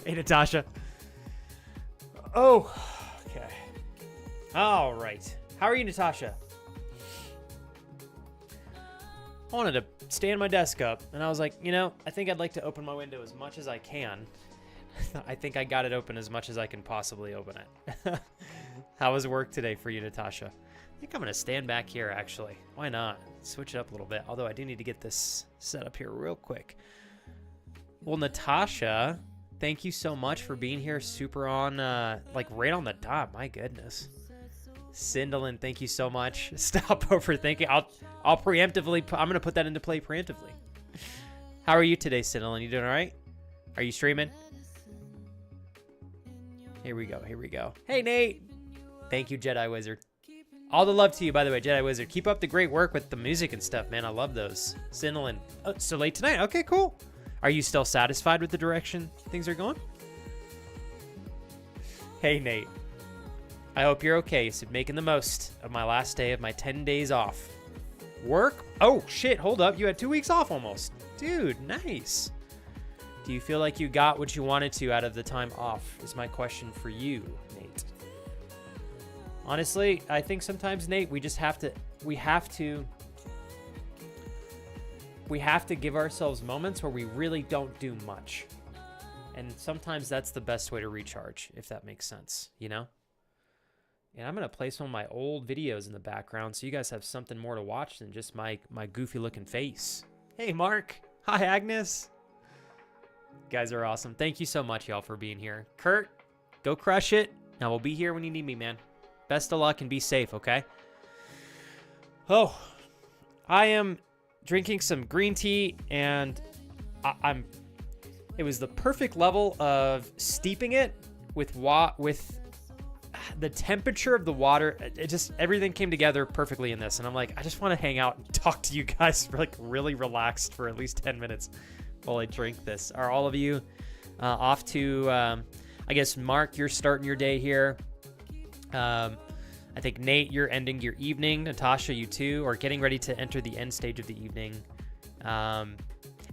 Hey, Natasha. Oh, okay. All right. How are you, Natasha? I wanted to stand my desk up, and I was like, you know, I think I'd like to open my window as much as I can. I think I got it open as much as I can possibly open it. How was work today for you, Natasha? I think I'm going to stand back here, actually. Why not? Switch it up a little bit, although I do need to get this set up here real quick. Well, Natasha, thank you so much for being here super on, like, right on the dot. My goodness. Cinderlin, thank you so much. Stop overthinking. I'll preemptively, I'm going to put that into play preemptively. How are you today, Cinderlin? You doing all right? Are you streaming? Here we go. Here we go. Hey, Nate. Thank you, Jedi Wizard. All the love to you, by the way, Jedi Wizard. Keep up the great work with the music and stuff, man. I love those. Cinderlin. Oh, so late tonight. Okay, cool. Are you still satisfied with the direction things are going? Hey, Nate. I hope you're okay. So making the most of my last day of my 10 days off. Work? Oh, shit. Hold up. You had 2 weeks off almost. Dude, nice. Do you feel like you got what you wanted to out of the time off? Is my question for you, Nate. Honestly, I think sometimes, Nate, we just have to, we have to give ourselves moments where we really don't do much. And sometimes that's the best way to recharge, if that makes sense, you know? And I'm going to play some of my old videos in the background so you guys have something more to watch than just my goofy looking face. Hey, Mark. Hi, Agnes. You guys are awesome. Thank you so much, y'all, for being here. Kurt, go crush it. Now we'll be here when you need me, man. Best of luck and be safe, okay? Oh, I am drinking some green tea, and it was the perfect level of steeping it with the temperature of the water. It just, everything came together perfectly in this, and I'm like, I just want to hang out and talk to you guys for like really relaxed for at least 10 minutes while I drink this. Are all of you off to, I guess, Mark, you're starting your day here. I think, Nate, you're ending your evening. Natasha, you too, or getting ready to enter the end stage of the evening.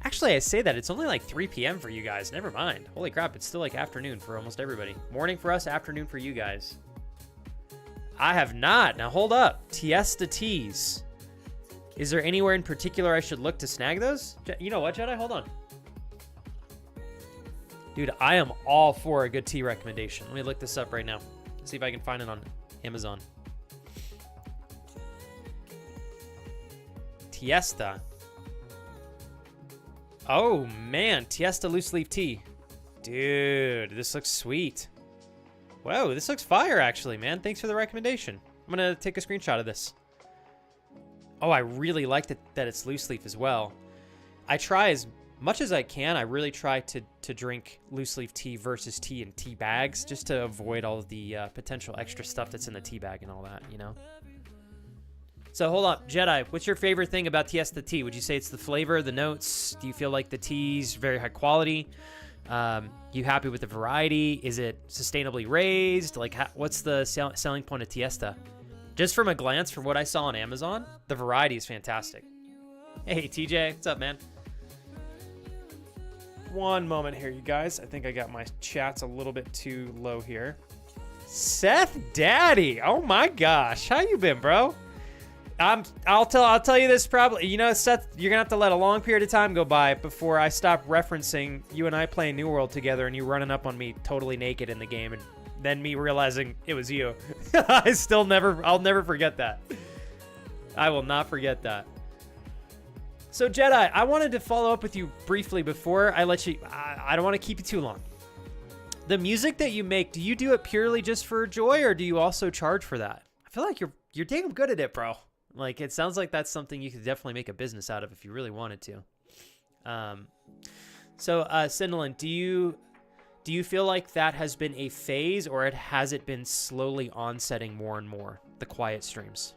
Actually, I say that. It's only like 3 p.m. for you guys. Never mind. Holy crap, it's still like afternoon for almost everybody. Morning for us, afternoon for you guys. I have not. Now, hold up. Tiesta teas. Is there anywhere in particular I should look to snag those? You know what, Jedi? Hold on. Dude, I am all for a good tea recommendation. Let me look this up right now. See if I can find it on Amazon. Tiesta. Oh, man. Tiesta loose leaf tea. Dude, this looks sweet. Whoa, this looks fire, actually, man. Thanks for the recommendation. I'm going to take a screenshot of this. Oh, I really like that it's loose leaf as well. I try as much as I can. I really try to drink loose leaf tea versus tea in tea bags just to avoid all of the potential extra stuff that's in the tea bag and all that, you know? So hold up, Jedi, what's your favorite thing about Tiesta tea? Would you say it's the flavor, the notes? Do you feel like the tea's very high quality? You happy with the variety? Is it sustainably raised? Like, what's the selling point of Tiesta? Just from a glance, from what I saw on Amazon, the variety is fantastic. Hey, TJ, what's up, man? One moment here, you guys. I think I got my chats a little bit too low here. Seth Daddy, oh my gosh, how you been, bro? I'll tell you this probably. You know, Seth, you're gonna have to let a long period of time go by before I stop referencing you and I playing New World together and you running up on me totally naked in the game and then me realizing it was you. I'll never forget that. I will not forget that. So Jedi, I wanted to follow up with you briefly before I let you. I don't want to keep you too long. The music that you make, do you do it purely just for joy, or do you also charge for that? I feel like you're damn good at it, bro. Like, it sounds like that's something you could definitely make a business out of if you really wanted to. Cinderlin, do you feel like that has been a phase, or has it been slowly onsetting more and more, the quiet streams?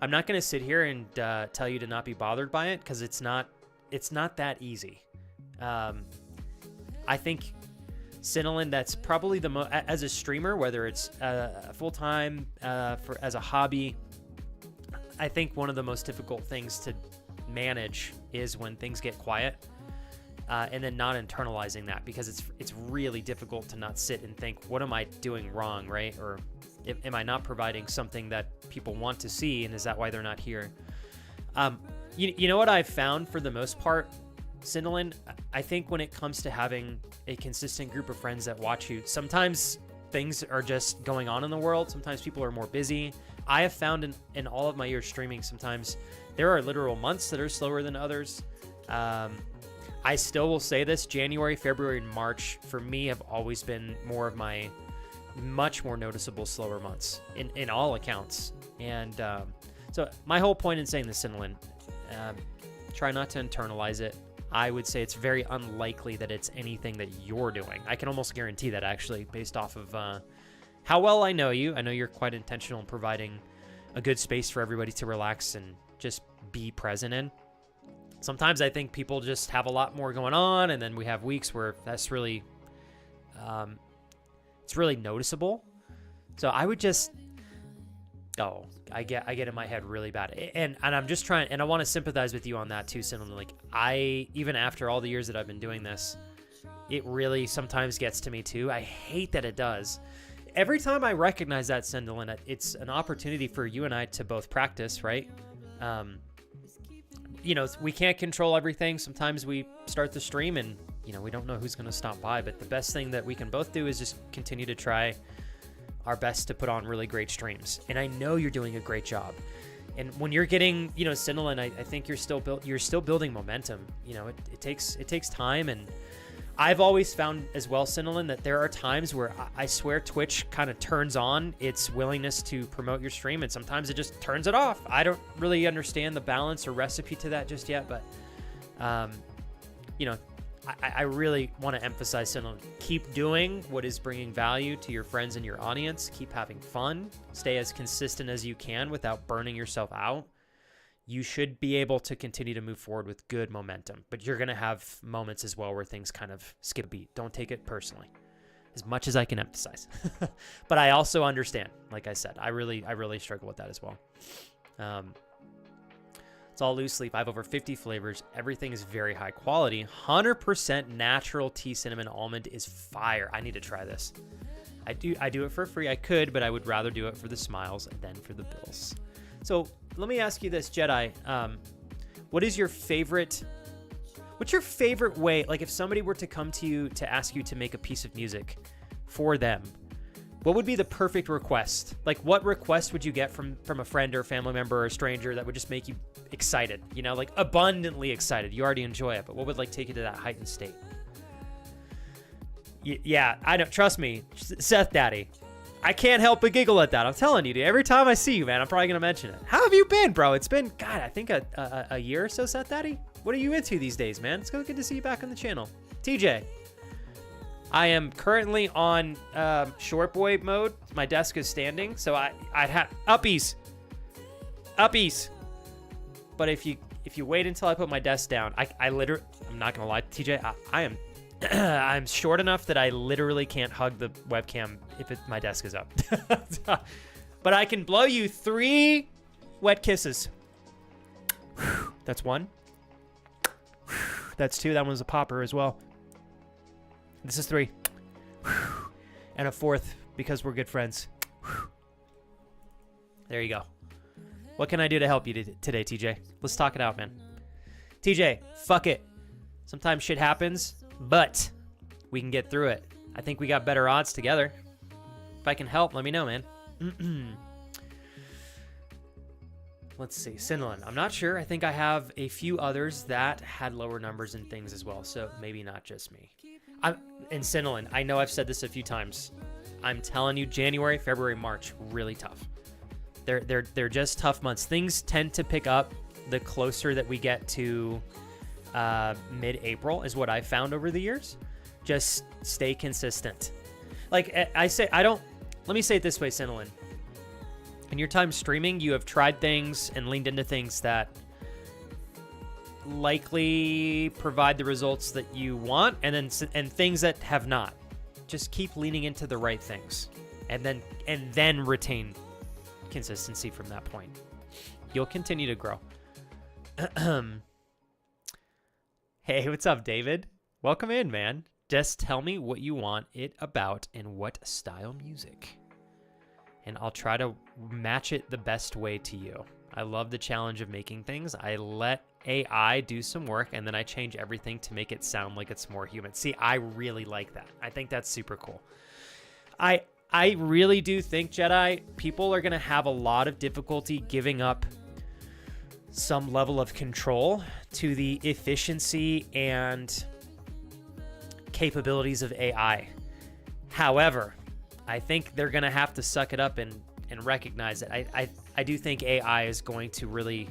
I'm not going to sit here and tell you to not be bothered by it, because it's not that easy. I think, Cinderlin, that's probably the most, as a streamer, whether it's full-time, as a hobby, I think one of the most difficult things to manage is when things get quiet. and then not internalizing that, because it's really difficult to not sit and think, what am I doing wrong, right? Or am I not providing something that people want to see, and is that why they're not here? You know what I've found for the most part, Cinderland, I think when it comes to having a consistent group of friends that watch you, sometimes things are just going on in the world. Sometimes people are more busy. I have found in all of my years streaming, sometimes there are literal months that are slower than others. I still will say this, January, February, and March for me have always been more of my much more noticeable slower months in all accounts. And so my whole point in saying this, Cinderland, try not to internalize it. I would say it's very unlikely that it's anything that you're doing. I can almost guarantee that, actually, based off of how well I know you. I know you're quite intentional in providing a good space for everybody to relax and just be present in. Sometimes I think people just have a lot more going on, and then we have weeks where that's really, it's really noticeable. So I would just, I get in my head really bad, and I'm just trying, and I want to sympathize with you on that too, Cinnamon. Like, even after all the years that I've been doing this, it really sometimes gets to me too. I hate that it does. Every time I recognize that, Cinderland, it's an opportunity for you and I to both practice, right? We can't control everything. Sometimes we start the stream and, we don't know who's going to stop by, but the best thing that we can both do is just continue to try our best to put on really great streams. And I know you're doing a great job. And when you're getting, Cinderland, I think you're still building momentum. It takes time, and I've always found as well, Cinderland, that there are times where I swear Twitch kind of turns on its willingness to promote your stream, and sometimes it just turns it off. I don't really understand the balance or recipe to that just yet, but, I really want to emphasize, Cinderland, keep doing what is bringing value to your friends and your audience. Keep having fun. Stay as consistent as you can without burning yourself out. You should be able to continue to move forward with good momentum, but you're going to have moments as well where things kind of skip a beat. Don't take it personally, as much as I can emphasize. But I also understand, like I said, I really struggle with that as well. It's all loose leaf. I have over 50 flavors. Everything is very high quality. 100% natural tea cinnamon almond is fire. I need to try this. I do it for free. I could, but I would rather do it for the smiles than for the bills. So let me ask you this, Jedi. What's your favorite way? Like, if somebody were to come to you to ask you to make a piece of music for them, what would be the perfect request? Like, what request would you get from a friend or a family member or a stranger that would just make you excited? Like abundantly excited. You already enjoy it, but what would take you to that heightened state? Yeah, I know. Trust me, Seth Daddy. I can't help but giggle at that. I'm telling you, dude. Every time I see you, man, I'm probably going to mention it. How have you been, bro? It's been, God, I think a year or so, Seth Daddy. What are you into these days, man? It's good to see you back on the channel. TJ. I am currently on short boy mode. My desk is standing, so I'd have uppies. But if you wait until I put my desk down, I literally, I'm not gonna lie, TJ, I am I'm short enough that I literally can't hug the webcam if my desk is up. But I can blow you 3 wet kisses. That's 1. That's 2. That one's a popper as well. This is 3. And a 4th because we're good friends. There you go. What can I do to help you today, TJ? Let's talk it out, man. TJ, fuck it. Sometimes shit happens, but we can get through it. I think we got better odds together. If I can help, let me know, man. Let's see. Cinderland. I'm not sure. I think I have a few others that had lower numbers and things as well, so maybe not just me. And Cinderland, I know I've said this a few times. I'm telling you, January, February, March, really tough. They're just tough months. Things tend to pick up the closer that we get to mid-April, is what I've found over the years. Just stay consistent. Like let me say it this way, Cinderland. In your time streaming, you have tried things and leaned into things that likely provide the results that you want, and things that have not. Just keep leaning into the right things, and then retain consistency from that point. You'll continue to grow. Hey, what's up, David? Welcome in, man. Just tell me what you want it about and what style music. And I'll try to match it the best way to you. I love the challenge of making things. I let AI do some work, and then I change everything to make it sound like it's more human. See, I really like that. I think that's super cool. I really do think, Jedi, people are going to have a lot of difficulty giving up some level of control to the efficiency and capabilities of AI. However, I think they're going to have to suck it up and recognize it. I do think AI is going to really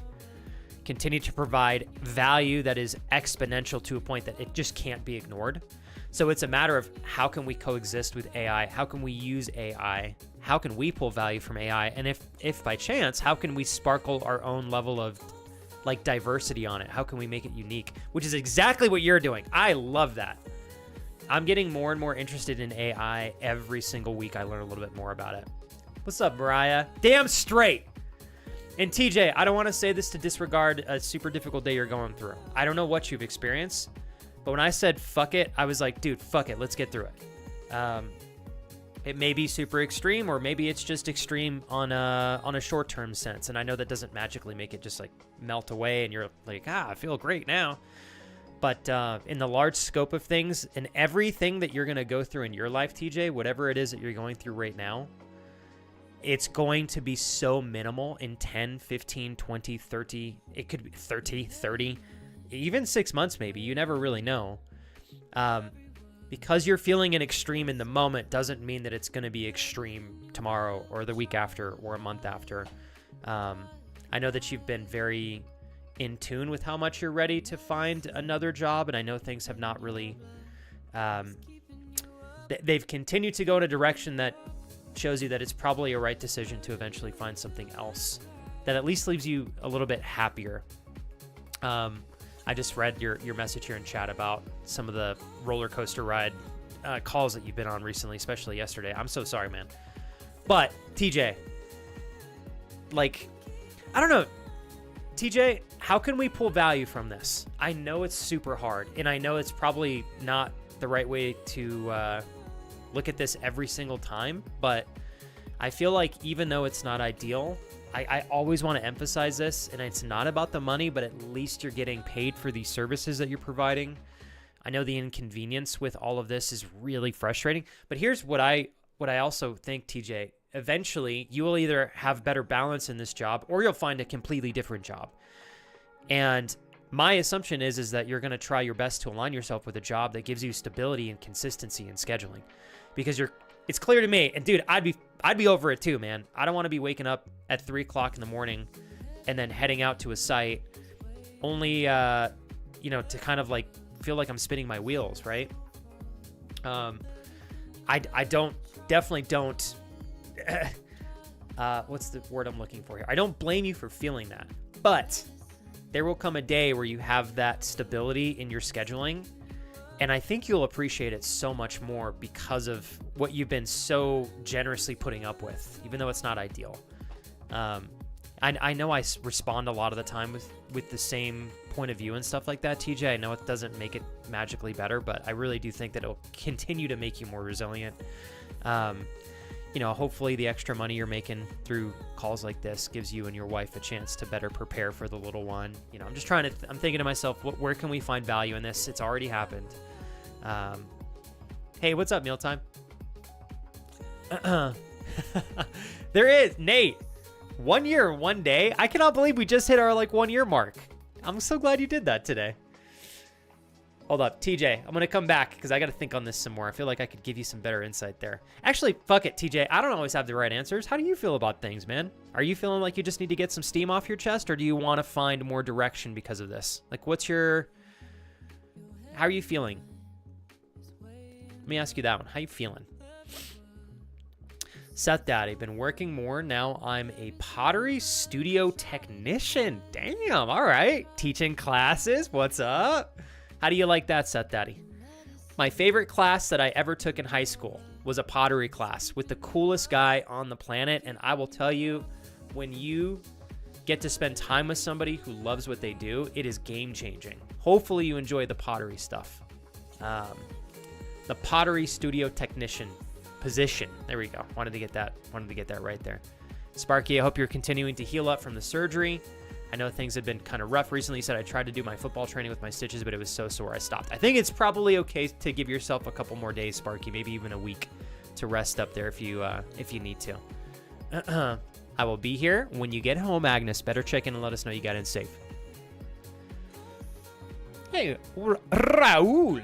continue to provide value that is exponential to a point that it just can't be ignored. So it's a matter of how can we coexist with AI? How can we use AI? How can we pull value from AI? And if by chance, how can we sparkle our own level of like diversity on it? How can we make it unique? Which is exactly what you're doing. I love that. I'm getting more and more interested in AI every single week. I learn a little bit more about it. What's up, Mariah? Damn straight. And TJ, I don't want to say this to disregard a super difficult day you're going through. I don't know what you've experienced, but when I said fuck it, I was like, dude, fuck it. Let's get through it. It may be super extreme, or maybe it's just extreme on a short-term sense. And I know that doesn't magically make it just like melt away and you're like, I feel great now. But in the large scope of things, and everything that you're going to go through in your life, TJ, whatever it is that you're going through right now, it's going to be so minimal in 10, 15, 20, 30, it could be 30, even 6 months maybe. You never really know. Because you're feeling an extreme in the moment doesn't mean that it's going to be extreme tomorrow or the week after or a month after. I know that you've been very in tune with how much you're ready to find another job, and I know things have not really they've continued to go in a direction that shows you that it's probably a right decision to eventually find something else that at least leaves you a little bit happier. I just read your message here in chat about some of the roller coaster ride calls that you've been on recently, especially yesterday. I'm so sorry, man. But TJ, like, I don't know, TJ, how can we pull value from this? I know it's super hard, and I know it's probably not the right way to look at this every single time, but I feel like even though it's not ideal, I always want to emphasize this, and it's not about the money, but at least you're getting paid for these services that you're providing. I know the inconvenience with all of this is really frustrating, but here's what I also think, TJ. Eventually, you will either have better balance in this job or you'll find a completely different job. And my assumption is that you're going to try your best to align yourself with a job that gives you stability and consistency in scheduling, because it's clear to me, and dude, I'd be over it too, man. I don't want to be waking up at 3 o'clock in the morning and then heading out to a site only, to kind of like feel like I'm spinning my wheels, right? I definitely don't, what's the word I'm looking for here? I don't blame you for feeling that, but there will come a day where you have that stability in your scheduling, and I think you'll appreciate it so much more because of what you've been so generously putting up with, even though it's not ideal. I know I respond a lot of the time with the same point of view and stuff like that, TJ. I know it doesn't make it magically better, but I really do think that it'll continue to make you more resilient. Hopefully the extra money you're making through calls like this gives you and your wife a chance to better prepare for the little one. I'm thinking to myself, where can we find value in this? It's already happened. Hey, what's up, Mealtime? There is, Nate. 1 year, 1 day. I cannot believe we just hit our 1 year mark. I'm so glad you did that today. Hold up, TJ, I'm going to come back because I got to think on this some more. I feel like I could give you some better insight there. Actually, fuck it, TJ. I don't always have the right answers. How do you feel about things, man? Are you feeling like you just need to get some steam off your chest, or do you want to find more direction because of this? How are you feeling? Let me ask you that one. How you feeling? Seth Daddy, been working more. Now I'm a pottery studio technician. Damn, all right. Teaching classes. What's up? How do you like that, Seth Daddy? My favorite class that I ever took in high school was a pottery class with the coolest guy on the planet. And I will tell you, when you get to spend time with somebody who loves what they do, it is game changing. Hopefully you enjoy the pottery stuff. The pottery studio technician position. There we go. Wanted to get that right there. Sparky, I hope you're continuing to heal up from the surgery. I know things have been kind of rough recently. You said I tried to do my football training with my stitches, but it was so sore I stopped. I think it's probably okay to give yourself a couple more days, Sparky, maybe even a week to rest up there if you need to. I will be here when you get home, Agnes. Better check in and let us know you got in safe. Hey, Raul.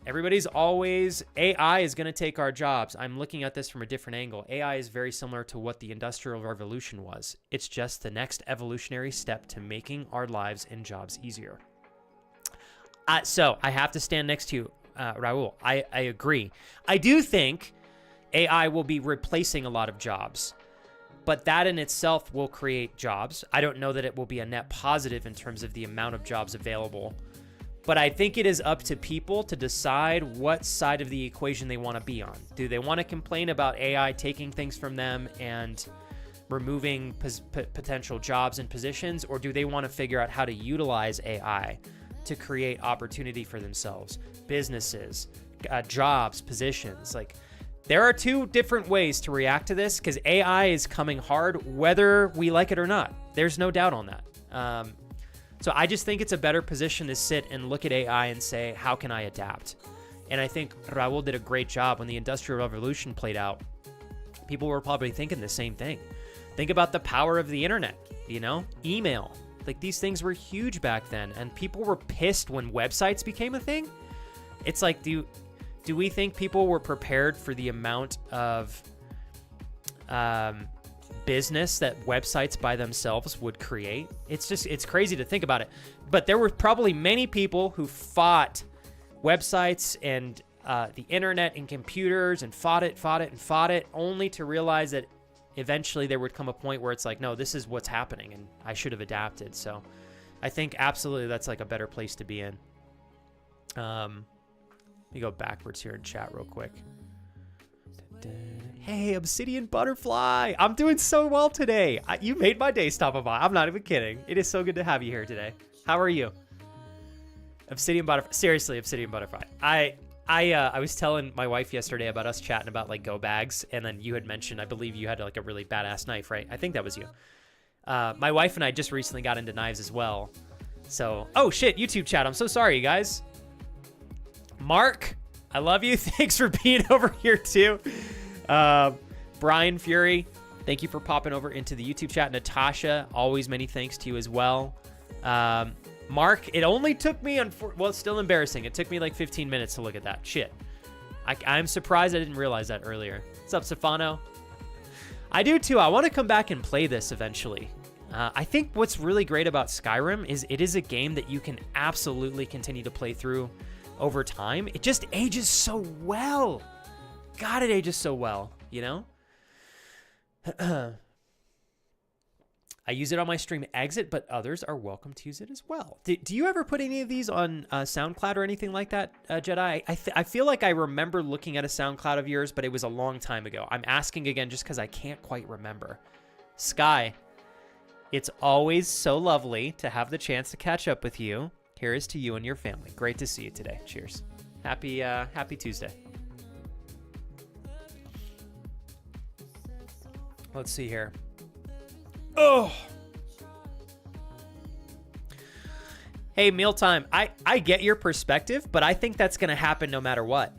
Everybody's always, AI is going to take our jobs. I'm looking at this from a different angle. AI is very similar to what the Industrial Revolution was. It's just the next evolutionary step to making our lives and jobs easier. So I have to stand next to you, Raul. I agree. I do think AI will be replacing a lot of jobs, but that in itself will create jobs. I don't know that it will be a net positive in terms of the amount of jobs available. But I think it is up to people to decide what side of the equation they want to be on. Do they want to complain about AI taking things from them and removing potential jobs and positions? Or do they want to figure out how to utilize AI to create opportunity for themselves, businesses, jobs, positions? Like, there are two different ways to react to this because AI is coming hard, whether we like it or not. There's no doubt on that. So I just think it's a better position to sit and look at AI and say, how can I adapt? And I think Raul did a great job when the Industrial Revolution played out. People were probably thinking the same thing. Think about the power of the internet, email. Like, these things were huge back then, and people were pissed when websites became a thing. It's like, do we think people were prepared for the amount of business that websites by themselves would create? It's crazy to think about it. But there were probably many people who fought websites and the internet and computers and fought it, only to realize that eventually there would come a point where it's like, no, this is what's happening and I should have adapted. So I think absolutely that's like a better place to be in. Let me go backwards here in chat real quick. Hey, Obsidian Butterfly. I'm doing so well today. You made my day stopping by. I'm not even kidding. It is so good to have you here today. How are you? Obsidian Butterfly. Seriously, Obsidian Butterfly. I was telling my wife yesterday about us chatting about like go bags, and then you had mentioned, I believe you had like a really badass knife, right? I think that was you. My wife and I just recently got into knives as well. So, oh shit, YouTube chat. I'm so sorry, you guys. Mark, I love you. Thanks for being over here too. Brian Fury, thank you for popping over into the YouTube chat. Natasha, always many thanks to you as well. Mark, it only took me, well, it's still embarrassing. It took me like 15 minutes to look at that. Shit. I'm surprised I didn't realize that earlier. What's up, Stefano? I do too. I want to come back and play this eventually. I think what's really great about Skyrim is it is a game that you can absolutely continue to play through over time. It just ages so well. God, it ages so well, I use it on my stream exit, but others are welcome to use it as well. Do you ever put any of these on SoundCloud or anything like that, Jedi? I feel like I remember looking at a SoundCloud of yours, but it was a long time ago. I'm asking again just because I can't quite remember. Sky, it's always so lovely to have the chance to catch up with you. Here is to you and your family. Great to see you today. Cheers. Happy Tuesday. Let's see here. Oh. Hey, mealtime. I get your perspective, but I think that's going to happen no matter what.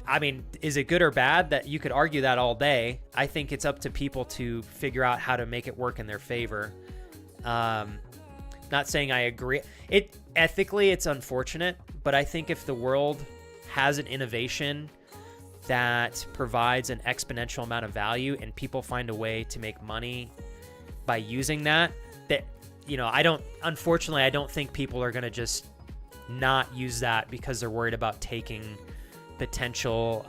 I mean, is it good or bad? That you could argue that all day. I think it's up to people to figure out how to make it work in their favor. Not saying I agree. Ethically, it's unfortunate, but I think if the world has an innovation that provides an exponential amount of value and people find a way to make money by using that, unfortunately, I don't think people are going to just not use that because they're worried about taking potential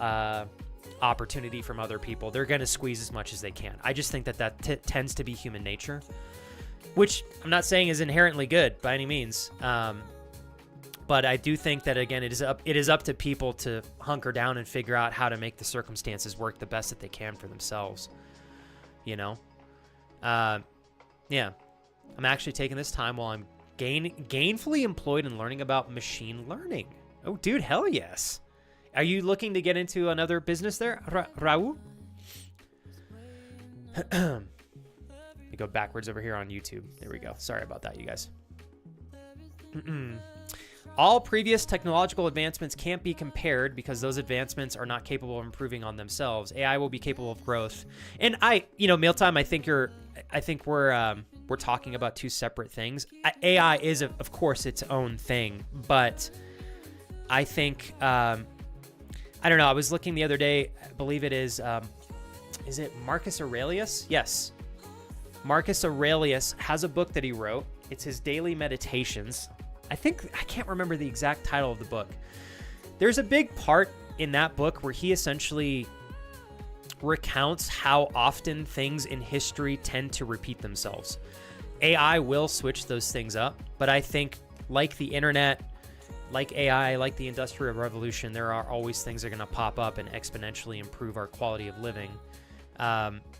opportunity from other people. They're going to squeeze as much as they can. I just think that tends to be human nature, which I'm not saying is inherently good by any means. But I do think that, again, it is up to people to hunker down and figure out how to make the circumstances work the best that they can for themselves. Yeah. I'm actually taking this time while I'm Gainfully employed in learning about machine learning. Oh, dude, hell yes. Are you looking to get into another business there, Raul? Let me go backwards over here on YouTube. There we go. Sorry about that, you guys. All previous technological advancements can't be compared because those advancements are not capable of improving on themselves. AI will be capable of growth. And Mealtime, I think we're talking about two separate things. AI is, of course, its own thing, but I think, I don't know. I was looking the other day. I believe it is it Marcus Aurelius? Yes. Marcus Aurelius has a book that he wrote. It's his daily meditations. I can't remember the exact title of the book. There's a big part in that book where he essentially recounts how often things in history tend to repeat themselves. AI will switch those things up, but I think like the internet, like AI, like the Industrial Revolution, there are always things that are going to pop up and exponentially improve our quality of living.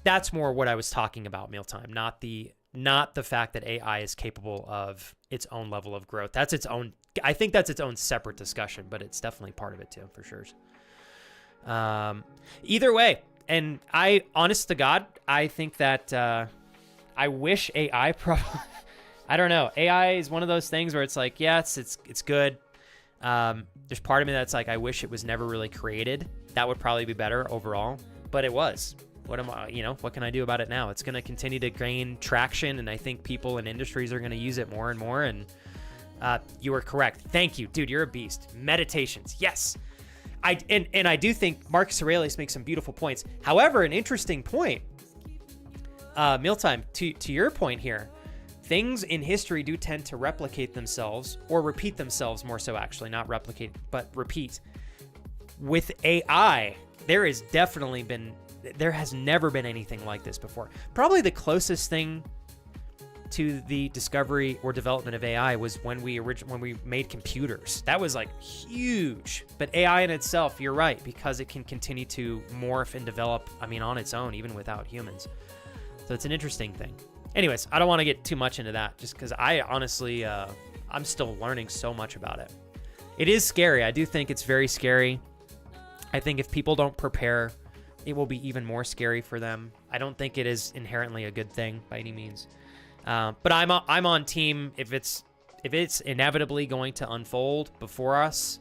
That's more what I was talking about, Mealtime, not the fact that AI is capable of its own level of growth. That's its own, I think that's its own separate discussion, but it's definitely part of it too, for sure. Either way, and honest to God, I think that, I wish AI I don't know. AI is one of those things where it's like, yes, it's good. There's part of me that's like, I wish it was never really created. That would probably be better overall, but it was. What can I do about it now? It's going to continue to gain traction, and I think people and industries are going to use it more and more, and you are correct. Thank you, dude. You're a beast. Meditations. Yes. I do think Marcus Aurelius makes some beautiful points. However, an interesting point, Mealtime, to your point here, things in history do tend to replicate themselves, or repeat themselves more so, actually, not replicate, but repeat. With AI, there has never been anything like this before. Probably the closest thing to the discovery or development of AI was when we made computers. That was like huge. But AI in itself, you're right, because it can continue to morph and develop, on its own, even without humans. So it's an interesting thing. Anyways, I don't want to get too much into that, just because I honestly, I'm still learning so much about it. It is scary. I do think it's very scary. I think if people don't prepare, it will be even more scary for them. I don't think it is inherently a good thing by any means. But I'm on team if it's inevitably going to unfold before us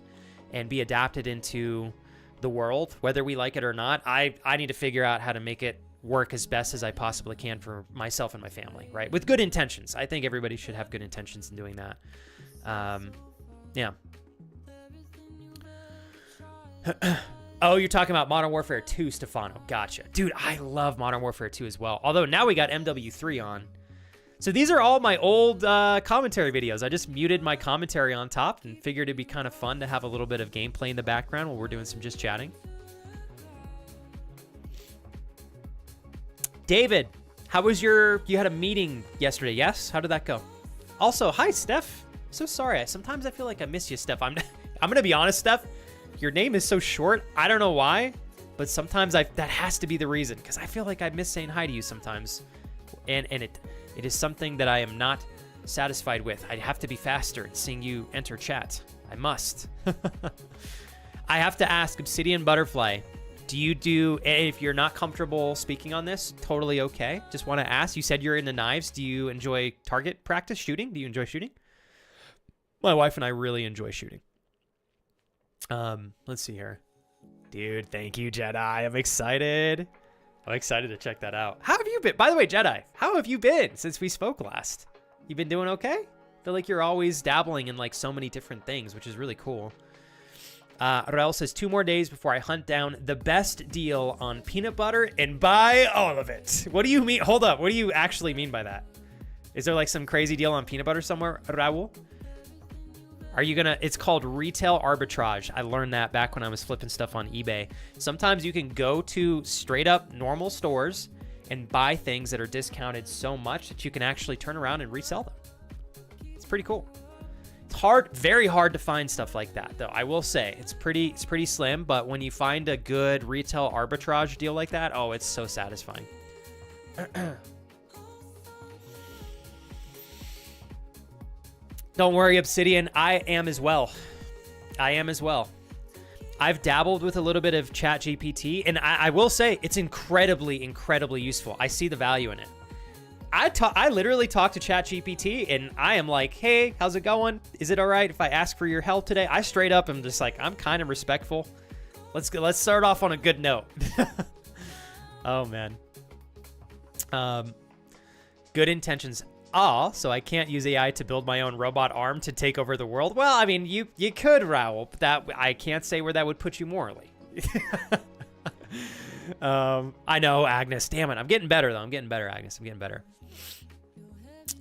and be adapted into the world, whether we like it or not. I need to figure out how to make it work as best as I possibly can for myself and my family, right? With good intentions. I think everybody should have good intentions in doing that. Yeah. Oh, you're talking about Modern Warfare 2, Stefano. Gotcha. Dude, I love Modern Warfare 2 as well. Although now we got MW3 on. So these are all my old commentary videos. I just muted my commentary on top and figured it'd be kind of fun to have a little bit of gameplay in the background while we're doing some just chatting. David, how was you had a meeting yesterday, yes? How did that go? Also, hi, Steph. So sorry. Sometimes I feel like I miss you, Steph. I'm going to be honest, Steph. Your name is so short. I don't know why, but sometimes that has to be the reason, because I feel like I miss saying hi to you sometimes. And it is something that I am not satisfied with. I have to be faster at seeing you enter chat. I must. I have to ask, Obsidian Butterfly, if you're not comfortable speaking on this, totally okay. Just want to ask, you said you're into knives. Do you enjoy target practice shooting? Do you enjoy shooting? My wife and I really enjoy shooting. Let's see here. Dude, thank you, Jedi. I'm excited. I'm excited to check that out. How have you been? By the way, Jedi, how have you been since we spoke last? You been doing okay? I feel like you're always dabbling in like so many different things, which is really cool. Raul says 2 more days before I hunt down the best deal on peanut butter and buy all of it. What do you mean? Hold up. What do you actually mean by that? Is there like some crazy deal on peanut butter somewhere, Raul? Are you gonna, it's called retail arbitrage. I learned that back when I was flipping stuff on eBay. Sometimes you can go to straight up normal stores and buy things that are discounted so much that you can actually turn around and resell them. It's pretty cool. It's hard, very hard to find stuff like that though. I will say it's pretty slim, but when you find a good retail arbitrage deal like that, oh, it's so satisfying. Don't worry, Obsidian. I am as well. I am as well. I've dabbled with a little bit of ChatGPT, and I will say it's incredibly, incredibly useful. I see the value in it. I literally talk to ChatGPT, and I am like, hey, how's it going? Is it all right if I ask for your help today? I straight up am just like, I'm kind of respectful. Let's start off on a good note. Oh, man. Good intentions. So I can't use AI to build my own robot arm to take over the world. Well, I mean, you could, Raoul, but that I can't say where that would put you morally. I know, Agnes. Damn it. I'm getting better, though. I'm getting better, Agnes. I'm getting better.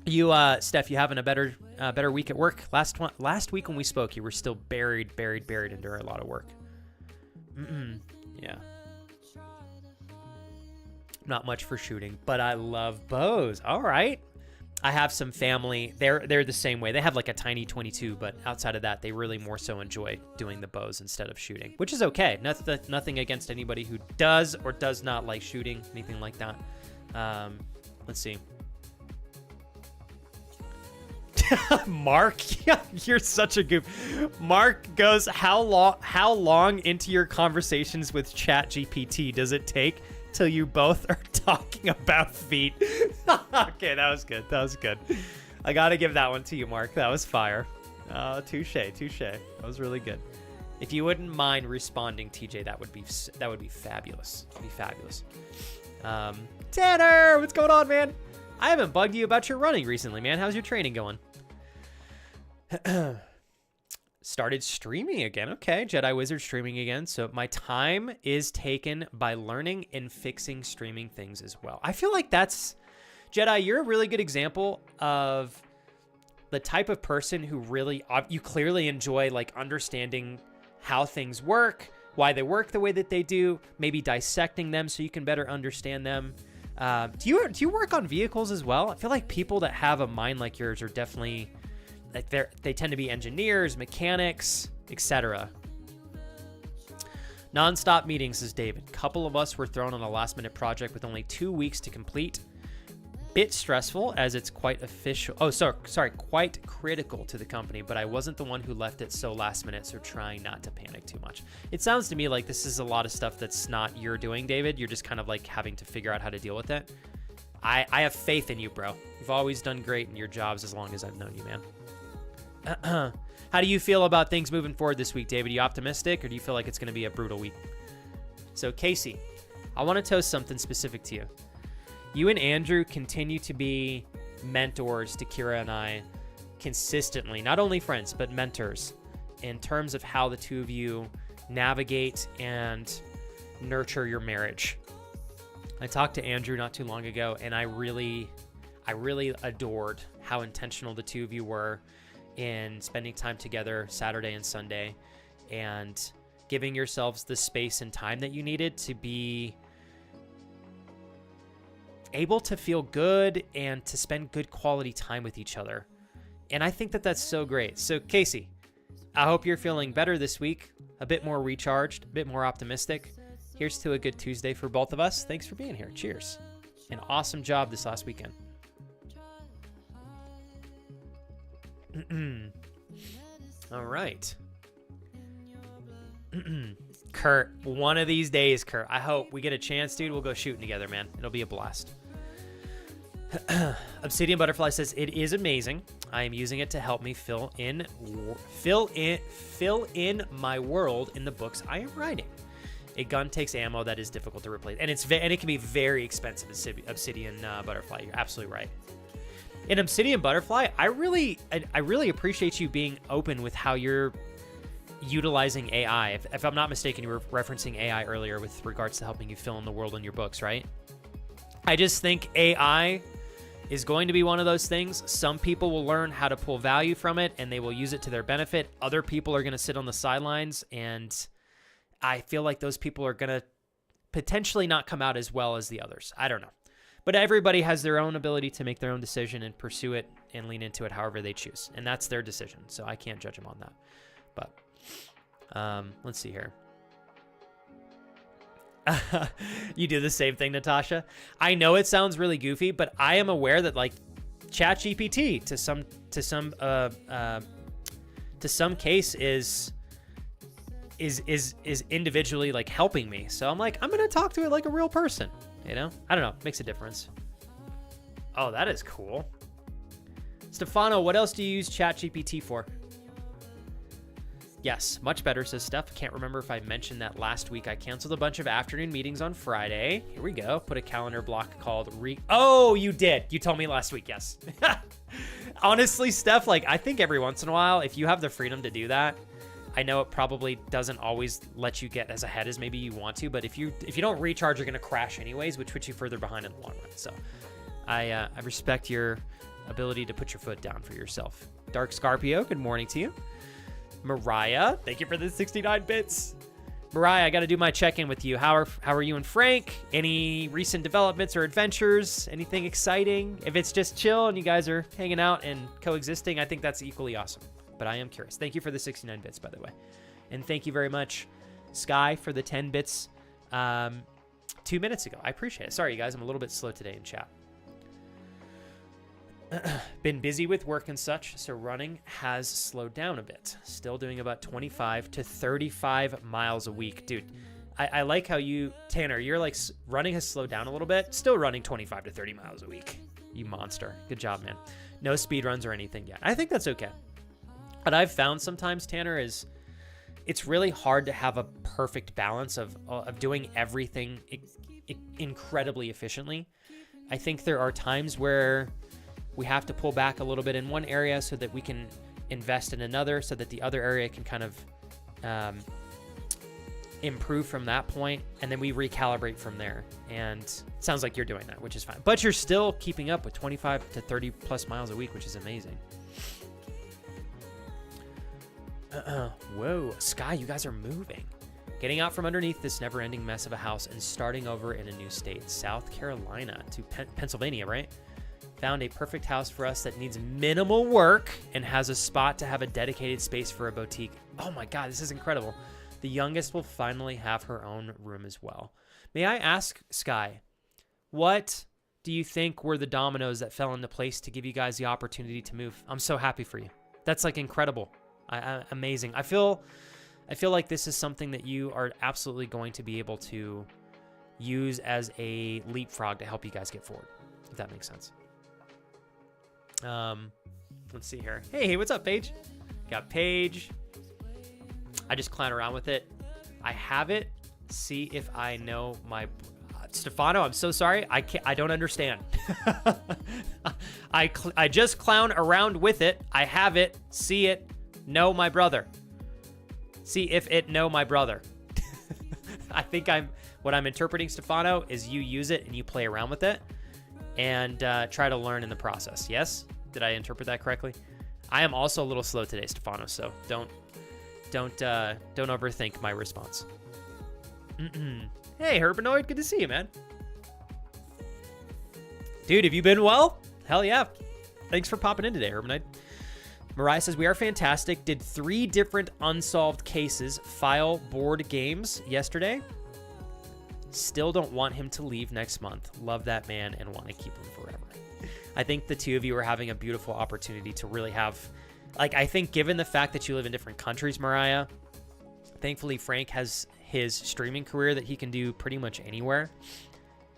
You, Steph, you having a better week at work? Last week when we spoke, you were still buried under a lot of work. Yeah. Not much for shooting, but I love bows. All right. I have some family. They're the same way. They have like a tiny 22, but outside of that, they really more so enjoy doing the bows instead of shooting, which is okay. Nothing against anybody who does or does not like shooting, anything like that. Let's see. Mark, you're such a goof. Mark goes, how long into your conversations with ChatGPT does it take till you both are talking about feet? Okay, that was good. That was good. I gotta give that one to you, Mark. That was fire. Touche. That was really good. If you wouldn't mind responding, TJ, that would be fabulous. That'd be fabulous. Tanner, what's going on, man? I haven't bugged you about your running recently, man. How's your training going? Started streaming again. Okay, Jedi Wizard streaming again. So my time is taken by learning and fixing streaming things as well. I feel like that's, Jedi, you're a really good example of the type of person who really, you clearly enjoy like understanding how things work, why they work the way that they do, maybe dissecting them so you can better understand them. Do you work on vehicles as well? I feel like people that have a mind like yours are definitely, like they tend to be engineers, mechanics, etc. Non-stop meetings, says David. Couple of us were thrown on a last-minute project with only 2 weeks to complete. Bit stressful as it's quite official. Oh, sorry, quite critical to the company, but I wasn't the one who left it so last minute, so trying not to panic too much. It sounds to me like this is a lot of stuff that's not you're doing, David. You're just kind of like having to figure out how to deal with it. I have faith in you, bro. You've always done great in your jobs as long as I've known you, man. How do you feel about things moving forward this week, David? Are you optimistic, or do you feel like it's going to be a brutal week? So, Casey, I want to toast something specific to you. You and Andrew continue to be mentors to Kira and I consistently, not only friends, but mentors in terms of how the two of you navigate and nurture your marriage. I talked to Andrew not too long ago, and I really adored how intentional the two of you were in spending time together Saturday and Sunday and giving yourselves the space and time that you needed to be able to feel good and to spend good quality time with each other. And I think that that's so great. So Casey, I hope you're feeling better this week, a bit more recharged, a bit more optimistic. Here's to a good Tuesday for both of us. Thanks for being here. Cheers. An awesome job this last weekend. All right. Kurt, one of these days, Kurt, I hope we get a chance, dude. We'll go shooting together, man. It'll be a blast. Obsidian Butterfly says, it is amazing. I am using it to help me fill in my world in the books I am writing. A gun takes ammo that is difficult to replace, and it can be very expensive. Obsidian Butterfly, you're absolutely right. In Obsidian Butterfly, I really appreciate you being open with how you're utilizing AI. If I'm not mistaken, you were referencing AI earlier with regards to helping you fill in the world in your books, right? I just think AI is going to be one of those things. Some people will learn how to pull value from it and they will use it to their benefit. Other people are going to sit on the sidelines, and I feel like those people are going to potentially not come out as well as the others. I don't know. But everybody has their own ability to make their own decision and pursue it and lean into it however they choose. And that's their decision. So I can't judge them on that. But let's see here. You do the same thing, Natasha. I know it sounds really goofy, but I am aware that like ChatGPT to some case is individually like helping me. So I'm like, I'm gonna talk to it like a real person, you know? I don't know, makes a difference. Oh, that is cool. Stefano, what else do you use ChatGPT for? Yes, much better, says Steph. Can't remember if I mentioned that last week. I canceled a bunch of afternoon meetings on Friday. Here we go. Put a calendar block called Oh, you did. You told me last week, yes. Honestly, Steph, like, I think every once in a while, if you have the freedom to do that, I know it probably doesn't always let you get as ahead as maybe you want to, but if you don't recharge, you're going to crash anyways, which puts you further behind in the long run. So I respect your ability to put your foot down for yourself. Dark Scarpio, good morning to you. Mariah, thank you for the 69 bits. Mariah, I got to do my check-in with you. How are you and Frank? Any recent developments or adventures? Anything exciting? If it's just chill and you guys are hanging out and coexisting, I think that's equally awesome. But I am curious. Thank you for the 69 bits, by the way. And thank you very much, Sky, for the 10 bits 2 minutes ago. I appreciate it. Sorry, you guys. I'm a little bit slow today in chat. Been busy with work and such, so running has slowed down a bit. Still doing about 25 to 35 miles a week. Dude, I like how you, Tanner, you're like, running has slowed down a little bit. Still running 25 to 30 miles a week. You monster. Good job, man. No speed runs or anything yet. I think that's okay. What I've found sometimes, Tanner, is it's really hard to have a perfect balance of doing everything incredibly efficiently. I think there are times where we have to pull back a little bit in one area so that we can invest in another, so that the other area can kind of improve from that point, and then we recalibrate from there. And it sounds like you're doing that, which is fine. But you're still keeping up with 25 to 30 plus miles a week, which is amazing. Whoa, Sky, you guys are moving. Getting out from underneath this never-ending mess of a house and starting over in a new state, South Carolina to Pennsylvania, right? Found a perfect house for us that needs minimal work and has a spot to have a dedicated space for a boutique. Oh my God, this is incredible. The youngest will finally have her own room as well. May I ask, Sky, what do you think were the dominoes that fell into place to give you guys the opportunity to move? I'm so happy for you. That's like incredible. Amazing. I feel like this is something that you are absolutely going to be able to use as a leapfrog to help you guys get forward, if that makes sense. Let's see here. Hey, what's up, Paige? Got Paige. I just clown around with it. I have it. See if I know my Stefano. I'm so sorry. I don't understand. I just clown around with it. I have it. See it. Know my brother. See if it know my brother. I think what I'm interpreting, Stefano, is you use it and you play around with it and try to learn in the process. Yes? Did I interpret that correctly? I am also a little slow today, Stefano, so don't overthink my response. Hey, Herbanoid, good to see you, man. Dude, have you been well? Hell yeah. Thanks for popping in today, Herbanoid. Mariah says, we are fantastic. Did 3 different unsolved cases file board games yesterday. Still don't want him to leave next month. Love that man and want to keep him forever. I think the two of you are having a beautiful opportunity to really have, like, I think given the fact that you live in different countries, Mariah, thankfully Frank has his streaming career that he can do pretty much anywhere.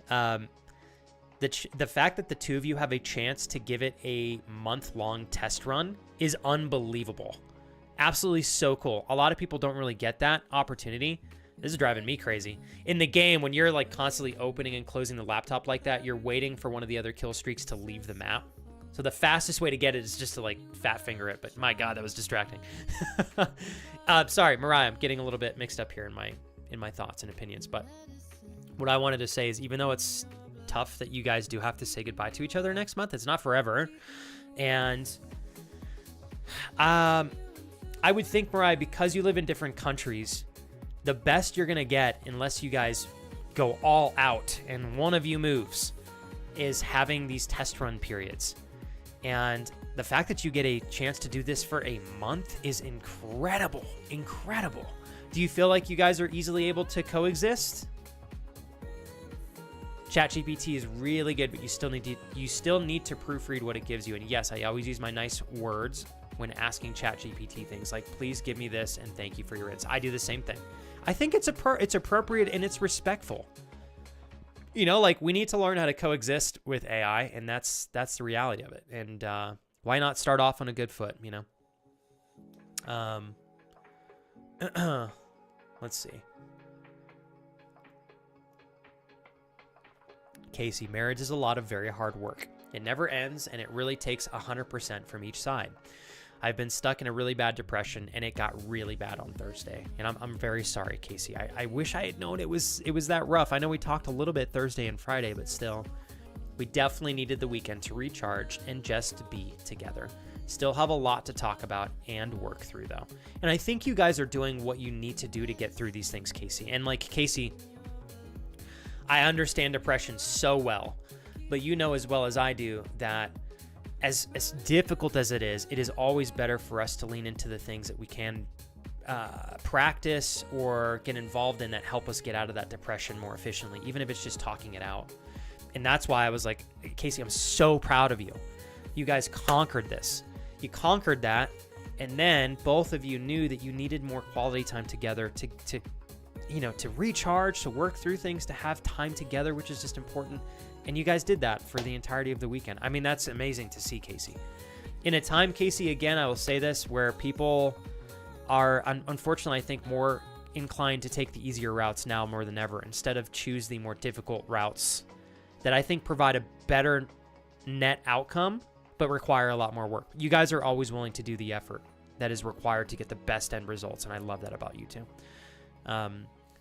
The fact that the two of you have a chance to give it a month-long test run is unbelievable. Absolutely so cool. A lot of people don't really get that opportunity. This is driving me crazy. In the game, when you're like constantly opening and closing the laptop like that, you're waiting for one of the other kill streaks to leave the map. So the fastest way to get it is just to like fat finger it. But my God, that was distracting. Sorry, Mariah, I'm getting a little bit mixed up here in my thoughts and opinions. But what I wanted to say is, even though it's tough that you guys do have to say goodbye to each other next month, it's not forever. And I would think, Mariah, because you live in different countries, the best you're going to get, unless you guys go all out and one of you moves, is having these test run periods. And the fact that you get a chance to do this for a month is incredible. Incredible. Do you feel like you guys are easily able to coexist? ChatGPT is really good, but you still need to proofread what it gives you. And yes, I always use my nice words when asking ChatGPT things like, please give me this and thank you for your answer. I do the same thing. I think it's appropriate and it's respectful. You know, like, we need to learn how to coexist with AI, and that's the reality of it. And why not start off on a good foot, you know? Let's see. Casey, marriage is a lot of very hard work. It never ends, and it really takes 100% from each side. I've been stuck in a really bad depression, and it got really bad on Thursday. And I'm very sorry, Casey. I wish I had known it was that rough. I know we talked a little bit Thursday and Friday, but still, we definitely needed the weekend to recharge and just to be together. Still have a lot to talk about and work through, though. And I think you guys are doing what you need to do to get through these things, Casey. And like, Casey, I understand depression so well, but you know as well as I do that as difficult as it is always better for us to lean into the things that we can practice or get involved in that help us get out of that depression more efficiently, even if it's just talking it out. And that's why I was like, Casey, I'm so proud of you. You guys conquered this. You conquered that, and then both of you knew that you needed more quality time together to recharge, to work through things, to have time together, which is just important. And you guys did that for the entirety of the weekend. I mean, that's amazing to see, Casey. In a time, Casey, again, I will say this, where people are, unfortunately, I think, more inclined to take the easier routes now more than ever, instead of choose the more difficult routes that I think provide a better net outcome, but require a lot more work. You guys are always willing to do the effort that is required to get the best end results, and I love that about you too.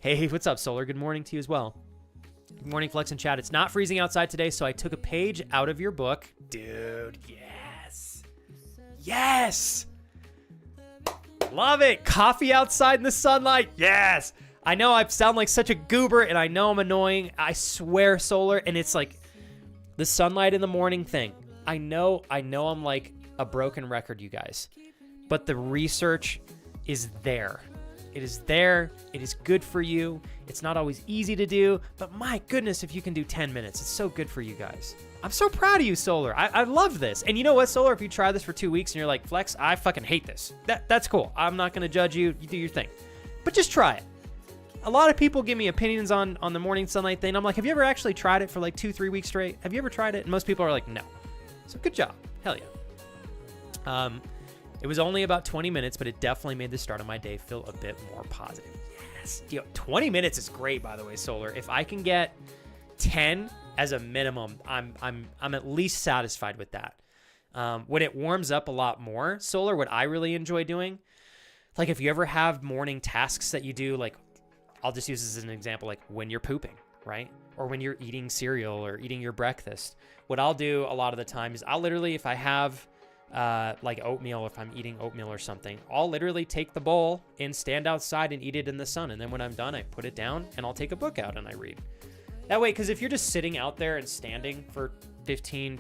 Hey, what's up, Solar? Good morning to you as well. Good morning, Flex and Chat. It's not freezing outside today, so I took a page out of your book. Dude, yes. Yes. Love it. Coffee outside in the sunlight. Yes. I know I sound like such a goober, and I know I'm annoying. I swear, Solar, and it's like the sunlight in the morning thing. I know I'm like a broken record, you guys, but the research is there. It is there. It is good for you. It's not always easy to do, but my goodness, if you can do 10 minutes, it's so good for you guys. I'm so proud of you, Solar. I love this. And you know what, Solar? If you try this for 2 weeks and you're like, Flex, I fucking hate this. That's cool. I'm not going to judge you. You do your thing. But just try it. A lot of people give me opinions on the morning sunlight thing. I'm like, have you ever actually tried it for like 2-3 weeks straight? Have you ever tried it? And most people are like, no. So good job. Hell yeah. It was only about 20 minutes, but it definitely made the start of my day feel a bit more positive. Yes. 20 minutes is great, by the way, Solar. If I can get 10 as a minimum, I'm at least satisfied with that. When it warms up a lot more, Solar, what I really enjoy doing, like if you ever have morning tasks that you do, like I'll just use this as an example, like when you're pooping, right? Or when you're eating cereal or eating your breakfast. What I'll do a lot of the time is I'll literally, if I have like oatmeal, if I'm eating oatmeal or something, I'll literally take the bowl and stand outside and eat it in the sun. And then when I'm done, I put it down and I'll take a book out and I read. That way, because if you're just sitting out there and standing for 10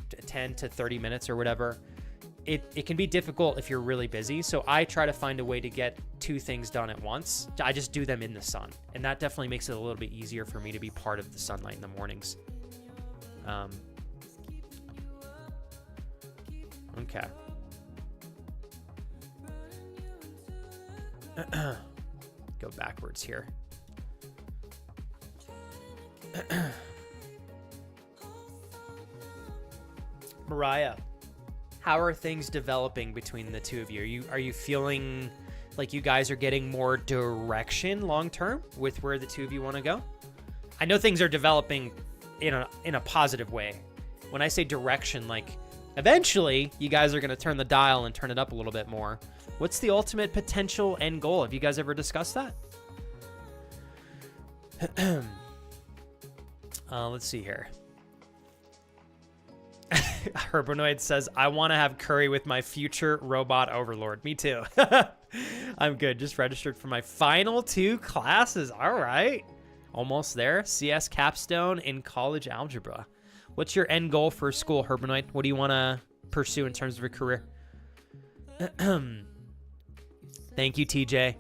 to 30 minutes or whatever, it can be difficult if you're really busy. So I try to find a way to get 2 things done at once. I just do them in the sun. And that definitely makes it a little bit easier for me to be part of the sunlight in the mornings. Okay. Go backwards here. Mariah, how are things developing between the two of you? Are you feeling like you guys are getting more direction long term with where the two of you want to go? I know things are developing in a positive way. When I say direction, like eventually you guys are going to turn the dial and turn it up a little bit more. What's the ultimate potential end goal? Have you guys ever discussed that? Let's see here. Herbonoid says, I want to have curry with my future robot overlord. Me too. I'm good. Just registered for my final 2 classes. All right. Almost there. CS capstone in college algebra. What's your end goal for school, Herbonoid? What do you want to pursue in terms of a career? Thank you, TJ.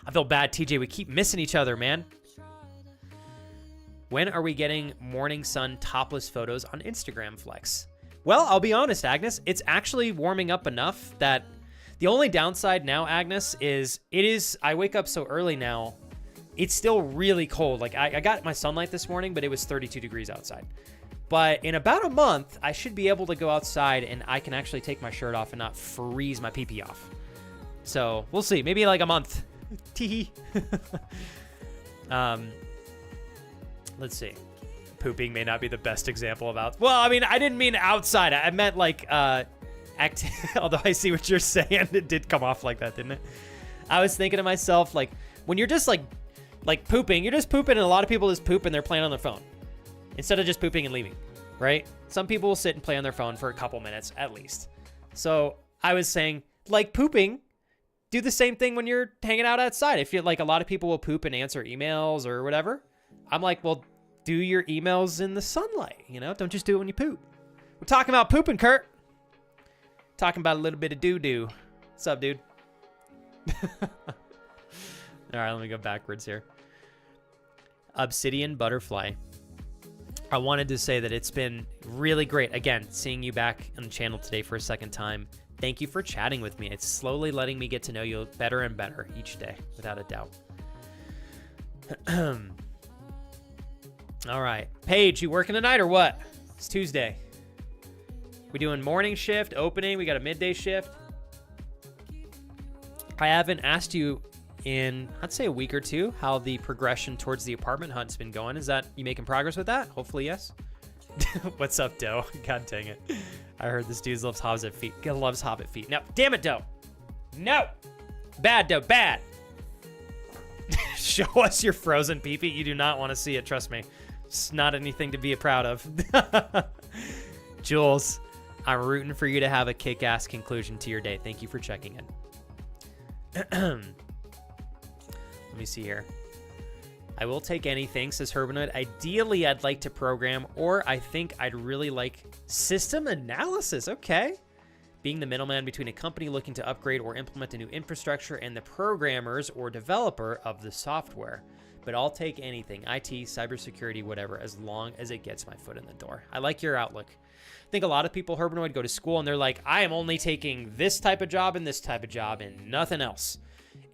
I feel bad, TJ. We keep missing each other, man. When are we getting morning sun topless photos on Instagram Flex? Well, I'll be honest, Agnes, it's actually warming up enough that the only downside now, Agnes, is I wake up so early now, it's still really cold. Like I got my sunlight this morning, but it was 32 degrees outside. But in about a month, I should be able to go outside and I can actually take my shirt off and not freeze my pee-pee off. So we'll see, maybe like a month. Tee. Let's see. Pooping may not be the best example of out. Well, I mean, I didn't mean outside. I meant like although I see what you're saying, it did come off like that, didn't it? I was thinking to myself, like, when you're just like pooping, you're just pooping, and a lot of people just poop and they're playing on their phone instead of just pooping and leaving, right? Some people will sit and play on their phone for a couple minutes at least. So I was saying, like pooping, do the same thing when you're hanging out outside. If you're like, a lot of people will poop and answer emails or whatever. I'm like, well, do your emails in the sunlight, you know? Don't just do it when you poop. We're talking about pooping, Kurt. Talking about a little bit of doo-doo. What's up, dude? All right, let me go backwards here. Obsidian Butterfly. I wanted to say that it's been really great. Again, seeing you back on the channel today for a second time. Thank you for chatting with me. It's slowly letting me get to know you better and better each day, without a doubt. All right. Paige, you working tonight or what? It's Tuesday. We doing morning shift, opening. We got a midday shift. I haven't asked you in, I'd say, a week or two how the progression towards the apartment hunt's been going. Is that, you making progress with that? Hopefully, yes. What's up, Doe? God dang it. I heard this dude loves Hobbit feet. Loves Hobbit feet. No, damn it, Doe. No. Bad, Doe, bad. Show us your frozen pee-pee. You do not want to see it, trust me. It's not anything to be proud of. Jules, I'm rooting for you to have a kick-ass conclusion to your day. Thank you for checking in. Let me see here. I will take anything, says Herbanoid. Ideally, I'd like to program, or I think I'd really like system analysis. Okay. Being the middleman between a company looking to upgrade or implement a new infrastructure and the programmers or developer of the software. But I'll take anything, IT, cybersecurity, whatever, as long as it gets my foot in the door. I like your outlook. I think a lot of people, Herbanoid, go to school and they're like, I am only taking this type of job and this type of job and nothing else.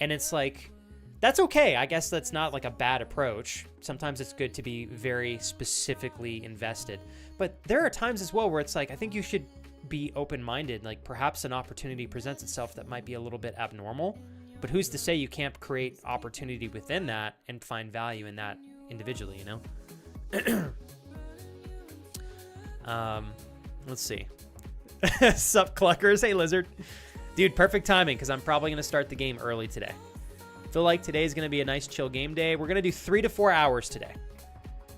And it's like, that's okay. I guess that's not like a bad approach. Sometimes it's good to be very specifically invested. But there are times as well where it's like, I think you should be open-minded. Like perhaps an opportunity presents itself that might be a little bit abnormal, but who's to say you can't create opportunity within that and find value in that individually, you know? Let's see. Sup, Cluckers? Hey, Lizard. Dude, perfect timing because I'm probably going to start the game early today. Feel like today's going to be a nice chill game day. We're going to do 3 to 4 hours today.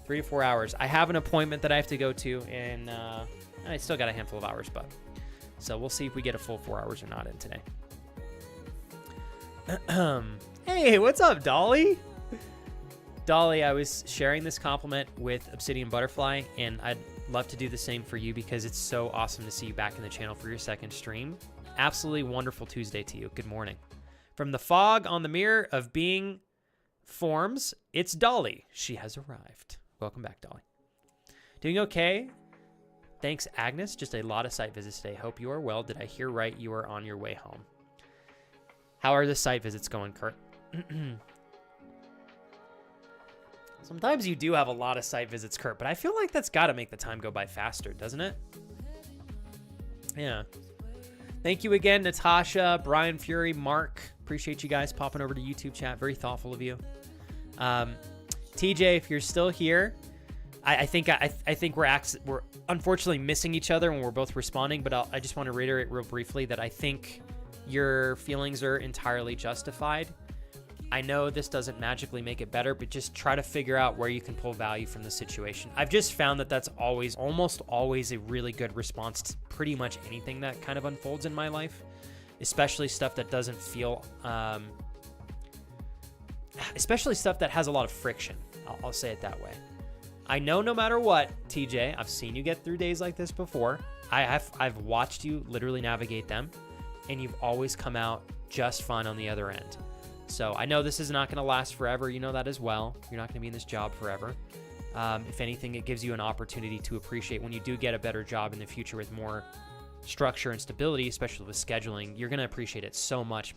3 to 4 hours. I have an appointment that I have to go to, and I still got a handful of hours, but so we'll see if we get a full 4 hours or not in today. Hey, what's up, Dolly? Dolly, I was sharing this compliment with Obsidian Butterfly, and I'd love to do the same for you because it's so awesome to see you back in the channel for your second stream. Absolutely wonderful Tuesday to you. Good morning. From the fog on the mirror of being forms, it's Dolly. She has arrived. Welcome back, Dolly. Doing okay? Thanks, Agnes. Just a lot of site visits today. Hope you are well. Did I hear right? You are on your way home. How are the site visits going, Kurt? Sometimes you do have a lot of site visits, Kurt, but I feel like that's got to make the time go by faster, doesn't it? Yeah. Thank you again, Natasha, Brian Fury, Mark. Appreciate you guys popping over to YouTube chat. Very thoughtful of you. TJ, if you're still here, I think we're unfortunately missing each other when we're both responding, but I just want to reiterate real briefly that I think your feelings are entirely justified. I know this doesn't magically make it better, but just try to figure out where you can pull value from the situation. I've just found that that's almost always a really good response to pretty much anything that kind of unfolds in my life, especially stuff that doesn't feel, especially stuff that has a lot of friction. I'll say it that way. I know no matter what, TJ, I've seen you get through days like this before. I've watched you literally navigate them, and you've always come out just fine on the other end. So I know this is not going to last forever. You know that as well. You're not going to be in this job forever. If anything, it gives you an opportunity to appreciate when you do get a better job in the future with more structure and stability, especially with scheduling. You're going to appreciate it so much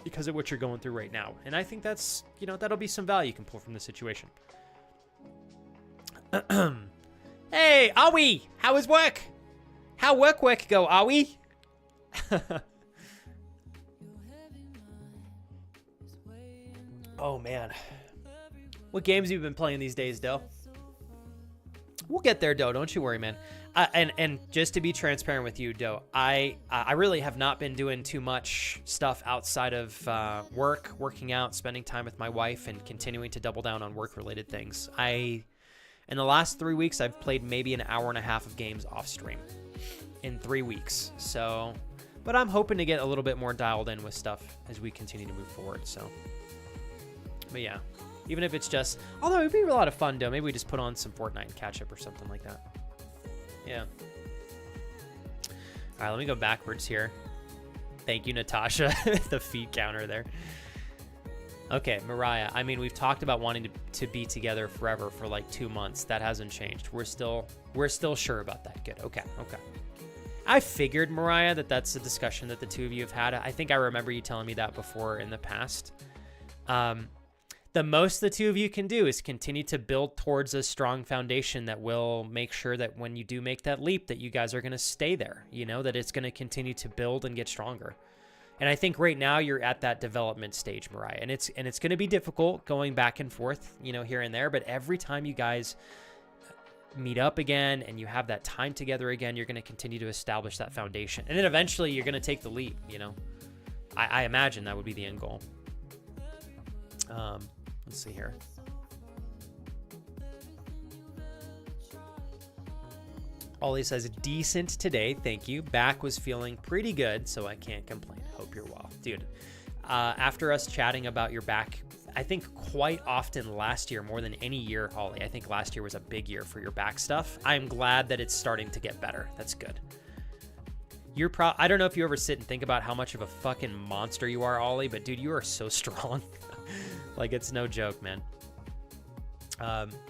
because of what you're going through right now. And I think that's, that'll be some value you can pull from the situation. Hey, Awi, how is work? How work go, Awi? Oh, man. What games have you been playing these days, Doe? We'll get there, Doe. Don't you worry, man. And just to be transparent with you, Doe, I really have not been doing too much stuff outside of working out, spending time with my wife, and continuing to double down on work-related things. In the last 3 weeks, I've played maybe an hour and a half of games off stream in 3 weeks. So, but I'm hoping to get a little bit more dialed in with stuff as we continue to move forward. So, but yeah, even if it's just, although it'd be a lot of fun, Doe. Maybe we just put on some Fortnite and catch up or something like that. Yeah. All right, let me go backwards here. Thank you, Natasha. The feed counter there. Okay, Mariah. I mean, we've talked about wanting to be together forever for like 2 months. That hasn't changed. We're still sure about that. Good. Okay. I figured, Mariah, that's a discussion that the two of you have had. I think I remember you telling me that before in the past. The most the two of you can do is continue to build towards a strong foundation that will make sure that when you do make that leap, that you guys are going to stay there, that it's going to continue to build and get stronger. And I think right now you're at that development stage, Mariah, and it's going to be difficult going back and forth, here and there. But every time you guys meet up again and you have that time together again, you're going to continue to establish that foundation. And then eventually you're going to take the leap, I imagine that would be the end goal. Let's see here. Ollie says, decent today. Thank you. Back was feeling pretty good, so I can't complain. Hope you're well. Dude, after us chatting about your back, I think quite often last year, more than any year, Ollie, I think last year was a big year for your back stuff. I'm glad that it's starting to get better. That's good. I don't know if you ever sit and think about how much of a fucking monster you are, Ollie, but dude, you are so strong. Like, it's no joke, man.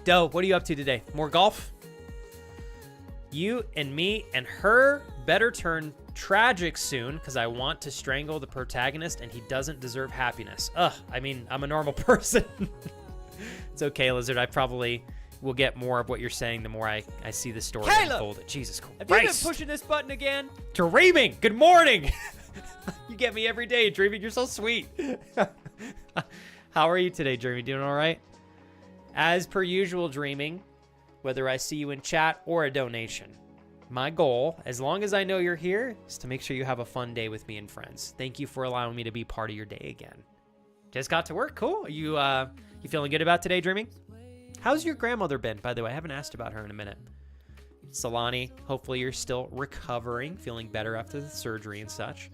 Doe, what are you up to today? More golf? You and me and her better turn tragic soon because I want to strangle the protagonist and he doesn't deserve happiness. I mean, I'm a normal person. It's okay, Lizard. I probably will get more of what you're saying the more I see the story unfold. Jesus Christ. Have you been pushing this button again? Dreaming. Good morning. You get me every day, Dreaming. You're so sweet. How are you today, Dreaming? Doing all right? As per usual, Dreaming, whether I see you in chat or a donation, my goal, as long as I know you're here, is to make sure you have a fun day with me and friends. Thank you for allowing me to be part of your day again. Just got to work. Cool. You feeling good about today, Dreaming? How's your grandmother been, by the way? I haven't asked about her in a minute. Solani, hopefully you're still recovering, feeling better after the surgery and such.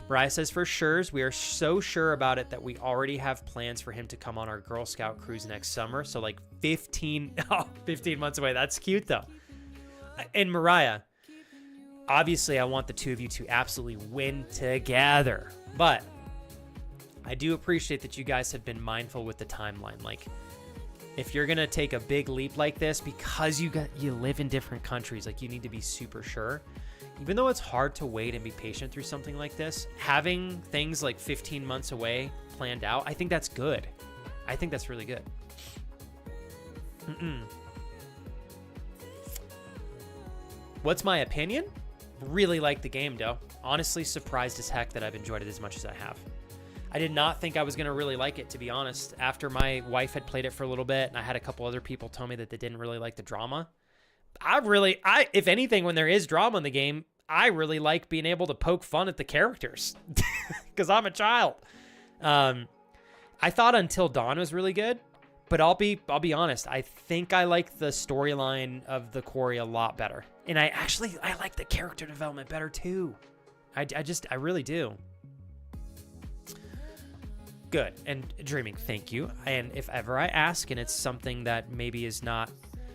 Mariah says, for sure, we are so sure about it that we already have plans for him to come on our Girl Scout cruise next summer. So like 15 months away. That's cute though. And Mariah, obviously I want the two of you to absolutely win together, but I do appreciate that you guys have been mindful with the timeline. Like, if you're going to take a big leap like this, because you live in different countries, like you need to be super sure. Even though it's hard to wait and be patient through something like this, having things like 15 months away planned out, I think that's good. I think that's really good. What's my opinion? Really like the game, though. Honestly, surprised as heck that I've enjoyed it as much as I have. I did not think I was going to really like it, to be honest. After my wife had played it for a little bit, and I had a couple other people tell me that they didn't really like the drama. If anything, when there is drama in the game, I really like being able to poke fun at the characters because I'm a child. I thought Until Dawn was really good, but I'll be honest. I think I like the storyline of the Quarry a lot better, and I like the character development better too. I really do. Good. And Dreaming, thank you. And if ever I ask, and it's something that maybe is not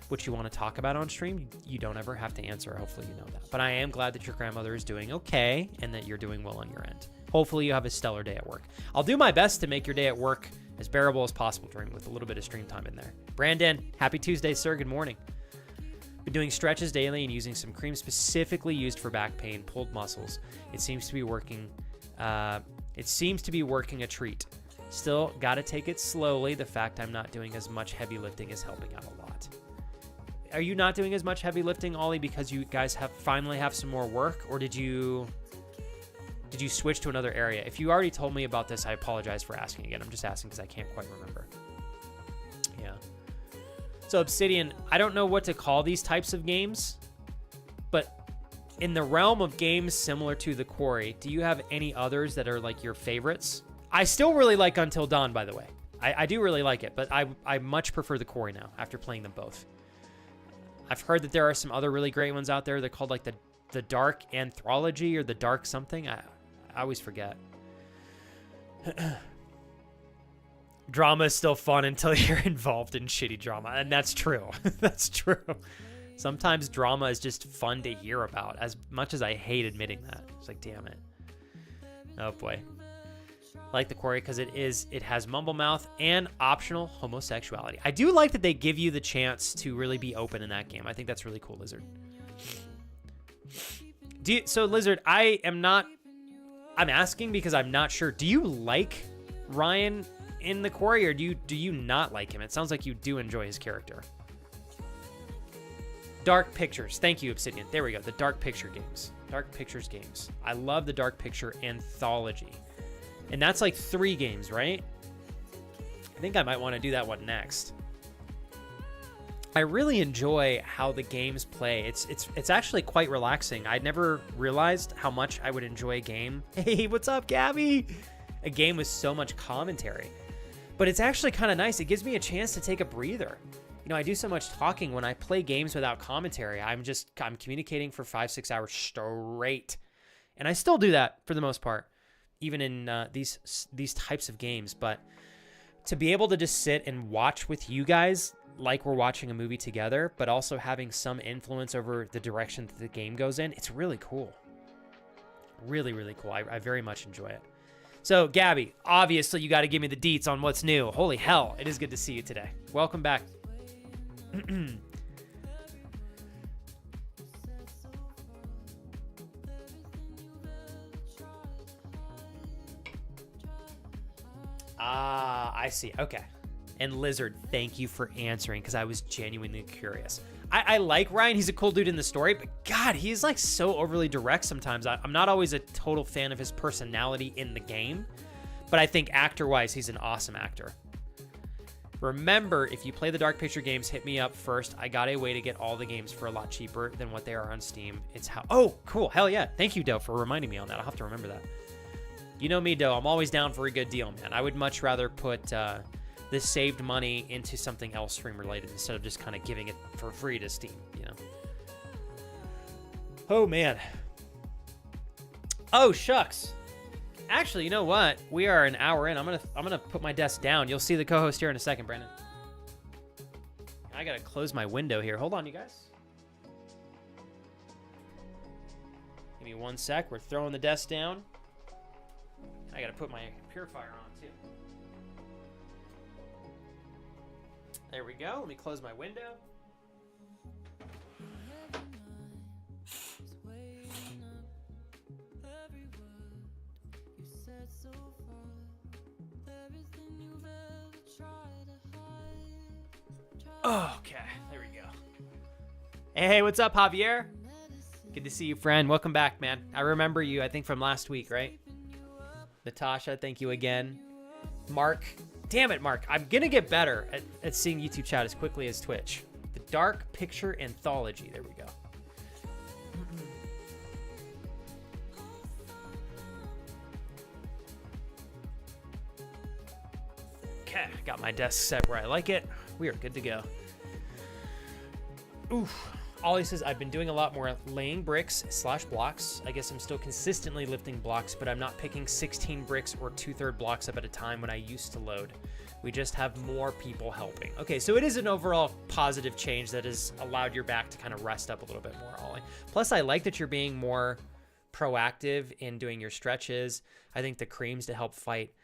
what you want to talk about on stream, you don't ever have to answer. Hopefully you know that. But I am glad that your grandmother is doing okay and that you're doing well on your end. Hopefully you have a stellar day at work. I'll do my best to make your day at work as bearable as possible, Dream, with a little bit of stream time in there. Brandon, happy Tuesday, sir. Good morning. Been doing stretches daily and using some cream specifically used for back pain, pulled muscles. It seems to be working. A treat. Still, gotta take it slowly. The fact I'm not doing as much heavy lifting is helping out a lot. Are you not doing as much heavy lifting, Ollie, because you guys finally have some more work, or did you switch to another area? If you already told me about this, I apologize for asking again. I'm just asking because I can't quite remember. Yeah. So Obsidian, I don't know what to call these types of games, but in the realm of games similar to the Quarry, do you have any others that are like your favorites? I still really like Until Dawn, by the way. I do really like it, but I much prefer the Quarry now after playing them both. I've heard that there are some other really great ones out there. They're called like the Dark Anthology or the Dark something. I always forget. Drama is still fun until you're involved in shitty drama. And that's true. That's true. Sometimes drama is just fun to hear about, as much as I hate admitting that. It's like, damn it. Oh boy. I like the Quarry because it has mumble mouth and optional homosexuality. I do like that they give you the chance to really be open in that game. I think that's really cool, Lizard. So Lizard, I'm asking because I'm not sure. Do you like Ryan in the Quarry, or do you not like him? It sounds like you do enjoy his character. Dark Pictures. Thank you, Obsidian. There we go. The Dark Picture games. Dark Pictures games. I love the Dark Picture Anthology. And that's like 3 games, right? I think I might want to do that one next. I really enjoy how the games play. It's actually quite relaxing. I never realized how much I would enjoy a game. Hey, what's up, Gabby? A game with so much commentary. But it's actually kind of nice. It gives me a chance to take a breather. You know, I do so much talking. When I play games without commentary, I'm communicating for 5-6 hours straight. And I still do that for the most part, even in these types of games. But to be able to just sit and watch with you guys like we're watching a movie together, but also having some influence over the direction that the game goes in, it's really cool. Really, really cool. I very much enjoy it. So, Gabby, obviously you got to give me the deets on what's new. Holy hell, it is good to see you today. Welcome back. I see. Okay. And Lizard, thank you for answering, because I was genuinely curious. I like Ryan. He's a cool dude in the story, but God, he's like so overly direct sometimes. I'm not always a total fan of his personality in the game, but I think actor-wise, he's an awesome actor. Remember, if you play the Dark Picture games, hit me up first. I got a way to get all the games for a lot cheaper than what they are on Steam. It's how... Oh, cool. Hell yeah. Thank you, Doe, for reminding me on that. I'll have to remember that. You know me, Doe. I'm always down for a good deal, man. I would much rather put the saved money into something else stream related instead of just kind of giving it for free to Steam, you know? Oh, man. Oh, shucks. Actually, you know what? We are an hour in. I'm gonna put my desk down. You'll see the co-host here in a second, Brandon. I gotta close my window here. Hold on, you guys. Give me 1 sec. We're throwing the desk down. I gotta put my purifier on too. There we go. Let me close my window. Okay, there we go. Hey, what's up, Javier? Good to see you, friend. Welcome back, man. I remember you, I think, from last week, right? Natasha, thank you again. Mark. Damn it, Mark. I'm going to get better at seeing YouTube chat as quickly as Twitch. The Dark Picture Anthology. There we go. Okay, got my desk set where I like it. We are good to go. Oof. Ollie says, I've been doing a lot more laying bricks / blocks. I guess I'm still consistently lifting blocks, but I'm not picking 16 bricks or 2/3 blocks up at a time when I used to load. We just have more people helping. Okay, so it is an overall positive change that has allowed your back to kind of rest up a little bit more, Ollie. Plus, I like that you're being more proactive in doing your stretches. I think the creams to help fight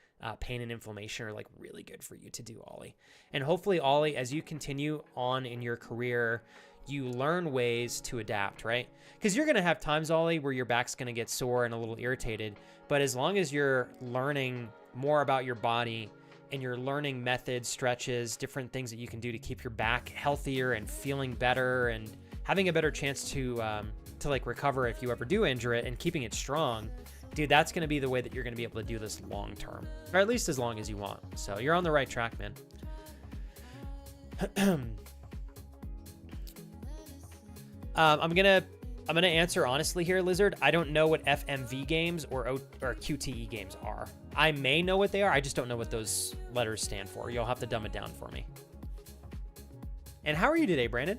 pain and inflammation are like really good for you to do, Ollie. And hopefully, Ollie, as you continue on in your career, you learn ways to adapt, right? Because you're going to have times, Ollie, where your back's going to get sore and a little irritated. But as long as you're learning more about your body and you're learning methods, stretches, different things that you can do to keep your back healthier and feeling better and having a better chance to like recover if you ever do injure it, and keeping it strong, dude, that's going to be the way that you're going to be able to do this long term, or at least as long as you want. So you're on the right track, man. I'm gonna answer honestly here, Lizard. I don't know what FMV games or QTE games are. I may know what they are. I just don't know what those letters stand for. You'll have to dumb it down for me. And how are you today, Brandon?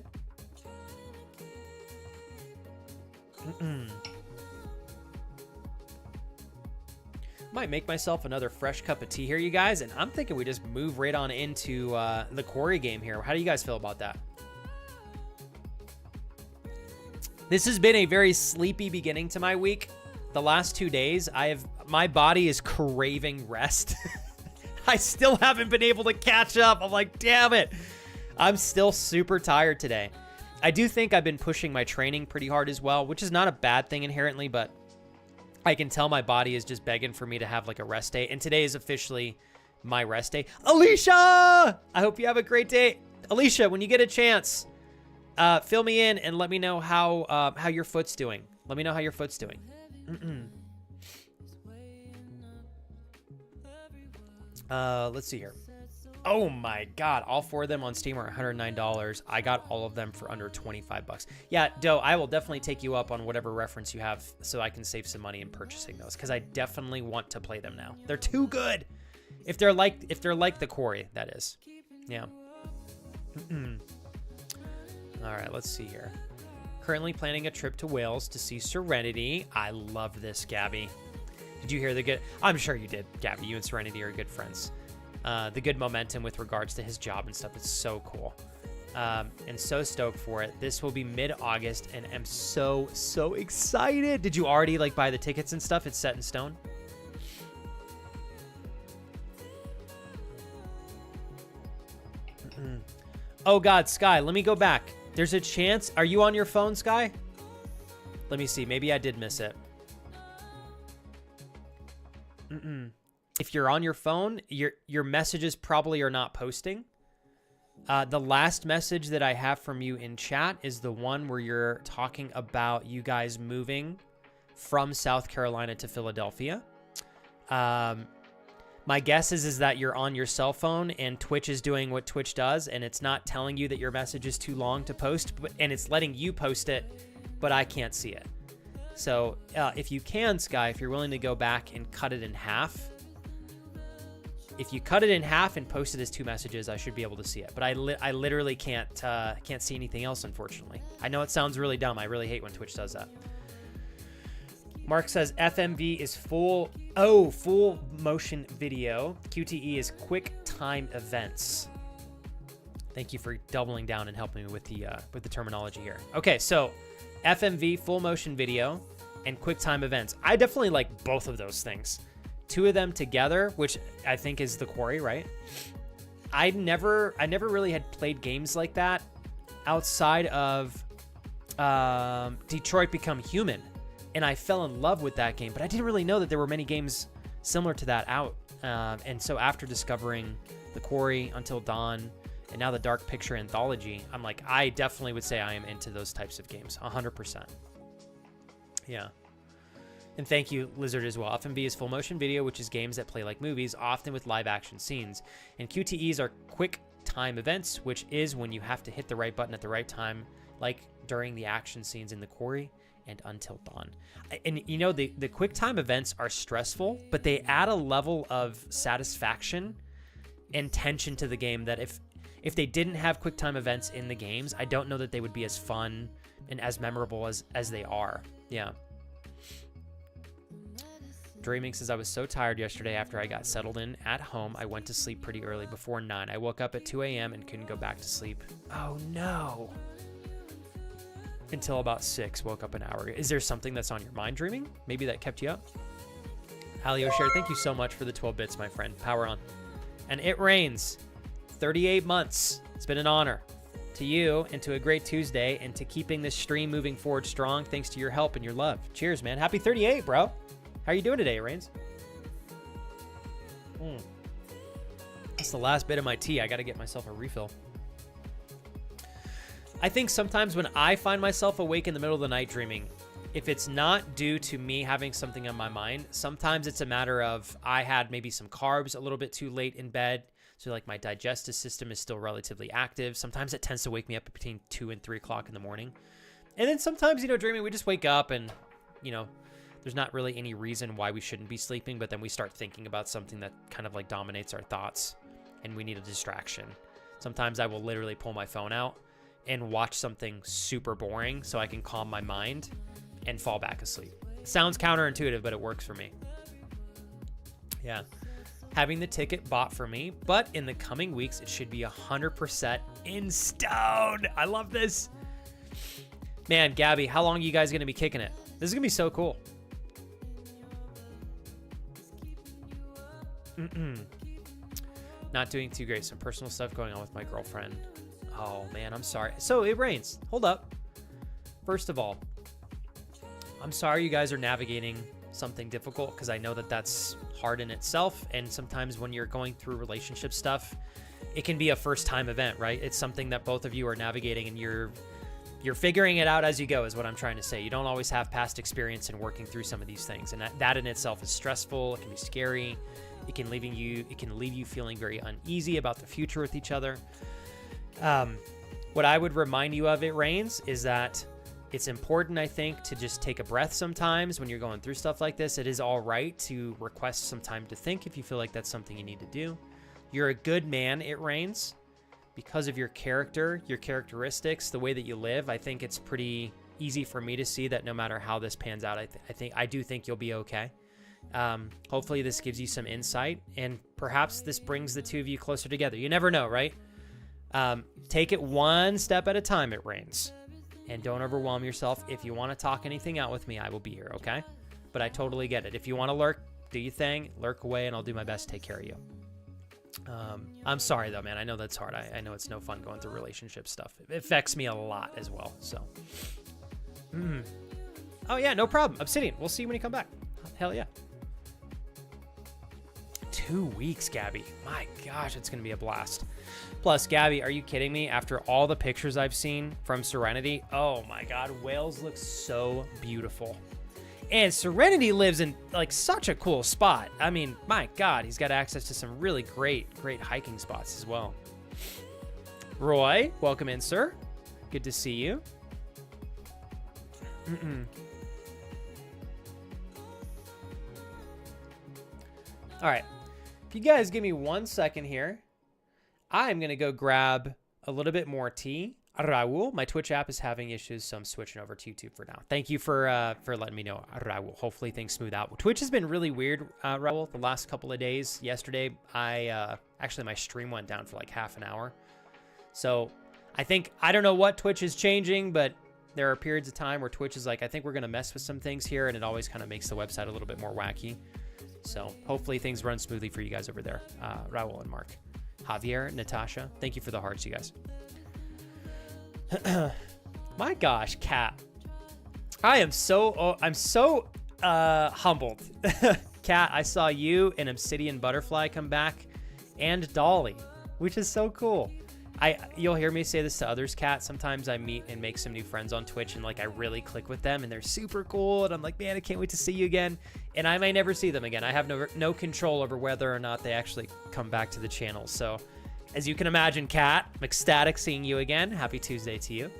Might make myself another fresh cup of tea here, you guys, and I'm thinking we just move right on into the Quarry game here. How do you guys feel about that? This has been a very sleepy beginning to my week. The last 2 days, my body is craving rest. I still haven't been able to catch up. I'm like, damn it. I'm still super tired today. I do think I've been pushing my training pretty hard as well, which is not a bad thing inherently, but I can tell my body is just begging for me to have like a rest day. And today is officially my rest day. Alicia, I hope you have a great day. Alicia, when you get a chance, fill me in and let me know how your foot's doing. Let me know how your foot's doing. Let's see here. Oh my God. All 4 of them on Steam are $109. I got all of them for under $25. Yeah, Doe, I will definitely take you up on whatever reference you have so I can save some money in purchasing those, because I definitely want to play them now. They're too good. If they're like the Quarry, that is. Yeah. All right, let's see here. Currently planning a trip to Wales to see Serenity. I love this, Gabby. Did you hear the good? I'm sure you did, Gabby. You and Serenity are good friends. The good momentum with regards to his job and stuff is so cool. And so stoked for it. This will be mid-August, and I'm so excited. Did you already like buy the tickets and stuff? It's set in stone. Oh God, Sky, let me go back. There's a chance. Are you on your phone, Sky? Let me see. Maybe I did miss it. If you're on your phone, your messages probably are not posting. The last message that I have from you in chat is the one where you're talking about you guys moving from South Carolina to Philadelphia. My guess is that you're on your cell phone and Twitch is doing what Twitch does, and it's not telling you that your message is too long to post, and it's letting you post it, but I can't see it. So if you can, Sky, if you're willing to go back and cut it in half, if you cut it in half and post it as 2 messages, I should be able to see it. But I literally can't see anything else, unfortunately. I know it sounds really dumb. I really hate when Twitch does that. Mark says FMV is full motion video. QTE is quick time events. Thank you for doubling down and helping me with the terminology here. Okay, so FMV, full motion video, and quick time events. I definitely like both of those things. 2 of them together, which I think is the Quarry, right? I never really had played games like that outside of Detroit Become Human. And I fell in love with that game, but I didn't really know that there were many games similar to that out. And so after discovering the Quarry, Until Dawn, and now the Dark Picture Anthology, I'm like, I definitely would say I am into those types of games, 100%. Yeah. And thank you, Lizard, as well. FMV is full motion video, which is games that play like movies, often with live action scenes. And QTEs are quick time events, which is when you have to hit the right button at the right time, like during the action scenes in the Quarry and Until Dawn. And you know, the quick time events are stressful, but they add a level of satisfaction and tension to the game that if they didn't have quick time events in the games, I don't know that they would be as fun and as memorable as they are. Yeah. Dreaming says, I was so tired yesterday after I got settled in at home. I went to sleep pretty early, before 9. I woke up at 2 a.m. and couldn't go back to sleep. Oh no. until about 6. Woke up an hour ago. Is there something that's on your mind dreaming? Maybe that kept you up? Halio Share, thank you so much for the 12 bits, my friend. Power on. And it rains. 38 months. It's been an honor. To you, and to a great Tuesday, and to keeping this stream moving forward strong, thanks to your help and your love. Cheers, man. Happy 38, bro. How are you doing today, Rains? That's the last bit of my tea. I got to get myself a refill. I think sometimes when I find myself awake in the middle of the night dreaming, if it's not due to me having something on my mind, sometimes it's a matter of I had maybe some carbs a little bit too late in bed. So like my digestive system is still relatively active. Sometimes it tends to wake me up between 2 and 3 o'clock in the morning. And then sometimes, dreaming, we just wake up and, there's not really any reason why we shouldn't be sleeping. But then we start thinking about something that kind of like dominates our thoughts and we need a distraction. Sometimes I will literally pull my phone out and watch something super boring so I can calm my mind and fall back asleep. Sounds counterintuitive, but it works for me. Yeah. Having the ticket bought for me, but in the coming weeks, it should be 100% in stone. I love this. Man, Gabby, how long are you guys going to be kicking it? This is going to be so cool. Not doing too great. Some personal stuff going on with my girlfriend. Oh, man, I'm sorry. So it rains. Hold up. First of all, I'm sorry you guys are navigating something difficult because I know that that's hard in itself. And sometimes when you're going through relationship stuff, it can be a first time event, right? It's something that both of you are navigating and you're figuring it out as you go is what I'm trying to say. You don't always have past experience in working through some of these things. And that in itself is stressful. It can be scary. It can leave you feeling very uneasy about the future with each other. What I would remind you of, It Rains, is that it's important, I think, to just take a breath sometimes when you're going through stuff like this. It is all right to request some time to think if you feel like that's something you need to do. You're a good man, It Rains, because of your character, your characteristics, the way that you live. I think it's pretty easy for me to see that no matter how this pans out, I do think you'll be okay. Hopefully this gives you some insight, and perhaps this brings the two of you closer together. You never know, right? Take it one step at a time, It Rains. And don't overwhelm yourself. If you want to talk anything out with me, I will be here, okay? But I totally get it. If you want to lurk, do your thing, lurk away, and I'll do my best to take care of you. I'm sorry, though, man. I know that's hard. I know it's no fun going through relationship stuff. It affects me a lot as well, so. Oh, yeah, no problem. Obsidian, we'll see you when you come back. Hell yeah. 2 weeks, Gabby. My gosh, it's going to be a blast. Plus, Gabby, are you kidding me? After all the pictures I've seen from Serenity, oh my God, Wales looks so beautiful. And Serenity lives in like such a cool spot. I mean, my God, he's got access to some really great hiking spots as well. Roy, welcome in, sir. Good to see you. All right. If you guys give me 1 second here, I'm going to go grab a little bit more tea. Raul, my Twitch app is having issues, so I'm switching over to YouTube for now. Thank you for letting me know, Raul. Hopefully things smooth out. Twitch has been really weird, Raul, the last couple of days. Yesterday, actually my stream went down for like half an hour. So I don't know what Twitch is changing, but there are periods of time where Twitch is like, I think we're going to mess with some things here, and it always kind of makes the website a little bit more wacky. So hopefully things run smoothly for you guys over there, Raul and Mark. Javier, Natasha, thank you for the hearts, you guys. My gosh, Kat. I'm so humbled. Kat, I saw you and Obsidian Butterfly come back, and Dolly, which is so cool. You'll hear me say this to others, Kat. Sometimes I meet and make some new friends on Twitch, and like I really click with them, and they're super cool, and I'm like, man, I can't wait to see you again. And I may never see them again. I have no control over whether or not they actually come back to the channel. So, as you can imagine, Kat, I'm ecstatic seeing you again. Happy Tuesday to you.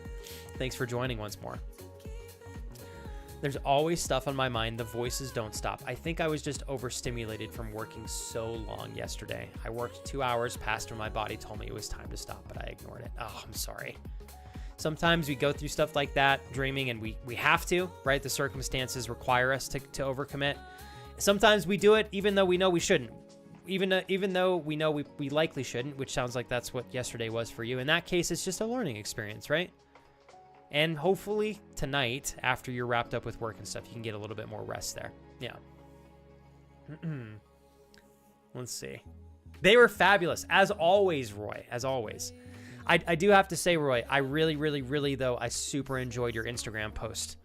Thanks for joining once more. There's always stuff on my mind. The voices don't stop. I think I was just overstimulated from working so long yesterday. I worked 2 hours past when my body told me it was time to stop, but I ignored it. Oh, I'm sorry. Sometimes we go through stuff like that, dreaming, and we have to, right? The circumstances require us to overcommit. Sometimes we do it even though we know we shouldn't. Even though we know we likely shouldn't, which sounds like that's what yesterday was for you. In that case, it's just a learning experience, right? And hopefully tonight, after you're wrapped up with work and stuff, you can get a little bit more rest there. Yeah. Let's see. They were fabulous, as always, Roy, as always. I do have to say, Roy, I really, though, I super enjoyed your Instagram post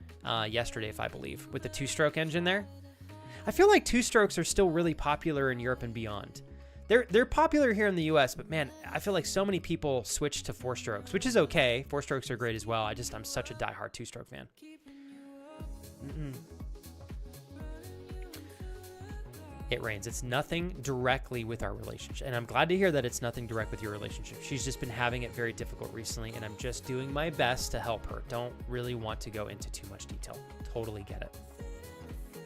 yesterday, if I believe, with the two-stroke engine there. I feel like two-strokes are still really popular in Europe and beyond. They're popular here in the US, but man, I feel like so many people switch to four-strokes, which is okay. Four-strokes are great as well. I'm such a diehard two-stroke fan. It rains. It's nothing directly with our relationship. And I'm glad to hear that it's nothing direct with your relationship. She's just been having it very difficult recently, and I'm just doing my best to help her. Don't really want to go into too much detail. Totally get it.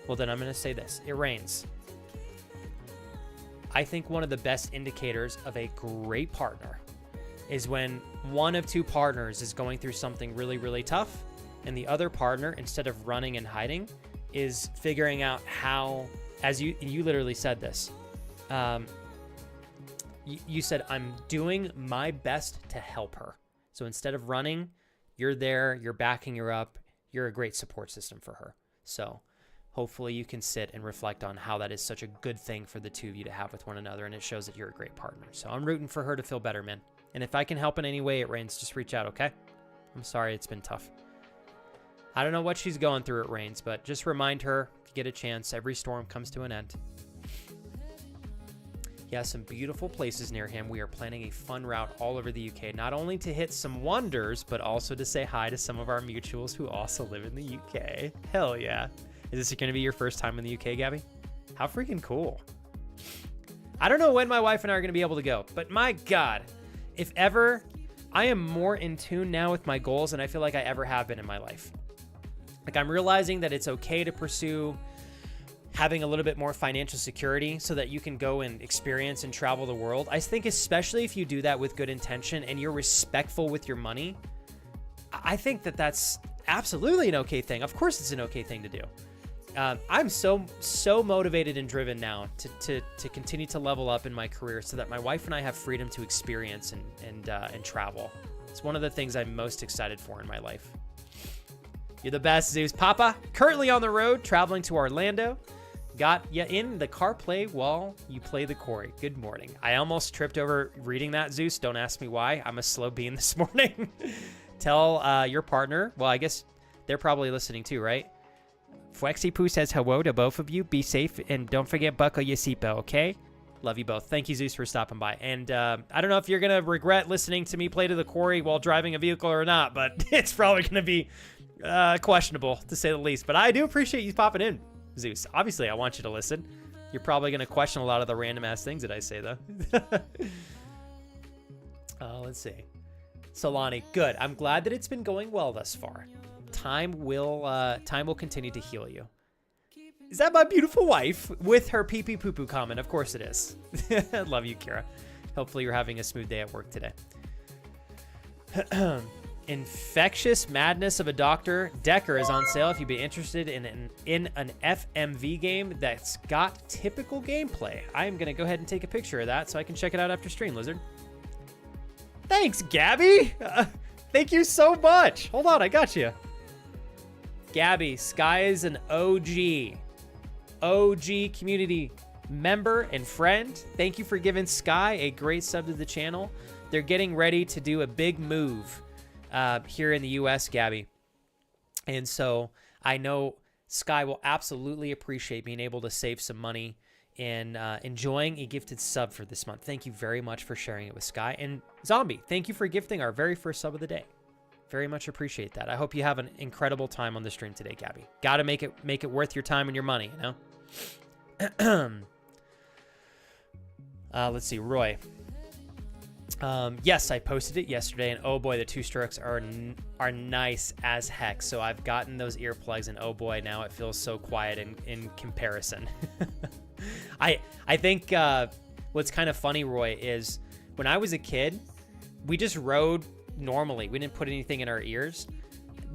Well, then I'm going to say this. It rains. I think one of the best indicators of a great partner is when one of two partners is going through something really tough, and the other partner, instead of running and hiding, is figuring out how... As you literally said this, you said, I'm doing my best to help her. So instead of running, you're there, you're backing her up, you're a great support system for her. So hopefully you can sit and reflect on how that is such a good thing for the two of you to have with one another, and it shows that you're a great partner. So I'm rooting for her to feel better, man. And if I can help in any way, It Rains, just reach out, okay? I'm sorry it's been tough. I don't know what she's going through, It Rains, but just remind her, if you get a chance, every storm comes to an end. He has some beautiful places near him. We are planning a fun route all over the UK, not only to hit some wonders, but also to say hi to some of our mutuals who also live in the UK. Hell yeah. Is this going to be your first time in the UK, Gabby? How freaking cool. I don't know when my wife and I are going to be able to go, but my God, if ever, I am more in tune now with my goals than I feel like I ever have been in my life. Like, I'm realizing that it's okay to pursue having a little bit more financial security so that you can go and experience and travel the world. I think especially if you do that with good intention and you're respectful with your money, I think that that's absolutely an okay thing. Of course it's an okay thing to do. I'm so motivated and driven now to continue to level up in my career so that my wife and I have freedom to experience and travel. It's one of the things I'm most excited for in my life. You're the best, Zeus. Papa, currently on the road, traveling to Orlando. Got you in the car play while you play the Quarry. Good morning. I almost tripped over reading that, Zeus. Don't ask me why. I'm a slow bean this morning. Tell your partner. Well, I guess they're probably listening too, right? Flexipoo says hello to both of you. Be safe and don't forget buckle your seatbelt, okay? Love you both. Thank you, Zeus, for stopping by. And I don't know if you're going to regret listening to me play to the Quarry while driving a vehicle or not, but it's probably going to be questionable, to say the least. But I do appreciate you popping in, Zeus. Obviously, I want you to listen. You're probably going to question a lot of the random-ass things that I say, though. Let's see. Solani, good. I'm glad that it's been going well thus far. Time will continue to heal you. Is that my beautiful wife with her pee-pee poo-poo comment? Of course it is. Love you, Kira. Hopefully you're having a smooth day at work today. Infectious Madness of a Doctor Decker is on sale if you'd be interested in an FMV game that's got typical gameplay. I'm going to go ahead and take a picture of that so I can check it out after stream, Lizard. Thanks, Gabby. Thank you so much. Hold on, I got you. Gabby, Sky is an OG community member and friend. Thank you for giving Sky a great sub to the channel. They're getting ready to do a big move here in the US, Gabby. And so I know Sky will absolutely appreciate being able to save some money and enjoying a gifted sub for this month. Thank you very much for sharing it with Sky. And Zombie, thank you for gifting our very first sub of the day. Very much appreciate that. I hope you have an incredible time on the stream today, Gabby. Got to make it worth your time and your money, you know? Let's see, Roy. Yes, I posted it yesterday, and oh boy, the two strokes are nice as heck. So I've gotten those earplugs, and oh boy, now it feels so quiet in comparison. I think what's kind of funny, Roy, is when I was a kid, we just rode normally. We didn't put anything in our ears.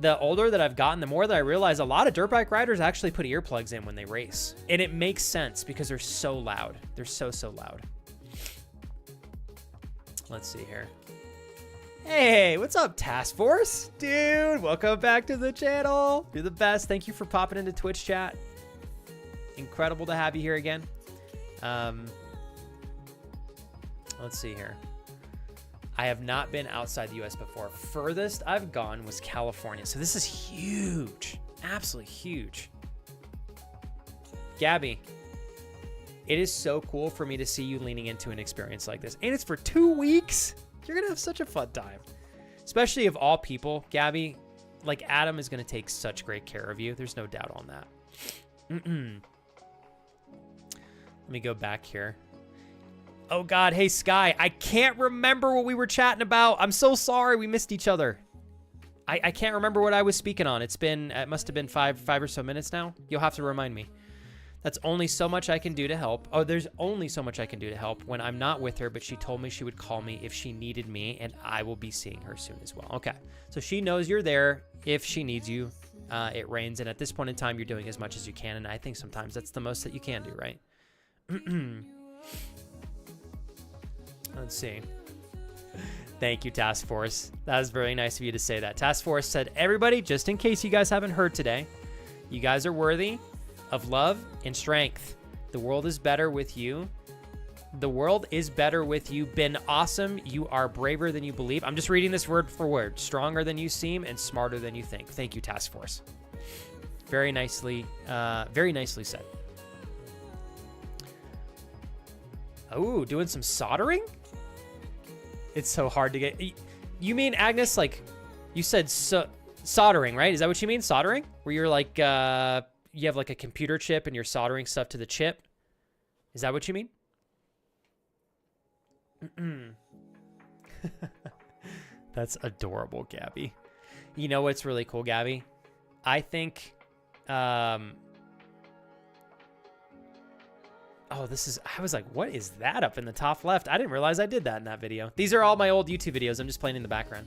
The older that I've gotten, the more that I realize a lot of dirt bike riders actually put earplugs in when they race. And it makes sense because they're so loud. They're so loud. Let's see here. Hey, what's up, Task Force? Dude, welcome back to the channel. You're the best. Thank you for popping into Twitch chat. Incredible to have you here again. Let's see here. I have not been outside the US before. Furthest I've gone was California. So this is huge. Absolutely huge. Gabby, it is so cool for me to see you leaning into an experience like this. And it's for 2 weeks. You're going to have such a fun time. Especially of all people, Gabby, like Adam is going to take such great care of you. There's no doubt on that. Let me go back here. Oh God, hey Sky, I can't remember what we were chatting about. I'm so sorry we missed each other. I can't remember what I was speaking on. It must have been five or so minutes now. You'll have to remind me. That's only so much I can do to help. Oh, there's only so much I can do to help when I'm not with her, but she told me she would call me if she needed me, and I will be seeing her soon as well. Okay, so she knows you're there if she needs you. It rains, and at this point in time, you're doing as much as you can, and I think sometimes that's the most that you can do, right? Let's see. Thank you, Task Force. That was very nice of you to say that. Task Force said, everybody, just in case you guys haven't heard today, you guys are worthy of love and strength. The world is better with you. The world is better with you. Been awesome. You are braver than you believe. I'm just reading this word for word. Stronger than you seem and smarter than you think. Thank you, Task Force. Very nicely said. Oh, doing some soldering? It's so hard to get. You mean, Agnes, like, you said soldering, right? Is that what you mean, soldering? Where you're like, you have like a computer chip and you're soldering stuff to the chip? Is that what you mean? That's adorable, Gabby. You know what's really cool, Gabby? I think, oh, I was like, what is that up in the top left? I didn't realize I did that in that video. These are all my old YouTube videos. I'm just playing in the background.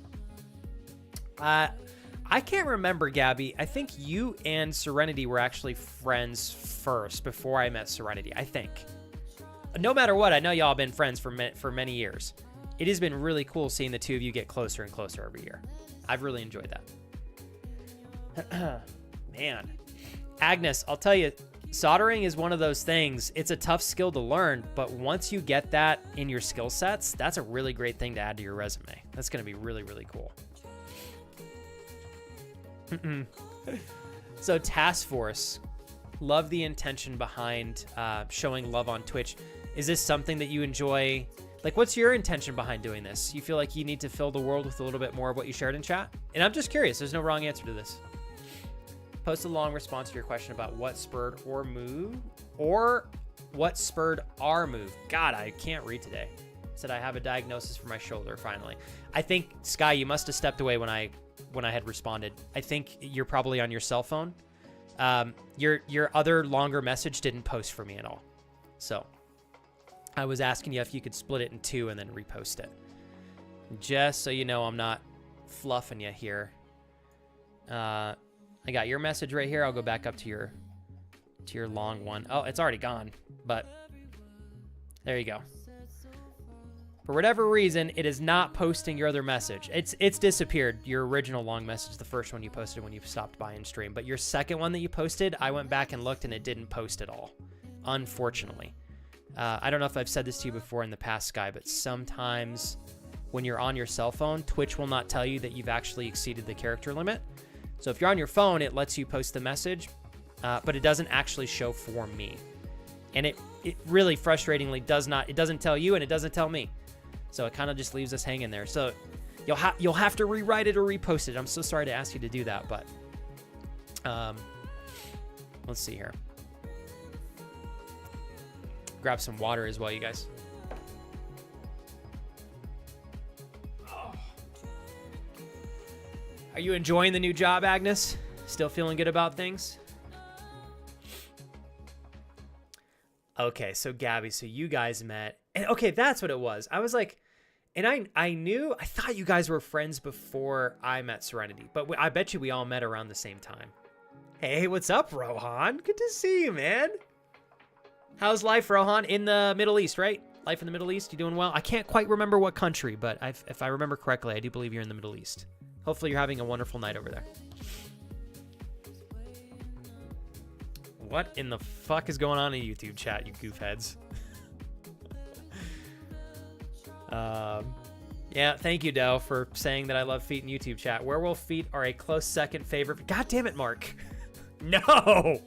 I can't remember, Gabby. I think you and Serenity were actually friends first before I met Serenity, I think. No matter what, I know y'all have been friends for many years. It has been really cool seeing the two of you get closer and closer every year. I've really enjoyed that. Man. Agnes, I'll tell you, soldering is one of those things. It's a tough skill to learn, but once you get that in your skill sets, that's a really great thing to add to your resume. That's going to be really, really cool. So Task Force, love the intention behind showing love on Twitch. Is this something that you enjoy? Like, what's your intention behind doing this? You feel like you need to fill the world with a little bit more of what you shared in chat? And I'm just curious. There's no wrong answer to this. Post a long response to your question about what spurred our move. God, I can't read today. Said I have a diagnosis for my shoulder finally. I think, Sky, you must have stepped away when I had responded. I think you're probably on your cell phone. Your other longer message didn't post for me at all. So I was asking you if you could split it in two and then repost it. Just so you know, I'm not fluffing you here. I got your message right here. I'll go back up to your long one. Oh, it's already gone, but there you go. For whatever reason, it is not posting your other message. It's disappeared. Your original long message, the first one you posted when you stopped by in stream, but your second one that you posted, I went back and looked and it didn't post at all, unfortunately. I don't know if I've said this to you before in the past, Sky, but sometimes when you're on your cell phone, Twitch will not tell you that you've actually exceeded the character limit. So if you're on your phone, it lets you post the message, but it doesn't actually show for me. And it really frustratingly doesn't tell you and it doesn't tell me. So it kind of just leaves us hanging there. So you'll have to rewrite it or repost it. I'm so sorry to ask you to do that, but let's see here. Grab some water as well, you guys. Are you enjoying the new job, Agnes? Still feeling good about things? Okay, so Gabby, so you guys met. And okay, that's what it was. I was like, and I thought you guys were friends before I met Serenity, but I bet you we all met around the same time. Hey, what's up, Rohan? Good to see you, man. How's life, Rohan? In the Middle East, right? Life in the Middle East, you doing well? I can't quite remember what country, but if I remember correctly, I do believe you're in the Middle East. Hopefully you're having a wonderful night over there. What in the fuck is going on in YouTube chat, you goofheads? Yeah, thank you, Doe, for saying that I love feet in YouTube chat. Werewolf feet are a close second favorite. God damn it, Mark. No.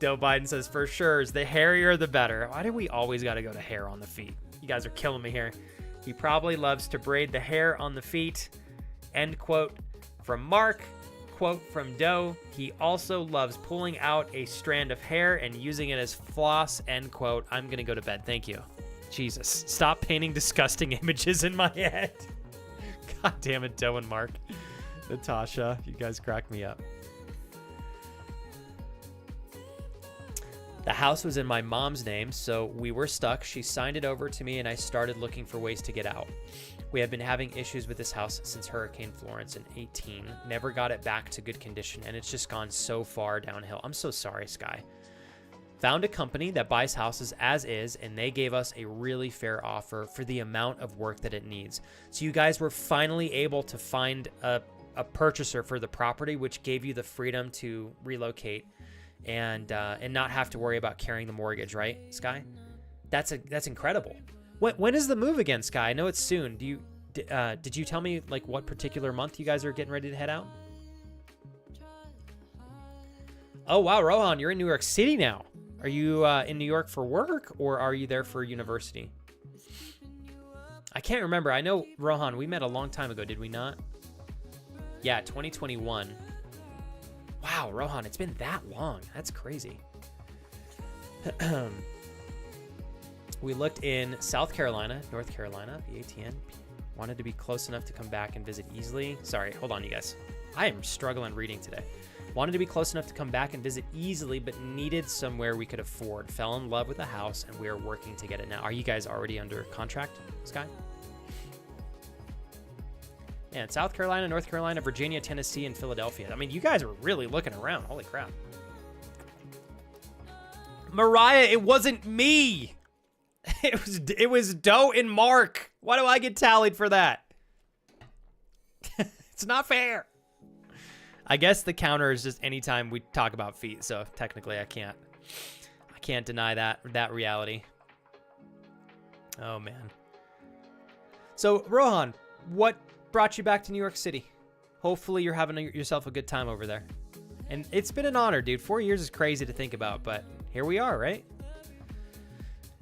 Joe Biden says, for sure, is the hairier the better. Why do we always got to go to hair on the feet? You guys are killing me here. He probably loves to braid the hair on the feet. End quote from Mark. Quote from Doe. He also loves pulling out a strand of hair and using it as floss. End quote. I'm going to go to bed. Thank you. Jesus. Stop painting disgusting images in my head. God damn it, Doe and Mark. Natasha, you guys crack me up. The house was in my mom's name, so we were stuck. She signed it over to me, and I started looking for ways to get out. We have been having issues with this house since Hurricane Florence in 2018. Never got it back to good condition, and it's just gone so far downhill. I'm so sorry, Sky. Found a company that buys houses as is, and they gave us a really fair offer for the amount of work that it needs. So you guys were finally able to find a purchaser for the property, which gave you the freedom to relocate and not have to worry about carrying the mortgage, right, Sky? That's incredible. When is the move again, Sky? I know it's soon. Did you tell me like what particular month you guys are getting ready to head out? Oh wow, Rohan, you're in New York City now. Are you in New York for work or are you there for university? I can't remember. I know, Rohan, we met a long time ago, did we not? Yeah, 2021. Wow, Rohan, it's been that long. That's crazy. We looked in South Carolina, North Carolina, the ATN. Wanted to be close enough to come back and visit easily. Sorry, hold on, you guys. I am struggling reading today. Wanted to be close enough to come back and visit easily, but needed somewhere we could afford. Fell in love with the house, and we are working to get it now. Are you guys already under contract, Sky? And South Carolina, North Carolina, Virginia, Tennessee, and Philadelphia. I mean, you guys were really looking around. Holy crap. Mariah, it wasn't me. It was Doe and Mark. Why do I get tallied for that? It's not fair. I guess the counter is just anytime we talk about feet, so technically I can't deny that reality. Oh man. So Rohan, what brought you back to New York City? Hopefully you're having yourself a good time over there. And it's been an honor, dude. 4 years is crazy to think about, but here we are, right?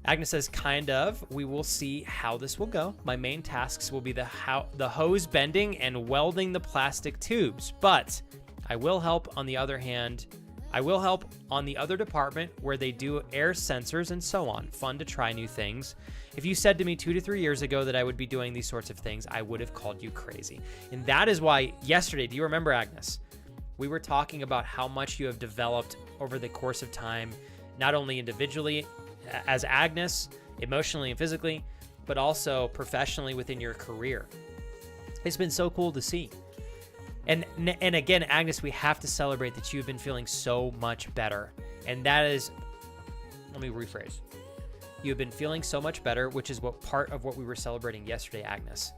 Agnes says, kind of. We will see how this will go. My main tasks will be the hose bending and welding the plastic tubes, but I will help on the other hand. I will help on the other department where they do air sensors and so on. Fun to try new things. If you said to me 2 to 3 years ago that I would be doing these sorts of things, I would have called you crazy. And that is why yesterday, do you remember, Agnes? We were talking about how much you have developed over the course of time, not only individually as Agnes, emotionally and physically, but also professionally within your career. It's been so cool to see. And again, Agnes, we have to celebrate that you've been feeling so much better. And that is, let me rephrase. You've been feeling so much better, which is what part of what we were celebrating yesterday, Agnes.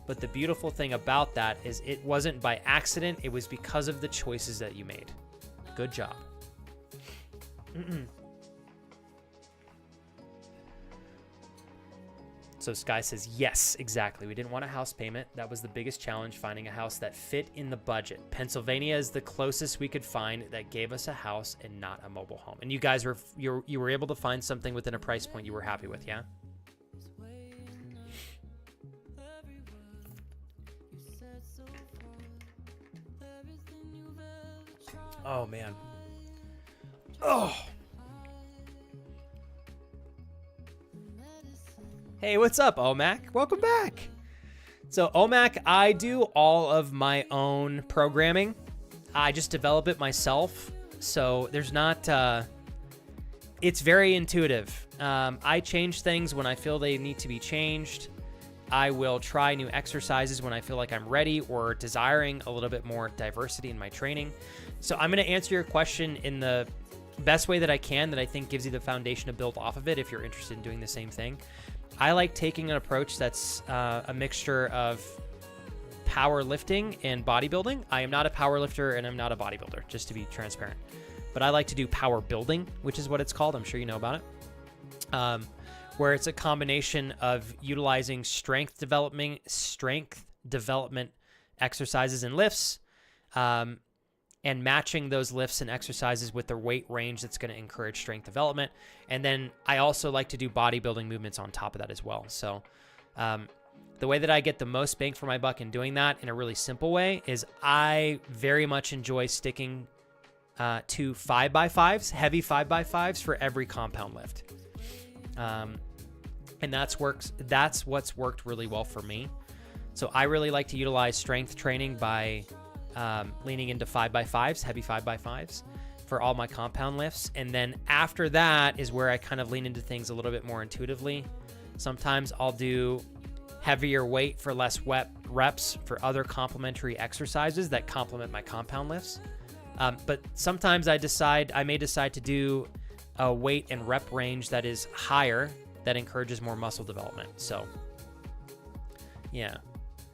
But the beautiful thing about that is it wasn't by accident. It was because of the choices that you made. Good job. So Sky says, yes, exactly. We didn't want a house payment. That was the biggest challenge, finding a house that fit in the budget. Pennsylvania is the closest we could find that gave us a house and not a mobile home. And you guys you were able to find something within a price point you were happy with, yeah? Oh, man. Oh. Hey, what's up, OMAC? Welcome back. So, OMAC, I do all of my own programming. I just develop it myself. So, there's not... it's very intuitive. I change things when I feel they need to be changed. I will try new exercises when I feel like I'm ready or desiring a little bit more diversity in my training. So, I'm going to answer your question in the best way that I can, that I think gives you the foundation to build off of it if you're interested in doing the same thing. I like taking an approach that's a mixture of powerlifting and bodybuilding. I am not a power lifter and I'm not a bodybuilder, just to be transparent. But I like to do power building, which is what it's called. I'm sure you know about it. Where it's a combination of utilizing strength development exercises and lifts, and matching those lifts and exercises with the weight range that's going to encourage strength development. And then I also like to do bodybuilding movements on top of that as well. So the way that I get the most bang for my buck in doing that in a really simple way is I very much enjoy sticking to 5x5s, heavy 5x5s for every compound lift. And that's what's worked really well for me. So I really like to utilize strength training by leaning into 5x5s, heavy 5x5s for all my compound lifts. And then after that is where I kind of lean into things a little bit more intuitively. Sometimes I'll do heavier weight for less reps for other complementary exercises that complement my compound lifts. But sometimes I may decide to do a weight and rep range that is higher, that encourages more muscle development. So yeah.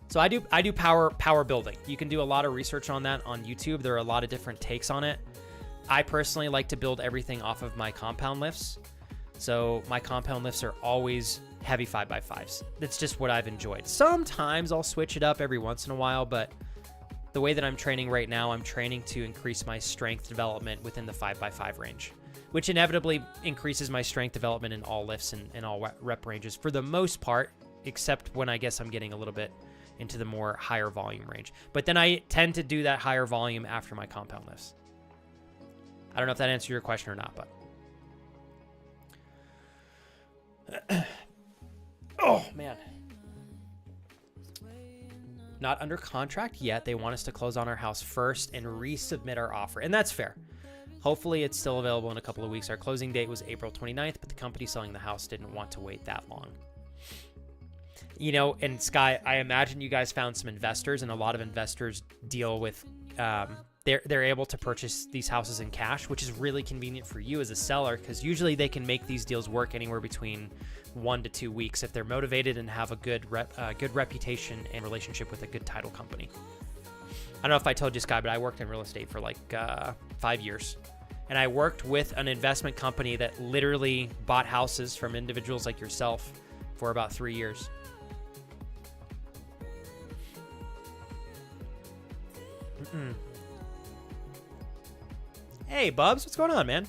So I do power building. You can do a lot of research on that on YouTube. There are a lot of different takes on it. I personally like to build everything off of my compound lifts. So my compound lifts are always heavy 5x5s. That's just what I've enjoyed. Sometimes I'll switch it up every once in a while, but the way that I'm training right now, I'm training to increase my strength development within the 5x5 range, which inevitably increases my strength development in all lifts and all rep ranges for the most part, except when I guess I'm getting a little bit into the more higher volume range. But then I tend to do that higher volume after my compound lifts. I don't know if that answered your question or not, but oh man. Not under contract yet. They want us to close on our house first and resubmit our offer. And that's fair. Hopefully it's still available in a couple of weeks. Our closing date was April 29th, but the company selling the house didn't want to wait that long. You know, and Sky, I imagine you guys found some investors, and a lot of investors deal with, they're able to purchase these houses in cash, which is really convenient for you as a seller, because usually they can make these deals work anywhere between 1 to 2 weeks if they're motivated and have a good reputation and relationship with a good title company. I don't know if I told you, Sky, but I worked in real estate for like 5 years. And I worked with an investment company that literally bought houses from individuals like yourself for about 3 years. Hey, Bubs, what's going on, man?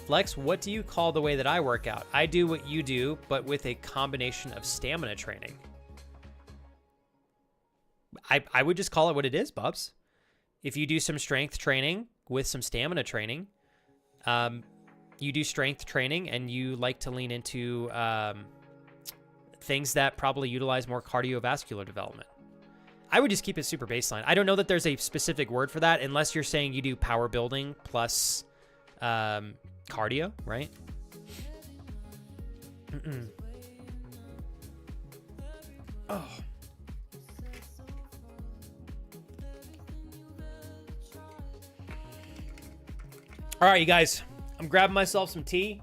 Flex, what do you call the way that I work out? I do what you do, but with a combination of stamina training. I would just call it what it is, Bubs. If you do some strength training with some stamina training, you do strength training and you like to lean into things that probably utilize more cardiovascular development. I would just keep it super baseline. I don't know that there's a specific word for that unless you're saying you do power building plus cardio, right? Oh. All right, you guys, I'm grabbing myself some tea.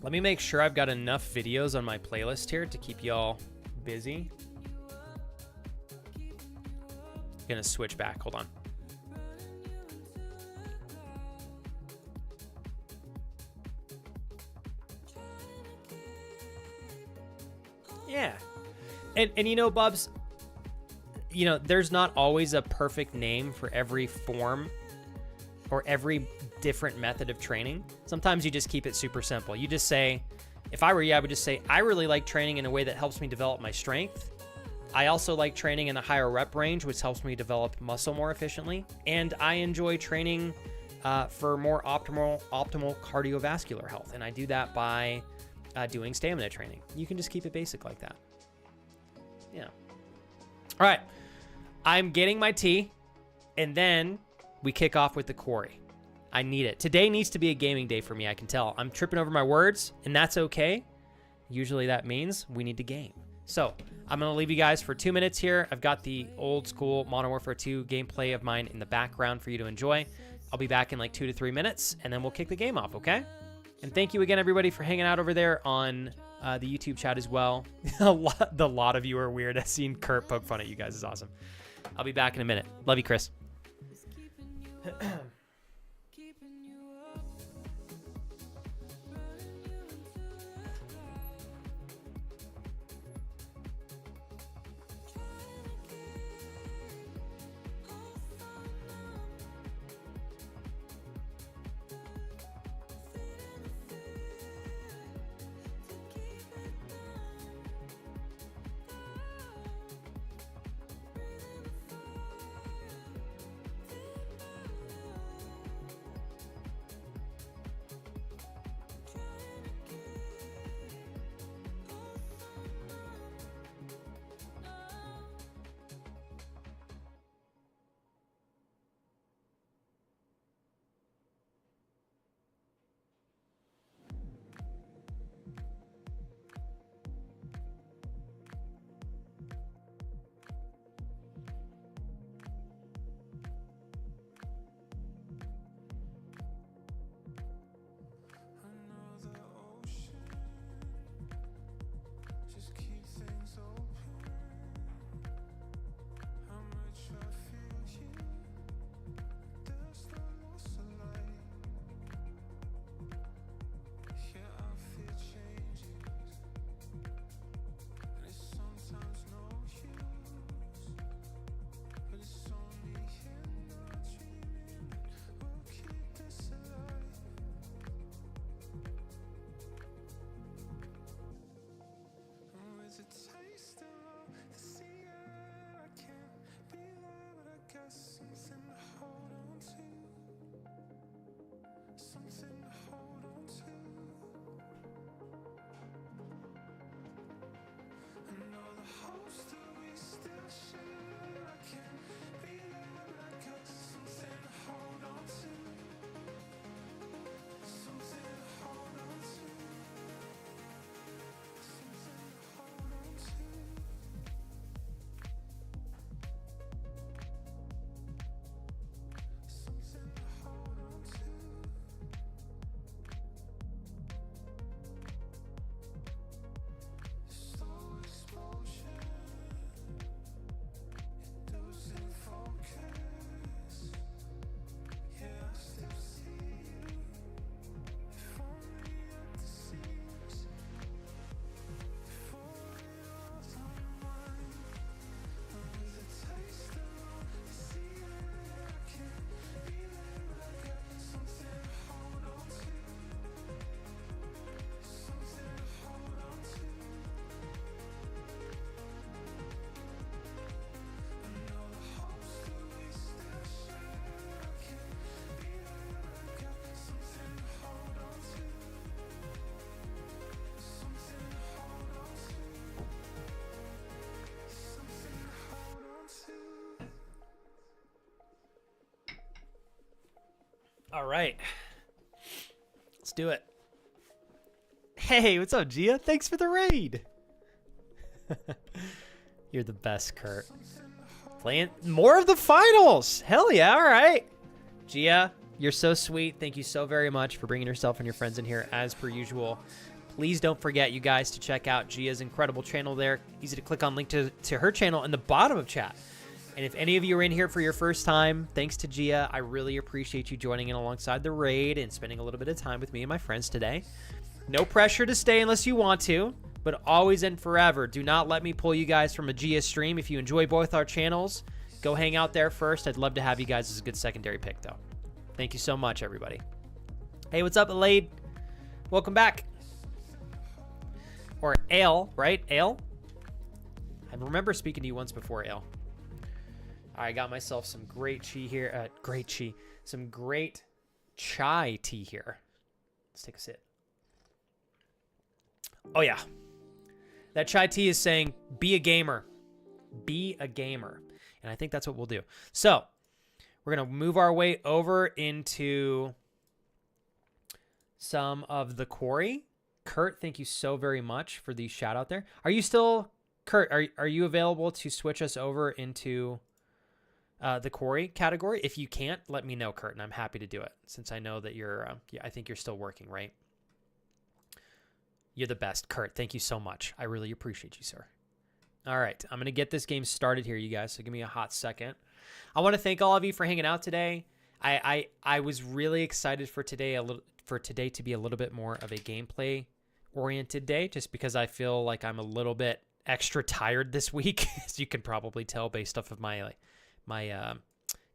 Let me make sure I've got enough videos on my playlist here to keep y'all busy. Gonna switch back. Hold on. Yeah. And you know, Bubs, you know, there's not always a perfect name for every form or every different method of training. Sometimes you just keep it super simple. You just say, if I were you, I would just say, I really like training in a way that helps me develop my strength. I also like training in a higher rep range, which helps me develop muscle more efficiently. And I enjoy training for more optimal cardiovascular health. And I do that by doing stamina training. You can just keep it basic like that. Yeah. All right. I'm getting my tea, and then we kick off with the Quarry. I need it. Today needs to be a gaming day for me, I can tell. I'm tripping over my words, and that's okay. Usually that means we need to game. So I'm going to leave you guys for 2 minutes here. I've got the old school Modern Warfare 2 gameplay of mine in the background for you to enjoy. I'll be back in like 2 to 3 minutes, and then we'll kick the game off, okay? And thank you again, everybody, for hanging out over there on the YouTube chat as well. The lot of you are weird. I've seen Kurt poke fun at you guys. Is awesome. I'll be back in a minute. Love you, Chris. All right. Let's do it. Hey, what's up, Gia? Thanks for the raid. You're the best, Kurt. Playing more of the finals. Hell yeah, all right. Gia, you're so sweet. Thank you so very much for bringing yourself and your friends in here as per usual. Please don't forget, you guys, to check out Gia's incredible channel there. Easy to click on link to her channel in the bottom of chat. And if any of you are in here for your first time, thanks to Gia. I really appreciate you joining in alongside the raid and spending a little bit of time with me and my friends today. No pressure to stay unless you want to, but always and forever, do not let me pull you guys from a Gia stream. If you enjoy both our channels, go hang out there first. I'd love to have you guys as a good secondary pick, though. Thank you so much, everybody. Hey, what's up, Alade? Welcome back. Or Ale, right? Ale? I remember speaking to you once before, Ale. I got myself some great tea here. Some great chai tea here. Let's take a sip. Oh, yeah. That chai tea is saying, be a gamer. Be a gamer. And I think that's what we'll do. So, we're going to move our way over into some of the Quarry. Kurt, thank you so very much for the shout out there. Are you still, Kurt, are you available to switch us over into the Quarry category. If you can't, let me know, Kurt, and I'm happy to do it since I know that you're, yeah, I think you're still working, right? You're the best, Kurt. Thank you so much. I really appreciate you, sir. All right, I'm going to get this game started here, you guys, so give me a hot second. I want to thank all of you for hanging out today. I was really excited for today to be a little bit more of a gameplay oriented day, just because I feel like I'm a little bit extra tired this week, as you can probably tell based off of my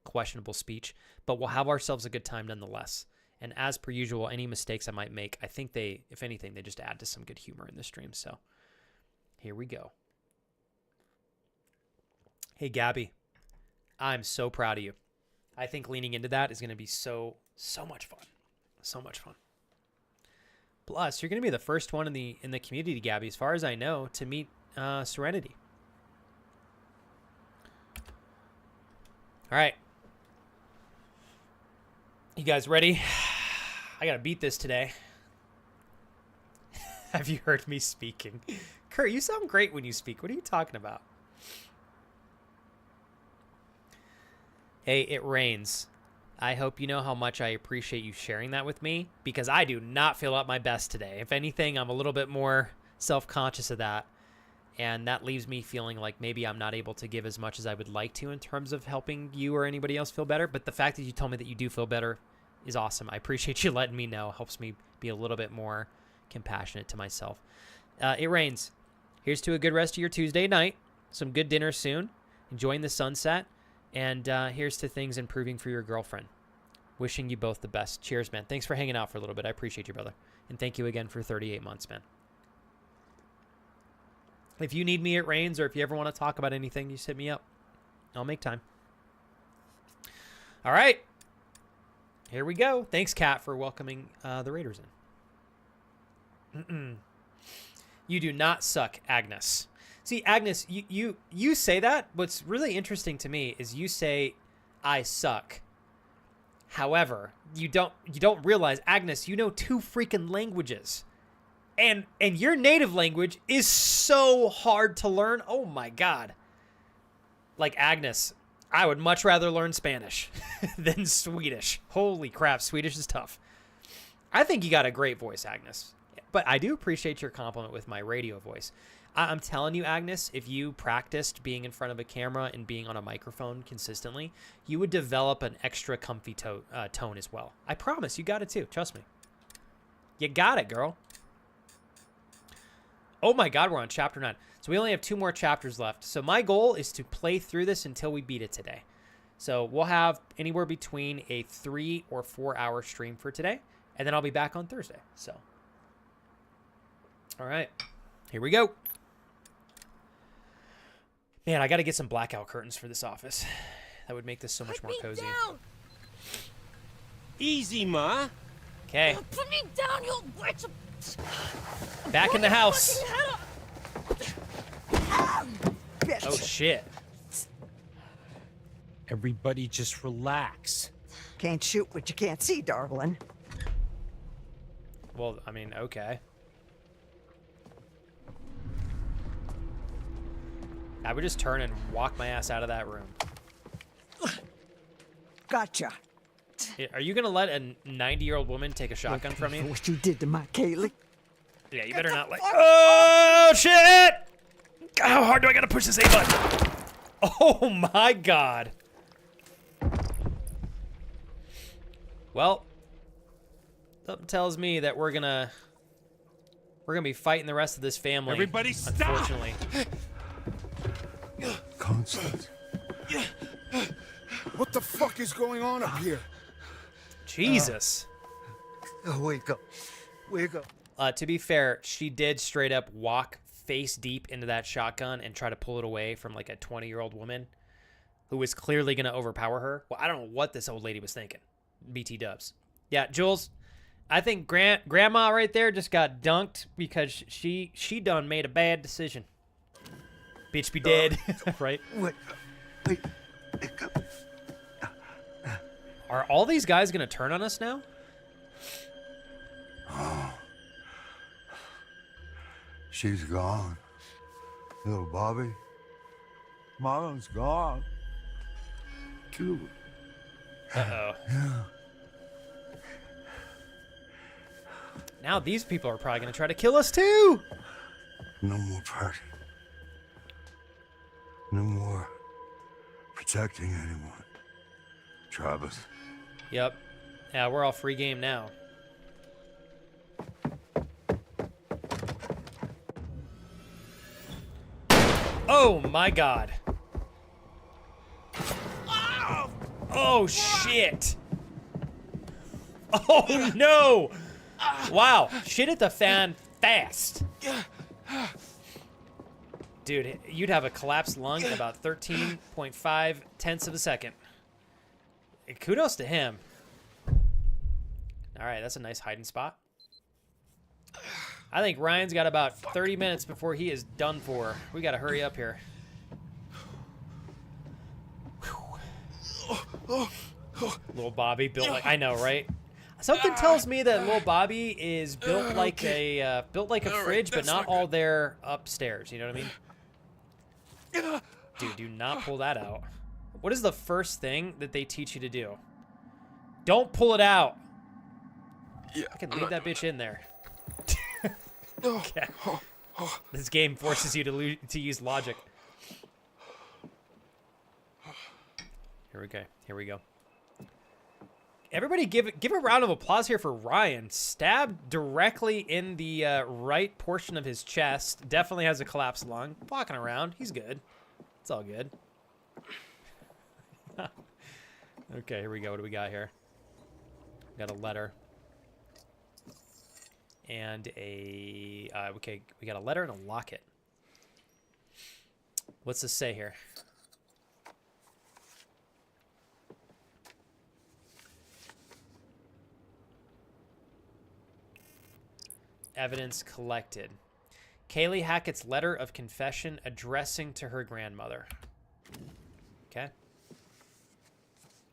questionable speech. But we'll have ourselves a good time nonetheless. And as per usual, any mistakes I might make, I think if anything, they just add to some good humor in the stream. So here we go. Hey, Gabby, I'm so proud of you. I think leaning into that is going to be so much fun. So much fun. Plus, you're going to be the first one in the community, Gabby, as far as I know, to meet Serenity. All right. You guys ready? I got to beat this today. Have you heard me speaking? Kurt, you sound great when you speak. What are you talking about? Hey, it rains. I hope you know how much I appreciate you sharing that with me, because I do not feel at my best today. If anything, I'm a little bit more self-conscious of that, and that leaves me feeling like maybe I'm not able to give as much as I would like to in terms of helping you or anybody else feel better. But the fact that you told me that you do feel better is awesome. I appreciate you letting me know. It helps me be a little bit more compassionate to myself. It rains. Here's to a good rest of your Tuesday night. Some good dinner soon. Enjoying the sunset. And here's to things improving for your girlfriend. Wishing you both the best. Cheers, man. Thanks for hanging out for a little bit. I appreciate you, brother. And thank you again for 38 months, man. If you need me at Rains, or if you ever want to talk about anything, just hit me up. I'll make time. All right. Here we go. Thanks, Kat, for welcoming the Raiders in. You do not suck, Agnes. See, Agnes, you say that. What's really interesting to me is you say, I suck. However, you don't realize, Agnes, you know 2 freaking languages. And your native language is so hard to learn. Oh my God. Like, Agnes, I would much rather learn Spanish than Swedish. Holy crap, Swedish is tough. I think you got a great voice, Agnes. But I do appreciate your compliment with my radio voice. I'm telling you, Agnes, if you practiced being in front of a camera and being on a microphone consistently, you would develop an extra comfy tone as well. I promise, you got it too. Trust me. You got it, girl. Oh my God, we're on chapter 9. So we only have 2 more chapters left. So my goal is to play through this until we beat it today. So we'll have anywhere between a 3 or 4 hour stream for today. And then I'll be back on Thursday. So, all right, here we go. Man, I got to get some blackout curtains for this office. That would make this so much more cozy. Down. Easy, Ma. Okay. Put me down, you bitch. Back in the house. Oh, shit. Everybody just relax. Can't shoot what you can't see, darling. Well, I mean, okay. I would just turn and walk my ass out of that room. Gotcha. Are you going to let a 90-year-old woman take a shotgun from For you? what you did to my Kaylee. Yeah, you better not let... Oh, shit! How hard do I got to push this A button? Oh, my God. Well, something tells me that we're gonna be fighting the rest of this family. Everybody stop! Unfortunately. Constant. What the fuck is going on up here? Jesus. Wake up. Wake up. To be fair, she did straight up walk face deep into that shotgun and try to pull it away from like a 20-year-old woman who was clearly going to overpower her. Well, I don't know what this old lady was thinking. BT dubs. Yeah, Jules, I think grandma right there just got dunked because she done made a bad decision. Bitch be dead. Right? Wait. Are all these guys going to turn on us now? She's gone. Little Bobby. Mama's gone. too. Uh-oh. Now these people are probably going to try to kill us too. No more party. No more protecting anyone. Travis. Yep. Yeah, we're all free game now. Oh my god. Oh shit. Oh no. Wow. Shit hit the fan fast. Dude, you'd have a collapsed lung in about 13.5 tenths of a second. Kudos to him. All right, that's a nice hiding spot. I think Ryan's got about 30 minutes before he is done for. We got to hurry up here. Little Bobby built like, I know, right? Something tells me that little Bobby is built like a fridge, but not all there upstairs. You know what I mean? Dude, do not pull that out. What is the first thing that they teach you to do? Don't pull it out. I can leave that bitch in there. Okay. This game forces you to use logic. Here we go. Here we go. Everybody give a round of applause here for Ryan. Stabbed directly in the right portion of his chest. Definitely has a collapsed lung. Walking around. He's good. It's all good. Okay, here we go. What do we got here? We got a letter. And a... okay, we got a letter and a locket. What's this say here? Evidence collected. Kaylee Hackett's letter of confession addressing to her grandmother. Okay.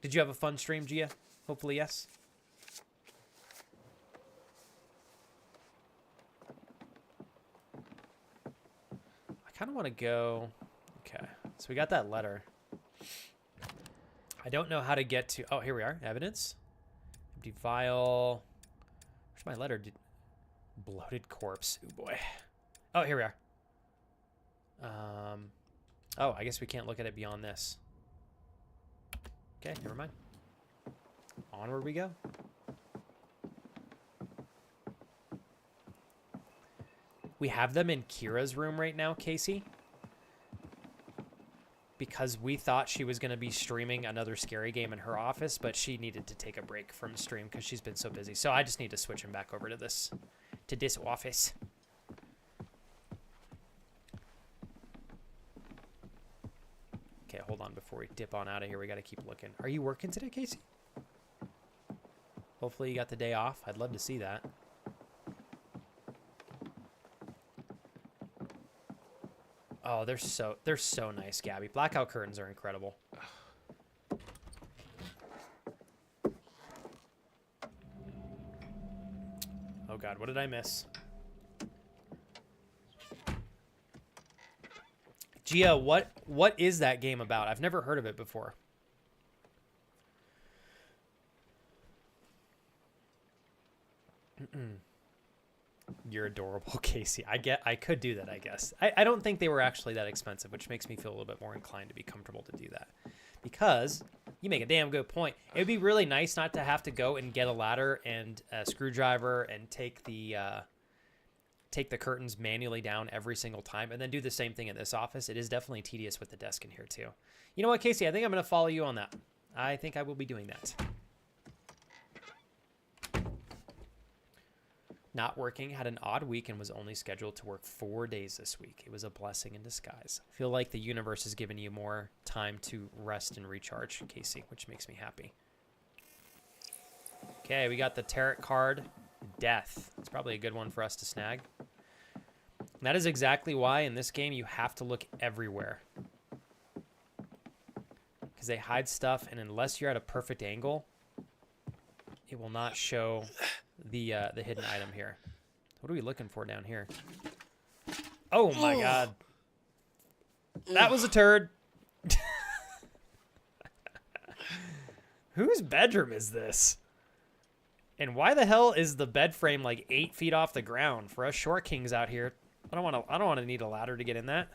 Did you have a fun stream, Gia? Hopefully, yes. I kind of want to go... Okay. So we got that letter. I don't know how to get to... Oh, here we are. Evidence. Empty vial. Where's my letter? Bloated corpse. Oh, boy. Oh, here we are. Oh, I guess we can't look at it beyond this. Okay, never mind. Onward we go. We have them in Kira's room right now, Casey. Because we thought she was going to be streaming another scary game in her office, but she needed to take a break from stream because she's been so busy. So I just need to switch him back over to this office. Okay, hold on before we dip on out of here. We got to keep looking. Are you working today, Casey? Hopefully you got the day off. I'd love to see that. Oh, they're so nice, Gabby. Blackout curtains are incredible. Oh God, what did I miss? Gia, what is that game about? I've never heard of it before. You're adorable, Casey. I could do that, I guess. I don't think they were actually that expensive, which makes me feel a little bit more inclined to be comfortable to do that. Because you make a damn good point. It would be really nice not to have to go and get a ladder and a screwdriver and take the curtains manually down every single time and then do the same thing in this office. It is definitely tedious with the desk in here too. You know what, Casey? I think I'm going to follow you on that. I think I will be doing that. Not working, had an odd week and was only scheduled to work 4 days this week. It was a blessing in disguise. I feel like the universe has given you more time to rest and recharge, Casey, which makes me happy. Okay, we got the tarot card, Death. It's probably a good one for us to snag. And that is exactly why in this game you have to look everywhere. Because they hide stuff, and unless you're at a perfect angle, it will not show the hidden item here. What are we looking for down here? Oh my God. That was a turd. Whose bedroom is this? And why the hell is the bed frame like 8 feet off the ground for us short kings out here? I don't want to need a ladder to get in that.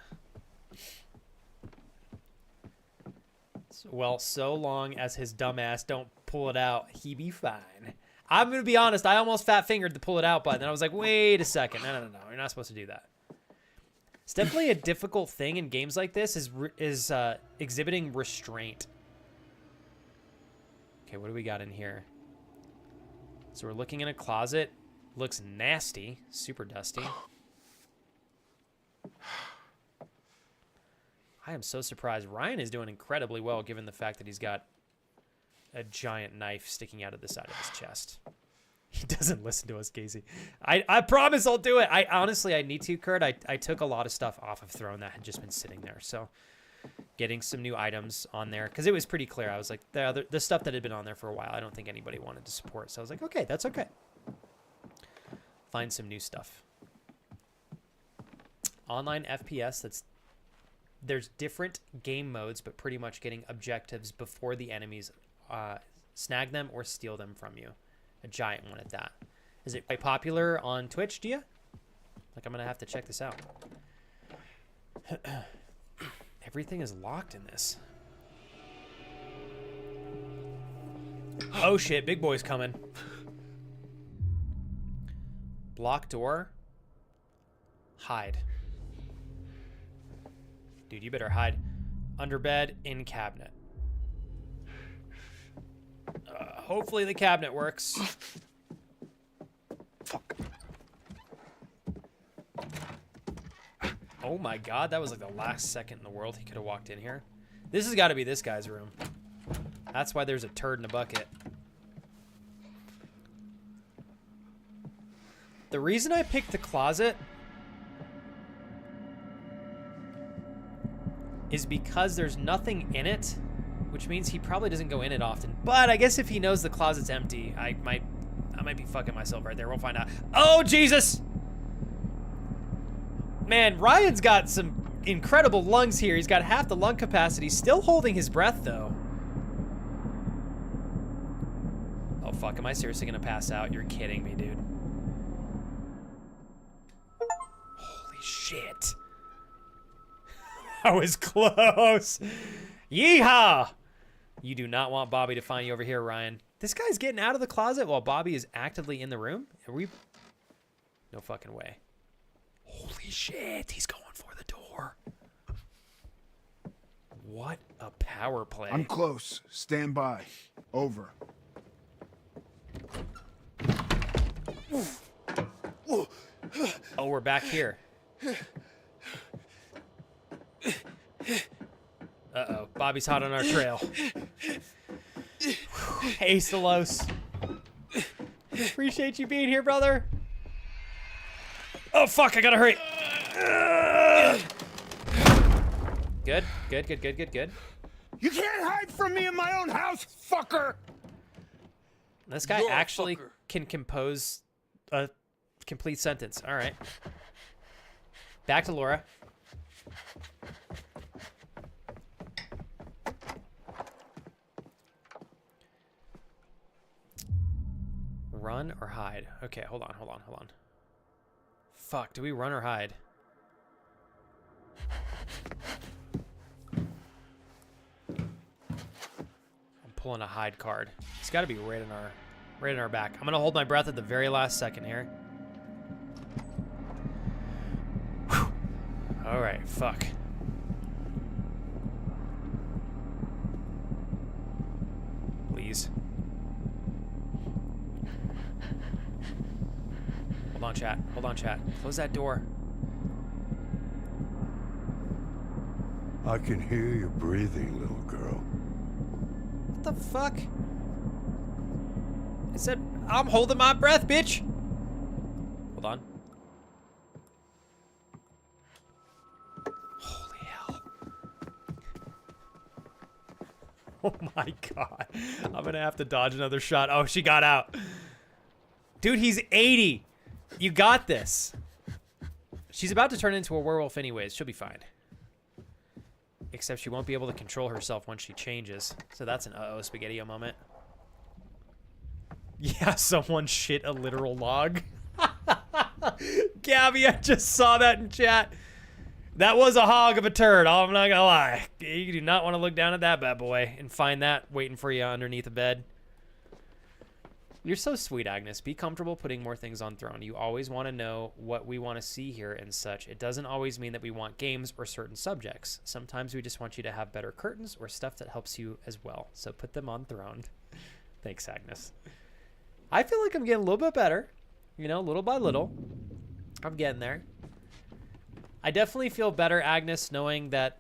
Well, so long as his dumbass don't pull it out, he be fine. I'm going to be honest. I almost fat-fingered the pull it out button. And I was like, wait a second. No. You're not supposed to do that. It's definitely a difficult thing in games like this is exhibiting restraint. Okay, what do we got in here? So we're looking in a closet. Looks nasty. Super dusty. I am so surprised. Ryan is doing incredibly well given the fact that he's got a giant knife sticking out of the side of his chest. He doesn't listen to us, Casey. I promise I'll do it. Honestly, I need to, Kurt. I took a lot of stuff off of Throne that had just been sitting there. So getting some new items on there, because it was pretty clear. I was like, the stuff that had been on there for a while, I don't think anybody wanted to support. So I was like, okay, that's okay. Find some new stuff. Online FPS, there's different game modes, but pretty much getting objectives before the enemies snag them or steal them from you. A giant one at that. Is it quite popular on Twitch, Gia? Like, I'm going to have to check this out. Everything is locked in this. Oh, shit. Big boy's coming. Block door. Hide. Dude, you better hide. Under bed, in cabinet. Hopefully the cabinet works. Fuck. Oh my god, that was like the last second in the world he could have walked in here. This has got to be this guy's room. That's why there's a turd in a bucket. The reason I picked the closet is because there's nothing in it, which means he probably doesn't go in it often. But I guess if he knows the closet's empty, I might be fucking myself right there. We'll find out. Oh, Jesus! Man, Ryan's got some incredible lungs here. He's got half the lung capacity. Still holding his breath, though. Oh, fuck. Am I seriously going to pass out? You're kidding me, dude. Holy shit. I was close. Yeehaw! You do not want Bobby to find you over here, Ryan. This guy's getting out of the closet while Bobby is actively in the room? Are we... No fucking way. Holy shit, he's going for the door. What a power play. I'm close. Stand by. Over. Oh, we're back here. Uh-oh, Bobby's hot on our trail. Ace the Los. Appreciate you being here, brother. Oh, fuck, I gotta hurry. Good. You can't hide from me in my own house, fucker! This guy actually can compose a complete sentence. All right. Back to Laura. Run or hide? Okay, hold on. Fuck, do we run or hide? I'm pulling a hide card. It's got to be right in our back. I'm gonna hold my breath at the very last second here. Whew. All right, fuck. Please. Hold on, chat. Close that door. I can hear you breathing, little girl. What the fuck? I said, I'm holding my breath, bitch. Hold on. Holy hell. Oh my god. I'm gonna have to dodge another shot. Oh, she got out. Dude, he's 80. You got this. She's about to turn into a werewolf anyways. She'll be fine. Except she won't be able to control herself once she changes. So that's an uh-oh spaghetti-o moment. Yeah, someone shit a literal log. Gabby, I just saw that in chat. That was a hog of a turd, I'm not gonna lie. You do not want to look down at that bad boy and find that waiting for you underneath a bed. You're so sweet, Agnes. Be comfortable putting more things on throne. You always want to know what we want to see here and such. It doesn't always mean that we want games or certain subjects. Sometimes we just want you to have better curtains or stuff that helps you as well. So put them on throne. Thanks, Agnes. I feel like I'm getting a little bit better. You know, little by little. I'm getting there. I definitely feel better, Agnes, knowing that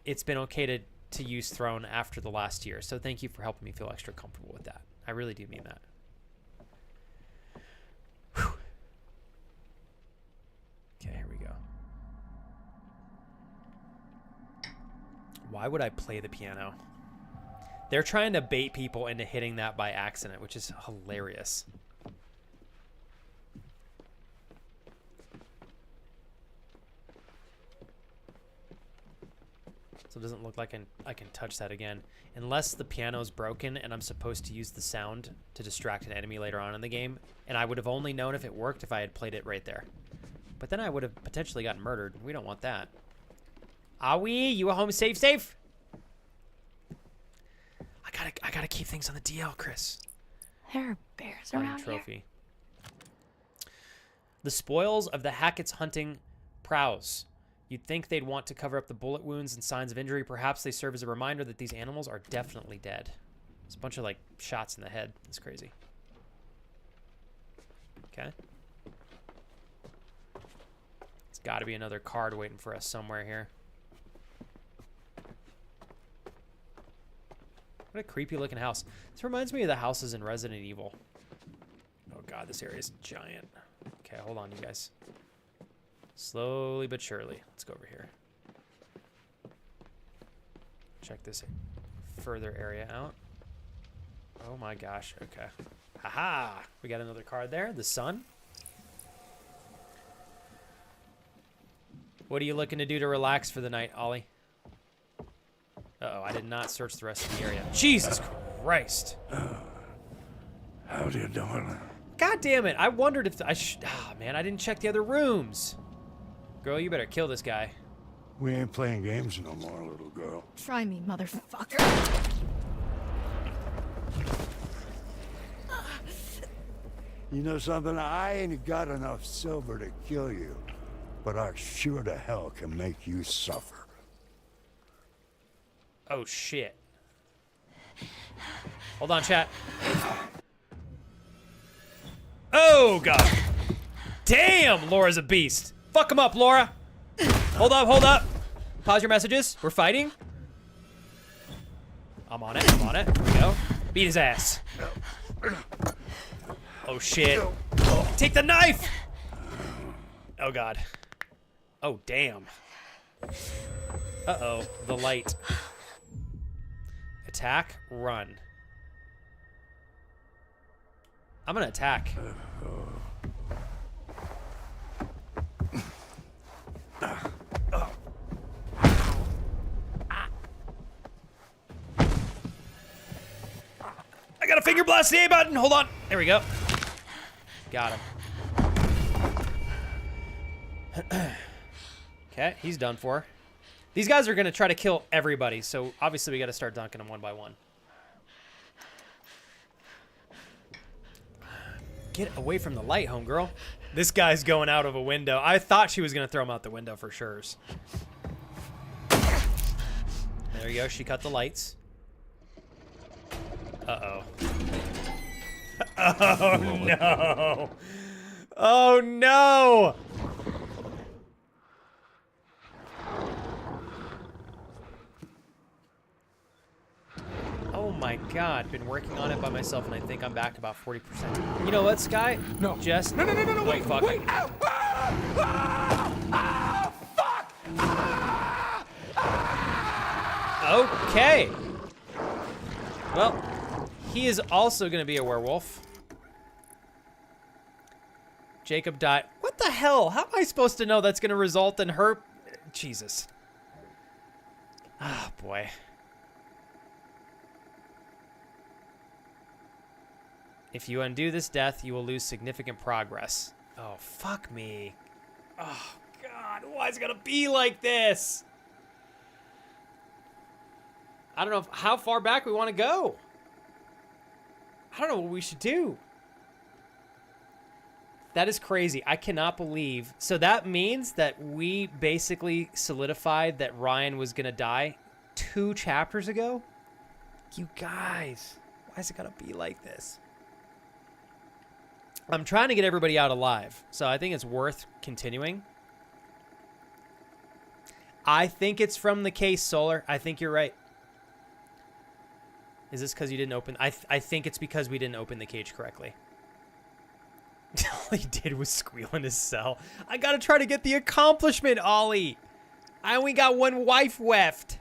it's been okay to use throne after the last year. So thank you for helping me feel extra comfortable with that. I really do mean that. Whew. Okay, here we go. Why would I play the piano? They're trying to bait people into hitting that by accident, which is hilarious. So it doesn't look like I can touch that again. Unless the piano's broken and I'm supposed to use the sound to distract an enemy later on in the game. And I would have only known if it worked if I had played it right there. But then I would have potentially gotten murdered. We don't want that. Awi, you a home safe? I gotta keep things on the DL, Chris. There are bears Hunting around trophy. here. The spoils of the Hackett's hunting prows. You'd think they'd want to cover up the bullet wounds and signs of injury. Perhaps they serve as a reminder that these animals are definitely dead. It's a bunch of, like, shots in the head. It's crazy. Okay. It's got to be another card waiting for us somewhere here. What a creepy-looking house. This reminds me of the houses in Resident Evil. Oh, God, this area is giant. Okay, hold on, you guys. Slowly but surely. Let's go over here. Check this further area out. Oh my gosh. Okay. Haha! We got another card there. The sun. What are you looking to do to relax for the night, Ollie? Uh-oh, I did not search the rest of the area. Jesus Christ. Howdy, darling. God damn it. I wondered if I should... Ah, man, I didn't check the other rooms. Girl, you better kill this guy. We ain't playing games no more, little girl. Try me, motherfucker. You know something? I ain't got enough silver to kill you, but I sure to hell can make you suffer. Oh, shit. Hold on, chat. Oh, God. Damn, Laura's a beast. Fuck him up, Laura. Hold up. Pause your messages. We're fighting. I'm on it. Here we go. Beat his ass. Oh, shit. Take the knife! Oh, God. Oh, damn. Uh-oh. The light. Attack, run. I'm gonna attack. I got a finger blast the A button. Hold on. There we go. Got him. Okay, he's done for. These guys are going to try to kill everybody, so obviously we got to start dunking them one by one. Get away from the light, homegirl. This guy's going out of a window. I thought she was going to throw him out the window for sure. There you go. She cut the lights. Uh-oh. Oh, no. Oh, no. Oh, my God. Been working on it by myself, and I think I'm back about 40%. You know what, Sky? No. Just... No, wait, fuck. Wait. Ow. Fuck. Okay. Well, he is also going to be a werewolf. Jacob died. What the hell? How am I supposed to know that's going to result in her? Jesus. Ah, boy. If you undo this death, you will lose significant progress. Oh, fuck me. Oh, God. Why is it going to be like this? I don't know how far back we want to go. I don't know what we should do. That is crazy. I cannot believe. So that means that we basically solidified that Ryan was going to die 2 chapters ago? You guys, why is it going to be like this? I'm trying to get everybody out alive, so I think it's worth continuing. I think it's from the case, Solar. I think you're right. Is this because you didn't open? I think it's because we didn't open the cage correctly. All he did was squeal in his cell. I gotta try to get the accomplishment, Ollie. I only got 1 wife left.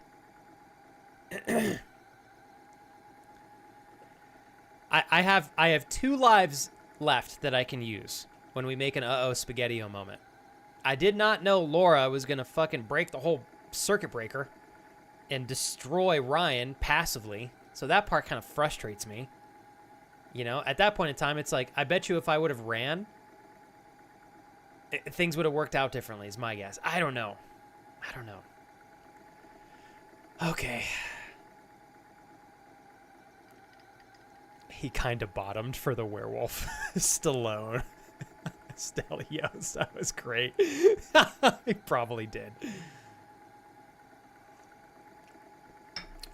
I have 2 lives left that I can use when we make an uh-oh spaghetti-o moment. I did not know Laura was gonna fucking break the whole circuit breaker and destroy Ryan passively. So that part kind of frustrates me. You know, at that point in time, it's like, I bet you if I would have ran, things would have worked out differently, is my guess. I don't know. I don't know. Okay. He kind of bottomed for the werewolf. Stallone. Stelios. That was great. He probably did.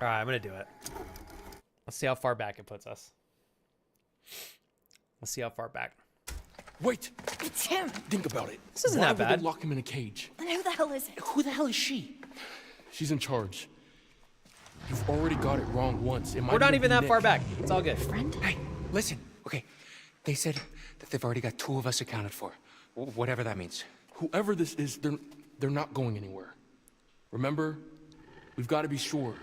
All right, I'm going to do it. Let's see how far back it puts us. Let's see how far back. Wait! It's him. Think about it. This isn't Why that would bad. they lock him in a cage? And who the hell is it? Who the hell is she? She's in charge. You've already got it wrong once. We're not even that far back. It's all good. Friend? Hey, listen. Okay, they said that they've already got 2 of us accounted for. Whatever that means. Whoever this is, they're not going anywhere. Remember, we've got to be sure.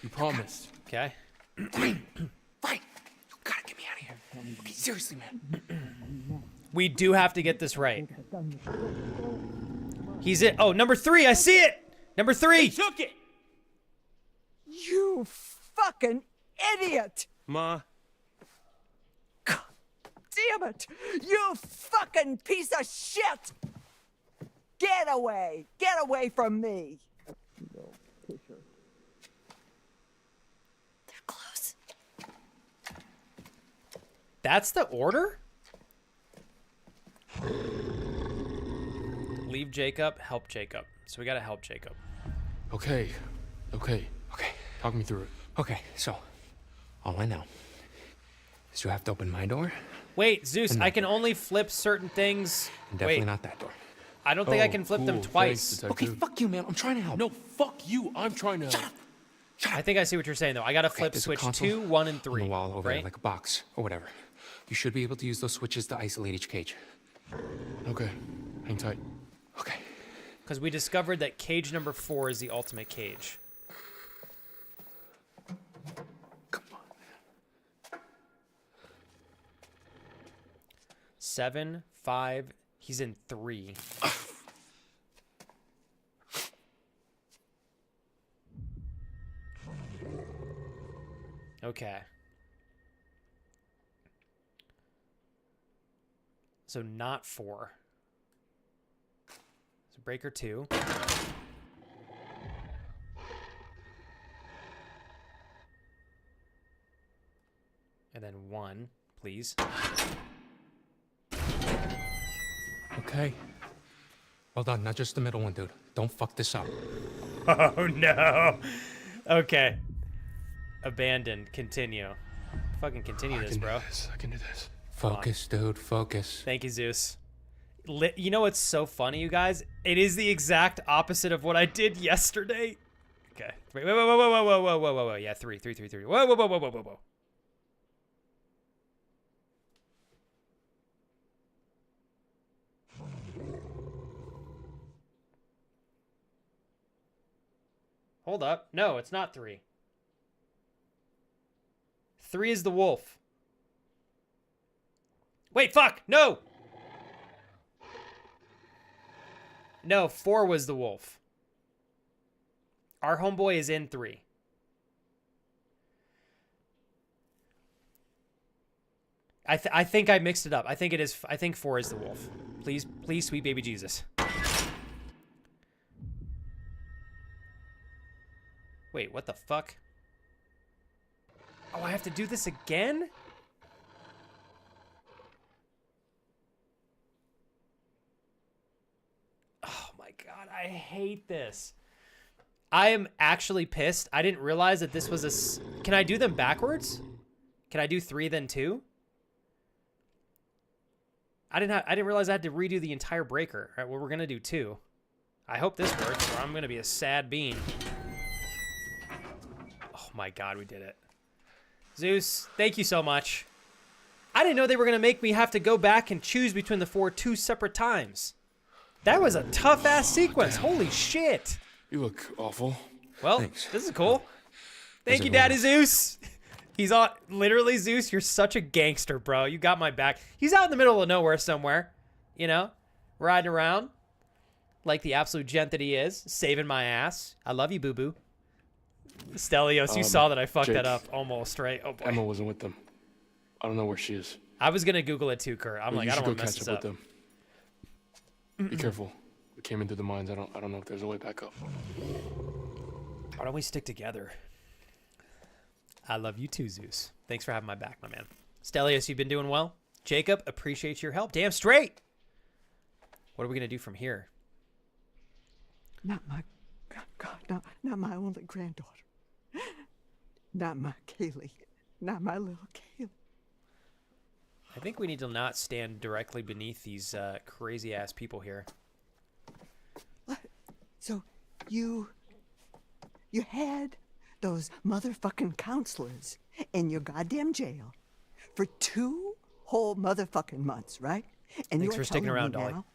You promised. Okay. Right. You gotta get me out of here. Okay, seriously, man. We do have to get this right. He's it. Oh, number 3. I see it. Number 3. Took it! You fucking idiot! Ma. God damn it! You fucking piece of shit! Get away! Get away from me! They're close. That's the order? Leave Jacob, help Jacob. So we gotta help Jacob. Okay. Talk me through it. Okay, so all I know is you have to open my door. Wait, Zeus, I can only flip certain things. And definitely Wait, not that door. I don't think I can flip them Cool. twice. Thanks, Okay, detective. fuck you, man. I'm trying to help. No, fuck you. I'm trying to. I think I see what you're saying, though. I gotta flip There's a switch console 2, 1, and on 3. the wall over right? there, like a box or whatever. You should be able to use those switches to isolate each cage. Okay, hang tight. Okay. Because we discovered that cage number 4 is the ultimate cage. Come on. 7, 5. He's in 3. Okay. So not 4. So breaker 2. And then 1, please. Okay. Well done. Not just the middle one, dude. Don't fuck this up. Oh no. Okay. Abandoned. Continue. Fucking continue this, bro. I can do this. Focus, dude. Focus. Thank you, Zeus. You know what's so funny, you guys? It is the exact opposite of what I did yesterday. Okay. Wait, whoa. Yeah, 3. Whoa. Hold up. No, it's not 3. 3 is the wolf. Wait, fuck! No! No, 4 was the wolf. Our homeboy is in 3. I think I mixed it up. I think it is. I think 4 is the wolf. Please, please, sweet baby Jesus. Wait, what the fuck? Oh, I have to do this again? Oh my god, I hate this. I am actually pissed. I didn't realize that this was a... Can I do them backwards? Can I do 3 then 2? I didn't realize I had to redo the entire breaker. All right, well, we're gonna do 2. I hope this works, or I'm gonna be a sad bean. Oh my god, we did it. Zeus, thank you so much. I didn't know they were gonna make me have to go back and choose between the 4 2 separate times. That was a tough-ass sequence. Holy shit. You look awful. Well, Thanks. this is cool. Thank you, it Daddy Zeus. He's on, literally, Zeus, you're such a gangster, bro. You got my back. He's out in the middle of nowhere somewhere, you know, riding around like the absolute gent that he is, saving my ass. I love you, boo-boo. Stelios, you saw that I fucked Jake, that up almost, right? Oh, boy. Emma wasn't with them. I don't know where she is. I was going to Google it too, Kurt. I'm like, You I should don't go want to mess catch this up up. with them. Be careful. We came in through the mines. I don't know if there's a way back up. Why don't we stick together? I love you too, Zeus. Thanks for having my back, my man. Stelios, you've been doing well. Jacob, appreciate your help. Damn straight. What are we going to do from here? Not my, God, not my only granddaughter. Not my Kaylee. Not my little Kaylee. I think we need to not stand directly beneath these crazy-ass people here. What? So, you had those motherfucking counselors in your goddamn jail for 2 whole motherfucking months, right? And Thanks you're for sticking telling around, me Dolly. now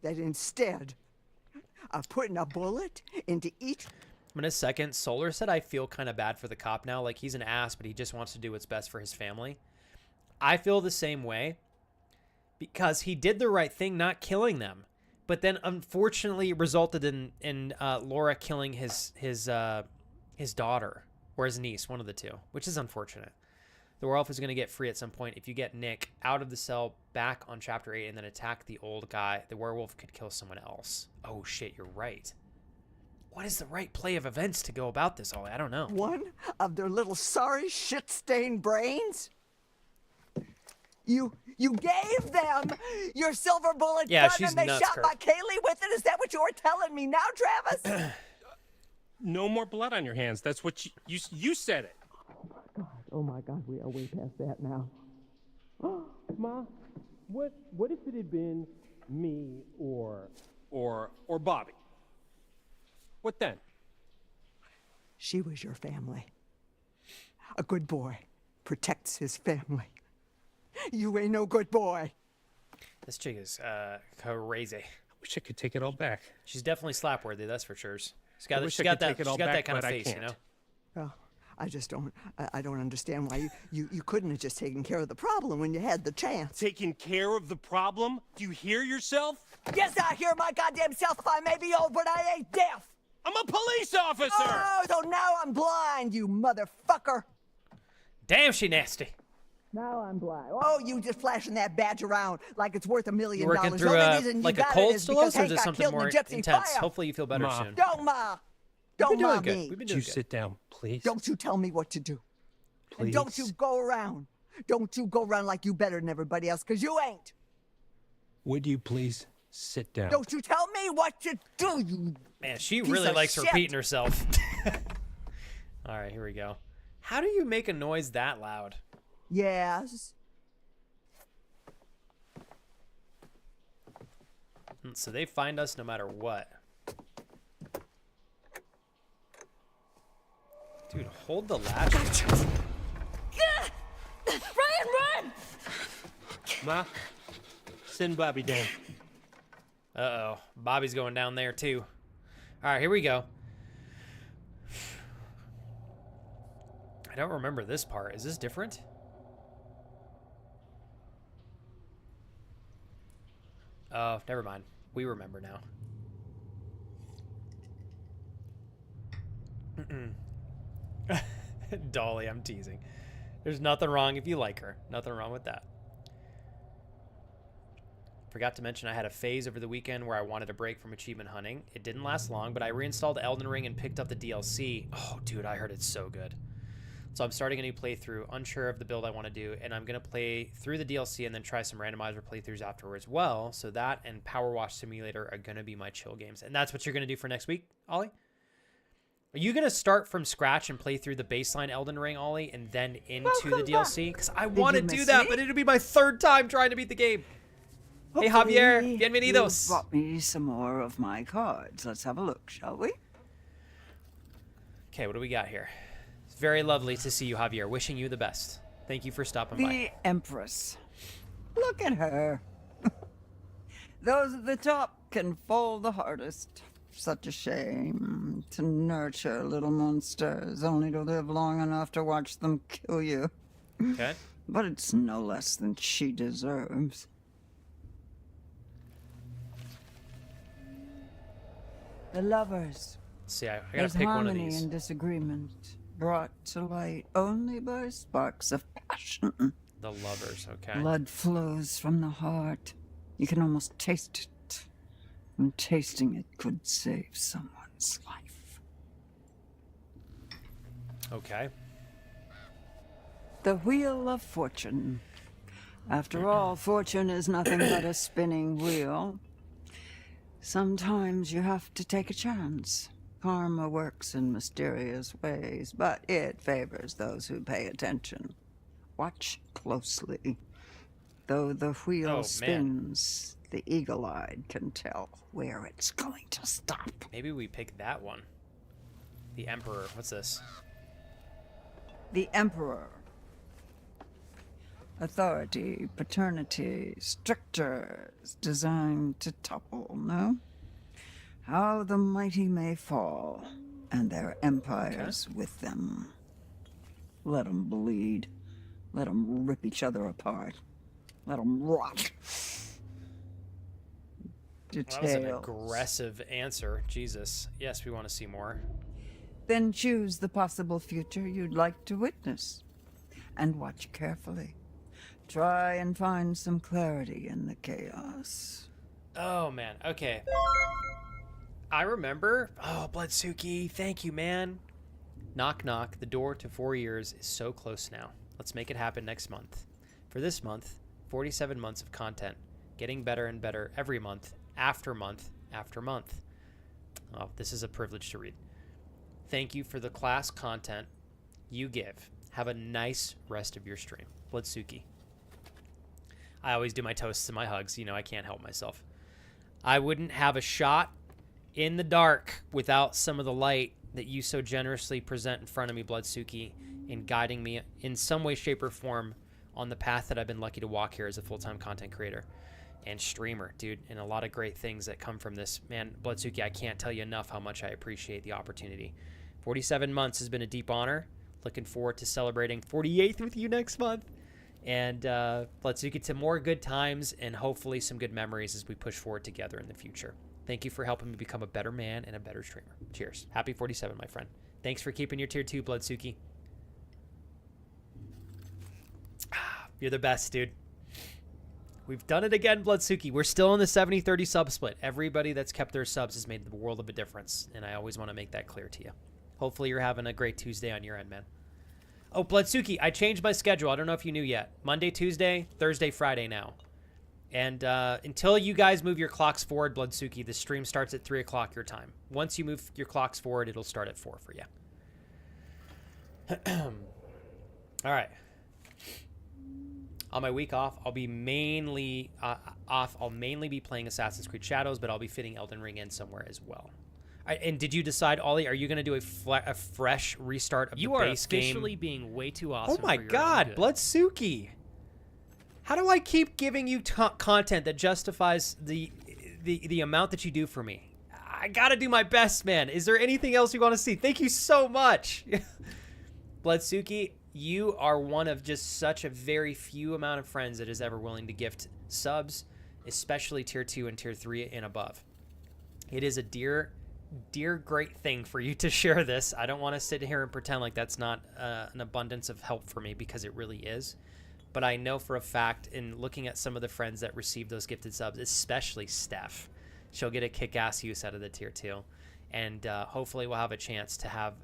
that instead of putting a bullet into each... In a second, Solar said I feel kind of bad for the cop now. Like, he's an ass, but he just wants to do what's best for his family. I feel the same way because he did the right thing not killing them. But then, unfortunately, it resulted in Laura killing his daughter or his niece, one of the two, which is unfortunate. The werewolf is going to get free at some point. If you get Nick out of the cell back on Chapter 8 and then attack the old guy, the werewolf could kill someone else. Oh, shit, you're right. What is the right play of events to go about this, Ollie? I don't know. One of their little sorry shit-stained brains? You gave them your silver bullet Yeah, gun she's and they nuts, shot Kurt. my Kaylee with it? Is that what you're telling me now, Travis? No more blood on your hands. That's what you said it. Oh my God, we are way past that now. Ma, what if it had been me or Bobby? What then? She was your family. A good boy protects his family. You ain't no good boy. This chick is crazy. I wish I could take it all back. She's definitely slap-worthy, that's for sure. She's got, wish she's I got could that, take it she's all got that back, kind of but I face, you can't. know? Well, I just don't, I don't understand why you couldn't have just taken care of the problem when you had the chance. Taking care of the problem? Do you hear yourself? Yes, I hear my goddamn self. I may be old, but I ain't deaf. I'm a police officer! Oh, so now I'm blind, you motherfucker. Damn, she nasty. Now I'm blind. Oh, you just flashing that badge around like it's worth $1 million. You working The through only reason you like a got it cold is because stilos, or is Hank it got something killed in more the Gypsy intense? fire. Hopefully you feel better Ma. soon. Don't, Ma. We've been Don't, doing Ma, good. me. We've been Would doing you good. sit down, please? Don't you tell me what to do. Please. And don't you go around. Don't you go around like you better than everybody else, because you ain't. Would you please sit down? Don't you tell me what to do, you... Man, she piece really of likes shit. repeating herself. All right, here we go. How do you make a noise that loud? Yes. So they find us no matter what. Dude, hold the latch. Brian, run! Ma, send Bobby down. Uh-oh. Bobby's going down there, too. All right, here we go. I don't remember this part. Is this different? Oh, never mind. We remember now. Dolly, I'm teasing. There's nothing wrong if you like her. Nothing wrong with that. Forgot to mention I had a phase over the weekend where I wanted a break from achievement hunting. It didn't last long, but I reinstalled Elden Ring and picked up the DLC. Oh, dude, I heard it's so good. So I'm starting a new playthrough, unsure of the build I want to do, and I'm going to play through the DLC and then try some randomizer playthroughs afterwards as well. So that and Power Wash Simulator are going to be my chill games. And that's what you're going to do for next week, Ollie? Are you going to start from scratch and play through the baseline Elden Ring, Ollie, and then into the DLC? Because I want to do that, but it'll be my third time trying to beat the game. Hey, Javier. Bienvenidos. You brought me some more of my cards. Let's have a look, shall we? Okay, what do we got here? It's very lovely to see you, Javier. Wishing you the best. Thank you for stopping by. The Empress. Look at her. Those at the top can fall the hardest. Such a shame to nurture little monsters only to live long enough to watch them kill you. Okay. But it's no less than she deserves. The lovers. Let's see, I gotta There's pick one of harmony these. and disagreement, brought to light only by sparks of passion. The lovers, okay. Blood flows from the heart. You can almost taste it. And tasting it could save someone's life. Okay. The Wheel of Fortune. After all, fortune is nothing but a spinning wheel. Sometimes you have to take a chance. Karma works in mysterious ways, but it favors those who pay attention. Watch closely. Though the wheel spins, the eagle-eyed can tell where it's going to stop. Maybe we pick that one. The Emperor. What's this? The Emperor. Authority, paternity, strictures designed to topple, no? How the mighty may fall, and their empires with them. Let them bleed. Let them rip each other apart. Let them rot. That was an aggressive answer. Jesus. Yes, we want to see more. Then choose the possible future you'd like to witness. And watch carefully. Try and find some clarity in the chaos. Oh, man. Okay. I remember. Oh, Bloodsuki. Thank you, man. Knock, knock. The door to 4 years is so close now. Let's make it happen next month. For this month, 47 months of content. Getting better and better every month, after month, after month. Oh, this is a privilege to read. Thank you for the class content you give. Have a nice rest of your stream. Bloodsuki. I always do my toasts and my hugs. You know, I can't help myself. I wouldn't have a shot in the dark without some of the light that you so generously present in front of me, Bloodsuki, in guiding me in some way, shape, or form on the path that I've been lucky to walk here as a full-time content creator and streamer, dude, and a lot of great things that come from this. Man, Bloodsuki, I can't tell you enough how much I appreciate the opportunity. 47 months has been a deep honor. Looking forward to celebrating 48th with you next month. And let's get to more good times and hopefully some good memories as we push forward together in the future. Thank you for helping me become a better man and a better streamer. Cheers. Happy 47, my friend. Thanks for keeping your tier 2, Bloodsuki. You're the best, dude. We've done it again, Bloodsuki. We're still in the 70-30 sub split. Everybody that's kept their subs has made the world of a difference, and I always want to make that clear to you. Hopefully you're having a great Tuesday on your end, man. Oh, Bloodsuki, I changed my schedule. I don't know if you knew yet. Monday, Tuesday, Thursday, Friday now. And until you guys move your clocks forward, Bloodsuki, the stream starts at 3 o'clock your time. Once you move your clocks forward, it'll start at 4 for you. All right. On my week off, I'll be mainly I'll mainly be playing Assassin's Creed Shadows, but I'll be fitting Elden Ring in somewhere as well. And did you decide, Ollie, are you going to do a fresh restart of the base game? You are officially being way too awesome. Oh my God, Bloodsuki. How do I keep giving you content that justifies the amount that you do for me? I got to do my best, man. Is there anything else you want to see? Thank you so much. Bloodsuki, you are one of just such a very few amount of friends that is ever willing to gift subs, especially tier 2 and tier 3 and above. It is a dear dear great thing for you to share this. I don't want to sit here and pretend like that's not an abundance of help for me, because it really is. But I know for a fact, in looking at some of the friends that received those gifted subs, especially Steph, she'll get a kick-ass use out of the tier 2. And hopefully we'll have a chance to have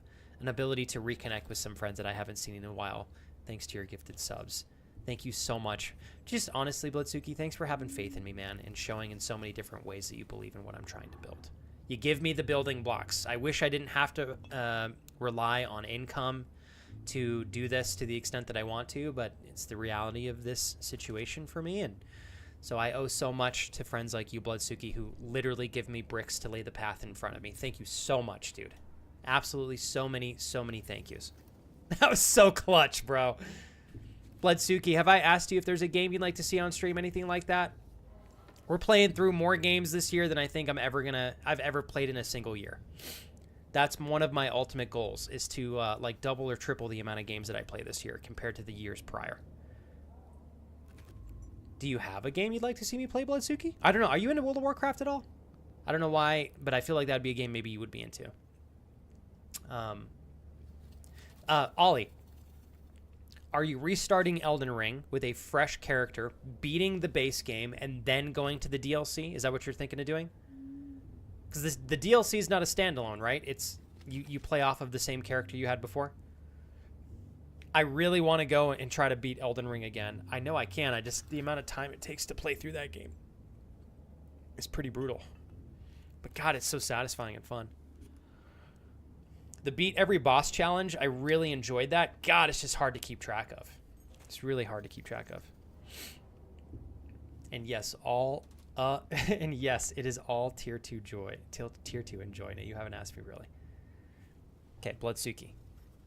an ability to reconnect with some friends that I haven't seen in a while, thanks to your gifted subs. Thank you so much. Just honestly, Bloodsuki, thanks for having faith in me, man, and showing in so many different ways that you believe in what I'm trying to build. You give me the building blocks. I wish I didn't have to rely on income to do this to the extent that I want to, but it's the reality of this situation for me. And so I owe so much to friends like you, Bloodsuki, who literally give me bricks to lay the path in front of me. Thank you so much, dude. Absolutely so many thank yous. That was so clutch, bro. Bloodsuki, have I asked you if there's a game you'd like to see on stream, anything like that? We're playing through more games this year than I think I've ever played in a single year. That's one of my ultimate goals, is to like double or triple the amount of games that I play this year compared to the years prior. Do you have a game you'd like to see me play, Bloodsuki? I don't know. Are you into World of Warcraft at all? I don't know why, but I feel like that would be a game maybe you would be into. Ollie, are you restarting Elden Ring with a fresh character, beating the base game, and then going to the DLC? Is that what you're thinking of doing? Because the DLC is not a standalone, right? It's you play off of the same character you had before. I really want to go and try to beat Elden Ring again. I know I can. The amount of time it takes to play through that game is pretty brutal. But God, it's so satisfying and fun. The beat every boss challenge, I really enjoyed that. God, it's just hard to keep track of. It's really hard to keep track of. And yes, and yes, it is all tier 2 joy. Tier 2 enjoy. Now, you haven't asked me really. Okay, Bloodsuki.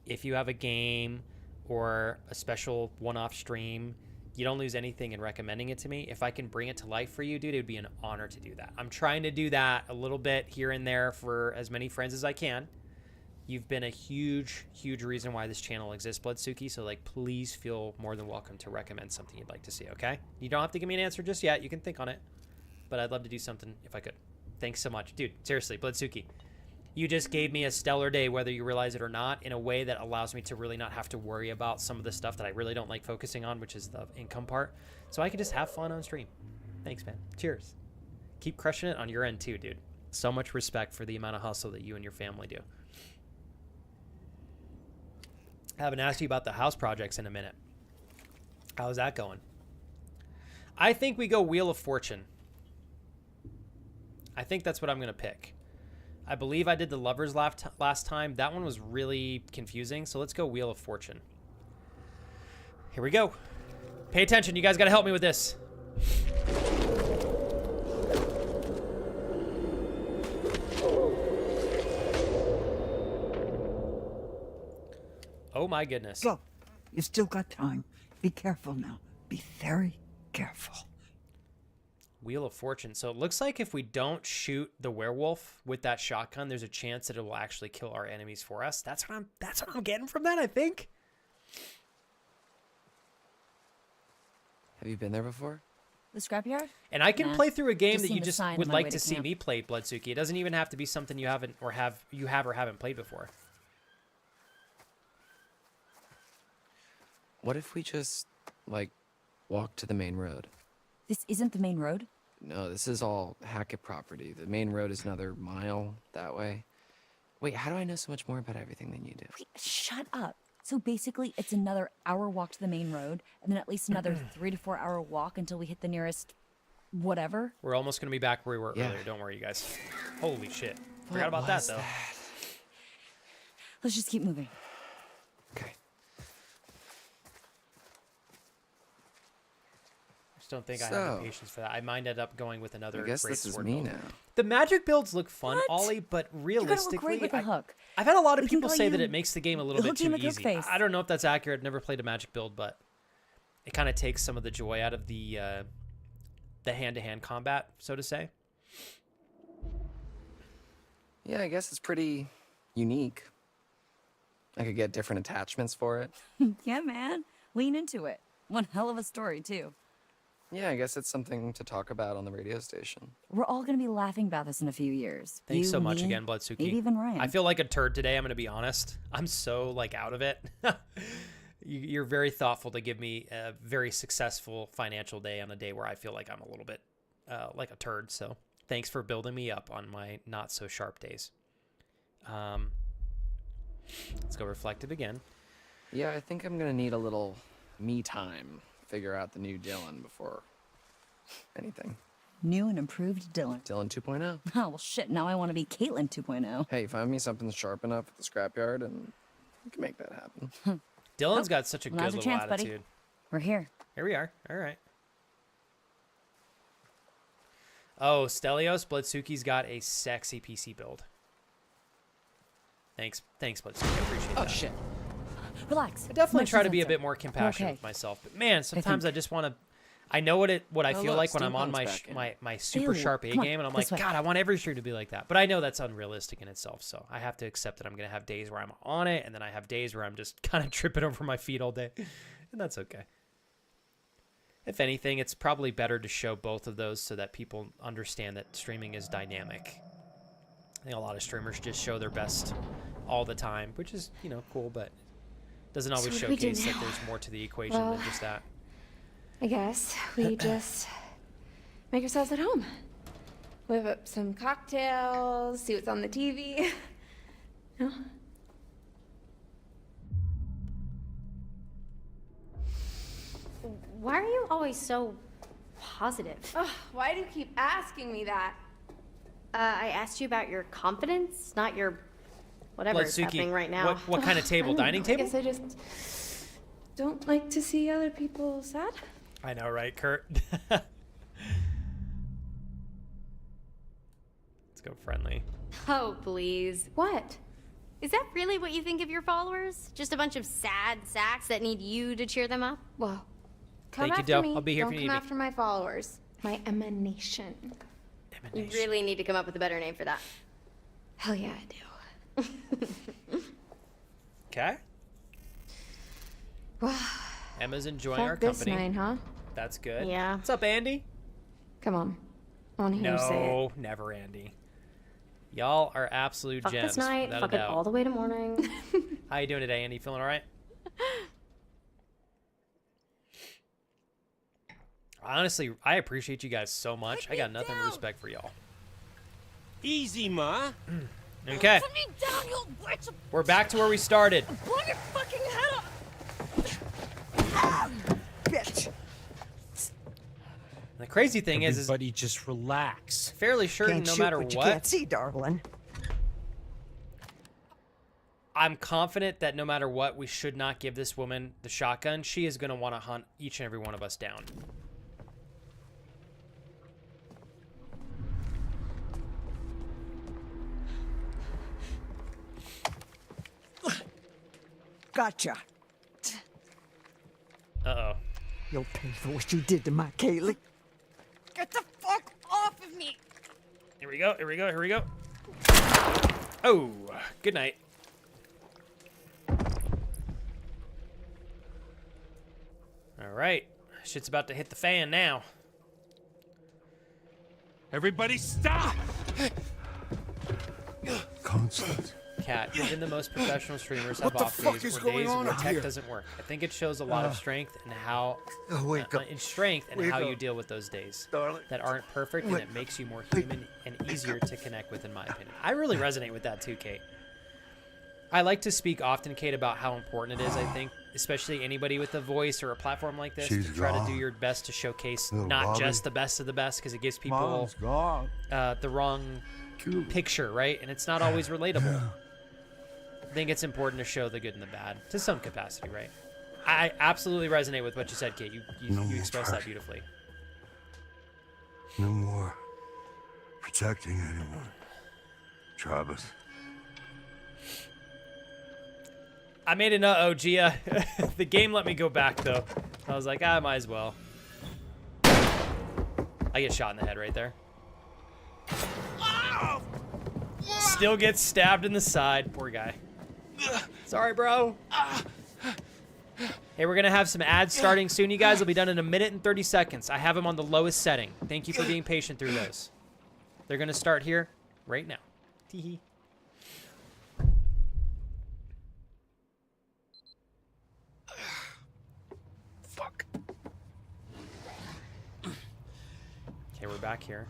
If you have a game or a special one-off stream, you don't lose anything in recommending it to me. If I can bring it to life for you, dude, it would be an honor to do that. I'm trying to do that a little bit here and there for as many friends as I can. You've been a huge reason why this channel exists, Bloodsuki, so, like, please feel more than welcome to recommend something you'd like to see, okay? You don't have to give me an answer just yet. You can think on it. But I'd love to do something if I could. Thanks so much. Dude, seriously, Bloodsuki, you just gave me a stellar day, whether you realize it or not, in a way that allows me to really not have to worry about some of the stuff that I really don't like focusing on, which is the income part. So I can just have fun on stream. Thanks, man. Cheers. Keep crushing it on your end, too, dude. So much respect for the amount of hustle that you and your family do. I haven't asked you about the house projects in a minute. How's that going? I think we go Wheel of Fortune. I think that's what I'm going to pick. I believe I did the Lovers last time. That one was really confusing, so let's go Wheel of Fortune. Here we go. Pay attention. You guys got to help me with this. Oh my goodness. Go. You've still got time. Be careful now. Be very careful. Wheel of Fortune. So it looks like if we don't shoot the werewolf with that shotgun, there's a chance that it will actually kill our enemies for us. That's what I'm getting from that, I think. Have you been there before? The scrapyard? And I can play through a game that you seen a just sign would on my like way to to see camp. me play, Bloodsuki. It doesn't even have to be something you have or haven't played before. What if we just, like, walk to the main road? This isn't the main road? No, this is all Hackett property. The main road is another mile that way. Wait, how do I know so much more about everything than you do? Wait, shut up. So basically, it's another hour walk to the main road, and then at least another 3 to 4 hour walk until we hit the nearest whatever. We're almost going to be back where we were Yeah. earlier. Don't worry, you guys. Holy shit. Forgot What about that, was though. Let's just keep moving. Okay. Just don't think I have the So, patience for that. I might end up going with another I guess great this is sword me build. now. The magic builds look fun, What? Ollie, but You're gonna look realistically, great with a hook. I've had a lot of We can people call say you that it makes the game a little bit Hooky too McHook easy. face. I don't know if that's accurate. I've never played a magic build, but it kind of takes some of the joy out of the hand-to-hand combat, so to say. Yeah, I guess it's pretty unique. I could get different attachments for it. Yeah, man. Lean into it. One hell of a story, too. Yeah, I guess it's something to talk about on the radio station. We're all gonna be laughing about this in a few years. Thanks You, so much me, again, Bloodsuki. maybe even Ryan. I feel like a turd today. I'm going to be honest. I'm so like out of it. You're very thoughtful to give me a very successful financial day on a day where I feel like I'm a little bit like a turd. So thanks for building me up on my not so sharp days. Let's go reflective again. Yeah, I think I'm gonna need a little me time. Figure out the new Dylan before anything. New and improved Dylan. Dylan 2.0. Oh, well, shit. Now I want to be Caitlin 2.0. Hey, find me something sharp enough at the scrapyard and we can make that happen. Dylan's got such a Well, good now's your little chance, buddy. attitude. We're here. Here we are. All right. Oh, Stelios, Bloodsuki's got a sexy PC build. Thanks, Bloodsuki. I appreciate that. Oh, shit. Relax. I definitely Much try to be a sensor. bit more compassionate Okay. with myself, but man, sometimes I think- just want to. I know what I Oh, feel look, like when I'm on steampunk's my back in. my super Ew, sharp A come on, game, and I'm like, this way. God, I want every stream to be like that. But I know that's unrealistic in itself, so I have to accept that I'm gonna have days where I'm on it, and then I have days where I'm just kind of tripping over my feet all day, and that's okay. If anything, it's probably better to show both of those so that people understand that streaming is dynamic. I think a lot of streamers just show their best all the time, which is, cool, but doesn't always So what do we do showcase that now? there's more to the equation Well, than just that. I guess we just make ourselves at home. Whip up some cocktails, see what's on the TV. No? Why are you always so positive? Ugh, why do you keep asking me that? I asked you about your confidence, not your whatever's Bloodsuki, happening right now. what kind of table? I don't Dining know. table? I guess I just don't like to see other people sad. I know, right, Kurt? Let's go friendly. Oh, please. What? Is that really what you think of your followers? Just a bunch of sad sacks that need you to cheer them up? Well, come Thank you, after Del. me. I'll be here if Don't you come need me. after my followers. My emanation. You really need to come up with a better name for that. Hell yeah, I do. Okay. Emma's enjoying our Fuck this company. nine, huh? That's good. Yeah. What's up, Andy? Come on. I want to hear you say it. No, never, Andy. Y'all are absolute Fuck gems. this night, without fuck a it doubt. all the way to morning. How you doing today, Andy? Feeling all right? Honestly, I appreciate you guys so much. I got nothing but respect for y'all. Easy, Ma. Okay. Put me down, you bitch! We're back to where we started. Blow your fucking head off! Bitch. The crazy thing is Everybody just relax. fairly certain Can't no shoot matter what you what, can't see, darling. I'm confident that no matter what, we should not give this woman the shotgun. She is going to want to hunt each and every one of us down. Gotcha. Uh-oh. You'll pay for what you did to my Kaylee. Get the fuck off of me! Here we go, here we go, here we go. Oh, good night. All right. Shit's about to hit the fan now. Everybody stop! Constant. Cat, even the most professional streamers have What the off fuck days is or going days on where up tech here? doesn't work. I think it shows a lot of strength and how wake up. in strength and Wake how up. you deal with those days Darling. that aren't perfect, and it makes you more human and easier to connect with, in my opinion. I really resonate with that too, Kate. I like to speak often, Kate, about how important it is, I think, especially anybody with a voice or a platform like this, She's to try to do gone. your best to showcase Little not Bobby. just the best of the best, because it gives people Mom's gone. the wrong picture, right? And it's not always relatable. I think it's important to show the good and the bad to some capacity, right? I absolutely resonate with what you said, Kate. You No more expressed that pressure. beautifully. No more protecting anyone. Travis. I made an Gia. The game let me go back, though. I was like, I might as well. I get shot in the head right there. Still gets stabbed in the side. Poor guy. Sorry, bro. Hey, we're going to have some ads starting soon, you guys. It'll be done in 1 minute and 30 seconds. I have them on the lowest setting. Thank you for being patient through those. They're going to start here right now. Tee-hee. Fuck. Okay, we're back here.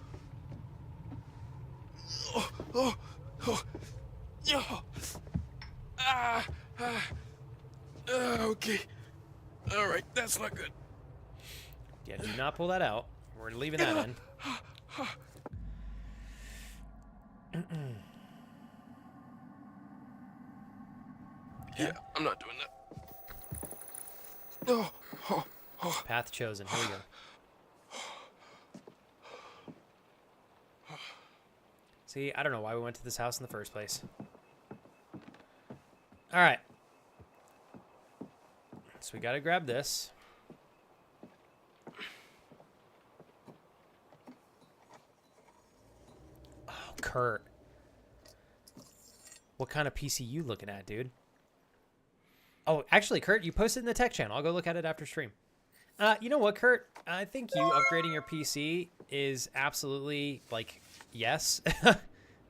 Okay. All right, that's not good. Yeah, do not pull that out. We're leaving that in. Yeah, I'm not doing that. Path chosen. Here we go. See, I don't know why we went to this house in the first place. All right. So we got to grab this. Oh, Kurt. What kind of PC you looking at, dude? Oh, actually, Kurt, you posted in the tech channel. I'll go look at it after stream. You know what, Kurt? I think you upgrading your PC is absolutely, like, yes.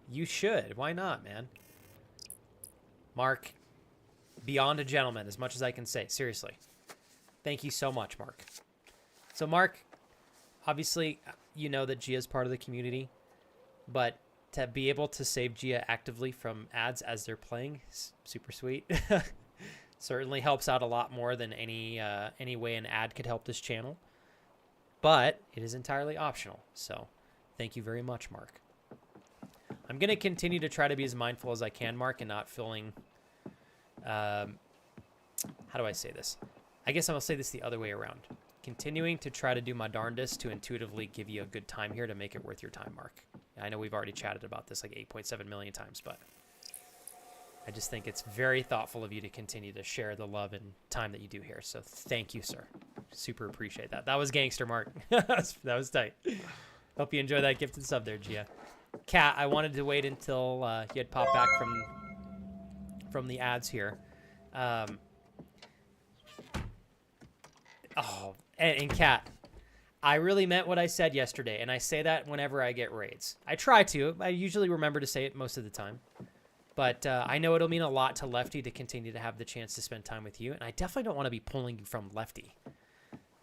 You should. Why not, man? Mark, beyond a gentleman, as much as I can say. Seriously. Thank you so much, Mark. So, Mark, obviously, you know that Gia's part of the community, but to be able to save Gia actively from ads as they're playing is super sweet. Certainly helps out a lot more than any way an ad could help this channel. But it is entirely optional. So thank you very much, Mark. I'm going to continue to try to be as mindful as I can, Mark, and not feeling... how do I say this? I guess I'm going to say this the other way around. Continuing to try to do my darndest to intuitively give you a good time here to make it worth your time, Mark. I know we've already chatted about this like 8.7 million times, but... I just think it's very thoughtful of you to continue to share the love and time that you do here. So thank you, sir. Super appreciate that. That was gangster, Mark. That was tight. Hope you enjoy that gifted sub there, Gia. Kat, I wanted to wait until you had popped back from the ads here. And Kat, I really meant what I said yesterday, and I say that whenever I get raids. I try to. I usually remember to say it most of the time. But I know it'll mean a lot to Lefty to continue to have the chance to spend time with you. And I definitely don't want to be pulling you from Lefty.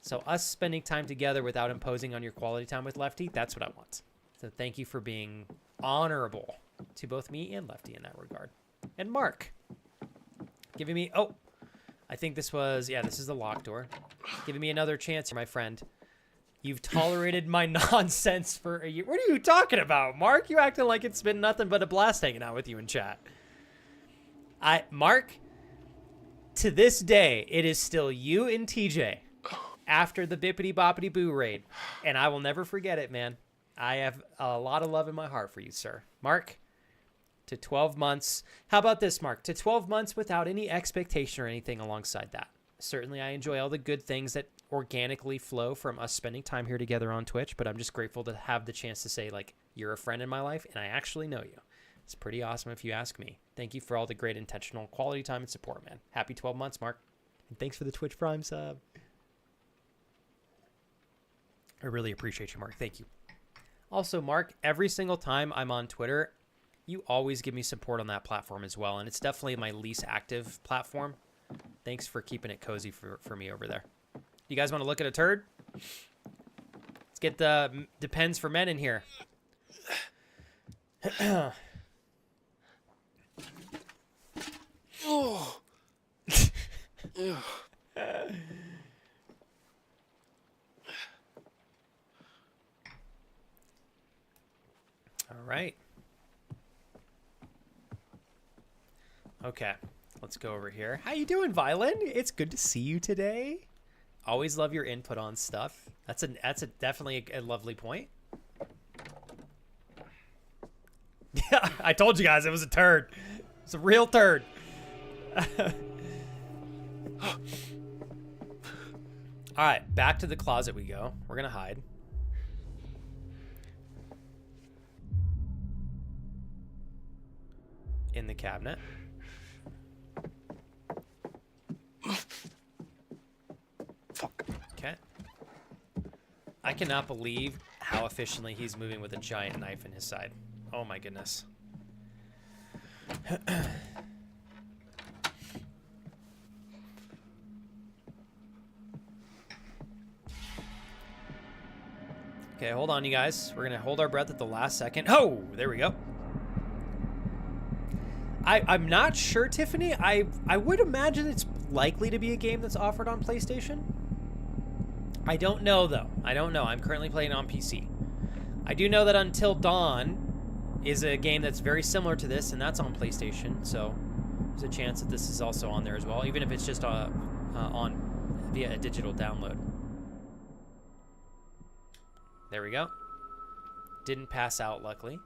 So us spending time together without imposing on your quality time with Lefty, that's what I want. So thank you for being honorable to both me and Lefty in that regard. And Mark, giving me... Oh, I think this was... Yeah, this is the locked door. Giving me another chance here, my friend. You've tolerated my nonsense for a year. What are you talking about, Mark? You acting like it's been nothing but a blast hanging out with you in chat. Mark, to this day, it is still you and TJ after the Bippity Boppity Boo raid. And I will never forget it, man. I have a lot of love in my heart for you, sir. Mark, to 12 months. How about this, Mark? To 12 months without any expectation or anything alongside that. Certainly, I enjoy all the good things that organically flow from us spending time here together on Twitch, but I'm just grateful to have the chance to say, like, you're a friend in my life, and I actually know you. It's pretty awesome if you ask me. Thank you for all the great intentional quality time and support, man. Happy 12 months, Mark. And thanks for the Twitch Prime sub. I really appreciate you, Mark. Thank you. Also, Mark, every single time I'm on Twitter, you always give me support on that platform as well, and it's definitely my least active platform. Thanks for keeping it cozy for me over there. You guys want to look at a turd? Let's get the Depends for Men in here. Oh. All right. Okay. Let's go over here. How you doing, Violin? It's good to see you today. Always love your input on stuff. That's definitely a lovely point. Yeah, I told you guys it was a turd. It's a real turd. All right, back to the closet we go. We're gonna hide. In the cabinet. I cannot believe how efficiently he's moving with a giant knife in his side. Oh my goodness. Okay, hold on, you guys. We're gonna hold our breath at the last second. Oh, there we go. I'm not sure, Tiffany. I would imagine it's likely to be a game that's offered on PlayStation. I don't know, though. I don't know. I'm currently playing on PC. I do know that Until Dawn is a game that's very similar to this, and that's on PlayStation, so there's a chance that this is also on there as well, even if it's just on via a digital download. There we go. Didn't pass out, luckily.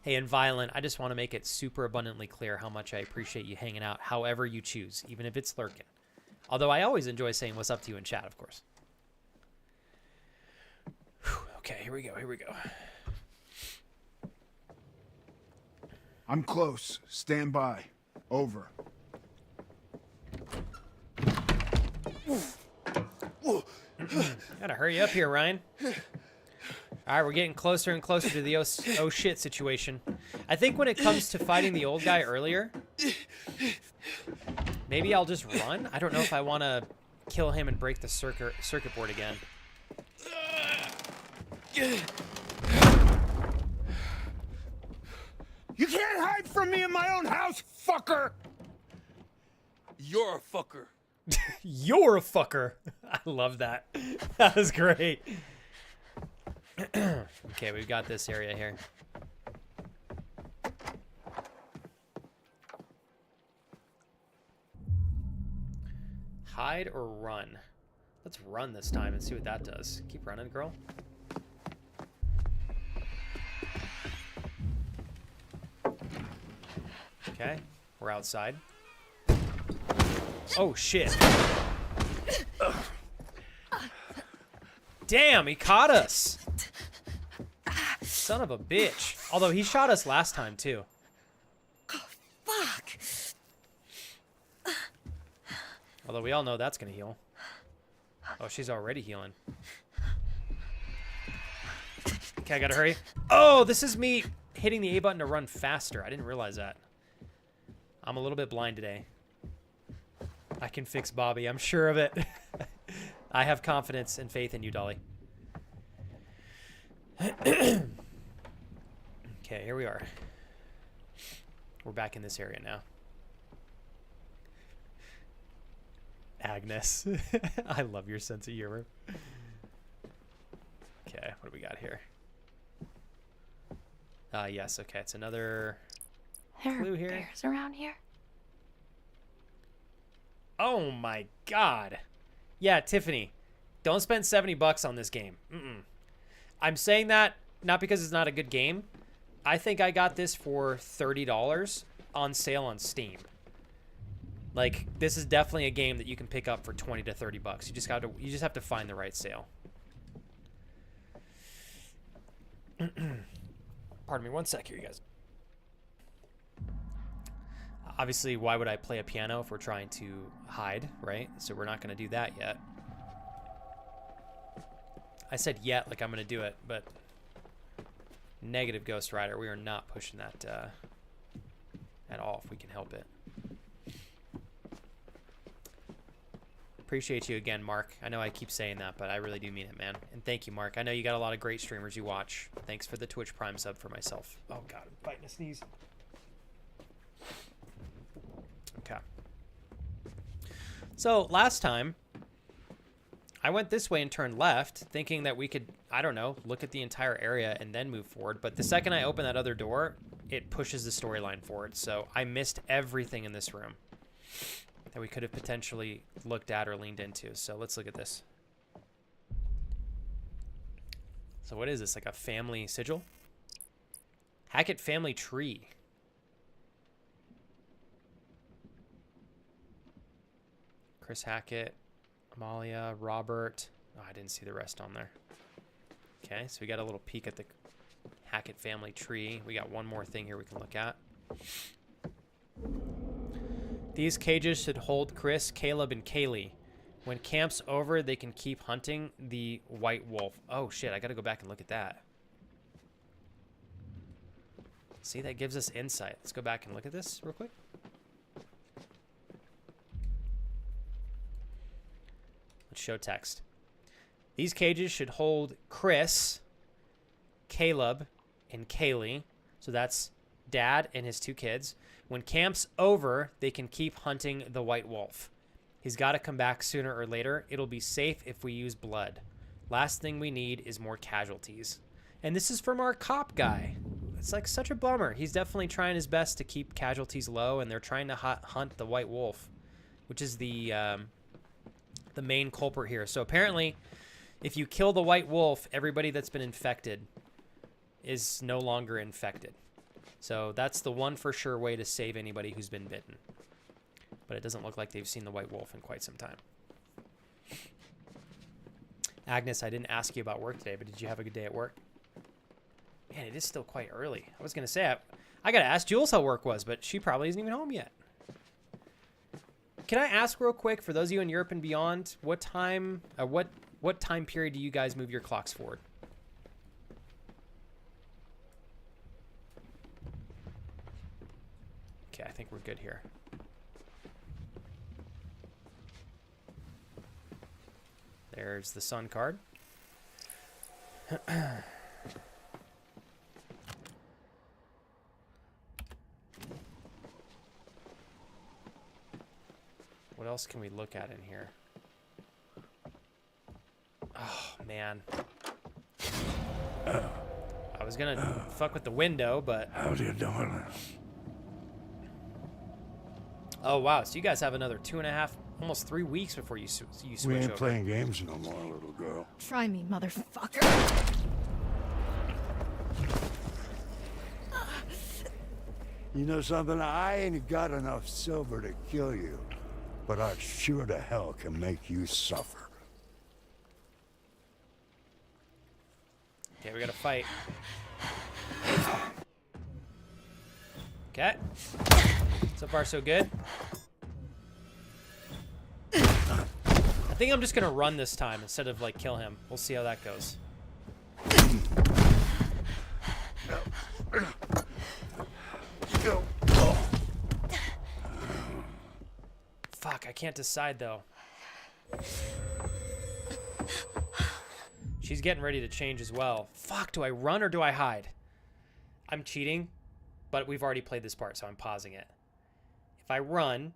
Hey, and Violent, I just want to make it super abundantly clear how much I appreciate you hanging out however you choose, even if it's lurking. Although I always enjoy saying what's up to you in chat, of course. Whew, okay, here we go, here we go. I'm close. Stand by. Over. Gotta hurry up here, Ryan. All right, we're getting closer and closer to the oh shit situation. I think when it comes to fighting the old guy earlier, maybe I'll just run. I don't know if I want to kill him and break the circuit board again. You can't hide from me in my own house, fucker! You're a fucker. You're a fucker. I love that. That was great. Okay, we've got this area here. Hide or run? Let's run this time and see what that does. Keep running, girl. Okay, we're outside. Oh, shit. Ugh. Damn, he caught us. Son of a bitch. Although he shot us last time, too. Oh, fuck. Although we all know that's going to heal. Oh, she's already healing. Okay, I gotta hurry. Oh, this is me hitting the A button to run faster. I didn't realize that. I'm a little bit blind today. I can fix Bobby. I'm sure of it. I have confidence and faith in you, Dolly. Okay, here we are. We're back in this area now. Agnes. I love your sense of humor. Okay, what do we got here? Yes, okay, it's another clue here. There are bears around here. Oh my god. Yeah, Tiffany, don't spend $70 on this game. I'm saying that not because it's not a good game. I think I got this for $30 on sale on Steam. Like, this is definitely a game that you can pick up for 20 to 30 bucks. You just have to find the right sale. Pardon me, one sec here, you guys. Obviously, why would I play a piano if we're trying to hide, right? So we're not going to do that yet. I said yet like I'm going to do it, but negative Ghost Rider. We are not pushing that at all if we can help it. Appreciate you again, Mark. I know I keep saying that, but I really do mean it, man. And thank you, Mark. I know you got a lot of great streamers you watch. Thanks for the Twitch Prime sub for myself. Oh, God, I'm biting a sneeze. Okay. So, last time, I went this way and turned left, thinking that we could, I don't know, look at the entire area and then move forward. But the second I open that other door, it pushes the storyline forward. So, I missed everything in this room that we could have potentially looked at or leaned into. So let's look at this. So what is this, like a family sigil? Hackett family tree. Chris Hackett, Amalia, Robert. Oh, I didn't see the rest on there. Okay, so we got a little peek at the Hackett family tree. We got one more thing here we can look at. These cages should hold Chris, Caleb, and Kaylee. When camp's over, they can keep hunting the white wolf. Oh shit, I gotta go back and look at that. See, that gives us insight. Let's go back and look at this real quick. Let's show text. These cages should hold Chris, Caleb, and Kaylee. So that's Dad and his 2 kids. When camp's over, they can keep hunting the white wolf. He's got to come back sooner or later. It'll be safe if we use blood. Last thing we need is more casualties. And this is from our cop guy. It's like such a bummer. He's definitely trying his best to keep casualties low, and they're trying to hunt the white wolf, which is the main culprit here. So apparently, if you kill the white wolf, everybody that's been infected is no longer infected. So that's the one for sure way to save anybody who's been bitten. But it doesn't look like they've seen the white wolf in quite some time. Agnes, I didn't ask you about work today, but did you have a good day at work? Man, it is still quite early. I was going to say, I got to ask Jules how work was, but she probably isn't even home yet. Can I ask real quick, for those of you in Europe and beyond, what time period do you guys move your clocks forward? Okay, I think we're good here. There's the sun card. What else can we look at in here? Oh, man. I was gonna fuck with the window, but... Howdy, darling. Oh, wow. So you guys have another 2.5, almost 3 weeks before you switch We ain't over. playing games no more, little girl. Try me, motherfucker. You know something? I ain't got enough silver to kill you, but I sure to hell can make you suffer. Okay, we gotta fight. Okay. So far, so good. I think I'm just gonna run this time instead of, like, kill him. We'll see how that goes. Fuck, I can't decide, though. She's getting ready to change as well. Fuck, do I run or do I hide? I'm cheating, but we've already played this part, so I'm pausing it. If I run,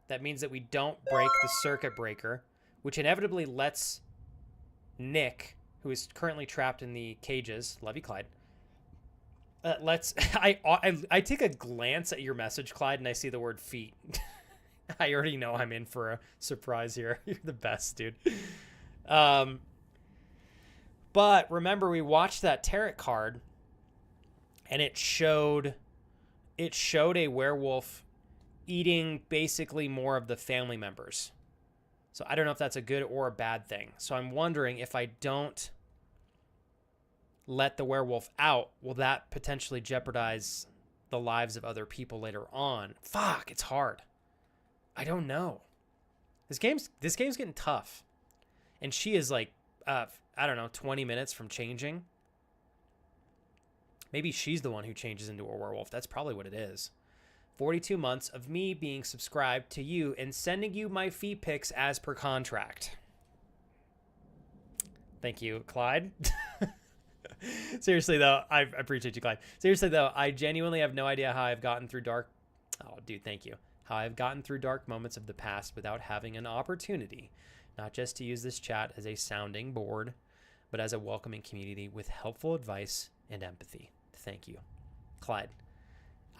that means that we don't break the circuit breaker, which inevitably lets Nick, who is currently trapped in the cages, love you, Clyde, I take a glance at your message, Clyde, and I see the word feet. I already know I'm in for a surprise here. You're the best, dude. But remember, we watched that tarot card, and it showed a werewolf eating basically more of the family members. So I don't know if that's a good or a bad thing. So I'm wondering, if I don't let the werewolf out, will that potentially jeopardize the lives of other people later on? Fuck, it's hard. I don't know. This game's getting tough. And she is like, I don't know, 20 minutes from changing. Maybe she's the one who changes into a werewolf. That's probably what it is. 42 months of me being subscribed to you and sending you my feet pics as per contract. Thank you, Clyde. Seriously, though, I appreciate you, Clyde. Seriously, though, I genuinely have no idea how I've gotten through dark... Oh, dude, thank you. How I've gotten through dark moments of the past without having an opportunity, not just to use this chat as a sounding board, but as a welcoming community with helpful advice and empathy. Thank you. Clyde,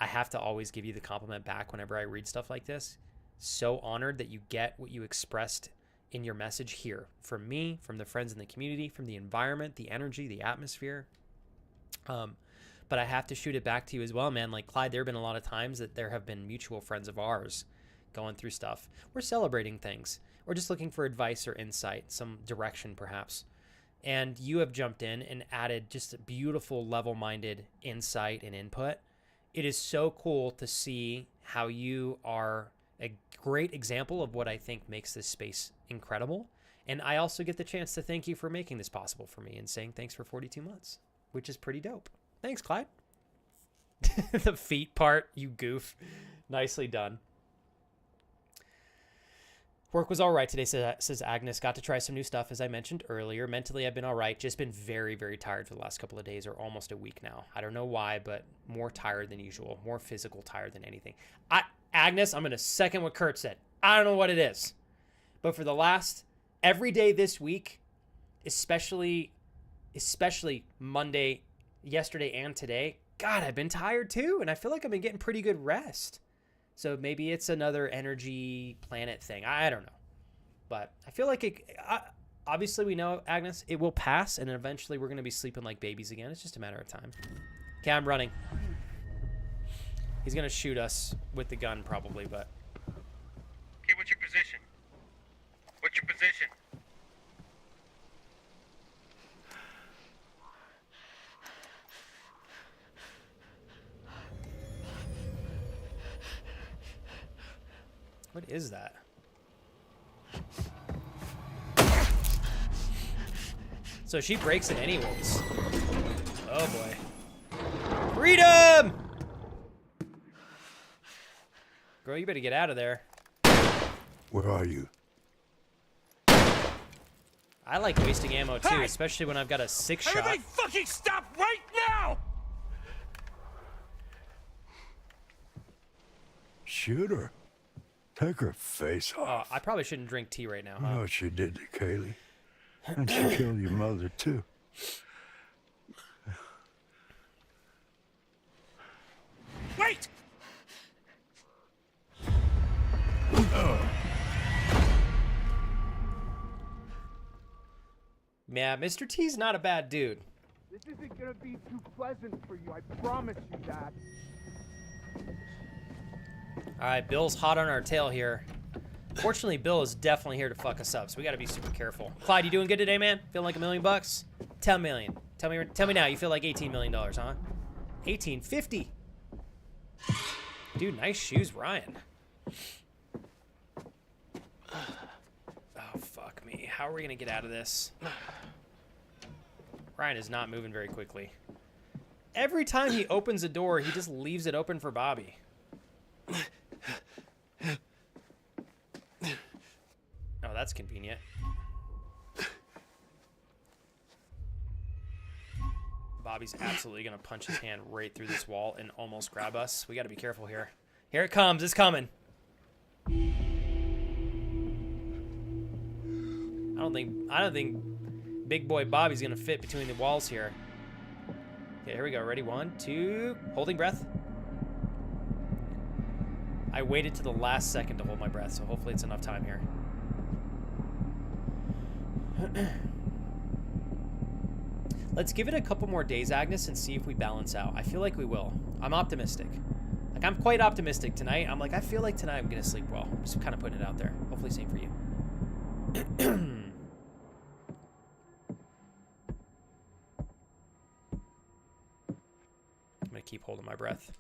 I have to always give you the compliment back whenever I read stuff like this. So honored that you get what you expressed in your message here. From me, from the friends in the community, from the environment, the energy, the atmosphere. But I have to shoot it back to you as well, man. Like, Clyde, there have been a lot of times that there have been mutual friends of ours going through stuff. We're celebrating things. We're just looking for advice or insight, some direction perhaps. And you have jumped in and added just a beautiful level-minded insight and input. It is so cool to see how you are a great example of what I think makes this space incredible. And I also get the chance to thank you for making this possible for me and saying thanks for 42 months, which is pretty dope. Thanks, Clyde. The feet part, you goof. Nicely done. Work was all right today, says Agnes. Got to try some new stuff, as I mentioned earlier. Mentally, I've been all right. Just been very, very tired for the last couple of days, or almost a week now. I don't know why, but more tired than usual. More physical tired than anything. Agnes, I'm going to second what Kurt said. I don't know what it is. But for the last, every day this week, especially Monday, yesterday, and today, God, I've been tired too. And I feel like I've been getting pretty good rest. So maybe it's another energy planet thing. I don't know. But I feel like obviously we know, Agnes, it will pass. And eventually we're going to be sleeping like babies again. It's just a matter of time. Okay, I'm running. He's going to shoot us with the gun probably, but. Okay, what's your position? What's your position? What is that? So she breaks it anyways. Oh boy. Freedom! Girl, you better get out of there. Where are you? I like wasting ammo too, especially when I've got a 6-shot. Everybody fucking stop right now! Shoot her. Take her face off. I probably shouldn't drink tea right now, You huh? know what she did to Kaylee? And she killed your mother, too. Wait! Yeah, Mr. T's not a bad dude. This isn't gonna be too pleasant for you, I promise you that. All right, Bill's hot on our tail here. Fortunately, Bill is definitely here to fuck us up, so we got to be super careful. Clyde, you doing good today, man? Feeling like $1 million bucks? 10 million. Tell me now. You feel like $18 million, huh? 1850. Dude, nice shoes, Ryan. Oh fuck me. How are we gonna get out of this? Ryan is not moving very quickly. Every time he opens a door, he just leaves it open for Bobby. Oh, that's convenient. Bobby's absolutely gonna punch his hand right through this wall and almost grab us. We gotta be careful here. Here it comes. It's coming. I don't think big boy Bobby's gonna fit between the walls here. Okay, here we go. Ready? 1, 2. Holding breath. I waited to the last second to hold my breath, so hopefully it's enough time here. Let's give it a couple more days, Agnes, and see if we balance out. I feel like we will. I'm optimistic. Like, I'm quite optimistic tonight. I'm like, I feel like tonight I'm gonna sleep well. I'm just kind of putting it out there. Hopefully same for you. I'm gonna keep holding my breath.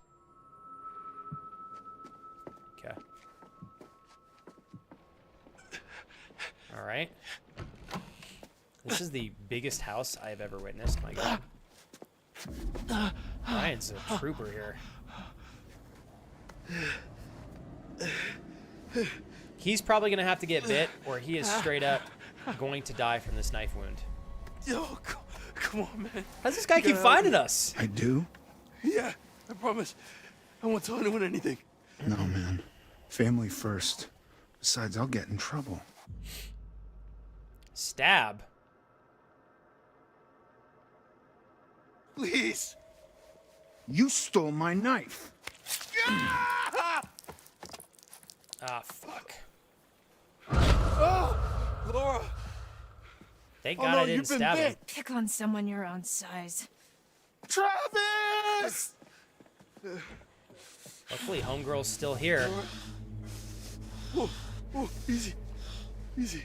Okay. All right. This is the biggest house I have ever witnessed. My God. Ryan's a trooper here. He's probably going to have to get bit, or he is straight up going to die from this knife wound. Yo, come on, man. How's this guy keep finding us? I do? Yeah, I promise. I won't tell anyone anything. No, man. Family first. Besides, I'll get in trouble. Stab? Please. You stole my knife. Ah, fuck. Oh, Laura. Thank God I didn't stab him. Pick on someone your own size. Travis! Luckily, homegirl's still here. Whoa, whoa, easy, easy.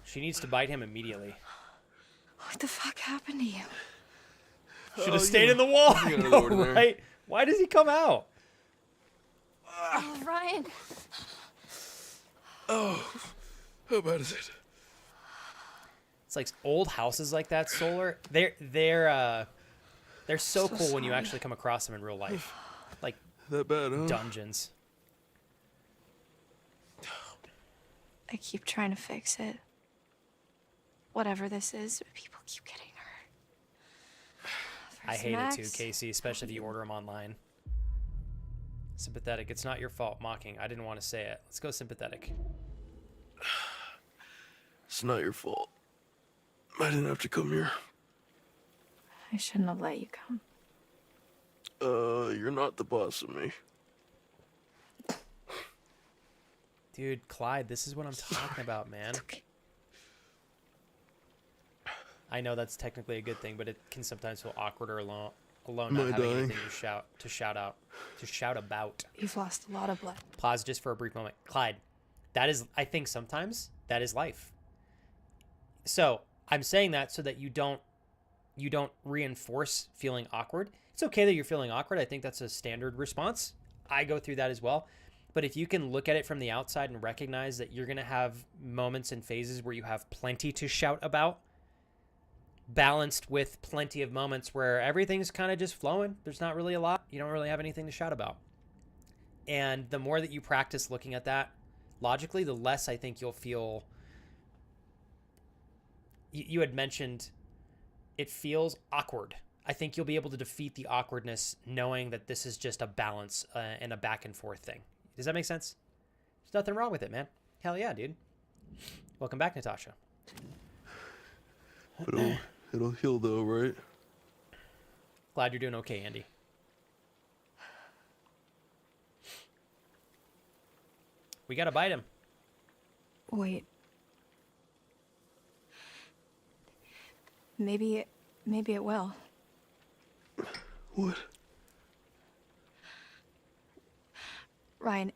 She needs to bite him immediately. What the fuck happened to you? Should have stayed in the wall. I know, right? Why does he come out? Oh, Ryan. Oh, how bad is it? It's like old houses like that, Solar. They're so cool when you actually come across them in real life, like that bad, huh? dungeons. I keep trying to fix it. Whatever this is, people keep getting hurt. I hate it too, Casey, especially if you order them online. Sympathetic. It's not your fault. Mocking. I didn't want to say it. Let's go sympathetic. It's not your fault. I didn't have to come here. I shouldn't have let you come. You're not the boss of me. Dude, Clyde, this is what I'm talking about, man. Okay. I know that's technically a good thing, but it can sometimes feel awkward or alone Am not I having dying? anything to shout about. You've lost a lot of blood. Pause just for a brief moment. Clyde, that is, I think sometimes that is life. So I'm saying that so that you don't reinforce feeling awkward. It's okay that you're feeling awkward. I think that's a standard response. I go through that as well. But if you can look at it from the outside and recognize that you're going to have moments and phases where you have plenty to shout about, balanced with plenty of moments where everything's kind of just flowing. There's not really a lot. You don't really have anything to shout about. And the more that you practice looking at that logically, the less I think you'll feel. You had mentioned it feels awkward. I think you'll be able to defeat the awkwardness knowing that this is just a balance and a back and forth thing. Does that make sense? There's nothing wrong with it, man. Hell yeah, dude. Welcome back, Natasha. It'll heal though, right? Glad you're doing okay, Andy. We gotta bite him. Wait. Maybe it will. What? Ryan,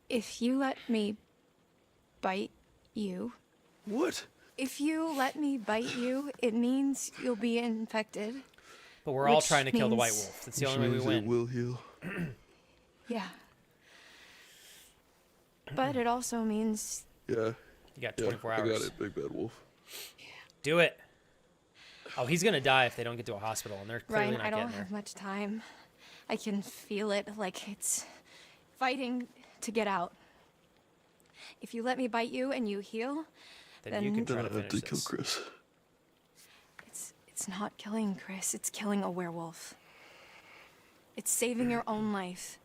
if you let me bite you... What? If you let me bite you, it means you'll be infected. But we're all trying to kill the white wolf. That's the only way we win. It will heal. Yeah. But it also means... Yeah. You got 24 hours. I got it, Big Bad Wolf. Do it. Oh, he's gonna die if they don't get to a hospital, and they're clearly Ryan, not I don't getting there. have much time. I can feel it, like it's fighting to get out. If you let me bite you and you heal, then you can try to I have finish to kill this. Chris. It's not killing Chris, it's killing a werewolf. It's saving your own life,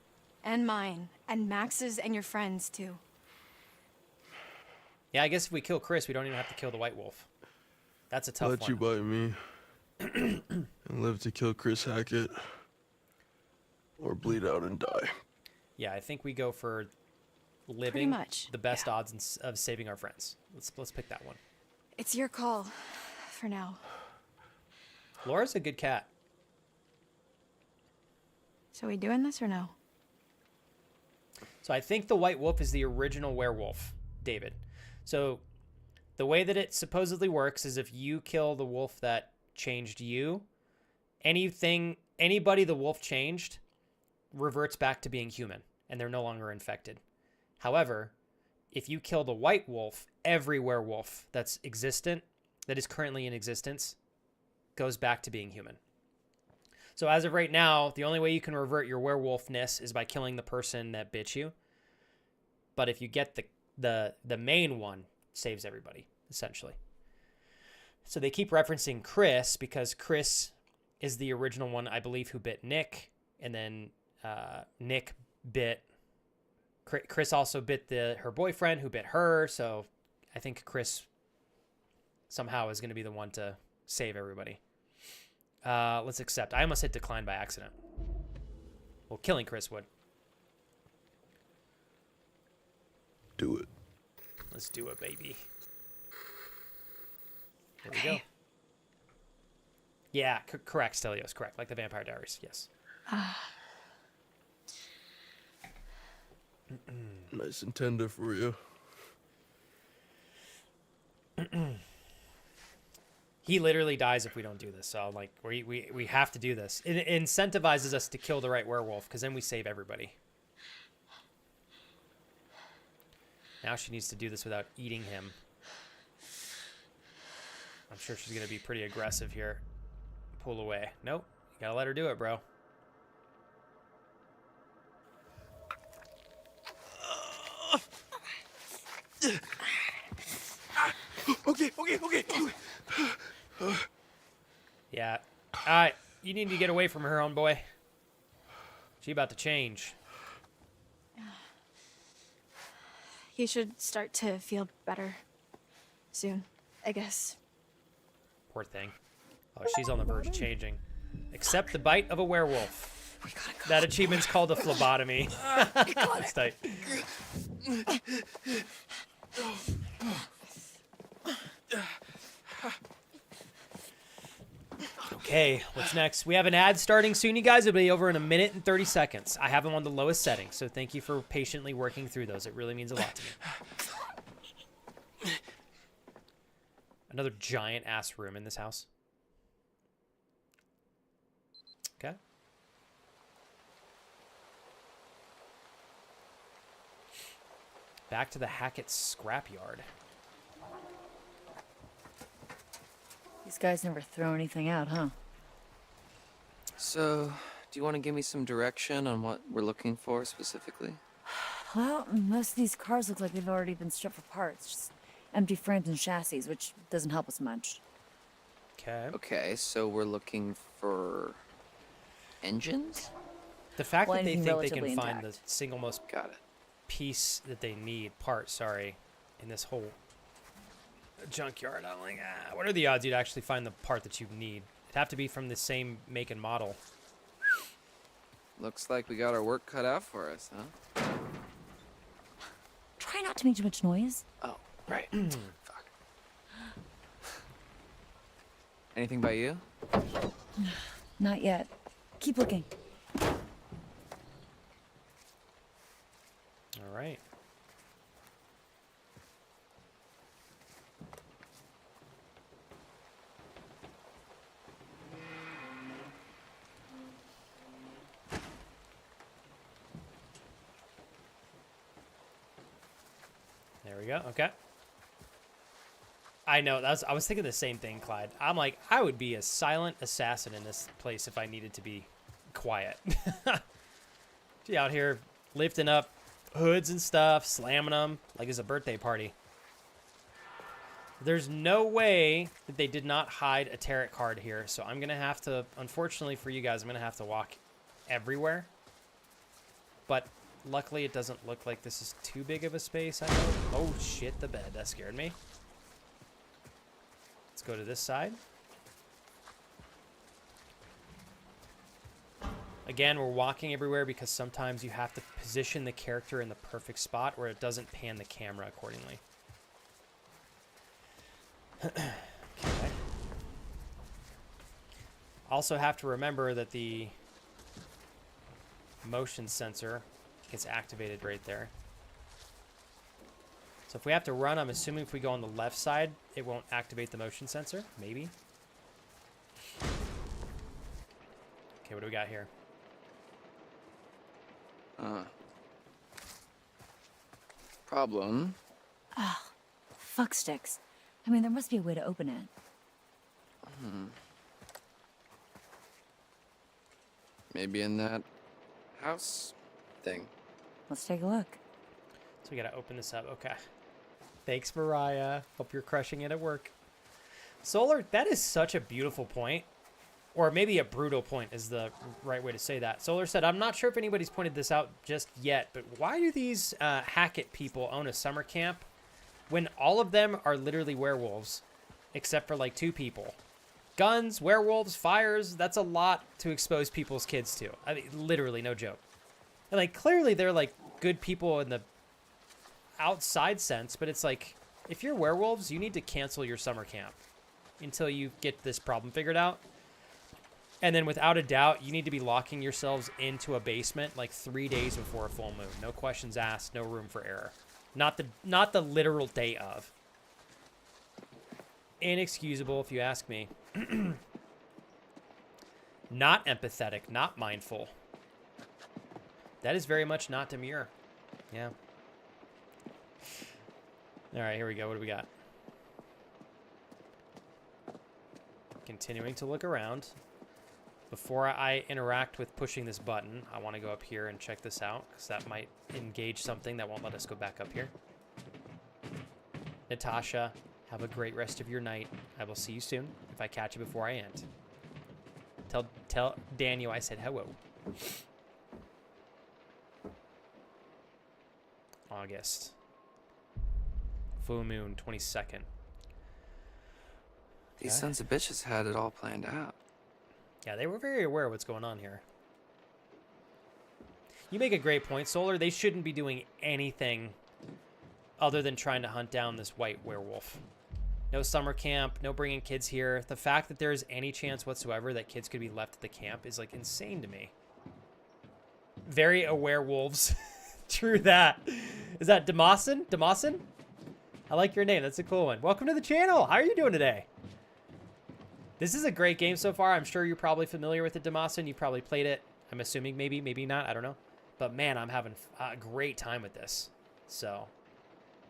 and mine, and Max's, and your friends, too. Yeah, I guess if we kill Chris, we don't even have to kill the white wolf. That's a tough Let one. you bite me and live to kill Chris Hackett, or bleed out and die. Yeah, I think we go for living much, the best odds of saving our friends. Let's pick that one. It's your call, for now. Laura's a good cat. So we doing this or no? So I think the white wolf is the original werewolf, David. So the way that it supposedly works is if you kill the wolf that changed you, anybody the wolf changed reverts back to being human, and they're no longer infected. However, if you kill the white wolf, every werewolf that is currently in existence, goes back to being human. So as of right now, the only way you can revert your werewolfness is by killing the person that bit you. But if you get the main one, saves everybody, essentially. So they keep referencing Chris because Chris is the original one, I believe, who bit Nick, and then Nick bit. Chris also bit her boyfriend, who bit her. So I think Chris somehow is going to be the one to save everybody. Let's accept. I almost hit decline by accident. Well, killing Chris would. Do it. Let's do it, baby. There we go. Yeah, correct, Stelios. Correct. Like the Vampire Diaries. Yes. Nice and tender for you. He literally dies if we don't do this. So like we have to do this. It incentivizes us to kill the right werewolf because then we save everybody. Now she needs to do this without eating him. I'm sure she's gonna be pretty aggressive here. Pull away. Nope. You gotta let her do it, bro. Okay. Yeah. You need to get away from her, homeboy. She about to change. You should start to feel better soon, I guess. Poor thing. Oh, she's on the verge of changing. Accept the bite of a werewolf. We gotta go. That achievement's called a phlebotomy. That's tight. Okay, what's next? We have an ad starting soon, you guys. It'll be over in 1 minute and 30 seconds. I have them on the lowest setting, so thank you for patiently working through those. It really means a lot to me. Another giant-ass room in this house. Okay. Back to the Hackett scrapyard. These guys never throw anything out, huh? So, do you want to give me some direction on what we're looking for specifically? Well, most of these cars look like they've already been stripped for parts. Just empty frames and chassis, which doesn't help us much. Okay. Okay, so we're looking for engines? The fact Well, that they anything think they can relatively find the intact. single most piece that they need, in this whole junkyard. I'm like, what are the odds you'd actually find the part that you need? It'd have to be from the same make and model. Looks like we got our work cut out for us, huh? Try not to make too much noise. Oh, right. Fuck. Anything by you? Not yet. Keep looking. All right. There we go. Okay. I know. I was thinking the same thing, Clyde. I'm like, I would be a silent assassin in this place if I needed to be quiet. She out here lifting up hoods and stuff, slamming them like it's a birthday party. There's no way that they did not hide a tarot card here, so I'm going to have to, unfortunately for you guys, I'm going to have to walk everywhere. But luckily it doesn't look like this is too big of a space, I know. Oh shit, the bed. That scared me. Let's go to this side. Again, we're walking everywhere because sometimes you have to position the character in the perfect spot or it doesn't pan the camera accordingly. Okay. Also have to remember that the motion sensor gets activated right there. So if we have to run, I'm assuming if we go on the left side, it won't activate the motion sensor. Maybe. Okay, what do we got here? Problem. Oh, fuck sticks. I mean, there must be a way to open it. Maybe in that house thing. Let's take a look. So we gotta open this up. Okay. Thanks, Mariah. Hope you're crushing it at work. Solar, that is such a beautiful point. Or maybe a brutal point is the right way to say that. Solar said, I'm not sure if anybody's pointed this out just yet, but why do these Hackett people own a summer camp when all of them are literally werewolves, except for like 2 people? Guns, werewolves, fires, that's a lot to expose people's kids to. I mean, literally, no joke. And like, clearly they're like good people in the outside sense, but it's like, if you're werewolves, you need to cancel your summer camp until you get this problem figured out. And then without a doubt, you need to be locking yourselves into a basement like 3 days before a full moon. No questions asked, no room for error. Not the literal day of. Inexcusable, if you ask me. Not empathetic, not mindful. That is very much not demure. Yeah. All right, here we go. What do we got? Continuing to look around. Before I interact with pushing this button, I want to go up here and check this out, because that might engage something that won't let us go back up here. Natasha, have a great rest of your night. I will see you soon, if I catch you before I end. Tell Daniel I said hello. August. Full moon, 22nd. These sons of bitches had it all planned out. Yeah, they were very aware of what's going on here. You make a great point, Solar. They shouldn't be doing anything other than trying to hunt down this white werewolf. No summer camp, no bringing kids here. The fact that there is any chance whatsoever that kids could be left at the camp is, like, insane to me. Very aware wolves. True that. Is that Damasin? Damasin? I like your name. That's a cool one. Welcome to the channel. How are you doing today? This is a great game so far. I'm sure you're probably familiar with it, Damasin. You've probably played it. I'm assuming maybe, maybe not. I don't know. But, man, I'm having a great time with this. So,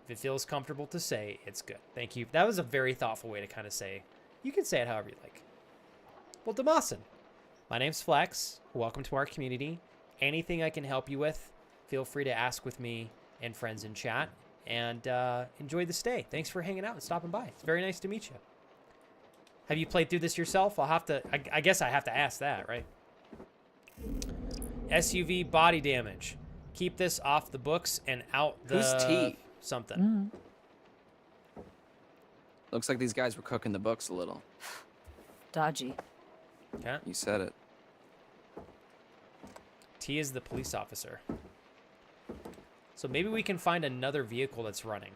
if it feels comfortable to say, it's good. Thank you. That was a very thoughtful way to kind of say. You can say it however you like. Well, Damasin, my name's Flex. Welcome to our community. Anything I can help you with, feel free to ask with me and friends in chat. And enjoy the stay. Thanks for hanging out and stopping by. It's very nice to meet you. Have you played through this yourself? I'll have to, I guess I have to ask that, right? SUV body damage. Keep this off the books and out the... Who's T? Something. Looks like these guys were cooking the books a little. Dodgy. Okay. You said it. T is the police officer. So maybe we can find another vehicle that's running.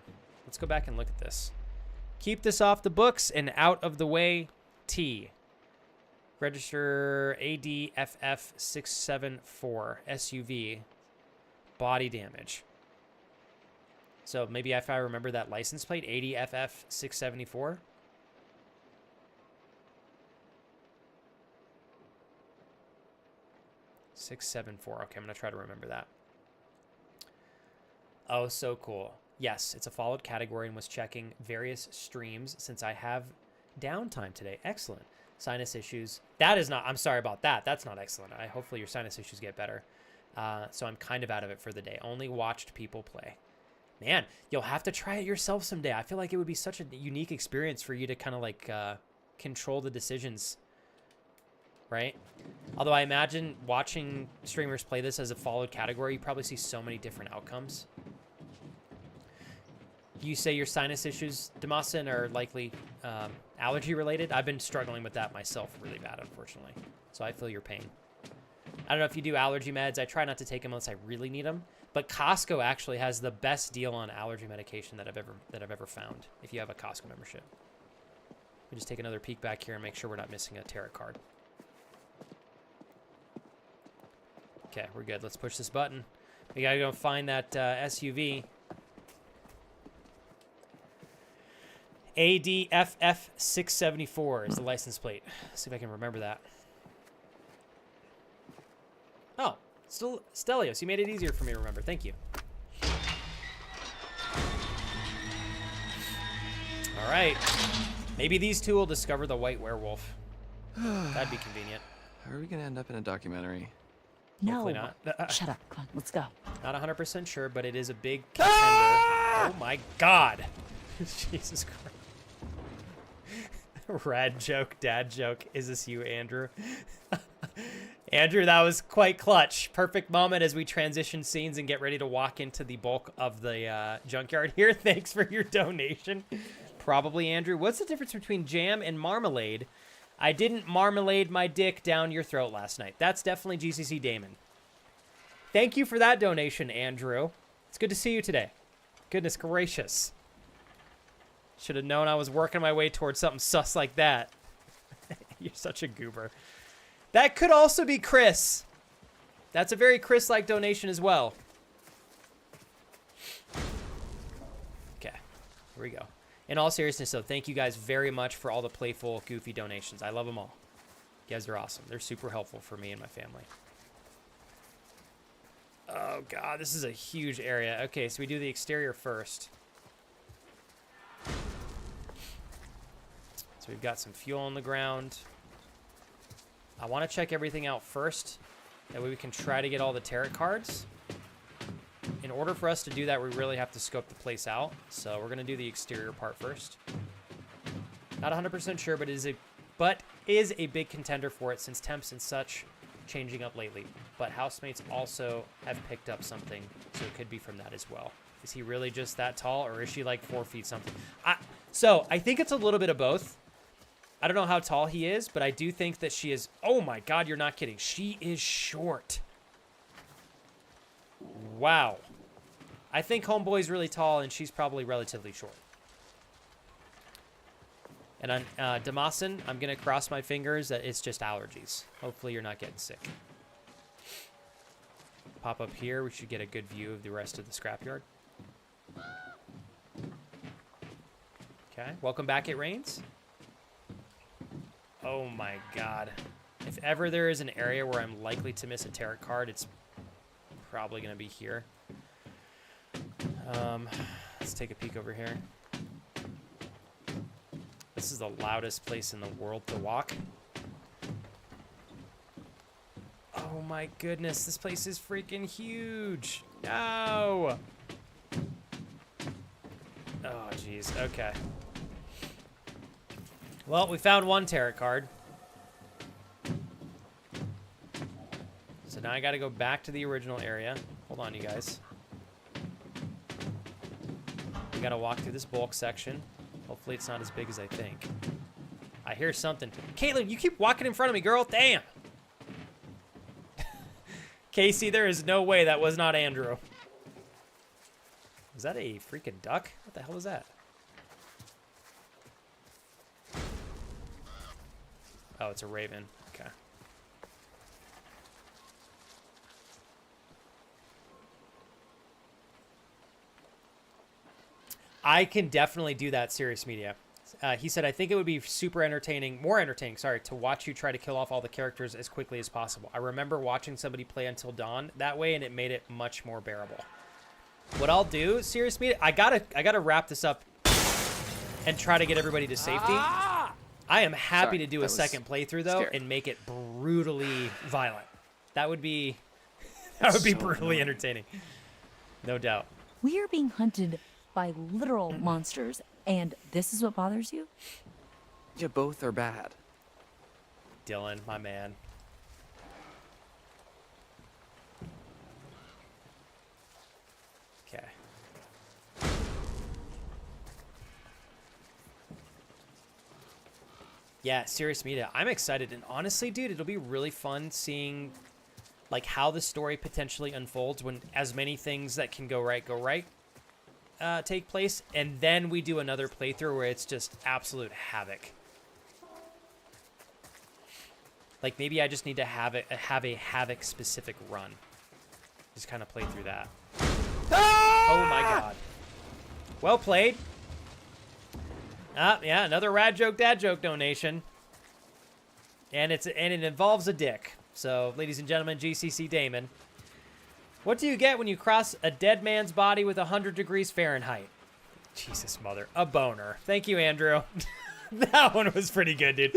Let's go back and look at this. Keep this off the books and out of the way, T. Register ADFF674 SUV. Body damage. So maybe if I remember that license plate, ADFF674. Okay, I'm gonna try to remember that. Oh, so cool. Yes, it's a followed category and was checking various streams since I have downtime today. Excellent. Sinus issues. That is not, I'm sorry about that. That's not excellent. Hopefully your sinus issues get better. So I'm kind of out of it for the day. Only watched people play. Man, you'll have to try it yourself someday. I feel like it would be such a unique experience for you to kind of like control the decisions, right? Although I imagine watching streamers play this as a followed category, you probably see so many different outcomes. You say your sinus issues, Damasin, are likely allergy related. I've been struggling with that myself really bad, unfortunately. So I feel your pain. I don't know if you do allergy meds. I try not to take them unless I really need them. But Costco actually has the best deal on allergy medication that I've ever found. If you have a Costco membership, we just take another peek back here and make sure we're not missing a tarot card. Okay, we're good. Let's push this button. We gotta go find that SUV. ADFF674 is the license plate. Let's see if I can remember that. Oh, still Stelios. You made it easier for me to remember. Thank you. All right. Maybe these two will discover the white werewolf. That'd be convenient. How are we gonna end up in a documentary? No. Hopefully not. Shut up. Come on, let's go. Not 100% sure, but it is a big contender. Oh my God. Jesus Christ. Rad joke, dad joke. Is this you, Andrew? Andrew, that was quite clutch. Perfect moment as we transition scenes and get ready to walk into the bulk of the junkyard here. Thanks for your donation. Probably, Andrew. What's the difference between jam and marmalade? I didn't marmalade my dick down your throat last night. That's definitely GCC Damon. Thank you for that donation, Andrew. It's good to see you today. Goodness gracious. Should have known I was working my way towards something sus like that. You're such a goober. That could also be Chris. That's a very Chris-like donation as well. Okay, here we go. In all seriousness, though, thank you guys very much for all the playful, goofy donations. I love them all. You guys are awesome. They're super helpful for me and my family. Oh, God, this is a huge area. Okay, so we do the exterior first. So we've got some fuel on the ground. I want to check everything out first. That way we can try to get all the tarot cards. In order for us to do that, we really have to scope the place out. So we're going to do the exterior part first. Not 100% sure, but is a big contender for it since temps and such changing up lately. But housemates also have picked up something, so it could be from that as well. Is he really just that tall, or is she like 4 feet something? So I think it's a little bit of both. I don't know how tall he is, but I do think that she is... Oh my God, you're not kidding. She is short. Wow. I think Homeboy's really tall, and she's probably relatively short. And on Damasin, I'm going to cross my fingers that it's just allergies. Hopefully you're not getting sick. Pop up here. We should get a good view of the rest of the scrapyard. Okay. Welcome back, It Rains. Oh my God. If ever there is an area where I'm likely to miss a tarot card, it's probably going to be here. Let's take a peek over here. This is the loudest place in the world to walk. Oh my goodness, this place is freaking huge. No! Oh, jeez. Okay. Well, we found one tarot card. So now I got to go back to the original area. Hold on, you guys. We got to walk through this bulk section. Hopefully it's not as big as I think. I hear something. Caitlin, you keep walking in front of me, girl. Damn. Casey, there is no way that was not Andrew. Is that a freaking duck? What the hell is that? Oh, it's a raven. Okay. I can definitely do that, Serious Media. He said, I think it would be super entertaining, more entertaining, sorry, to watch you try to kill off all the characters as quickly as possible. I remember watching somebody play Until Dawn that way, and it made it much more bearable. What I'll do, Serious Media, I gotta wrap this up and try to get everybody to safety. I am happy to do a second playthrough, though, and make it brutally violent. That would be brutally entertaining. No doubt. We are being hunted by literal monsters, and this is what bothers you? Yeah, both are bad. Dylan, my man. Okay. Yeah, Serious Media. I'm excited, and honestly, dude, it'll be really fun seeing like how the story potentially unfolds when as many things that can go right take place, and then we do another playthrough where it's just absolute havoc. Like maybe I just need to have a havoc specific run. Just kind of play through that. Oh my God. Well played. Yeah, another rad joke dad joke donation. And it involves a dick. So, ladies and gentlemen, GCC Damon. What do you get when you cross a dead man's body with 100 degrees Fahrenheit? Jesus, mother. A boner. Thank you, Andrew. That one was pretty good, dude.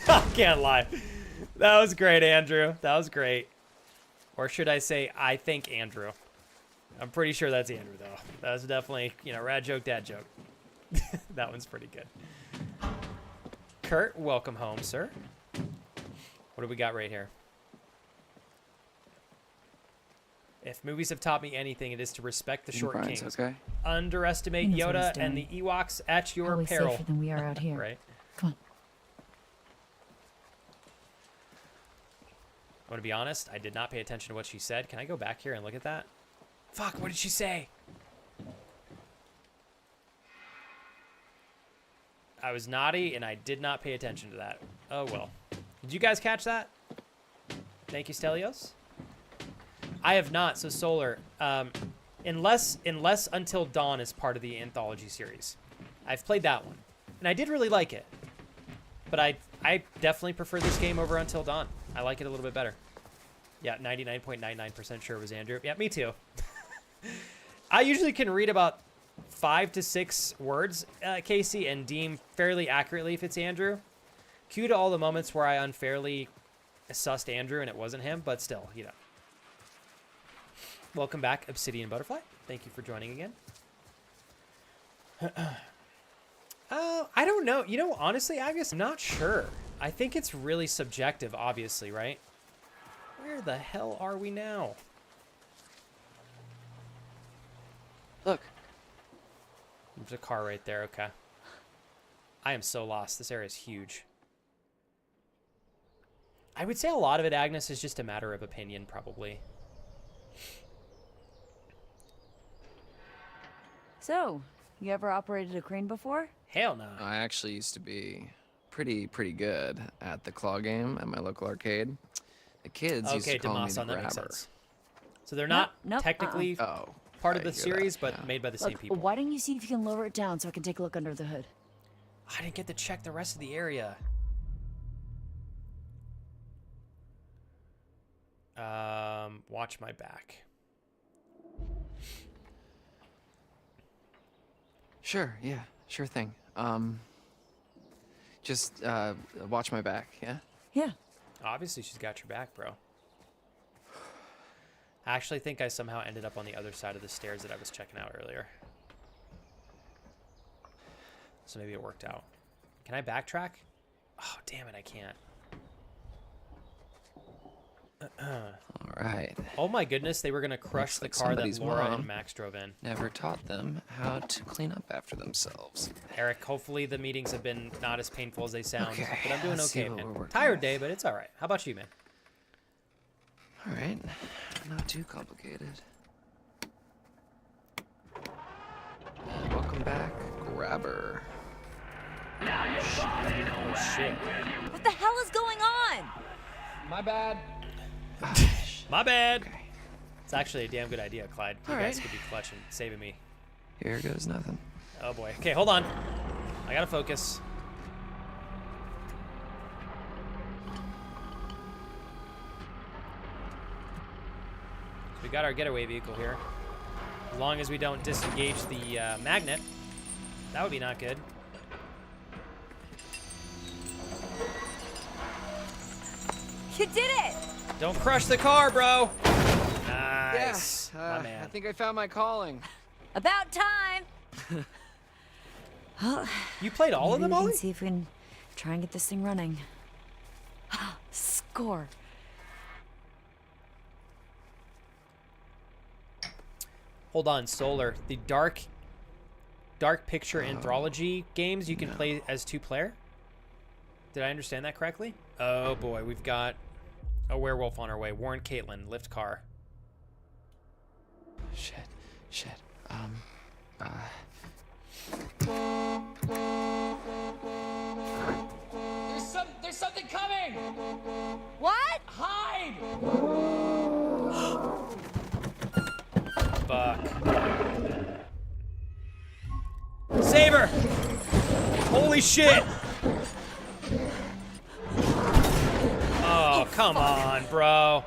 I can't lie. That was great, Andrew. That was great. Or should I say, I think Andrew. I'm pretty sure that's Andrew, though. That was definitely, rad joke, dad joke. That one's pretty good. Kurt, welcome home, sir. What do we got right here? If movies have taught me anything, it is to respect the short kings. Okay. Underestimate Yoda and the Ewoks at your Probably peril. safer than we are out here. Right. Come on. I'm going to be honest, I did not pay attention to what she said. Can I go back here and look at that? Fuck, what did she say? I was naughty, and I did not pay attention to that. Oh, well. Did you guys catch that? Thank you, Stelios. I have not, so Solar. Unless Until Dawn is part of the anthology series. I've played that one, and I did really like it. But I definitely prefer this game over Until Dawn. I like it a little bit better. Yeah, 99.99% sure it was Andrew. Yeah, me too. I usually can read about 5 to 6 words, Casey, and deem fairly accurately if it's Andrew. Cue to all the moments where I unfairly sussed Andrew and it wasn't him, but still, you know. Welcome back, Obsidian Butterfly. Thank you for joining again. I don't know. You know, honestly, Agnes, I'm not sure. I think it's really subjective, obviously, right? Where the hell are we now? Look. There's a car right there. Okay. I am so lost. This area is huge. I would say a lot of it, Agnes, is just a matter of opinion, probably. So, you ever operated a crane before? Hell no. I actually used to be pretty good at the claw game at my local arcade. The kids used to call me the that makes grabber. sense. So they're not Nope, technically part of the series, but yeah. made by the same Look, people. why don't you see if you can lower it down so I can take a look under the hood? I didn't get to check the rest of the area. Watch my back. Sure, yeah, sure thing. Just watch my back, yeah? Yeah. Obviously, she's got your back, bro. I actually think I somehow ended up on the other side of the stairs that I was checking out earlier. So maybe it worked out. Can I backtrack? Oh, damn it, I can't. All right. Oh my goodness, they were going to crush the car that Laura and Max drove in. Never taught them how to clean up after themselves. Eric, hopefully the meetings have been not as painful as they sound. Okay, but I'm doing let's see okay, what man. we're working Tired with. day, but it's all right. How about you, man? All right, not too complicated. Welcome back, grabber. Oh, shit. What the hell is going on? My bad. My bad. Okay. It's actually a damn good idea, Clyde. You All guys right. could be clutching, saving me. Here goes nothing. Oh boy. Okay, hold on. I gotta focus. We got our getaway vehicle here. As long as we don't disengage the magnet, that would be not good. You did it! Don't crush the car, bro. Nice. Yeah, My man. I think I found my calling. About time! Well, you played all of them, maybe we Ollie? can see if we can try and get this thing running. Score. Hold on, Solar. The Dark Picture Anthology games you can play as 2-player? Did I understand that correctly? Oh boy, we've got a werewolf on our way. Warren Caitlin, lift car. Shit. There's something coming! What? Hide! Fuck. Save her! Holy shit! Oh, come on, bro.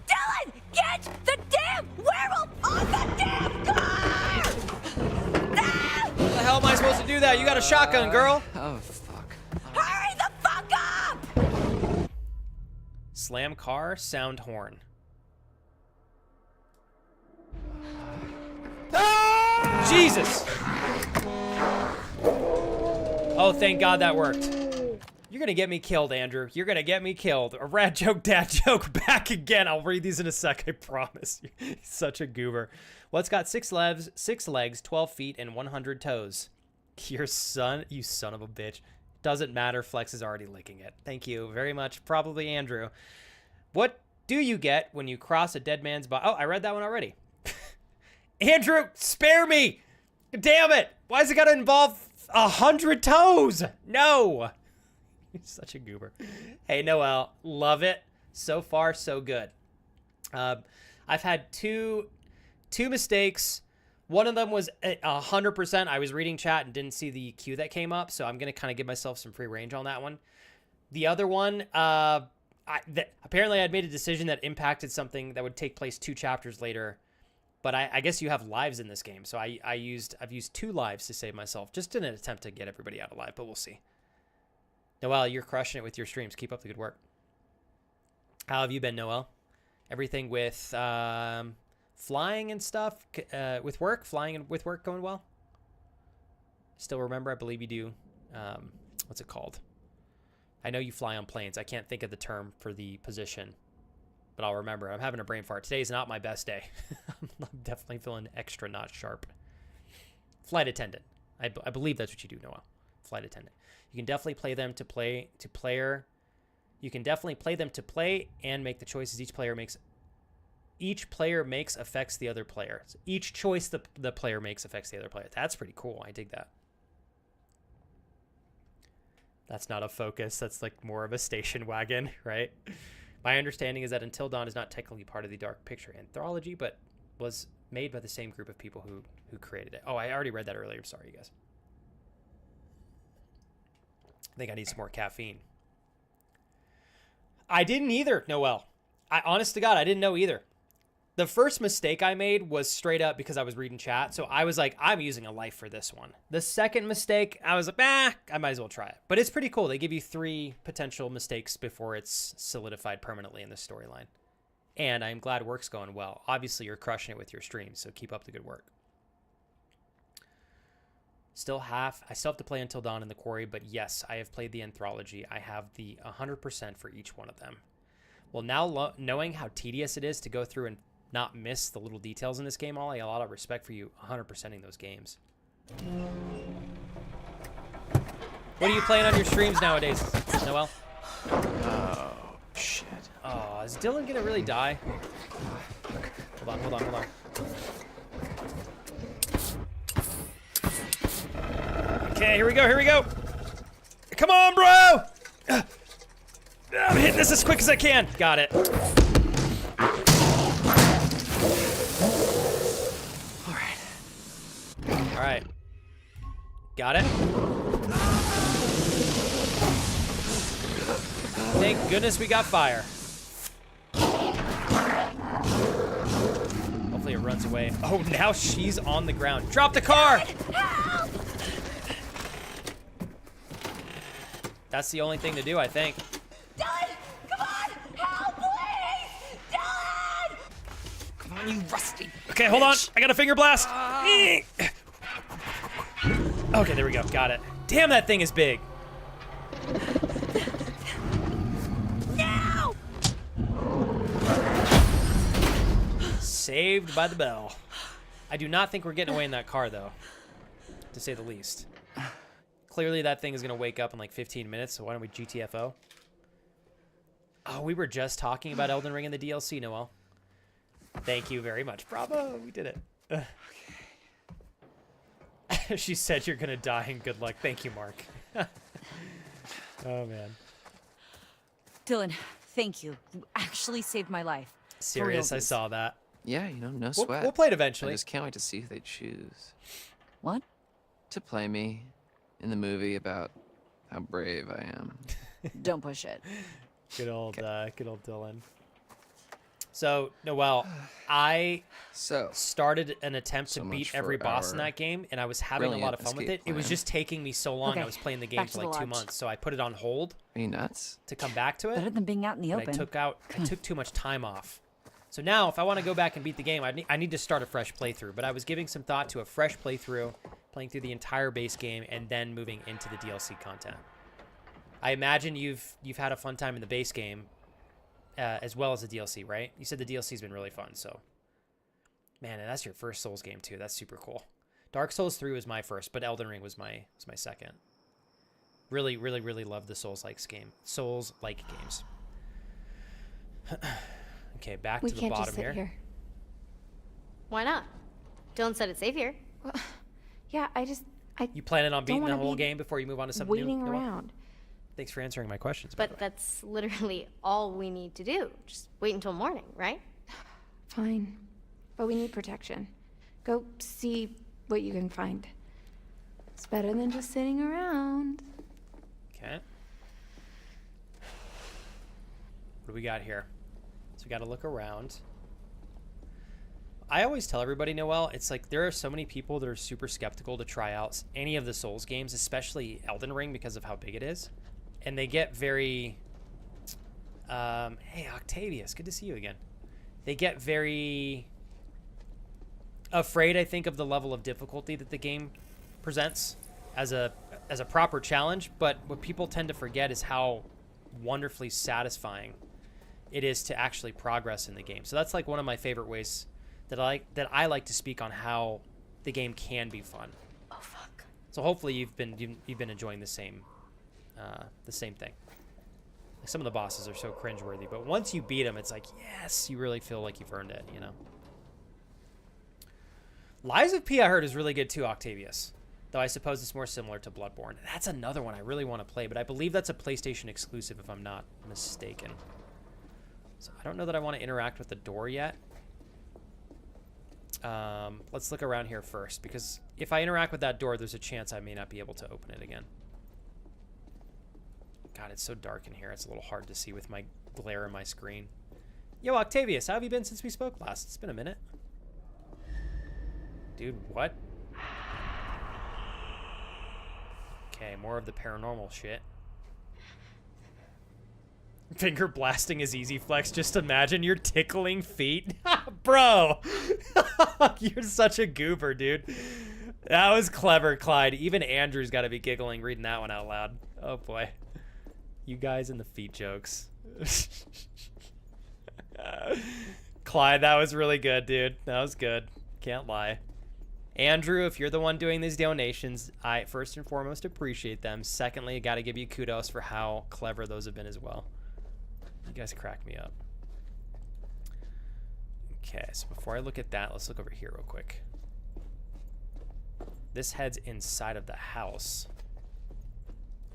Dylan, get the damn werewolf on the damn car! How the hell am I supposed to do that? You got a shotgun, girl. Oh, fuck. Hurry the fuck up! Slam car, sound horn. Jesus! Oh, thank God that worked. You're gonna get me killed, Andrew. You're gonna get me killed. A rat joke, dad joke, back again. I'll read these in a sec, I promise. He's such a goober. Well, it's got 6 legs, 12 feet, and 100 toes. Your son, you son of a bitch. Doesn't matter, Flex is already licking it. Thank you very much, probably Andrew. What do you get when you cross a dead man's body? Oh, I read that one already. Andrew, spare me! Damn it! Why's it gotta involve 100 toes? No! He's such a goober. Hey, Noel, love it. So far, so good. I've had two mistakes. One of them was 100%. I was reading chat and didn't see the queue that came up, so I'm going to kind of give myself some free range on that one. The other one, apparently I'd made a decision that impacted something that would take place 2 chapters later, but I guess you have lives in this game, so I've used 2 lives to save myself, just in an attempt to get everybody out alive, but we'll see. Noel, you're crushing it with your streams. Keep up the good work. How have you been, Noel? Everything with flying and stuff, with work? Flying and with work going well? Still remember, I believe you do. What's it called? I know you fly on planes. I can't think of the term for the position, but I'll remember. I'm having a brain fart. Today's not my best day. I'm definitely feeling extra not sharp. Flight attendant. I believe that's what you do, Noel. Flight attendant. You can definitely play them to player. You can definitely play them to play and make the choices each player makes affects the other player. So each choice the player makes affects the other player. That's pretty cool. I dig that. That's not a focus. That's like more of a station wagon, right? My understanding is that Until Dawn is not technically part of the Dark Picture anthology, but was made by the same group of people who created it. Oh, I already read that earlier. I'm sorry, you guys. I think I need some more caffeine. I didn't either, Noel. Honest to God, I didn't know either. The first mistake I made was straight up because I was reading chat. So I was like, I'm using a life for this one. The second mistake, I was like, I might as well try it. But it's pretty cool. They give you 3 potential mistakes before it's solidified permanently in the storyline. And I'm glad work's going well. Obviously, you're crushing it with your streams, so keep up the good work. I still have to play Until Dawn in the Quarry, but yes, I have played the anthology. I have the 100% for each one of them. Well, now knowing how tedious it is to go through and not miss the little details in this game, Ollie, a lot of respect for you 100%ing those games. What are you playing on your streams nowadays, Noel? Oh, shit. Oh, is Dylan gonna really die? Hold on. Okay, here we go. Come on, bro! I'm hitting this as quick as I can. Got it. All right. Got it. Thank goodness we got fire. Hopefully it runs away. Oh, now she's on the ground. Drop the car! That's the only thing to do, I think. Dylan! Come on! Help, please! Dylan! Come on, you rusty. Okay, hold on. I got a finger blast. Okay, there we go. Got it. Damn, that thing is big. No! Saved by the bell. I do not think we're getting away in that car, though, to say the least. Clearly, that thing is going to wake up in like 15 minutes, so why don't we GTFO? Oh, we were just talking about Elden Ring in the DLC, Noel. Thank you very much. Bravo, we did it. She said you're going to die and good luck. Thank you, Mark. Oh, man. Dylan, thank you. You actually saved my life. Serious, I saw that. Yeah, no sweat. We'll play it eventually. I just can't wait to see who they choose. What? To play me in the movie about how brave I am. Don't push it. Good old Dylan. So, Noel, I started an attempt to beat every boss in that game, and I was having a lot of fun with it. It was just taking me so long. Okay, I was playing the game for like 2 months, so I put it on hold. Are you nuts? To come back to it. Better than being out in the open. I took too much time off. So now, if I want to go back and beat the game, I need to start a fresh playthrough. But I was giving some thought to a fresh playthrough, playing through the entire base game, and then moving into the DLC content. I imagine you've had a fun time in the base game, as well as the DLC, right? You said the DLC's been really fun, so. Man, and that's your first Souls game too. That's super cool. Dark Souls 3 was my first, but Elden Ring was my second. Really, really, really love the Souls-like games. Okay, back to the bottom here. Why not? Dylan said it's safe here. Well, yeah, You planning on beating the whole game before you move on to something new? Waiting around. Thanks for answering my questions. But that's literally all we need to do. Just wait until morning, right? Fine. But we need protection. Go see what you can find. It's better than just sitting around. Okay. What do we got here? So we got to look around. I always tell everybody, Noel, it's like there are so many people that are super skeptical to try out any of the Souls games, especially Elden Ring, because of how big it is. And they get very... hey, Octavius, good to see you again. They get very afraid, I think, of the level of difficulty that the game presents as a proper challenge. But what people tend to forget is how wonderfully satisfying it is to actually progress in the game. So that's like one of my favorite ways that I like to speak on how the game can be fun. Oh fuck. So hopefully you've been enjoying the same thing. Some of the bosses are so cringeworthy, but once you beat them, it's like, yes, you really feel like you've earned it, you know? Lies of P, I heard, is really good too, Octavius. Though I suppose it's more similar to Bloodborne. That's another one I really want to play, but I believe that's a PlayStation exclusive if I'm not mistaken. So I don't know that I want to interact with the door yet. Let's look around here first, because if I interact with that door, there's a chance I may not be able to open it again. God, it's so dark in here. It's a little hard to see with my glare on my screen. Yo, Octavius, how have you been since we spoke last? It's been a minute. Dude, what? Okay, more of the paranormal shit. Finger blasting is easy flex. Just imagine you're tickling feet. Bro! You're such a goober, dude. That was clever, Clyde. Even Andrew's got to be giggling reading that one out loud. Oh, boy. You guys and the feet jokes. Clyde, that was really good, dude. That was good. Can't lie. Andrew, if you're the one doing these donations, I first and foremost appreciate them. Secondly, I got to give you kudos for how clever those have been as well. You guys crack me up. Okay, so before I look at that, let's look over here real quick. This heads inside of the house.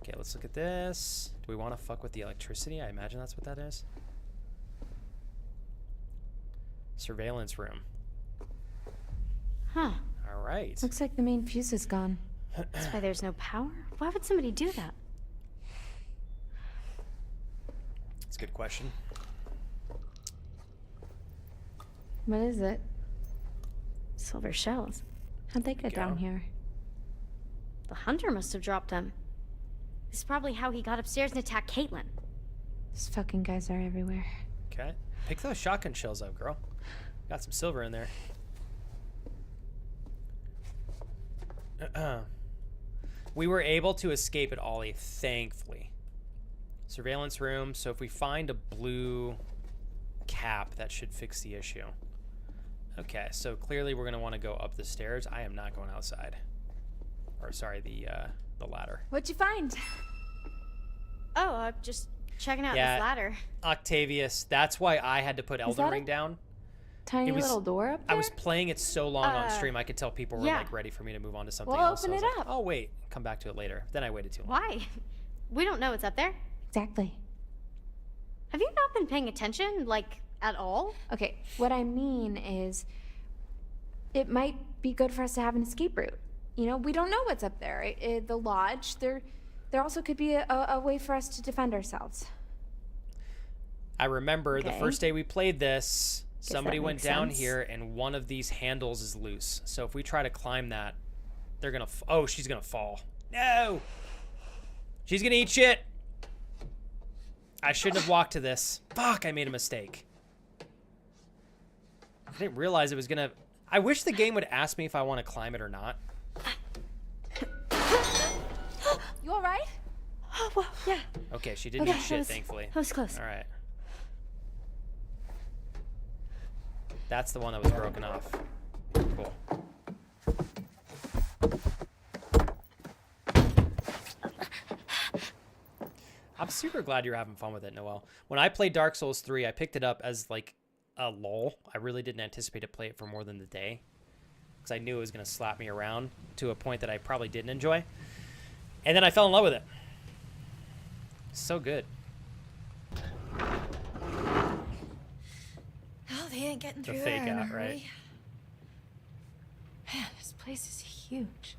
Okay, let's look at this. Do we want to fuck with the electricity? I imagine that's what that is. Surveillance room. Huh. All right. Looks like the main fuse is gone. That's why there's no power? Why would somebody do that? That's a good question. What is it? Silver shells. How'd they get down here? The hunter must have dropped them. This is probably how he got upstairs and attacked Caitlin. These fucking guys are everywhere. Okay. Pick those shotgun shells up, girl. Got some silver in there. We were able to escape at Ollie, thankfully. Surveillance room. So if we find a blue cap, that should fix the issue. Okay, so clearly we're going to want to go up the stairs. I am not going outside. Or, sorry, the ladder. What'd you find? Oh, just checking out this ladder. Octavius, that's why I had to put Elden Ring down. Tiny little door up there? I was playing it so long on stream, I could tell people were like ready for me to move on to something well, else. Open it up. Oh, wait. Come back to it later. Then I waited too long. Why? We don't know what's up there. Exactly. Have you not been paying attention, like, at all? Okay, what I mean is it might be good for us to have an escape route. You know, we don't know what's up there. The lodge, there also could be a way for us to defend ourselves. I remember the first day we played this, somebody went down sense. here and one of these handles is loose. So if we try to climb that, they're going to... Oh, she's going to fall. No! She's going to eat shit! I shouldn't have walked to this. Fuck, I made a mistake. I didn't realize it was going to... I wish the game would ask me if I want to climb it or not. You all right? Oh, well, yeah. Okay, she didn't eat shit, thankfully. That was close. All right. That's the one that was broken off. Cool. I'm super glad you're having fun with it, Noel. When I played Dark Souls 3, I picked it up as like a lull. I really didn't anticipate to play it for more than the day, because I knew it was going to slap me around to a point that I probably didn't enjoy. And then I fell in love with it. So good. Oh, they ain't getting through The fake there in a out, right? hurry. Man, this place is huge.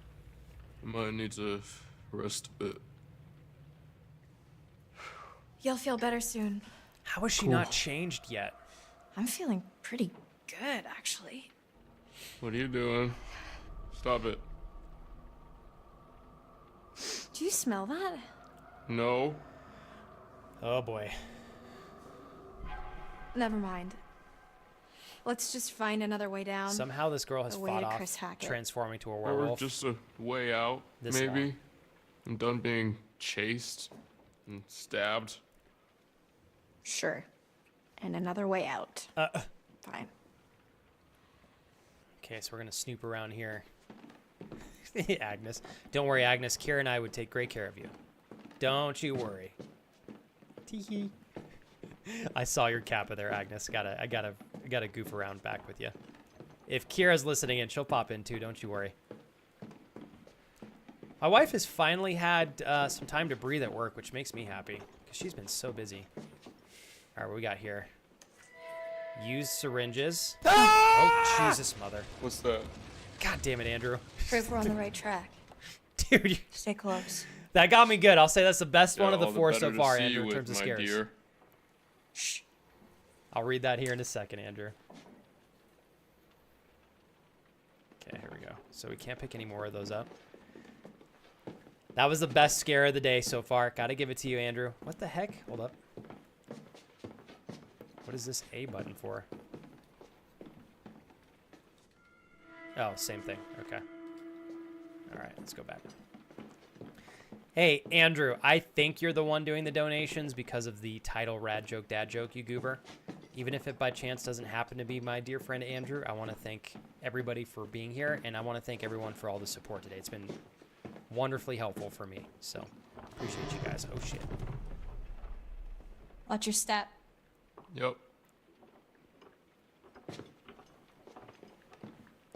I might need to rest a bit. You'll feel better soon. How is she not changed yet? I'm feeling pretty good, actually. What are you doing? Stop it. Do you smell that? No. Oh boy. Never mind. Let's just find another way down. Somehow this girl has The way fought to off Chris Hackett. transforming to a Or werewolf. just a way out, This maybe. long. I'm done being chased and stabbed. Sure. And another way out. Fine. Okay, so we're gonna snoop around here. Agnes. Don't worry, Agnes. Kira and I would take great care of you. Don't you worry. Tee-hee. I saw your kappa there, Agnes. I gotta goof around back with you. If Kira's listening in, she'll pop in too. Don't you worry. My wife has finally had some time to breathe at work, which makes me happy because she's been so busy. All right, what we got here? Use syringes. Oh, Jesus, mother. What's that? God damn it, Andrew. Prove we're on the right track. Dude, Stay close. that got me good. I'll say that's the best one of the all four better so to far, see Andrew, you in with, terms of my scares. dear. Shh. I'll read that here in a second, Andrew. Okay, here we go. So we can't pick any more of those up. That was the best scare of the day so far. Gotta give it to you, Andrew. What the heck? Hold up. What is this A button for? Oh, same thing. Okay. All right, let's go back. Hey, Andrew, I think you're the one doing the donations because of the title Rad Joke Dad Joke, you goober. Even if it by chance doesn't happen to be my dear friend Andrew, I want to thank everybody for being here, and I want to thank everyone for all the support today. It's been wonderfully helpful for me, so appreciate you guys. Oh, shit. Watch your step. Yep.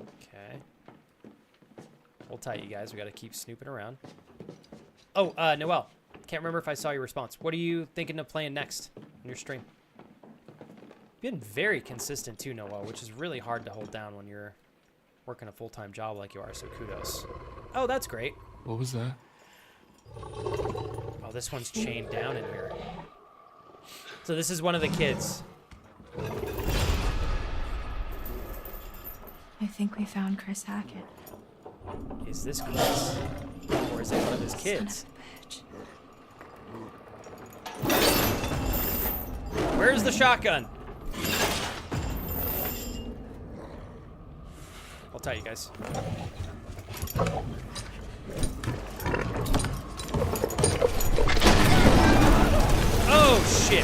Okay. Hold tight, you guys. We got to keep snooping around. Oh, Noel. Can't remember if I saw your response. What are you thinking of playing next on your stream? Been very consistent too, Noel, which is really hard to hold down when you're working a full-time job like you are, so kudos. Oh, that's great. What was that? Oh, this one's chained down in here. So this is one of the kids. I think we found Chris Hackett. Is this Chris? Or is it one of his kids? Where's the shotgun? Hold tight, you guys. Oh, shit.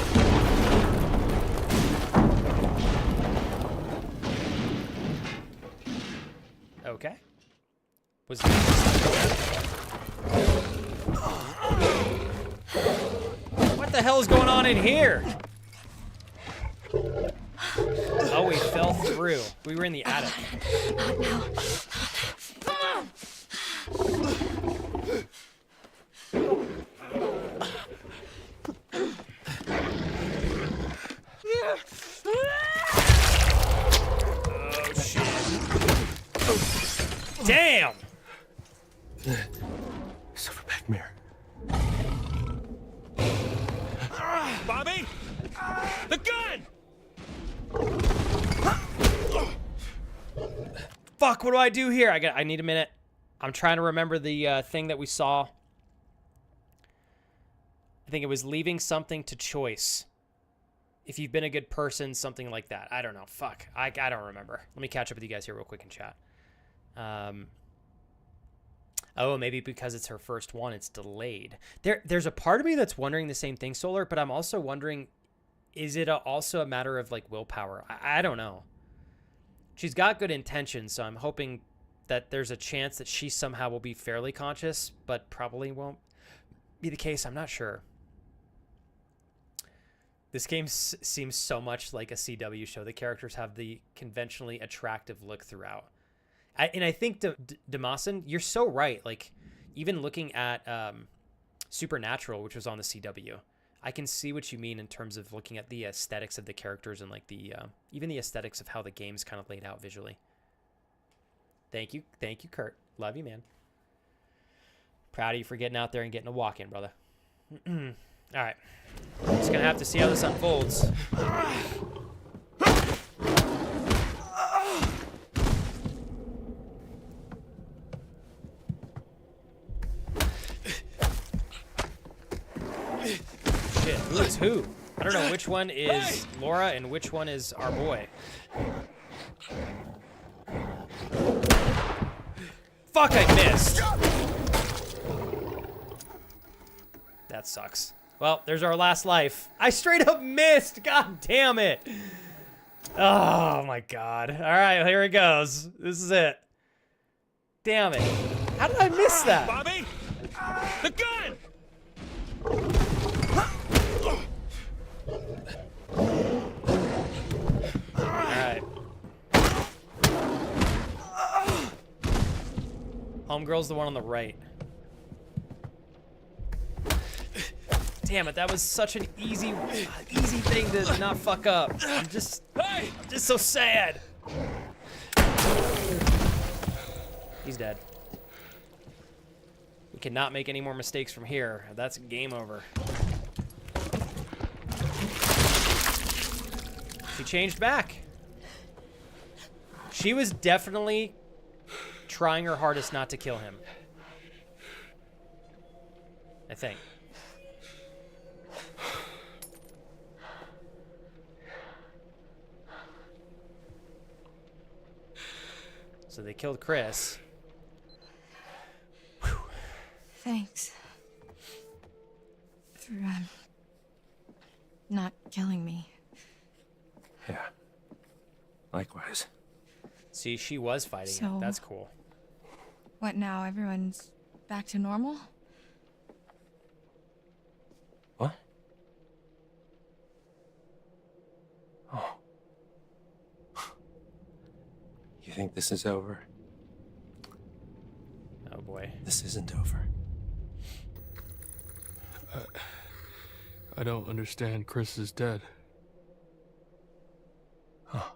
Okay. Was what the hell is going on in here? Oh, we fell through. We were in the attic. Not now. Oh, shit. Damn! Silverback mirror. Bobby! The gun! Fuck, what do I do here? I need a minute. I'm trying to remember the thing that we saw. I think it was leaving something to choice. If you've been a good person, something like that. I don't know. Fuck. I don't remember. Let me catch up with you guys here real quick in chat. Oh, maybe because it's her first one, it's delayed. There's a part of me that's wondering the same thing, Solar, but I'm also wondering, is it also a matter of, like, willpower? I don't know. She's got good intentions, so I'm hoping that there's a chance that she somehow will be fairly conscious, but probably won't be the case. I'm not sure. This game seems so much like a CW show. The characters have the conventionally attractive look throughout. And I think, Damasin, you're so right. Like, even looking at Supernatural, which was on the CW, I can see what you mean in terms of looking at the aesthetics of the characters and, like, the even the aesthetics of how the game's kind of laid out visually. Thank you, Kurt. Love you, man. Proud of you for getting out there and getting a walk in, brother. All right, just gonna have to see how this unfolds. Shit, who is who? I don't know which one is Laura and which one is our boy. Fuck, I missed. That sucks. Well, there's our last life. I straight up missed. God damn it. Oh my god. All right, here it goes. This is it. Damn it. How did I miss that? Bobby! The gun! Alright. Homegirl's the one on the right. Damn it, that was such an easy thing to not fuck up. I'm just so sad. He's dead. We cannot make any more mistakes from here. That's game over. She changed back. She was definitely trying her hardest not to kill him. I think. So they killed Chris. Whew. Thanks. For, not killing me. Yeah. Likewise. See, she was fighting it. That's cool. What now? Everyone's back to normal? What? Oh. You think this is over? Oh boy. This isn't over. I don't understand. Chris is dead. Oh.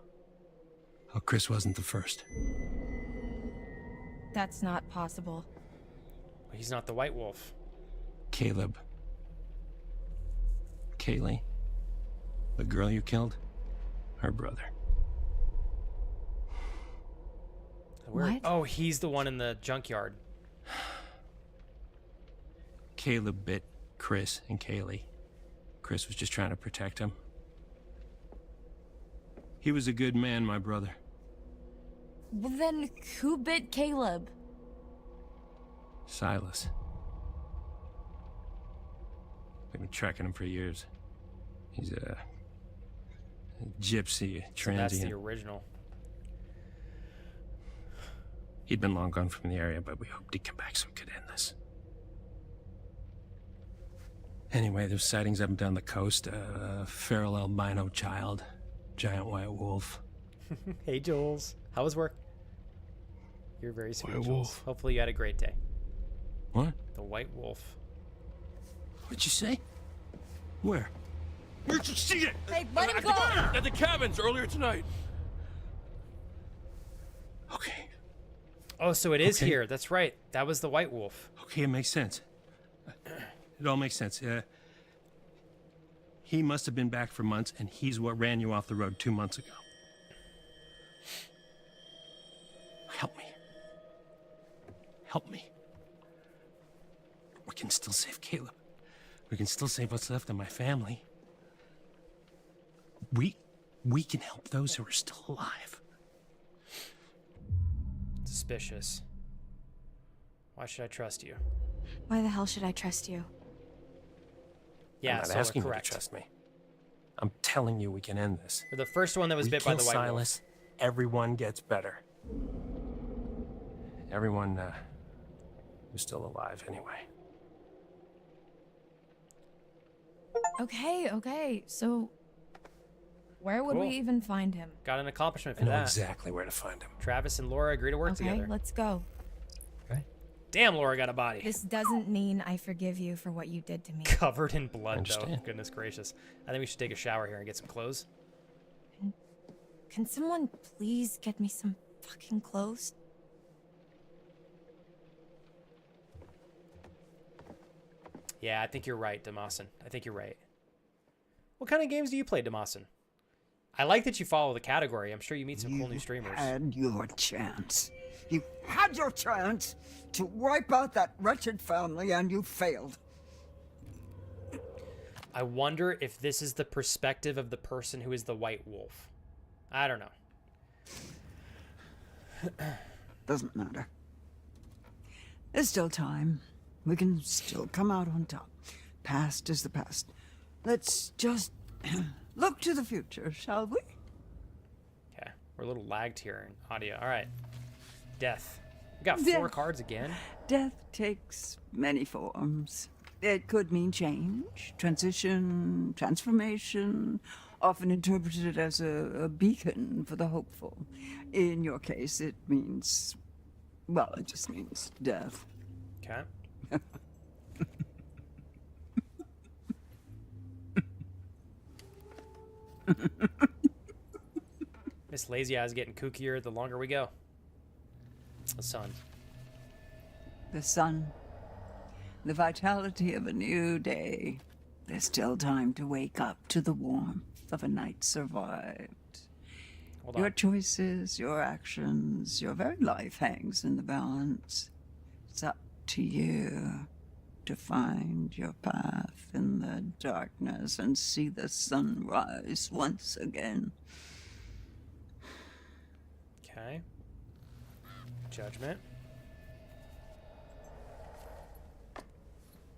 Oh, Chris wasn't the first. That's not possible. He's not the White Wolf. Caleb. Kaylee. The girl you killed. Her brother. What? Oh, he's the one in the junkyard. Caleb bit Chris and Kaylee. Chris was just trying to protect him. He was a good man, my brother. Well, then who bit Caleb? Silas. We've been tracking him for years. He's a gypsy, So transient. that's the original. He'd been long gone from the area, but we hoped he'd come back so we could end this. Anyway, there's sightings up and down the coast. Feral albino child, giant white wolf. Hey, Jules. How was work? You're very sweet, White Jules. wolf. Hopefully you had a great day. What? The White Wolf. What'd you say? Where? Where'd you see it? Hey, let him go! At the cabins earlier tonight. Okay. Oh, so it is Okay. here. That's right. That was the White Wolf. Okay, it makes sense. It all makes sense. He must have been back for months, and he's what ran you off the road 2 months ago. Help me. Help me. We can still save Caleb. We can still save what's left of my family. We can help those who are still alive. Suspicious. Why should I trust you? Why the hell should I trust you? Yeah, I'm not Solar, asking correct. you to trust me. I'm telling you we can end this. You're the first one that was We bit by kill the White Silas, everyone gets better. Everyone who's still alive anyway. Okay. So, where would Cool. we even find him? Wolf. Got an accomplishment I for know that. exactly where to find him. Travis and Laura agreed to work Okay, together. let's go. Damn, Laura got a body. This doesn't mean I forgive you for what you did to me. Covered in blood, though. understand. Goodness gracious. I think we should take a shower here and get some clothes. Can someone please get me some fucking clothes? Yeah, I think you're right, Damasin. I think you're right. What kind of games do you play, Damasin? I like that you follow the category. I'm sure you meet some cool new streamers. You had your chance. You had your chance to wipe out that wretched family, and you failed. I wonder if this is the perspective of the person who is the white wolf. I don't know. Doesn't matter. There's still time. We can still come out on top. Past is the past. Let's just look to the future, shall we? Okay. We're a little lagged here in audio. All right. Death. We got 4 Death. cards again. Death takes many forms. It could mean change, transition, transformation, often interpreted as a beacon for the hopeful. In your case, it means, well, it just means death. Okay. Miss Lazy Eye's getting kookier the longer we go. The sun. The sun. The vitality of a new day. There's still time to wake up to the warmth of a night survived. Hold Your on. choices, your actions, your very life hangs in the balance. It's up to you to find your path in the darkness and see the sun rise once again. Okay. Judgment.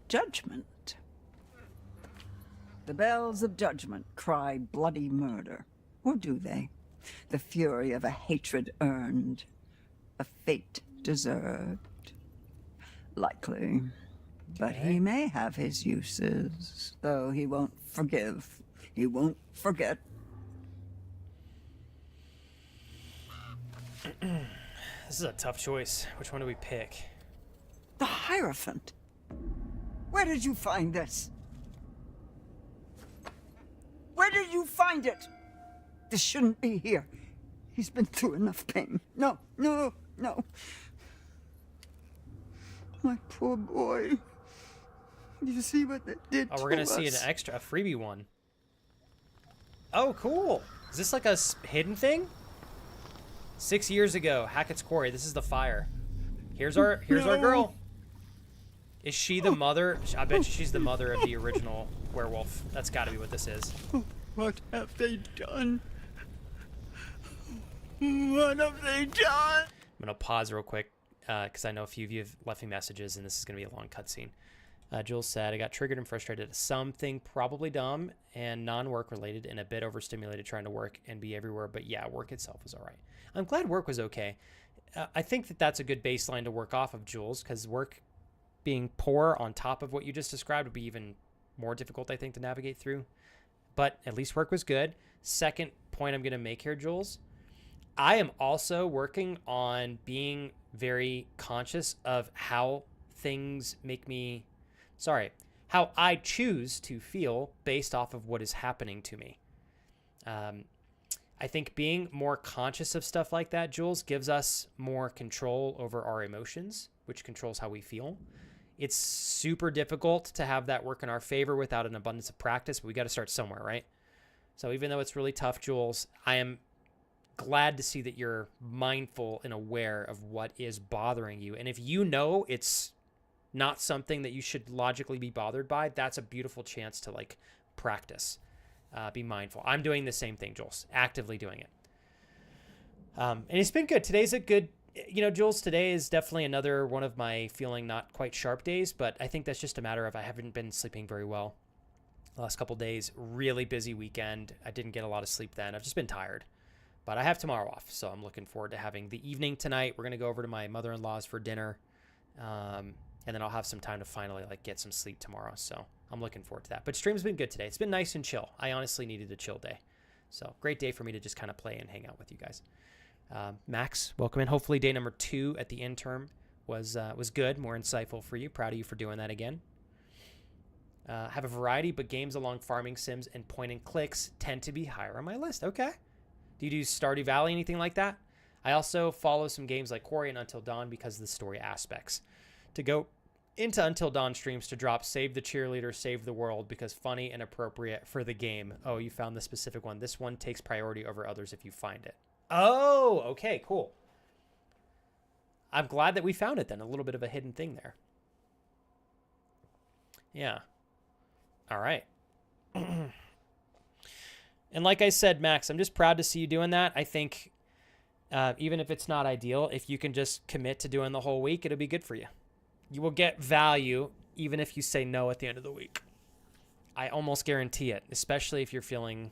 Judgment. The bells of judgment cry bloody murder. Or do they? The fury of a hatred earned, a fate deserved. Likely. But he may have his uses, though he won't forgive. He won't forget. This is a tough choice. Which one do we pick? The Hierophant. Where did you find this? Where did you find it? This shouldn't be here. He's been through enough pain. No, no, no. My poor boy. You see what they did to us? Oh, we're gonna see a freebie one. Oh, cool. Is this like a hidden thing? 6 years ago, Hackett's Quarry. This is the fire. Here's our girl. Is she the mother? I bet she's the mother of the original werewolf. That's got to be what this is. What have they done? What have they done? I'm gonna pause real quick because I know a few of you have left me messages, and this is gonna be a long cutscene. Jules said, I got triggered and frustrated at something probably dumb and non-work related and a bit overstimulated trying to work and be everywhere. But yeah, work itself was all right. I'm glad work was okay. I think that that's a good baseline to work off of, Jules, because work being poor on top of what you just described would be even more difficult, I think, to navigate through. But at least work was good. Second point I'm going to make here, Jules, I am also working on being very conscious of how things make me... how I choose to feel based off of what is happening to me. I think being more conscious of stuff like that, Jules, gives us more control over our emotions, which controls how we feel. It's super difficult to have that work in our favor without an abundance of practice, but we got to start somewhere, right? So even though it's really tough, Jules, I am glad to see that you're mindful and aware of what is bothering you. And if you know it's not something that you should logically be bothered by, that's a beautiful chance to like practice. Be mindful. I'm doing the same thing, Jules, actively doing it. And it's been good. Today's a good, Jules, today is definitely another one of my feeling not quite sharp days, but I think that's just a matter of I haven't been sleeping very well the last couple days. Really busy weekend. I didn't get a lot of sleep then. I've just been tired, but I have tomorrow off. So I'm looking forward to having the evening tonight. We're going to go over to my mother-in-law's for dinner. And then I'll have some time to finally get some sleep tomorrow. So I'm looking forward to that. But stream's been good today. It's been nice and chill. I honestly needed a chill day. So great day for me to just kind of play and hang out with you guys. Max, welcome in. Hopefully day number 2 at the end term was good, more insightful for you. Proud of you for doing that again. Have a variety, but games along farming sims and point and clicks tend to be higher on my list. Okay. Do you do Stardew Valley, anything like that? I also follow some games like Quarry and Until Dawn because of the story aspects. To go into Until Dawn streams to drop Save the Cheerleader, Save the World because funny and appropriate for the game. Oh, you found the specific one. This one takes priority over others if you find it. Oh, okay, cool. I'm glad that we found it then. A little bit of a hidden thing there. Yeah. All right. And like I said, Max, I'm just proud to see you doing that. I think even if it's not ideal, if you can just commit to doing the whole week, it'll be good for you. You will get value even if you say no at the end of the week. I almost guarantee it, especially if you're feeling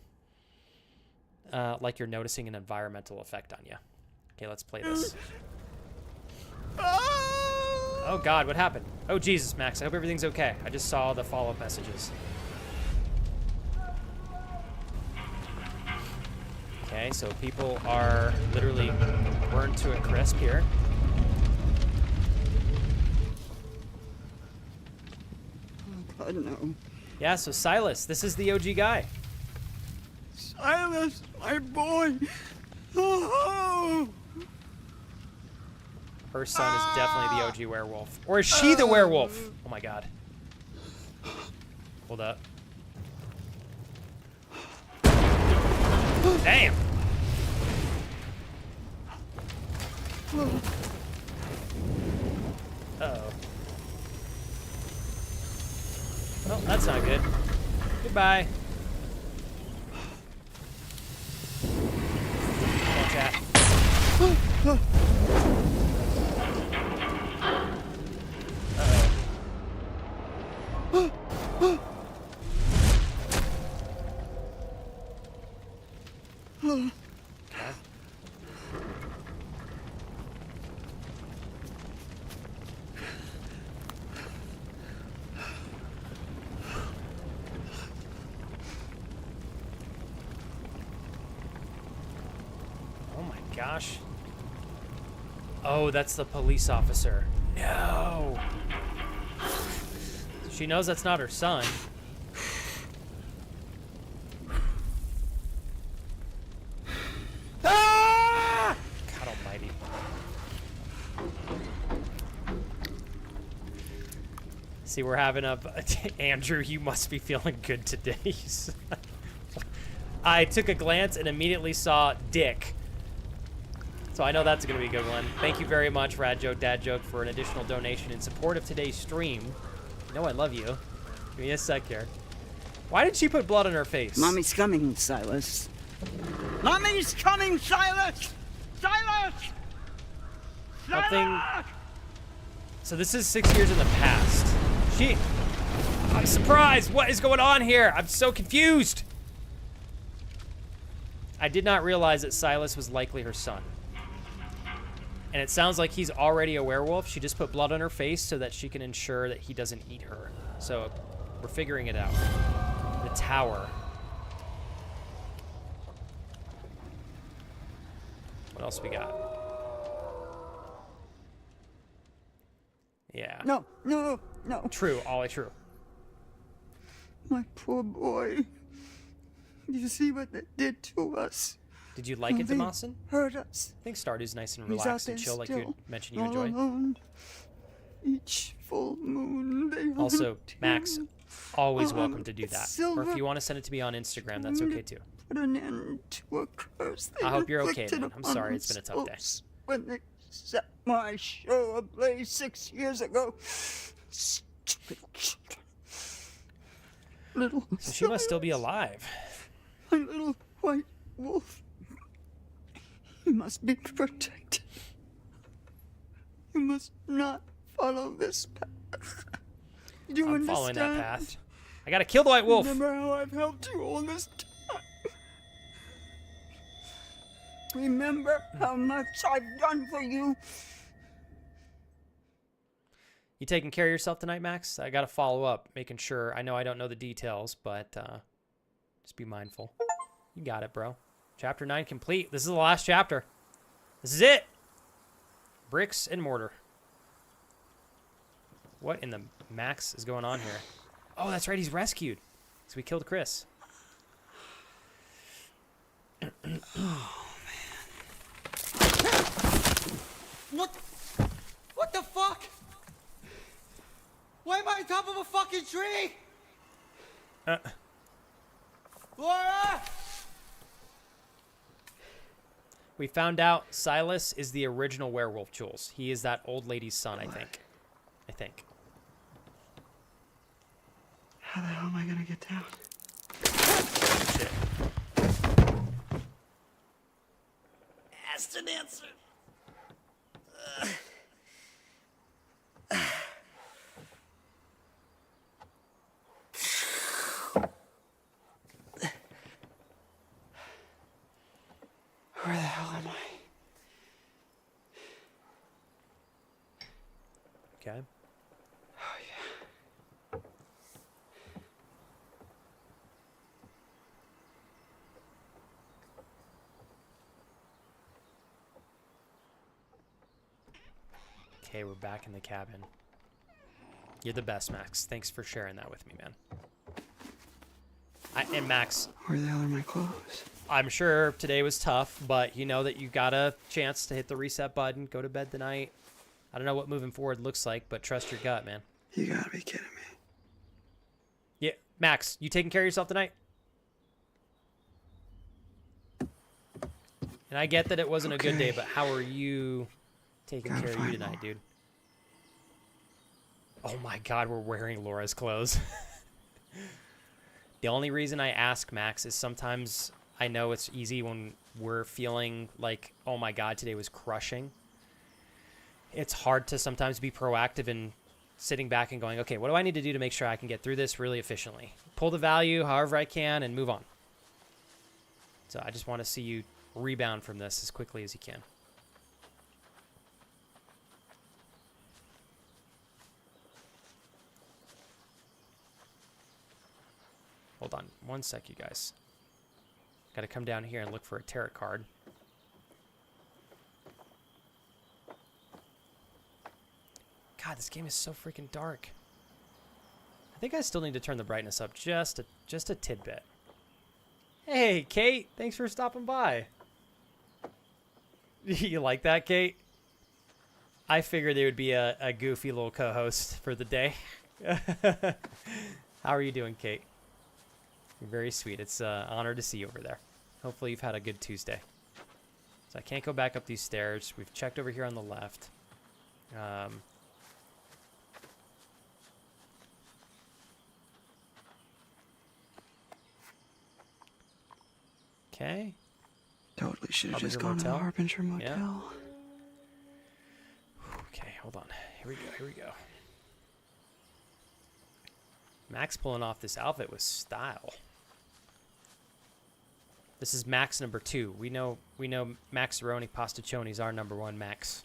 like you're noticing an environmental effect on you. Okay, let's play this. Oh, God, what happened? Oh, Jesus, Max, I hope everything's okay. I just saw the follow-up messages. Okay, so people are literally burned to a crisp here. God, no. Yeah, so Silas, this is the OG guy. Silas, my boy. Oh. Her son is definitely the OG werewolf. Or is she the werewolf? Oh my God. Hold up. Damn. Uh-oh. Well, that's not good. Goodbye. Come on, chat. Uh-oh. Okay. Oh my gosh. Oh, that's the police officer. No. She knows that's not her son. Ah! God almighty. See, we're having a... Andrew, you must be feeling good today. I took a glance and immediately saw Dick. So I know that's going to be a good one. Thank you very much, Rad Joke, Dad Joke, for an additional donation in support of today's stream. You know I love you. Give me a sec here. Why did she put blood on her face? Mommy's coming, Silas. Mommy's coming, Silas! Silas! Something... So this is 6 years in the past. I'm surprised. What is going on here? I'm so confused. I did not realize that Silas was likely her son. And it sounds like he's already a werewolf. She just put blood on her face so that she can ensure that he doesn't eat her. So we're figuring it out. The tower. What else we got? Yeah. No, no, no. True, Ollie, true. My poor boy. You see what they did to us? Did you like it, They Damasin? hurt us. I think Stardew's nice and He's out relaxed and there chill like you still, mentioned you all enjoy. alone. Each full moon they Also, hunt Max, him. always welcome to do that. Or silver if you want to send it to me on Instagram, that's okay too. Put an end to a curse they I hope you're okay, inflicted man. I'm upon sorry it's been a tough day. us when they set my show ablaze 6 years ago. Stupid children. Little So she must still be alive. My little white wolf. You must be protected. You must not follow this path. You I'm understand? following that path. I gotta kill the white wolf. Remember how I've helped you all this time. Remember how much I've done for you. You taking care of yourself tonight, Max? I gotta follow up, making sure. I know I don't know the details, but just be mindful. You got it, bro. Chapter 9 complete. This is the last chapter. This is it. Bricks and mortar. What in the Max is going on here? Oh, that's right. He's rescued. So we killed Chris. Oh, man. What the fuck? on top of a fucking tree! Laura! We found out Silas is the original werewolf, Jules. He is that old lady's son, I think. How the hell am I gonna get down? Shit. Asked and answered. Where the hell am I? Okay. Oh, yeah. Okay, we're back in the cabin. You're the best, Max. Thanks for sharing that with me, man. And Max, Where the hell are my clothes? I'm sure today was tough, but you know that you got a chance to hit the reset button, go to bed tonight. I don't know what moving forward looks like, but trust your gut, man. You gotta be kidding me. Yeah, Max, you taking care of yourself tonight? And I get that it wasn't a good day, but how are you taking care of you tonight, dude? Oh my God, we're wearing Laura's clothes. The only reason I ask, Max, is sometimes I know it's easy when we're feeling like, oh my God, today was crushing. It's hard to sometimes be proactive in sitting back and going, okay, what do I need to do to make sure I can get through this really efficiently? Pull the value however I can and move on. So I just want to see you rebound from this as quickly as you can. Hold on one sec, you guys. Got to come down here and look for a tarot card. God, this game is so freaking dark. I think I still need to turn the brightness up just a tidbit. Hey, Kate, thanks for stopping by. You like that, Kate? I figured there would be a goofy little co-host for the day. How are you doing, Kate? You're very sweet. It's an honor to see you over there. Hopefully you've had a good Tuesday. So I can't go back up these stairs. We've checked over here on the left. Okay. Totally should have just gone to the Harbinger Motel. Yeah. Okay, hold on. Here we go. Max pulling off this outfit with style. This is Max number 2. We know Maxaroni Pastaccioni's our number 1 Max.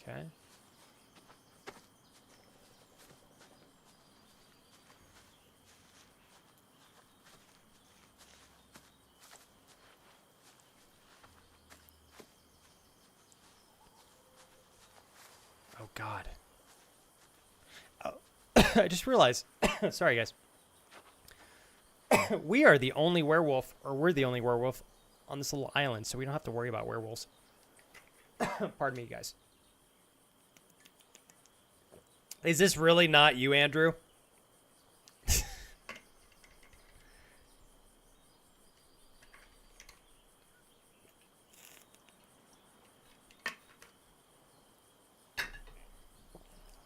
Okay. Oh, God. Oh. I just realized. Sorry, guys. We're the only werewolf on this little island, so we don't have to worry about werewolves. Pardon me, guys. Is this really not you, Andrew?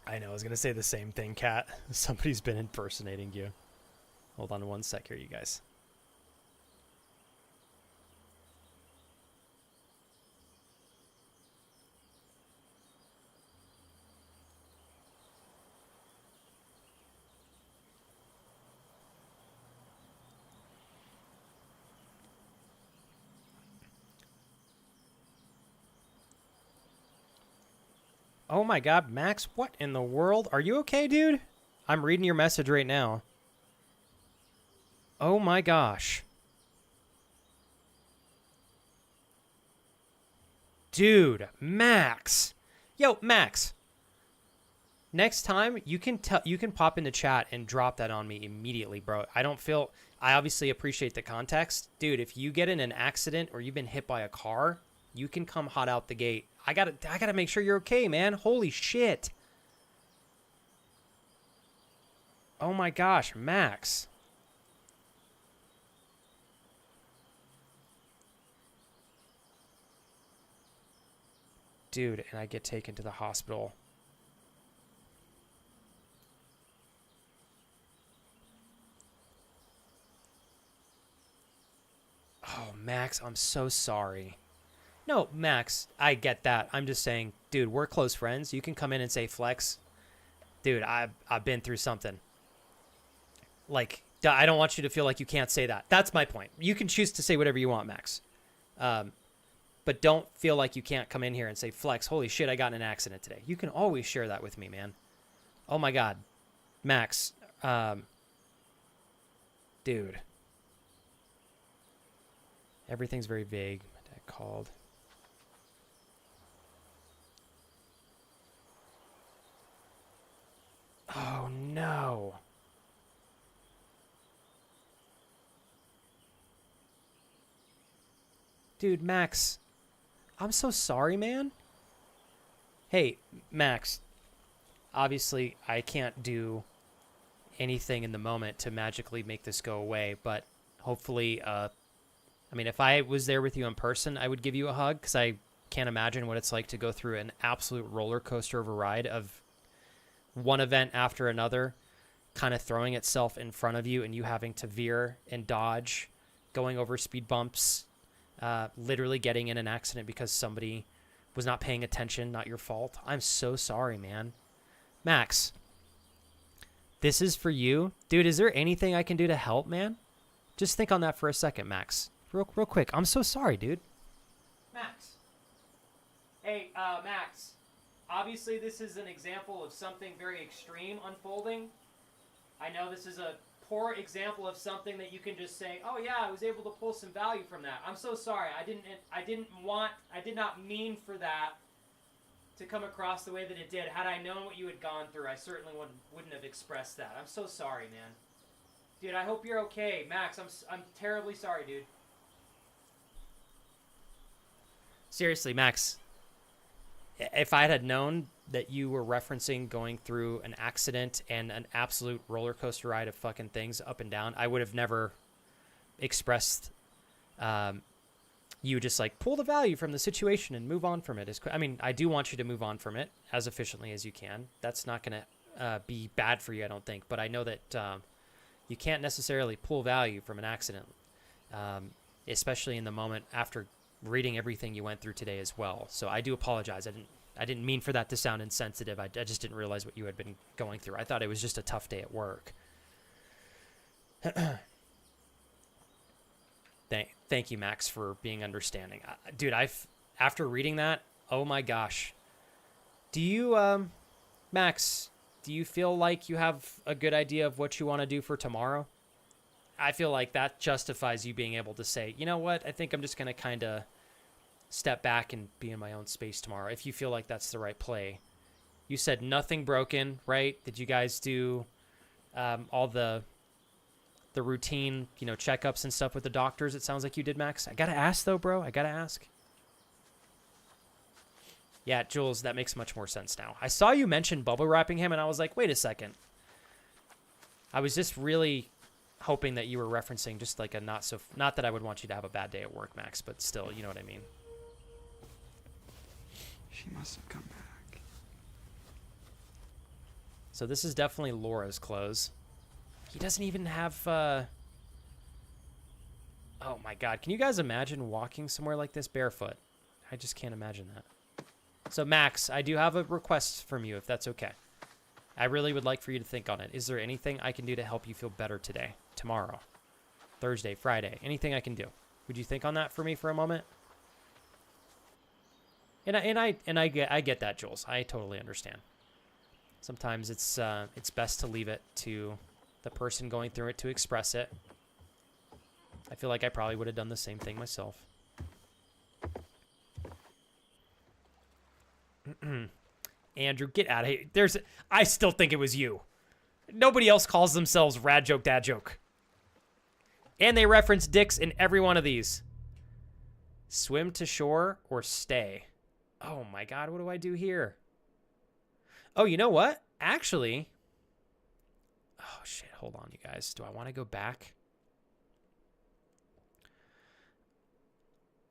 I know, I was going to say the same thing, Kat. Somebody's been impersonating you. Hold on one sec here, you guys. Oh my God, Max, what in the world? Are you okay, dude? I'm reading your message right now. Oh my gosh. Dude, Max. Yo, Max. next time you can pop into chat and drop that on me immediately, bro. I obviously appreciate the context. Dude, if you get in an accident or you've been hit by a car, you can come hot out the gate. I gotta make sure you're okay, man. Holy shit. Oh my gosh, Max. Dude, and I get taken to the hospital. Oh, Max, I'm so sorry. No, Max, I get that. I'm just saying, dude, we're close friends. You can come in and say, Flex, dude, I've been through something. Like, I don't want you to feel like you can't say that. That's my point. You can choose to say whatever you want, Max. But don't feel like you can't come in here and say, Flex, holy shit, I got in an accident today. You can always share that with me, man. Oh my God. Max, dude. Everything's very vague. My dad called. Oh no. Dude, Max, I'm so sorry, man. Hey, Max, obviously I can't do anything in the moment to magically make this go away, but hopefully, I mean, if I was there with you in person, I would give you a hug, because I can't imagine what it's like to go through an absolute roller coaster of a ride of one event after another, kind of throwing itself in front of you and you having to veer and dodge, going over speed bumps, literally getting in an accident because somebody was not paying attention, not your fault. I'm so sorry, man. Max, this is for you. Dude, is there anything I can do to help, man? Just think on that for a second, Max. Real quick. I'm so sorry, dude. Max. Hey, Max. Obviously, this is an example of something very extreme unfolding. I know this is a poor example of something that you can just say, oh yeah, I was able to pull some value from that. I'm so sorry. I did not mean for that to come across the way that it did. Had I known what you had gone through, I certainly wouldn't have expressed that. I'm so sorry, man. Dude, I hope you're okay. Max, I'm terribly sorry, dude. Seriously, Max. If I had known that you were referencing going through an accident and an absolute roller coaster ride of fucking things up and down, I would have never expressed you just like pull the value from the situation and move on from it. I mean, I do want you to move on from it as efficiently as you can. That's not going to be bad for you, I don't think. But I know that you can't necessarily pull value from an accident, especially in the moment after reading everything you went through today as well. So I do apologize. I didn't mean for that to sound insensitive. I just didn't realize what you had been going through. I thought it was just a tough day at work. Thank you, Max, for being understanding. Dude, after reading that, oh my gosh. Do you, Max, do you feel like you have a good idea of what you want to do for tomorrow? I feel like that justifies you being able to say, you know what, I think I'm just going to kind of step back and be in my own space tomorrow, if you feel like that's the right play. You said nothing broken, right? Did you guys do all the routine, checkups and stuff with the doctors? It sounds like you did, Max. I got to ask, though, bro. I got to ask. Yeah, Jules, that makes much more sense now. I saw you mention bubble wrapping him, and I was like, wait a second. I was just really hoping that you were referencing just like a not that I would want you to have a bad day at work, Max, but still, you know what I mean. She must have come back. So this is definitely Laura's clothes. He doesn't even have oh my God, can you guys imagine walking somewhere like this barefoot? I just can't imagine that. So Max, I do have a request from you, if that's okay. I really would like for you to think on it. Is there anything I can do to help you feel better today, tomorrow, Thursday, Friday? Anything I can do? Would you think on that for me for a moment? And I get that, Jules. I totally understand. Sometimes it's best to leave it to the person going through it to express it. I feel like I probably would have done the same thing myself. Andrew, get out of here. I still think it was you. Nobody else calls themselves Rad Joke Dad Joke. And they reference dicks in every one of these. Swim to shore or stay? Oh my God, what do I do here? Oh, you know what? Actually, oh shit, hold on, you guys. Do I want to go back?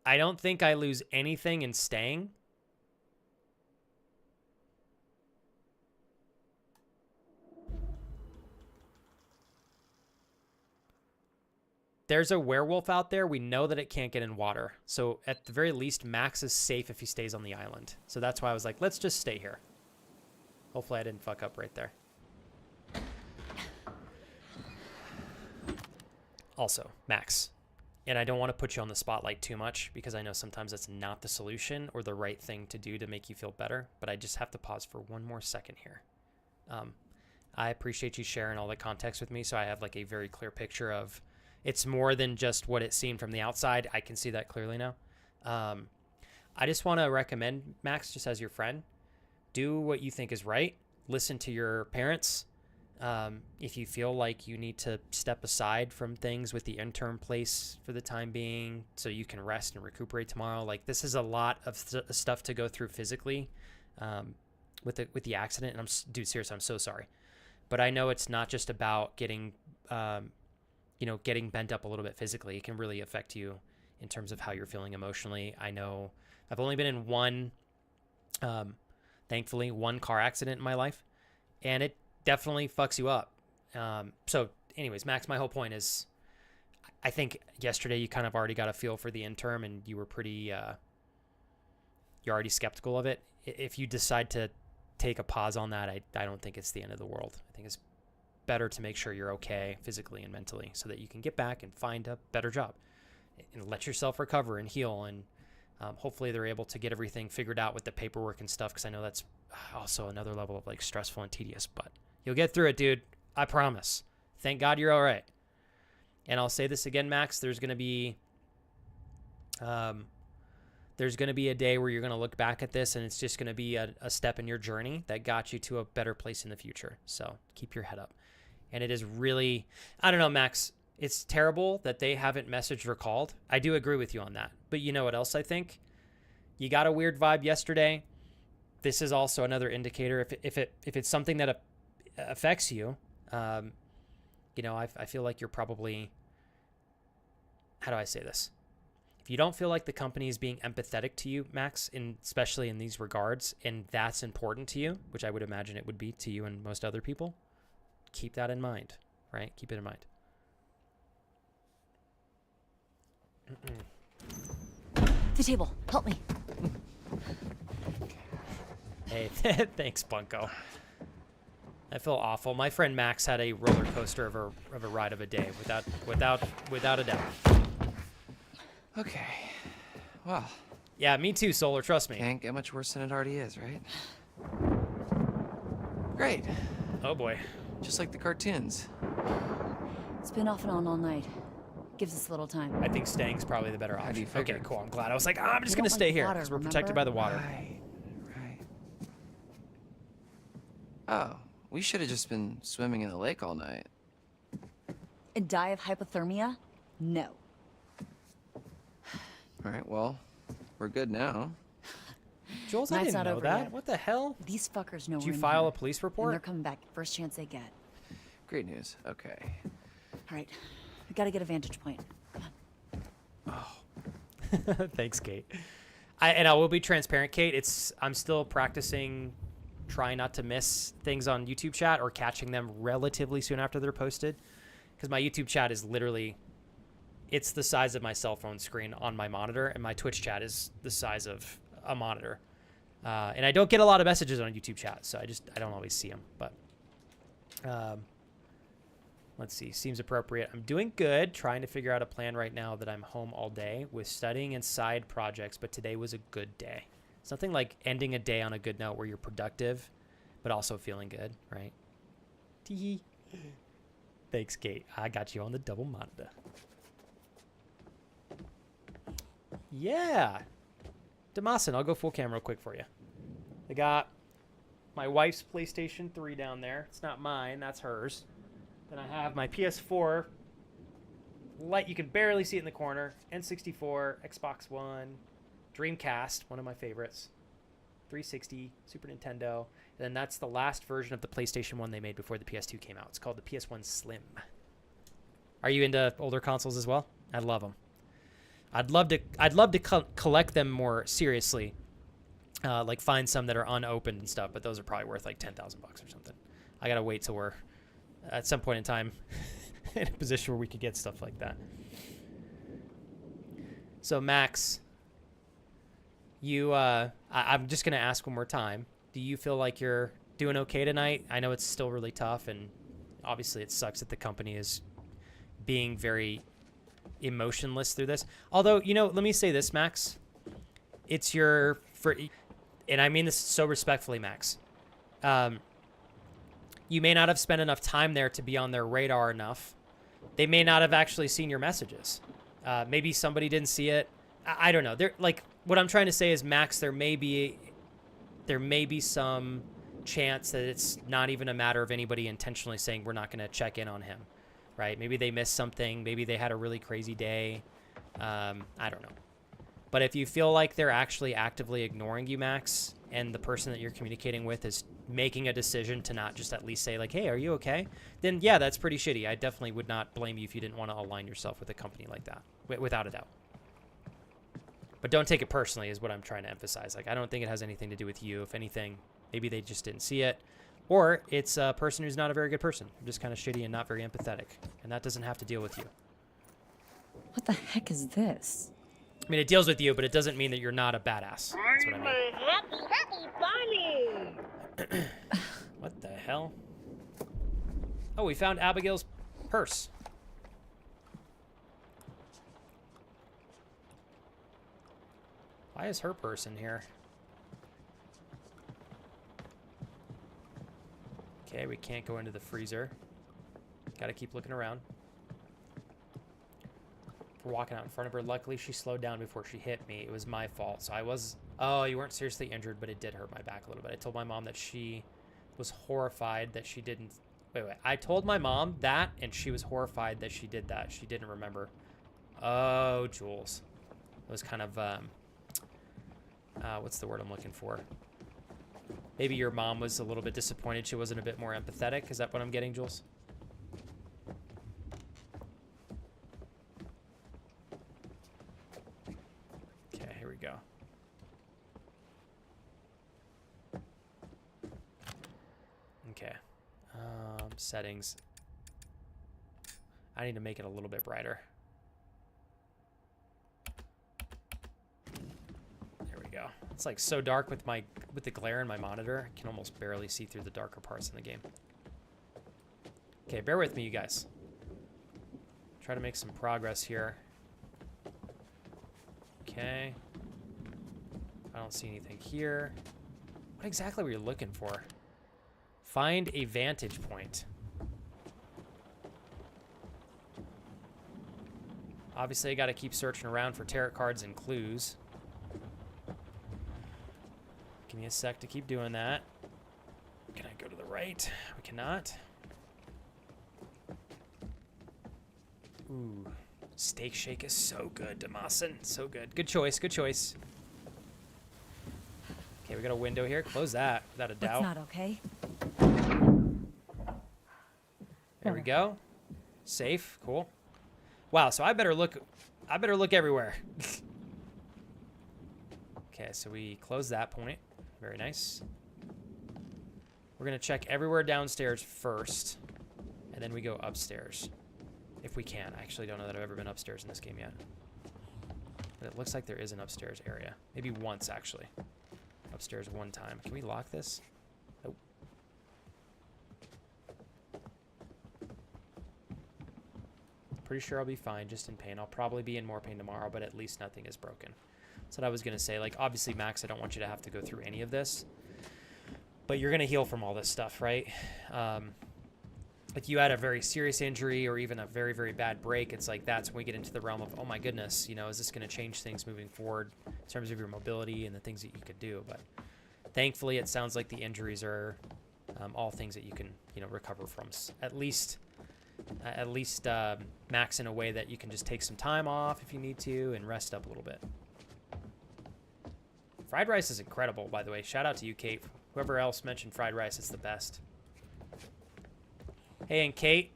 I don't think I lose anything in staying. There's a werewolf out there. We know that it can't get in water. So at the very least, Max is safe if he stays on the island. So that's why I was like, let's just stay here. Hopefully I didn't fuck up right there. Also, Max. And I don't want to put you on the spotlight too much because I know sometimes that's not the solution or the right thing to do to make you feel better. But I just have to pause for one more second here. I appreciate you sharing all the context with me so I have like a very clear picture of it's more than just what it seemed from the outside. I can see that clearly now. I just want to recommend, Max, just as your friend, do what you think is right. Listen to your parents. If you feel like you need to step aside from things with the intern place for the time being so you can rest and recuperate tomorrow, like this is a lot of stuff to go through physically with the accident. And dude, seriously, I'm so sorry. But I know it's not just about getting bent up a little bit physically. It can really affect you in terms of how you're feeling emotionally. I know I've only been in one, thankfully, one car accident in my life, and it definitely fucks you up. So anyways, Max, my whole point is I think yesterday you kind of already got a feel for the interim and you were pretty, you're already skeptical of it. If you decide to take a pause on that, I don't think it's the end of the world. I think it's better to make sure you're okay physically and mentally so that you can get back and find a better job and let yourself recover and heal. And hopefully they're able to get everything figured out with the paperwork and stuff, because I know that's also another level of like stressful and tedious, but you'll get through it, dude. I promise. Thank God you're all right. And I'll say this again, Max, there's going to be a day where you're going to look back at this and it's just going to be a step in your journey that got you to a better place in the future. So keep your head up. And it is really, I don't know, Max, it's terrible that they haven't messaged or called. I do agree with you on that. But you know what else I think? You got a weird vibe yesterday. This is also another indicator. If it's something that affects you, I feel like you're probably, how do I say this? If you don't feel like the company is being empathetic to you, Max, especially in these regards, and that's important to you, which I would imagine it would be to you and most other people, keep that in mind, right? Keep it in mind. The table, help me. Hey, thanks, Bunko. I feel awful. My friend Max had a roller coaster of a ride of a day, without a doubt. Okay. Well. Yeah, me too, Solar. Trust me. Can't get much worse than it already is, right? Great. Oh boy. Just like the cartoons. It's been off and on all night. Gives us a little time. I think staying's probably the better option. How do you figure? Okay, cool. I'm glad. I was like, I'm just going to stay here because we're protected by the water. Right. Oh, we should have just been swimming in the lake all night. And die of hypothermia? No. All right, well, we're good now. Jules, I didn't know that. What the hell? These fuckers know. Did you file a police and report? they're coming back first chance they get. Great news. Okay. All right, we gotta get a vantage point. Come on. Oh. Thanks, Kate. I will be transparent, Kate. I'm still practicing trying not to miss things on YouTube chat or catching them relatively soon after they're posted, because my YouTube chat is literally, it's the size of my cell phone screen on my monitor, and my Twitch chat is the size of a monitor. And I don't get a lot of messages on YouTube chat, so I don't always see them. But let's see. Seems appropriate. I'm doing good. Trying to figure out a plan right now that I'm home all day with studying and side projects, but today was a good day. Something like ending a day on a good note where you're productive, but also feeling good, right? Tee. Thanks, Kate. I got you on the double monitor. Yeah. Damasin, I'll go full cam real quick for you. I got my wife's PlayStation 3 down there. It's not mine, that's hers. Then I have my PS4. Light, you can barely see it in the corner. N64, Xbox One, Dreamcast, one of my favorites. 360, Super Nintendo. And then that's the last version of the PlayStation 1 they made before the PS2 came out. It's called the PS1 Slim. Are you into older consoles as well? I love them. I'd love to collect them more seriously. Like find some that are unopened and stuff, but those are probably worth like $10,000 or something. I gotta wait till we're at some point in time in a position where we could get stuff like that. So Max, you, I'm just gonna ask one more time. Do you feel like you're doing okay tonight? I know it's still really tough, and obviously it sucks that the company is being very emotionless through this. Although, you know, let me say this, Max. It's your, and I mean this so respectfully, Max. You may not have spent enough time there to be on their radar enough. They may not have actually seen your messages. Maybe somebody didn't see it. I don't know. They're like, what I'm trying to say is, Max, there may be some chance that it's not even a matter of anybody intentionally saying we're not going to check in on him, right? Maybe they missed something. Maybe they had a really crazy day. I don't know. But if you feel like they're actually actively ignoring you, Max, and the person that you're communicating with is making a decision to not just at least say like, hey, are you okay? Then yeah, that's pretty shitty. I definitely would not blame you if you didn't want to align yourself with a company like that, without a doubt. But don't take it personally is what I'm trying to emphasize. Like, I don't think it has anything to do with you. If anything, maybe they just didn't see it. Or it's a person who's not a very good person. Just kind of shitty and not very empathetic. And that doesn't have to deal with you. What the heck is this? I mean, it deals with you, but it doesn't mean that you're not a badass. That's what I mean. Happy bunny! What the hell? Oh, we found Abigail's purse. Why is her purse in here? Okay, we can't go into the freezer. Gotta keep looking around. We're walking out in front of her. Luckily, she slowed down before she hit me. It was my fault. So I was... Oh, you weren't seriously injured, but it did hurt my back a little bit. I told my mom that she was horrified that she didn't... Wait. I told my mom that, and she was horrified that she did that. She didn't remember. Oh, Jules. It was kind of... what's the word I'm looking for? Maybe your mom was a little bit disappointed she wasn't a bit more empathetic. Is that what I'm getting, Jules? Okay, here we go. Okay. Settings. I need to make it a little bit brighter. It's like so dark with the glare in my monitor. I can almost barely see through the darker parts in the game. Okay, bear with me, you guys. Try to make some progress here. Okay. I don't see anything here. What exactly were you looking for? Find a vantage point. Obviously, I got to keep searching around for tarot cards and clues. Give me a sec to keep doing that. Can I go to the right? We cannot. Ooh. Steak shake is so good, Damasin. So good. Good choice. Good choice. Okay, we got a window here. Close that, without a doubt. That's not okay. There we go. Safe. Cool. Wow, so I better look everywhere. Okay, so we close that point. Very nice. We're going to check everywhere downstairs first, and then we go upstairs, if we can. I actually don't know that I've ever been upstairs in this game yet. But it looks like there is an upstairs area. Maybe once, actually. Upstairs one time. Can we lock this? Nope. Pretty sure I'll be fine, just in pain. I'll probably be in more pain tomorrow, but at least nothing is broken. That's what I was going to say. Like, obviously, Max, I don't want you to have to go through any of this. But you're going to heal from all this stuff, right? Like, you had a very serious injury or even a very, very bad break. It's like that's when we get into the realm of, oh, my goodness, you know, is this going to change things moving forward in terms of your mobility and the things that you could do? But Thankfully, it sounds like the injuries are all things that you can, recover from. At least Max, in a way that you can just take some time off if you need to and rest up a little bit. Fried rice is incredible, by the way. Shout out to you, Kate. Whoever else mentioned fried rice, it's the best. Hey, and Kate,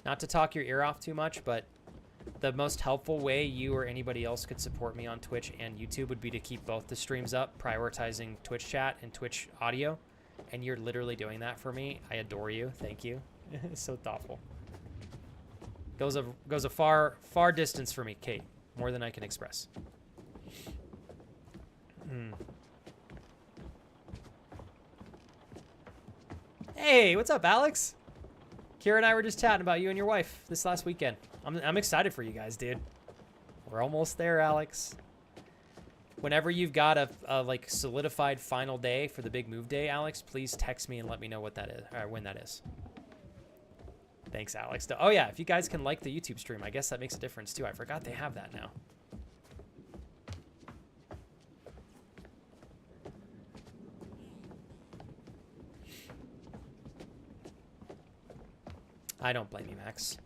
not to talk your ear off too much, but the most helpful way you or anybody else could support me on Twitch and YouTube would be to keep both the streams up, prioritizing Twitch chat and Twitch audio. And you're literally doing that for me. I adore you. Thank you. It's so thoughtful. Goes a far distance for me, Kate. More than I can express. Hey, what's up, Alex? Kira and I were just chatting about you and your wife this last weekend. I'm excited for you guys, dude. We're almost there, Alex. Whenever you've got a like solidified final day for the big move day, Alex, please text me and let me know what that is, or when that is. Thanks, Alex. Oh yeah, if you guys can like the YouTube stream, I guess that makes a difference too. I forgot they have that now. I don't blame you, Max.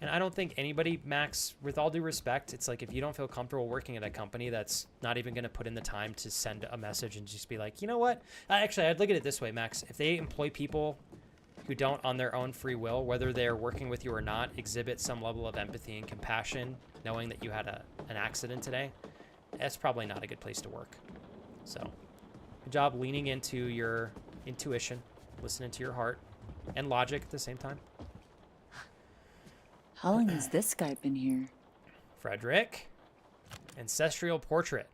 And I don't think anybody, Max, with all due respect, it's like if you don't feel comfortable working at a company that's not even going to put in the time to send a message and just be like, you know what? Actually, I'd look at it this way, Max. If they employ people who don't, on their own free will, whether they're working with you or not, exhibit some level of empathy and compassion, knowing that you had an accident today, that's probably not a good place to work. So, good job leaning into your intuition, listening to your heart, and logic at the same time. How long has this guy been here? Frederick. Ancestral portrait.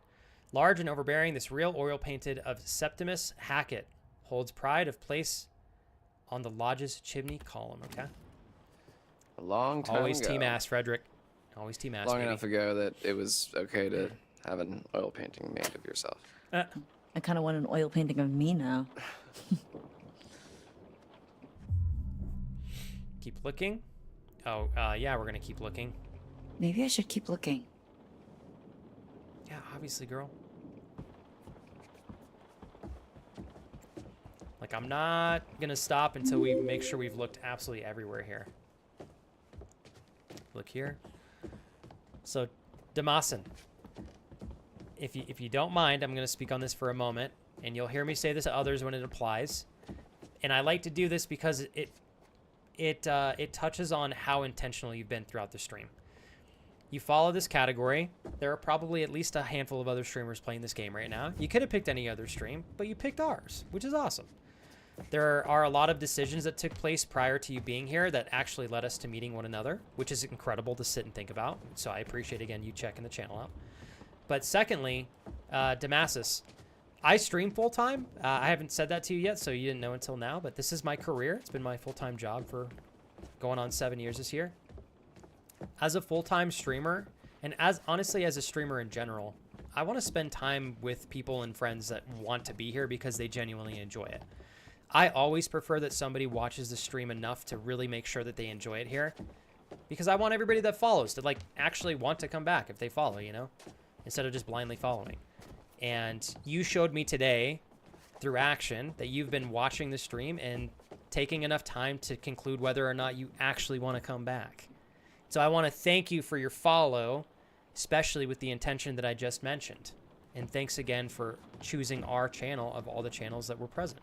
Large and overbearing, this real oil painted of Septimus Hackett holds pride of place on the lodge's chimney column, okay? A long time Always ago. team ass, Frederick. Always team ass, Long baby. enough ago that it was okay to have an oil painting made of yourself. I kind of want an oil painting of me now. Keep looking. Oh, yeah, we're going to keep looking. Maybe I should keep looking. Yeah, obviously, girl. Like, I'm not going to stop until we make sure we've looked absolutely everywhere here. Look here. So, Damasin, if you don't mind, I'm going to speak on this for a moment, and you'll hear me say this to others when it applies. And I like to do this because it touches on how intentional you've been throughout the stream. You follow this category. There are probably at least a handful of other streamers playing this game right now. You could have picked any other stream, but you picked ours, which is awesome. There are a lot of decisions that took place prior to you being here that actually led us to meeting one another, which is incredible to sit and think about. So I appreciate, again, you checking the channel out. But secondly, Damasus, I stream full-time. I haven't said that to you yet, so you didn't know until now, but this is my career. It's been my full-time job for going on 7 years this year. As a full-time streamer, and honestly as a streamer in general, I want to spend time with people and friends that want to be here because they genuinely enjoy it. I always prefer that somebody watches the stream enough to really make sure that they enjoy it here, because I want everybody that follows to like actually want to come back if they follow, you know, instead of just blindly following. And you showed me today through action that you've been watching the stream and taking enough time to conclude whether or not you actually want to come back. So I want to thank you for your follow, especially with the intention that I just mentioned. And thanks again for choosing our channel of all the channels that were present.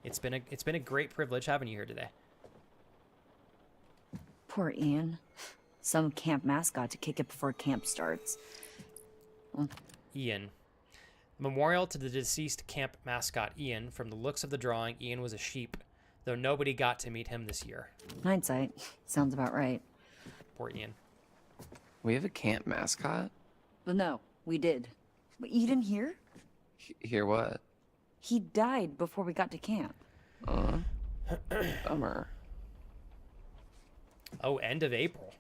It's been a great privilege having you here today. Poor Ian. Some camp mascot to kick it before camp starts. Ian. Memorial to the deceased camp mascot Ian. From the looks of the drawing, Ian was a sheep, though nobody got to meet him this year. Hindsight. Sounds about right. Poor Ian. We have a camp mascot? But no, we did. But you didn't hear? Hear what? He died before we got to camp. Bummer. Oh, end of April.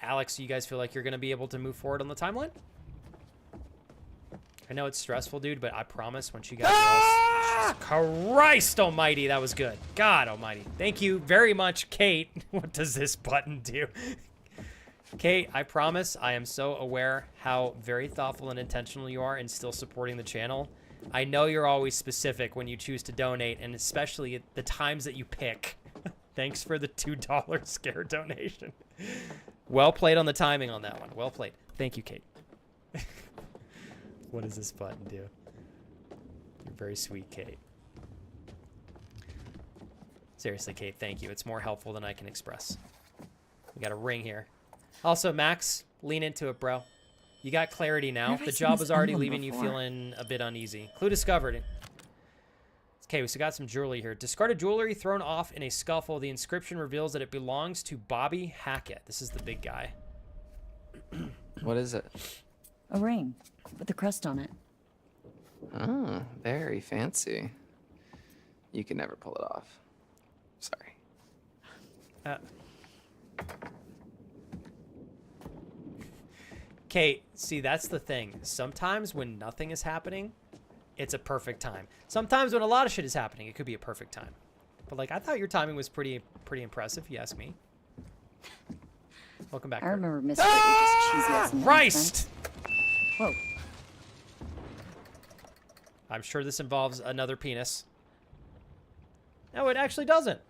Alex, you guys feel like you're going to be able to move forward on the timeline? I know it's stressful, dude, but I promise once you guys Jesus Christ almighty, that was good. God almighty. Thank you very much, Kate. What does this button do? Kate, I promise I am so aware how very thoughtful and intentional you are in still supporting the channel. I know you're always specific when you choose to donate, and especially at the times that you pick. Thanks for the $2 scare donation. Well played on the timing on that one. Well played. Thank you, Kate. What does this button do? You're very sweet, Kate. Seriously, Kate, thank you. It's more helpful than I can express. We got a ring here. Also, Max, lean into it, bro. You got clarity now. The job was already leaving you feeling a bit uneasy. Clue discovered. Okay, we still got some jewelry here. Discarded jewelry thrown off in a scuffle. The inscription reveals that it belongs to Bobby Hackett. This is the big guy. What is it? A ring with a crest on it. Oh, very fancy. You can never pull it off. Sorry. Kate, see, that's the thing. Sometimes when nothing is happening, it's a perfect time. Sometimes when a lot of shit is happening, it could be a perfect time. But, like, I thought your timing was pretty impressive, if you ask me. Welcome back. I remember Mr. H's cheesy ass Christ! Whoa. I'm sure this involves another penis. No, it actually doesn't.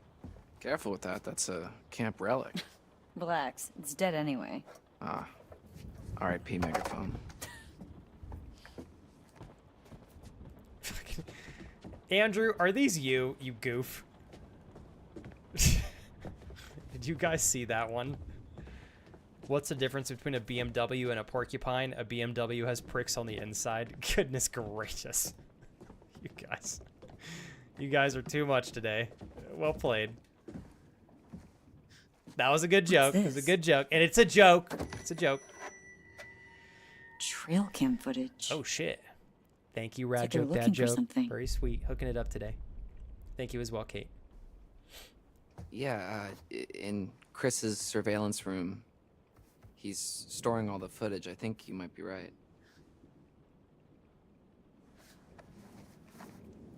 Careful with that. That's a camp relic. Relax. It's dead anyway. Ah. R.I.P. megaphone. Andrew, are these you goof? Did you guys see that one? What's the difference between a BMW and a porcupine? A BMW has pricks on the inside. Goodness gracious. You guys are too much today. Well played. That was a good joke. It was a good joke. And it's a joke. It's a joke. Trail cam footage. Oh, shit. Thank you, Rad It's like Joke, they're Dad looking for Joke. something. Very sweet. Hooking it up today. Thank you as well, Kate. Yeah, in Chris's surveillance room, he's storing all the footage. I think you might be right.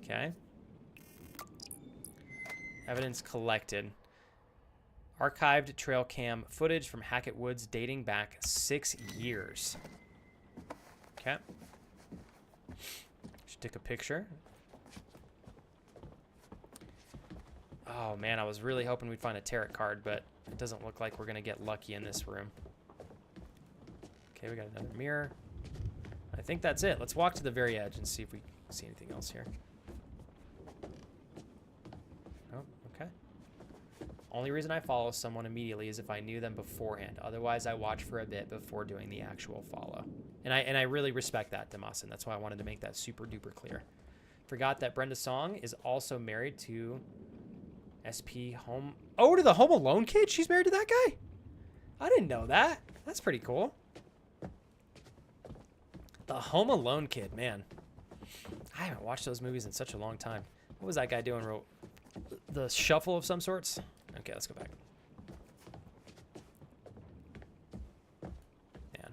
Okay. Evidence collected. Archived trail cam footage from Hackett Woods dating back 6 years. Okay. Should take a picture. Oh man, I was really hoping we'd find a tarot card, but it doesn't look like we're gonna get lucky in this room. Okay, we got another mirror. I think that's it. Let's walk to the very edge and see if we see anything else here. Oh, okay. Only reason I follow someone immediately is if I knew them beforehand. Otherwise, I watch for a bit before doing the actual follow. And I really respect that, Damasin. That's why I wanted to make that super duper clear. Forgot that Brenda Song is also married to SP Home. Oh, to the Home Alone kid? She's married to that guy? I didn't know that. That's pretty cool. The Home Alone kid, man. I haven't watched those movies in such a long time. What was that guy doing? The Shuffle of some sorts? Okay, let's go back. Man.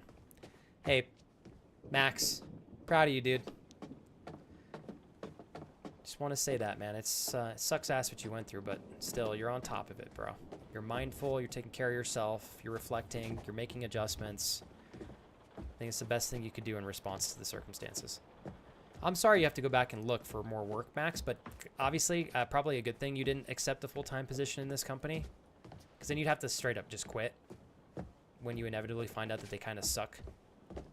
Hey, Max. Proud of you, dude. Just want to say that, man. It sucks ass what you went through, but still, you're on top of it, bro. You're mindful, you're taking care of yourself, you're reflecting, you're making adjustments. I think it's the best thing you could do in response to the circumstances. I'm sorry you have to go back and look for more work, Max, but obviously, probably a good thing you didn't accept a full-time position in this company, because then you'd have to straight up just quit when you inevitably find out that they kind of suck.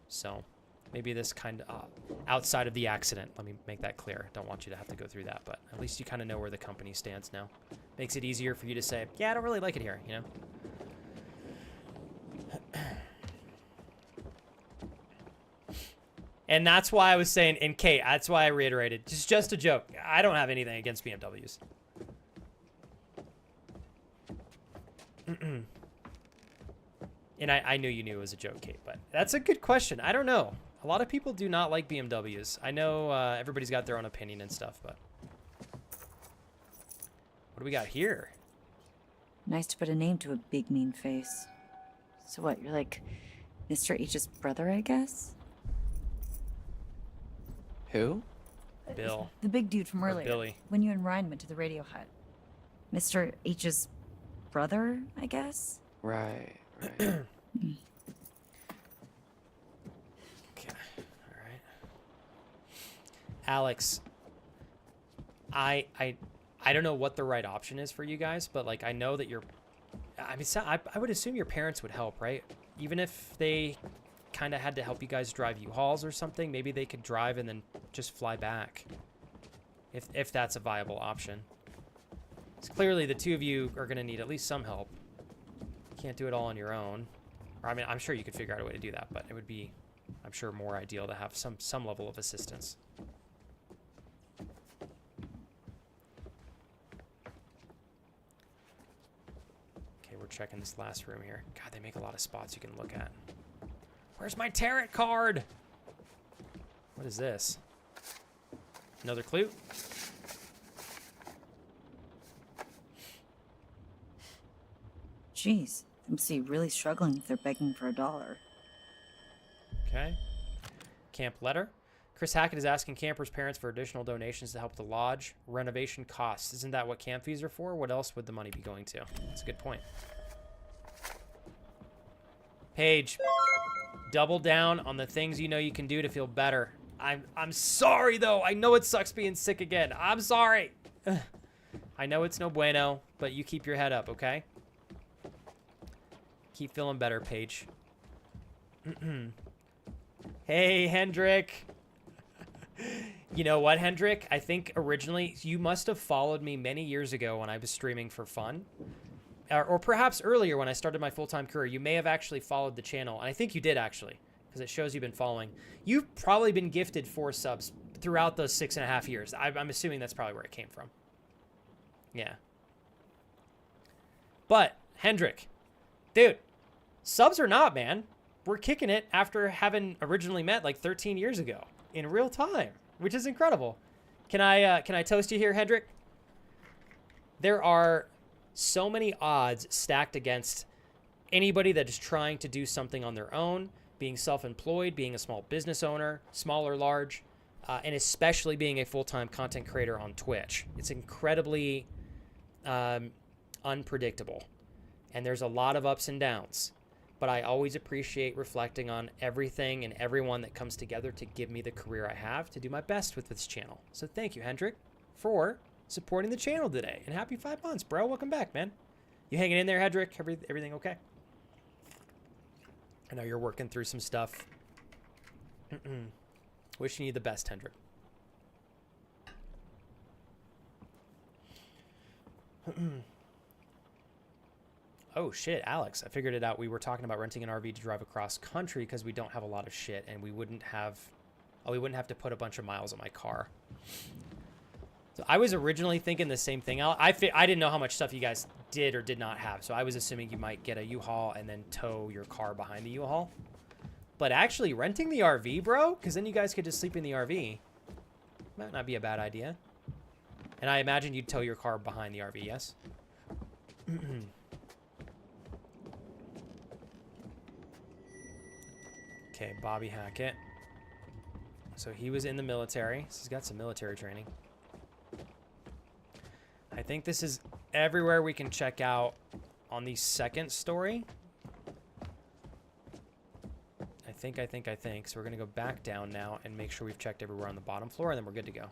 So maybe this kind of outside of the accident, let me make that clear. Don't want you to have to go through that, but at least you kind of know where the company stands now. Makes it easier for you to say, yeah, I don't really like it here, you know? And that's why I was saying, and Kate, that's why I reiterated, just a joke. I don't have anything against BMWs. And I knew you knew it was a joke, Kate, but that's a good question. I don't know. A lot of people do not like BMWs. I know everybody's got their own opinion and stuff, but... What do we got here? Nice to put a name to a big mean face. So what, you're like Mr. H's brother, I guess? Who? Bill. The big dude from Or earlier. Billy. When you and Ryan went to the radio hut. Mr. H's brother, I guess? Right. Okay. All right. Alex, I don't know what the right option is for you guys, but like I know that I would assume your parents would help, right? Even if they kind of had to help you guys drive U-Hauls or something, maybe they could drive and then just fly back. If that's a viable option. Because clearly the two of you are going to need at least some help. You can't do it all on your own. Or I mean, I'm sure you could figure out a way to do that, but it would be, I'm sure, more ideal to have some level of assistance. Okay, we're checking this last room here. God, they make a lot of spots you can look at. Where's my tarot card? What is this? Another clue? Jeez, MC really struggling if they're begging for $1. Okay. Camp letter. Chris Hackett is asking campers' parents for additional donations to help the lodge renovation costs. Isn't that what camp fees are for? What else would the money be going to? That's a good point. Paige, double down on the things you know you can do to feel better. I'm sorry, though. I know it sucks being sick again. I'm sorry. I know it's no bueno, but you keep your head up, okay? Keep feeling better, Paige. Hey, Hendrik. You know what, Hendrik? I think originally you must have followed me many years ago when I was streaming for fun. Or perhaps earlier when I started my full-time career. You may have actually followed the channel. And I think you did, actually, because it shows you've been following. You've probably been gifted 4 subs throughout those 6.5 years. I'm assuming that's probably where it came from. Yeah. But, Hendrik, dude, subs or not, man, we're kicking it after having originally met like 13 years ago in real time, which is incredible. Can I toast you here, Hendrik? There are so many odds stacked against anybody that is trying to do something on their own, being self-employed, being a small business owner, small or large, and especially being a full-time content creator on Twitch. It's incredibly unpredictable, and there's a lot of ups and downs. But I always appreciate reflecting on everything and everyone that comes together to give me the career I have to do my best with this channel. So thank you, Hendrik, for supporting the channel today. And happy 5 months, bro. Welcome back, man. You hanging in there, Hendrik? Everything okay? I know you're working through some stuff. Wishing you the best, Hendrik. Oh shit, Alex, I figured it out. We were talking about renting an RV to drive across country because we don't have a lot of shit and we wouldn't have to put a bunch of miles on my car. So I was originally thinking the same thing. I didn't know how much stuff you guys did or did not have, so I was assuming you might get a U-Haul and then tow your car behind the U-Haul. But actually renting the RV, bro, because then you guys could just sleep in the RV, might not be a bad idea. And I imagine you'd tow your car behind the RV, yes? Okay, Bobby Hackett. So he was in the military. So he's got some military training. I think this is everywhere we can check out on the second story. I think. So we're going to go back down now and make sure we've checked everywhere on the bottom floor, and then we're good to go.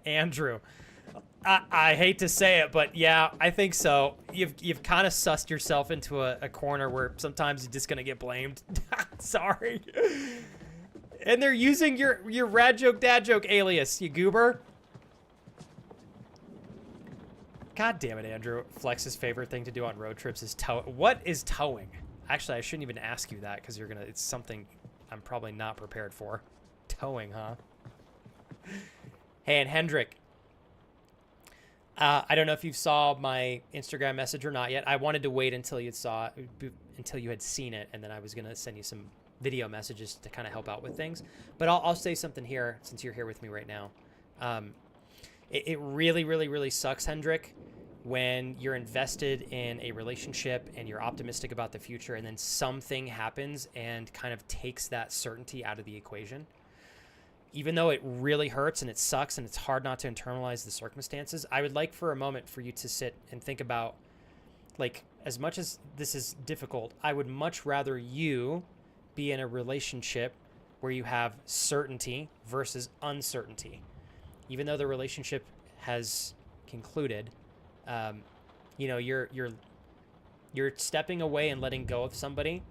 Andrew. I hate to say it, but yeah, I think so. You've kind of sussed yourself into a corner where sometimes you're just going to get blamed. Sorry. And they're using your rad joke, dad joke alias, you goober. God damn it, Andrew. Flex's favorite thing to do on road trips is tow. What is towing? Actually, I shouldn't even ask you that because it's something I'm probably not prepared for. Towing, huh? Hey, and Hendrik. I don't know if you saw my Instagram message or not yet. I wanted to wait until you had seen it, and then I was gonna send you some video messages to kind of help out with things. But I'll say something here since you're here with me right now. It really, really, really sucks, Hendrik, when you're invested in a relationship and you're optimistic about the future, and then something happens and kind of takes that certainty out of the equation. Even though it really hurts and it sucks and it's hard not to internalize the circumstances, I would like for a moment for you to sit and think about like, as much as this is difficult, I would much rather you be in a relationship where you have certainty versus uncertainty. Even though the relationship has concluded, you know, you're stepping away and letting go of somebody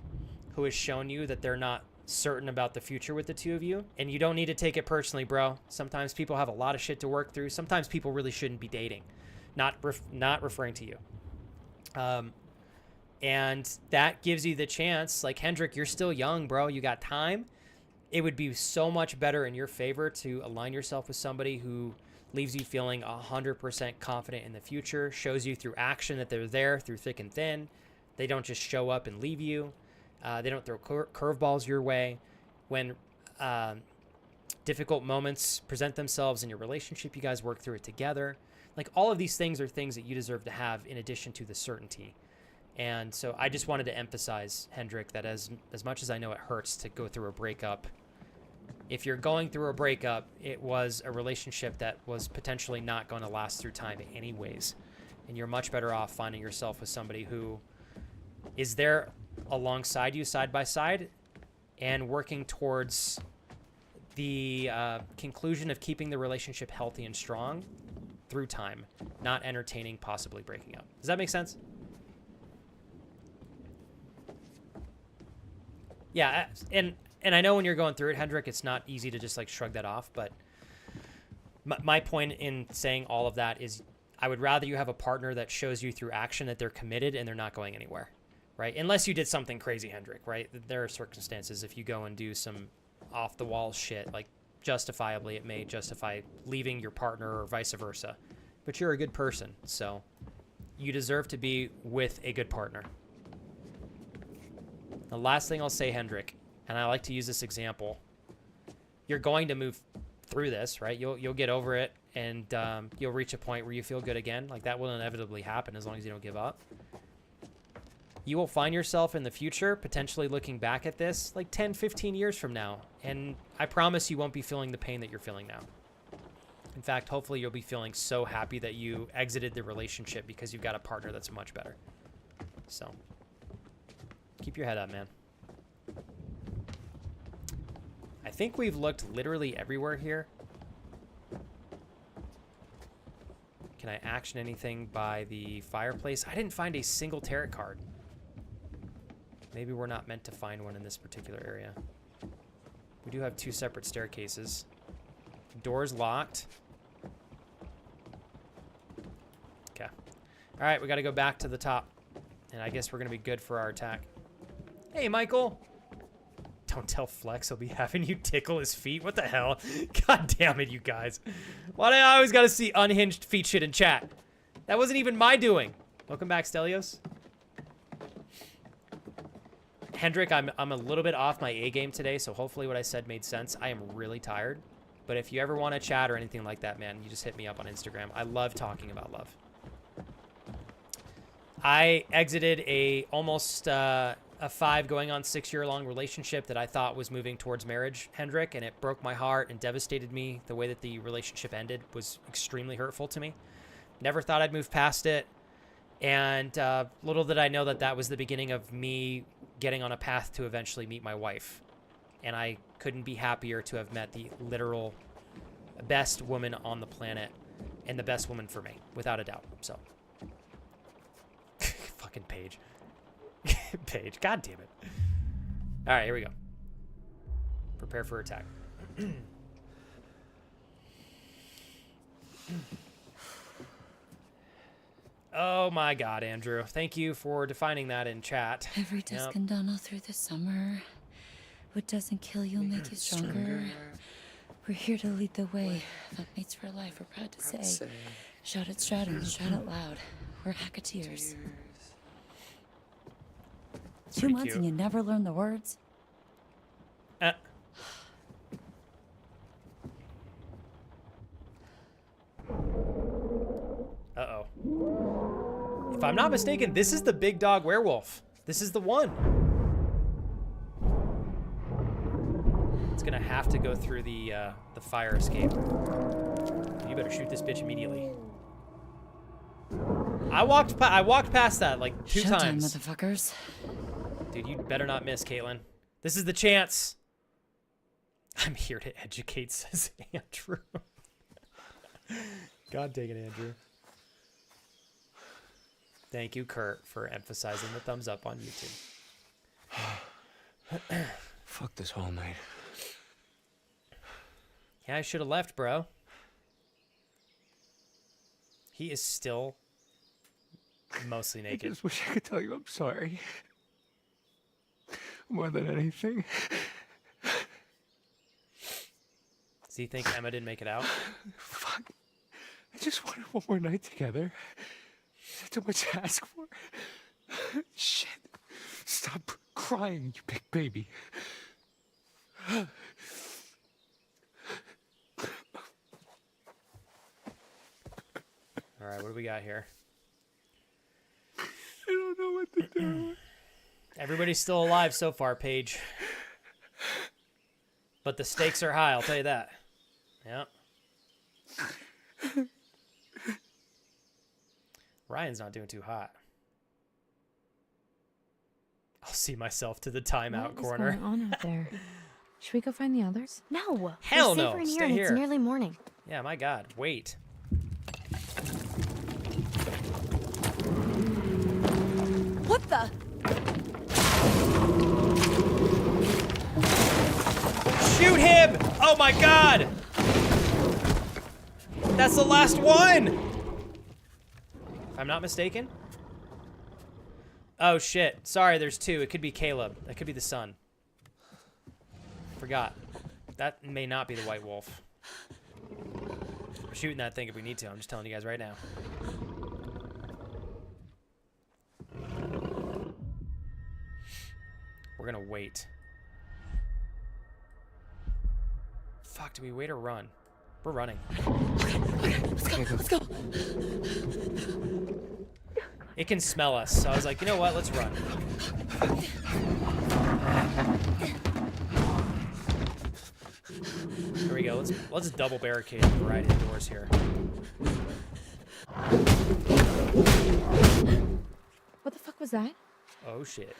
who has shown you that they're not certain about the future with the two of you. And you don't need to take it personally, bro. Sometimes people have a lot of shit to work through. Sometimes people really shouldn't be dating. Not referring to you. And that gives you the chance. Like, Hendrik, you're still young, bro. You got time. It would be so much better in your favor to align yourself with somebody who leaves you feeling 100% confident in the future, shows you through action that they're there through thick and thin. They don't just show up and leave you. They don't throw curveballs your way. When difficult moments present themselves in your relationship, you guys work through it together. Like, all of these things are things that you deserve to have in addition to the certainty. And so I just wanted to emphasize, Hendrik, that as much as I know it hurts to go through a breakup, if you're going through a breakup, it was a relationship that was potentially not going to last through time anyways. And you're much better off finding yourself with somebody who is there alongside you side by side and working towards the conclusion of keeping the relationship healthy and strong through time, not entertaining possibly breaking up. Does that make sense? Yeah, and I know when you're going through it, Hendrik, it's not easy to just like shrug that off, but my point in saying all of that is I would rather you have a partner that shows you through action that they're committed and they're not going anywhere, right? Unless you did something crazy, Hendrik, right? There are circumstances if you go and do some off-the-wall shit, like justifiably it may justify leaving your partner or vice versa. But you're a good person, so you deserve to be with a good partner. The last thing I'll say, Hendrik, and I like to use this example, you're going to move through this, right? You'll get over it, and you'll reach a point where you feel good again. Like, that will inevitably happen as long as you don't give up. You will find yourself in the future potentially looking back at this like 10, 15 years from now, and I promise you won't be feeling the pain that you're feeling now. In fact, hopefully you'll be feeling so happy that you exited the relationship because you've got a partner that's much better. So keep your head up, man. I think we've looked literally everywhere here. Can I action anything by the fireplace? I didn't find a single tarot card. Maybe we're not meant to find one in this particular area. We do have 2 separate staircases. Door's locked. Okay. All right, we got to go back to the top. And I guess we're going to be good for our attack. Hey, Michael. Don't tell Flex he'll be having you tickle his feet. What the hell? God damn it, you guys. Why do I always got to see unhinged feet shit in chat? That wasn't even my doing. Welcome back, Stelios. Hendrik, I'm a little bit off my A game today, so hopefully what I said made sense. I am really tired. But if you ever want to chat or anything like that, man, you just hit me up on Instagram. I love talking about love. I exited a almost a 5 going on 6-year-long relationship that I thought was moving towards marriage, Hendrik, and it broke my heart and devastated me. The way that the relationship ended was extremely hurtful to me. Never thought I'd move past it. And little did I know that that was the beginning of me getting on a path to eventually meet my wife. And I couldn't be happier to have met the literal best woman on the planet and the best woman for me, without a doubt. So, fucking Paige. Paige, god damn it. All right, here we go. Prepare for attack. Oh my god, Andrew. Thank you for defining that in chat. Every dusk and dawn all through the summer. What doesn't kill you will make you stronger. We're here to lead the way. That mates for life, we're proud to say. Shout it stratum, shout it loud. We're hacketeers. 2 months and you never learn the words? Uh-oh. If I'm not mistaken, this is the big dog werewolf. This is the one. It's gonna have to go through the fire escape. You better shoot this bitch immediately. I walked past that like 2 Showtime, times. motherfuckers. Dude, you better not miss, Caitlin. This is the chance. I'm here to educate, says Andrew. God dang it, Andrew. Thank you, Kurt, for emphasizing the thumbs up on YouTube. Fuck this whole night. Yeah, I should have left, bro. He is still mostly naked. I just wish I could tell you I'm sorry. More than anything. Does he think Emma didn't make it out? Fuck. I just wanted one more night together. Is that too much to ask for? Shit. Stop crying, you big baby. All right, what do we got here? I don't know what to do. Everybody's still alive so far, Paige. But the stakes are high, I'll tell you that. Yeah. Ryan's not doing too hot. I'll see myself to the timeout corner. What's going on out there? Should we go find the others? No. Hell we're no. safer in here, Stay and here. it's nearly morning. Yeah, my God. Wait. What the? Shoot him! Oh my God! That's the last one! If I'm not mistaken. Oh shit. Sorry, there's 2. It could be Caleb. That could be the son. Forgot. That may not be the white wolf. We're shooting that thing if we need to. I'm just telling you guys right now. We're gonna wait. Fuck, do we wait or run? We're running. Let's go. It can smell us, so I was like, you know what? Let's run. Here we go. Let's double barricade a variety of doors here. What the fuck was that? Oh shit.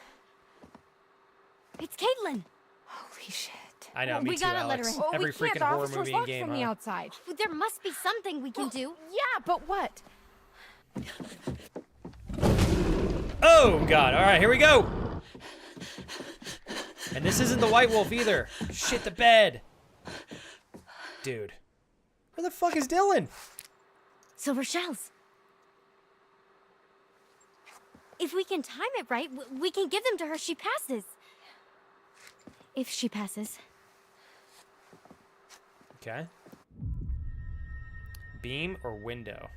It's Caitlin. Holy shit. I know, me We too, gotta let her Alex. in. Oh, Every we can't. freaking The horror officer's movie in locked game, from the huh? outside. There must be something we can do. Yeah, but what? Oh God! All right, here we go. And this isn't the white wolf either. Shit the bed. Dude. Where the fuck is Dylan? Silver shells. If we can time it right, we can give them to her. She passes. If she passes. Okay. Beam or window?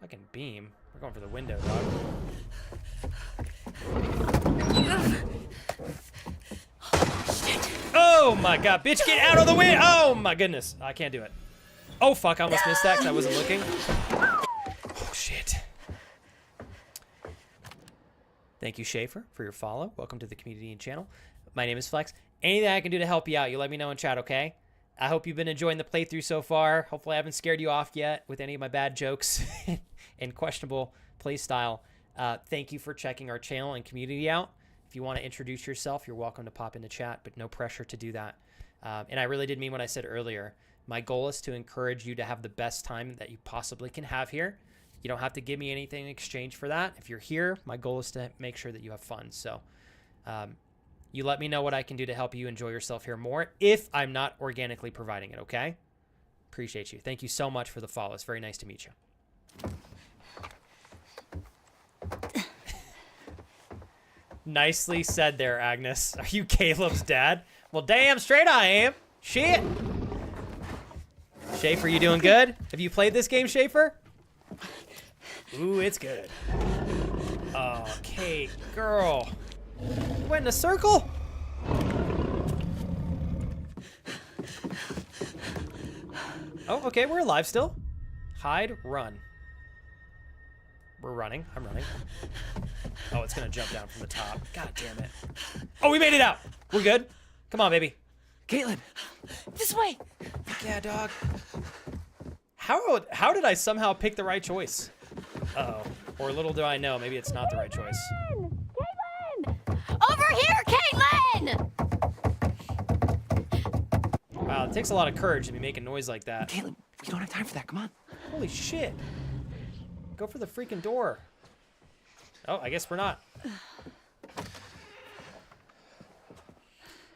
Fucking beam. We're going for the window, dog. Oh my God, bitch, get out of the way! Oh my goodness, I can't do it. Oh fuck, I almost missed that because I wasn't looking. Oh shit. Thank you, Schaefer, for your follow. Welcome to the community and channel. My name is Flex. Anything I can do to help you out, you let me know in chat, okay? I hope you've been enjoying the playthrough so far. Hopefully I haven't scared you off yet with any of my bad jokes and questionable play style. Thank you for checking our channel and community out. If you want to introduce yourself, you're welcome to pop into chat, but no pressure to do that. And I really did mean what I said earlier. My goal is to encourage you to have the best time that you possibly can have here. You don't have to give me anything in exchange for that. If you're here, my goal is to make sure that you have fun. So you let me know what I can do to help you enjoy yourself here more if I'm not organically providing it, okay? Appreciate you. Thank you so much for the follow. It's very nice to meet you. Nicely said there, Agnes. Are you Caleb's dad? Well, damn straight I am. Shit. Schaefer, you doing good? Have you played this game, Schaefer? Ooh, it's good. Oh, Kate, girl. You went in a circle? Oh, okay, we're alive still. Hide, run. We're running. I'm running. Oh, it's gonna jump down from the top. God damn it. Oh, we made it out. We're good. Come on, baby. Caitlin. This way. Yeah, dog. How did I somehow pick the right choice? Uh-oh. Or little do I know, maybe it's not the right choice. Over here, Caitlin! Wow, it takes a lot of courage to be making noise like that. Caitlin, we don't have time for that. Come on. Holy shit. Go for the freaking door. Oh, I guess we're not.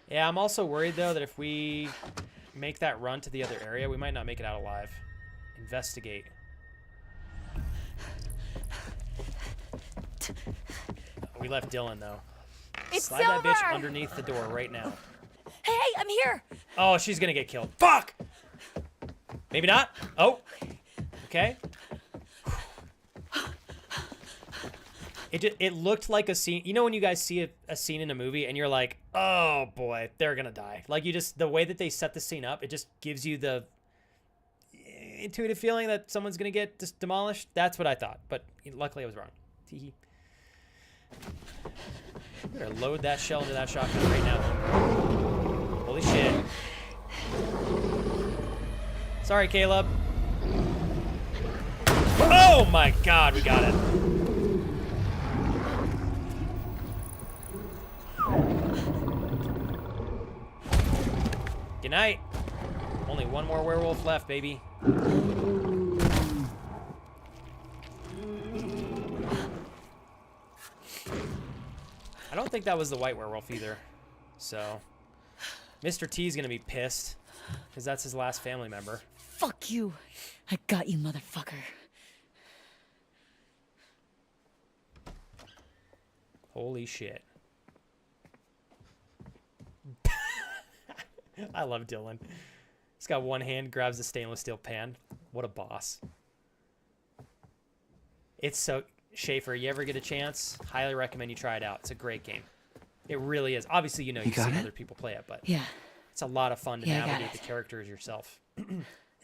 Yeah, I'm also worried, though, that if we make that run to the other area, we might not make it out alive. Investigate. We left Dylan, though. It's Slide that bitch Silver! underneath the door right now. Hey, I'm here! Oh, she's gonna get killed. Fuck! Maybe not. Oh. Okay. It looked like a scene. You know when you guys see a scene in a movie and you're like, oh boy, they're gonna die. Like the way that they set the scene up, it just gives you the intuitive feeling that someone's gonna get just demolished. That's what I thought, but luckily I was wrong. Teehee. Better load that shell into that shotgun right now. Holy shit. Sorry, Caleb. Oh my god, we got it. Good night. Only one more werewolf left, baby. I don't think that was the white werewolf either. So, Mr. T's gonna be pissed because that's his last family member. Fuck you. I got you, motherfucker. Holy shit. I love Dylan. He's got one hand, grabs the stainless steel pan. What a boss. It's so... Schaefer, you ever get a chance? Highly recommend you try it out. It's a great game. It really is. Obviously, you know, you've seen other people play it, but yeah, it's a lot of fun to navigate the characters yourself.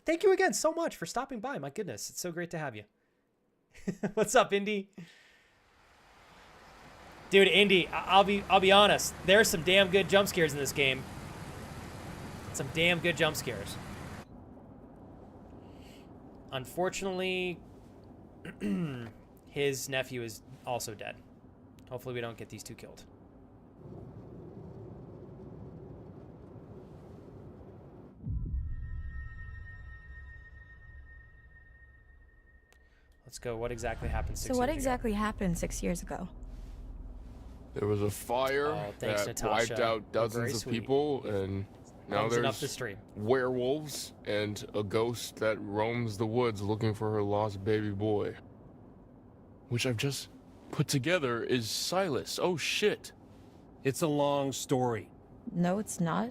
Thank you again so much for stopping by. My goodness, it's so great to have you. What's up, Indy? Dude, Indy, I'll be honest. There's some damn good jump scares in this game. Some damn good jump scares. Unfortunately, his nephew is also dead. Hopefully we don't get these two killed. Let's go. What exactly happened 6 years ago? So what exactly happened 6 years ago? There was a fire thanks, that Natasha. wiped out dozens of people, and now Thumbs it up the there's stream. werewolves and a ghost that roams the woods looking for her lost baby boy. Which I've just put together is Silas. Oh shit. It's a long story. No, it's not.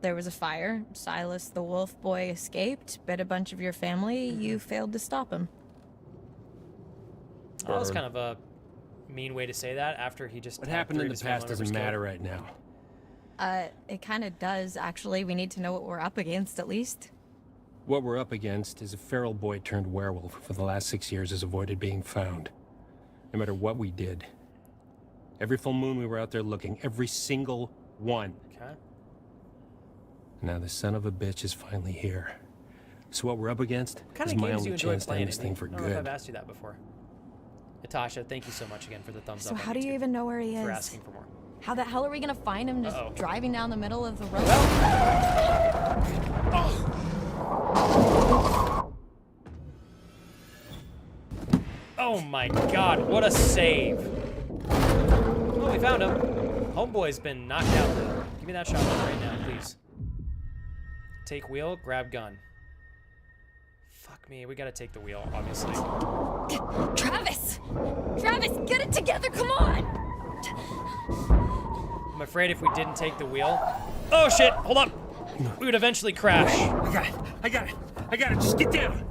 There was a fire. Silas the wolf boy escaped, bit a bunch of your family. You failed to stop him. Oh, that was kind of a mean way to say that after he just... What happened in the past doesn't matter right now. It kind of does, actually. We need to know what we're up against, at least. What we're up against is a feral boy turned werewolf who for the last 6 years has avoided being found. No matter what we did. Every full moon we were out there looking. Every single one. Okay. Now the son of a bitch is finally here. So what we're up against What kind is of my games do you only enjoy chance to playing? end this thing for I don't know if I've good. asked you that before. Natasha, thank you so much again for the thumbs So up. how do you even know where he is? For asking for more. How the hell are we gonna find him just driving down the middle of the road? Oh my god, what a save. Oh, we found him. Homeboy's been knocked out though. Give me that shotgun right now, please. Take wheel, grab gun. Fuck me, we gotta take the wheel, obviously. Travis! Travis, get it together, come on! I'm afraid if we didn't take the wheel... Oh shit, hold up! We would eventually crash. I got it, I got it, I got it, just get down!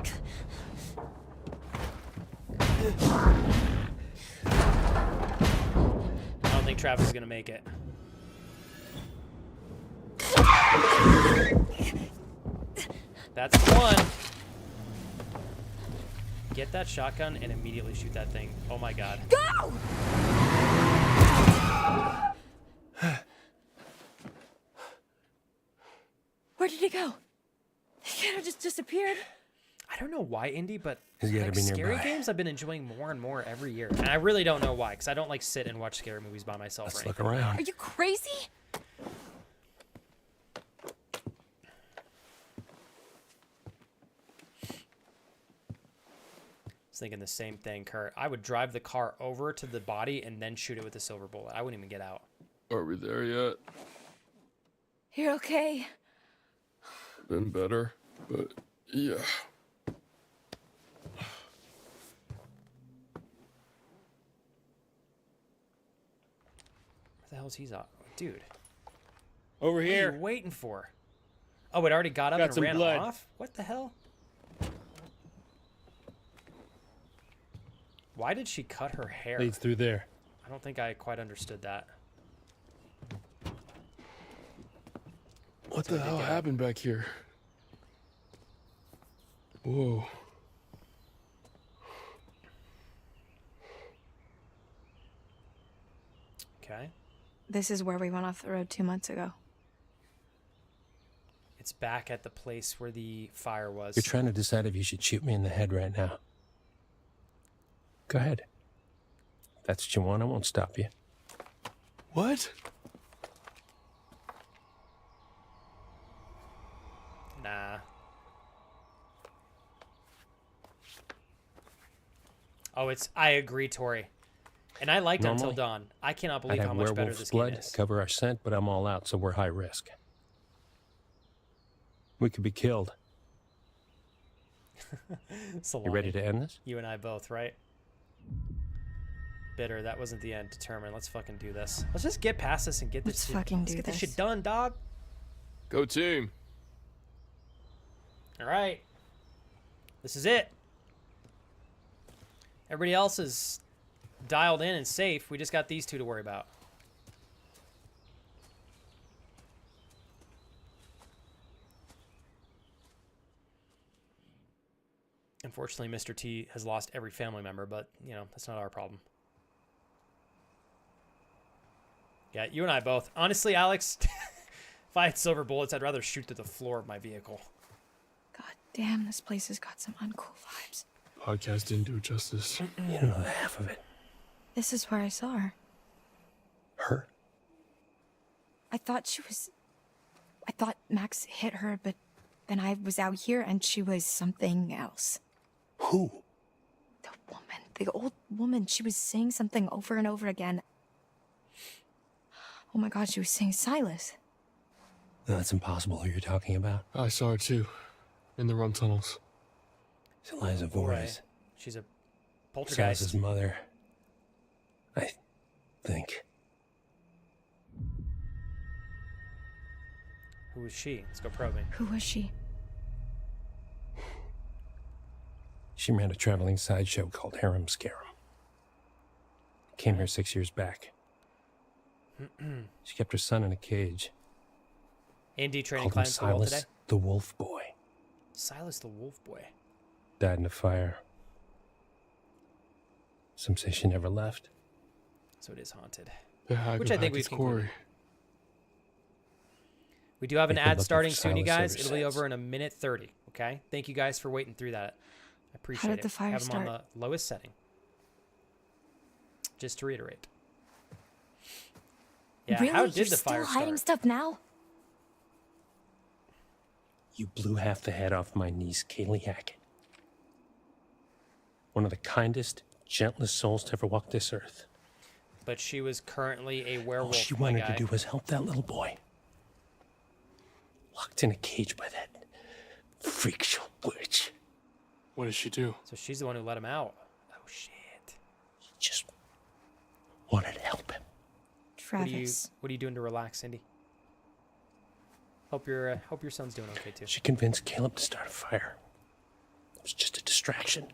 I don't think Travis is gonna make it. That's the one. Get that shotgun and immediately shoot that thing. Oh my god. Go! Where did he go? He can't have just just disappeared. I don't know why, Indy, but He's gotta like, be scary nearby. games I've been enjoying more and more every year. And I really don't know why, because I don't like sit and watch scary movies by myself. Let's or look anything. around. Are you crazy? I was thinking the same thing, Kurt. I would drive the car over to the body and then shoot it with a silver bullet. I wouldn't even get out. Are we there yet? You're okay. Been better, but yeah. What the hell is he at? Dude. Over What are here. you waiting for? Oh, it already got up Got and some ran blood. off? What the hell? Why did she cut her hair? Leads through there. I don't think I quite understood that. What the hell happened back here? Whoa. Okay. This is where we went off the road 2 months ago. It's back at the place where the fire was. You're trying to decide if you should shoot me in the head right now. Go ahead. If that's what you want, I won't stop you. What? Nah. Oh, I agree, Tori. And I liked Until Normally, Dawn. I cannot I'd believe have how much better werewolf's this game blood is. cover our scent, but I'm all out, so we're high risk. We could be killed. You ready to end this? You and I both, right? Bitter, that wasn't the end. Determined. Let's fucking do this. Let's just get past this and get this shit. Let's get this shit done, dog. Go team. All right. This is it. Everybody else is dialed in and safe. We just got these two to worry about. Unfortunately, Mr. T has lost every family member, but, you know, that's not our problem. Yeah, you and I both. Honestly, Alex, if I had silver bullets, I'd rather shoot through the floor of my vehicle. God damn, this place has got some uncool vibes. Podcast didn't do it justice. You don't know the half of it. This is where I saw her. Her? I thought Max hit her, but then I was out here and she was something else. Who? The old woman. She was saying something over and over again. Oh my god, she was saying Silas. No, that's impossible who you're talking about. I saw her too. In the rum tunnels. It's Eliza Voorhees. She's a poltergeist. Silas's mother. I think. Who was she? Let's go probing. Who was she? She ran a traveling sideshow called Harem Scarum. Came here 6 years back. She kept her son in a cage. Andy training Called him clients for the world Silas today. the Wolf Boy. Silas the Wolf Boy. Died in a fire. Some say she never left. So it is haunted. Yeah, Which I think we've concluded. We do have an We've been ad looking starting for soon, you Silas guys. ever It'll be since. over in a minute 30. Okay. Thank you guys for waiting through that. I appreciate did it. the fire Have them on start? the lowest setting. Just to reiterate. Yeah. Really? How did You're the fire still hiding start? stuff now? You blew half the head off my niece, Kaylee Hackett. One of the kindest, gentlest souls to ever walk this earth. But she was currently a All werewolf. she my wanted guy. to do was help that little boy. Locked in a cage by that freak show witch. What did she do? So she's the one who let him out. Oh shit. He just wanted to help him. Travis. What are you doing to relax, Cindy? Hope your son's doing okay too. She convinced Caleb to start a fire. It was just a distraction.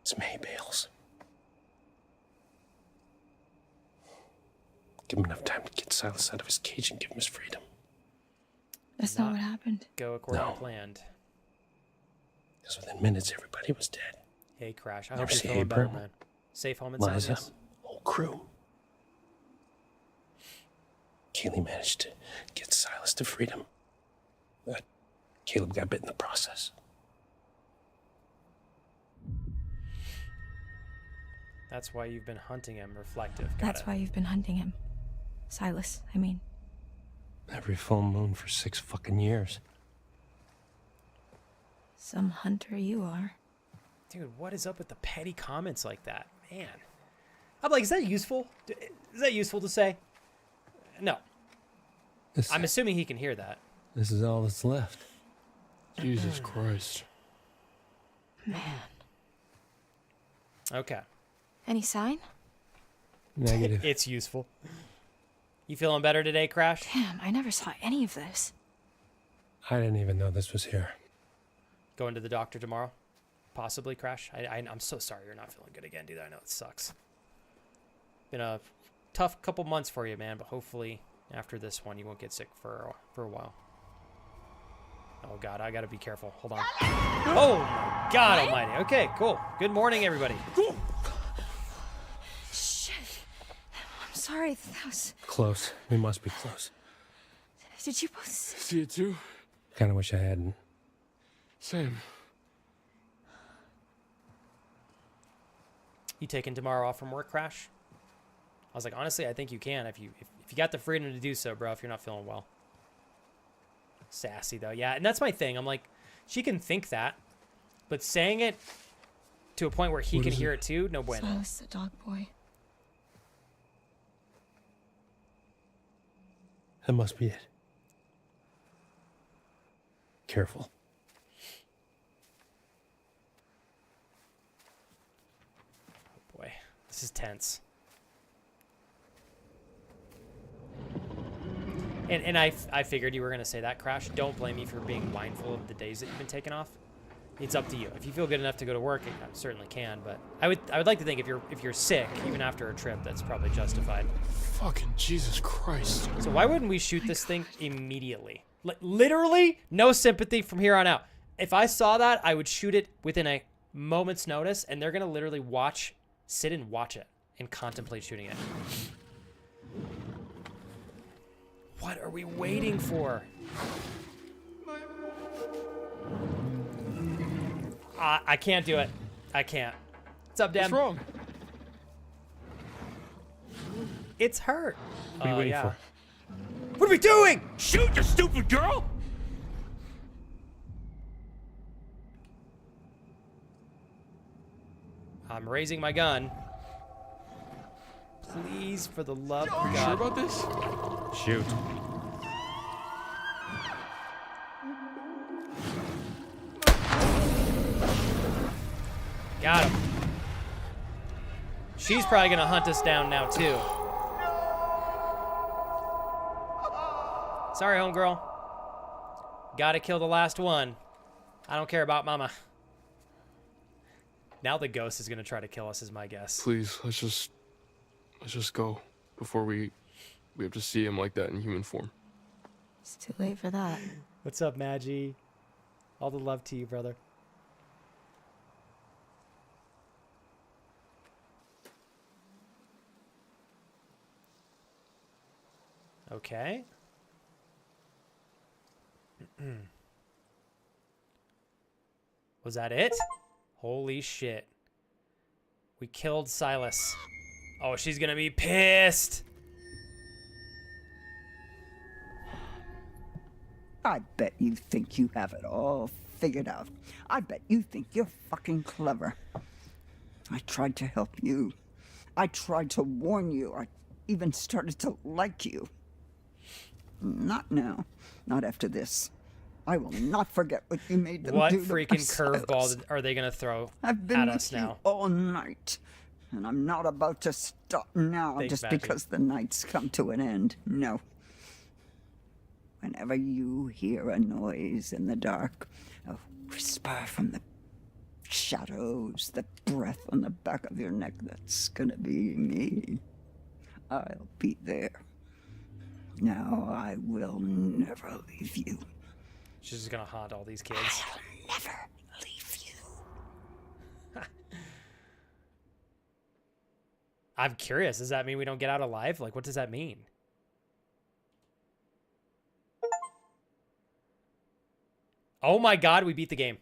Some hay bales. Give him enough time to get Silas out of his cage and give him his freedom. That's not what happened. Go according No. to planned. Because within minutes, everybody was dead. Hey, Crash. I Never hope you're see feeling better, Abram. man. Safe home and Liza, soundness. whole crew. Kaylee managed to get Silas to freedom. But Caleb got bit in the process. That's why you've been hunting him. Reflective. That's why you've been hunting him. Silas, I mean. Every full moon for 6 fucking years. Some hunter you are. Dude, what is up with the petty comments like that? Man. I'm like, is that useful? Is that useful to say? No. I'm assuming he can hear that. This is all that's left. Jesus Christ. Man. Okay. Any sign? Negative. It's useful. You feeling better today, Crash? Damn, I never saw any of this. I didn't even know this was here. Going to the doctor tomorrow? Possibly, Crash? I'm so sorry you're not feeling good again, dude. I know it sucks. Been a tough couple months for you, man, but hopefully after this one you won't get sick for a while. Oh, God, I gotta be careful. Hold on. Oh, my God almighty. Okay, cool. Good morning, everybody. Shit. I'm sorry. That was... Close. We must be close. Did you both... See it too? Kind of wish I hadn't. Same. You taking tomorrow off from work, Crash? I was like, honestly, I think you can if you got the freedom to do so, bro, if you're not feeling well. Sassy, though. Yeah, and that's my thing. I'm like, she can think that, but saying it to a point where he can hear it too, no bueno. Silas, the dog boy. That must be it. Careful. Oh, boy. This is tense. And I figured you were going to say that, Crash. Don't blame me for being mindful of the days that you've been taking off. It's up to you. If you feel good enough to go to work, you certainly can. But I would like to think if you're sick, even after a trip, that's probably justified. Fucking Jesus Christ. So why wouldn't we shoot this thing immediately? Literally, no sympathy from here on out. If I saw that, I would shoot it within a moment's notice, and they're going to literally sit and watch it and contemplate shooting it. What are we waiting for? I can't do it. I can't. What's up, Dan? What's wrong? It's hurt. What are you waiting for? What are we doing? Shoot, you stupid girl! I'm raising my gun. Please, for the love of God. You sure about this? Shoot. Got him. She's probably gonna hunt us down now too. Sorry, homegirl. Gotta kill the last one. I don't care about mama. Now the ghost is gonna try to kill us, is my guess. Please, let's just go before we have to see him like that in human form. It's too late for that. What's up, Maggie? All the love to you, brother. Okay. Was that it? Holy shit. We killed Silas. Oh, she's gonna be pissed. I bet you think you have it all figured out. I bet you think you're fucking clever. I tried to help you. I tried to warn you. I even started to like you. Not now. Not after this. I will not forget what you made them what do to freaking Silas. curveball are they gonna throw I've been at with us you now? all night, and I'm not about to stop now Thanks, just Maggie. because the night's come to an end. No. Whenever you hear a noise in the dark, a whisper from the shadows, the breath on the back of your neck, that's gonna be me. I'll be there. Now I will never leave you. She's just gonna haunt all these kids. I'll never leave you. I'm curious. Does that mean we don't get out alive? Like, what does that mean? Oh my God, we beat the game.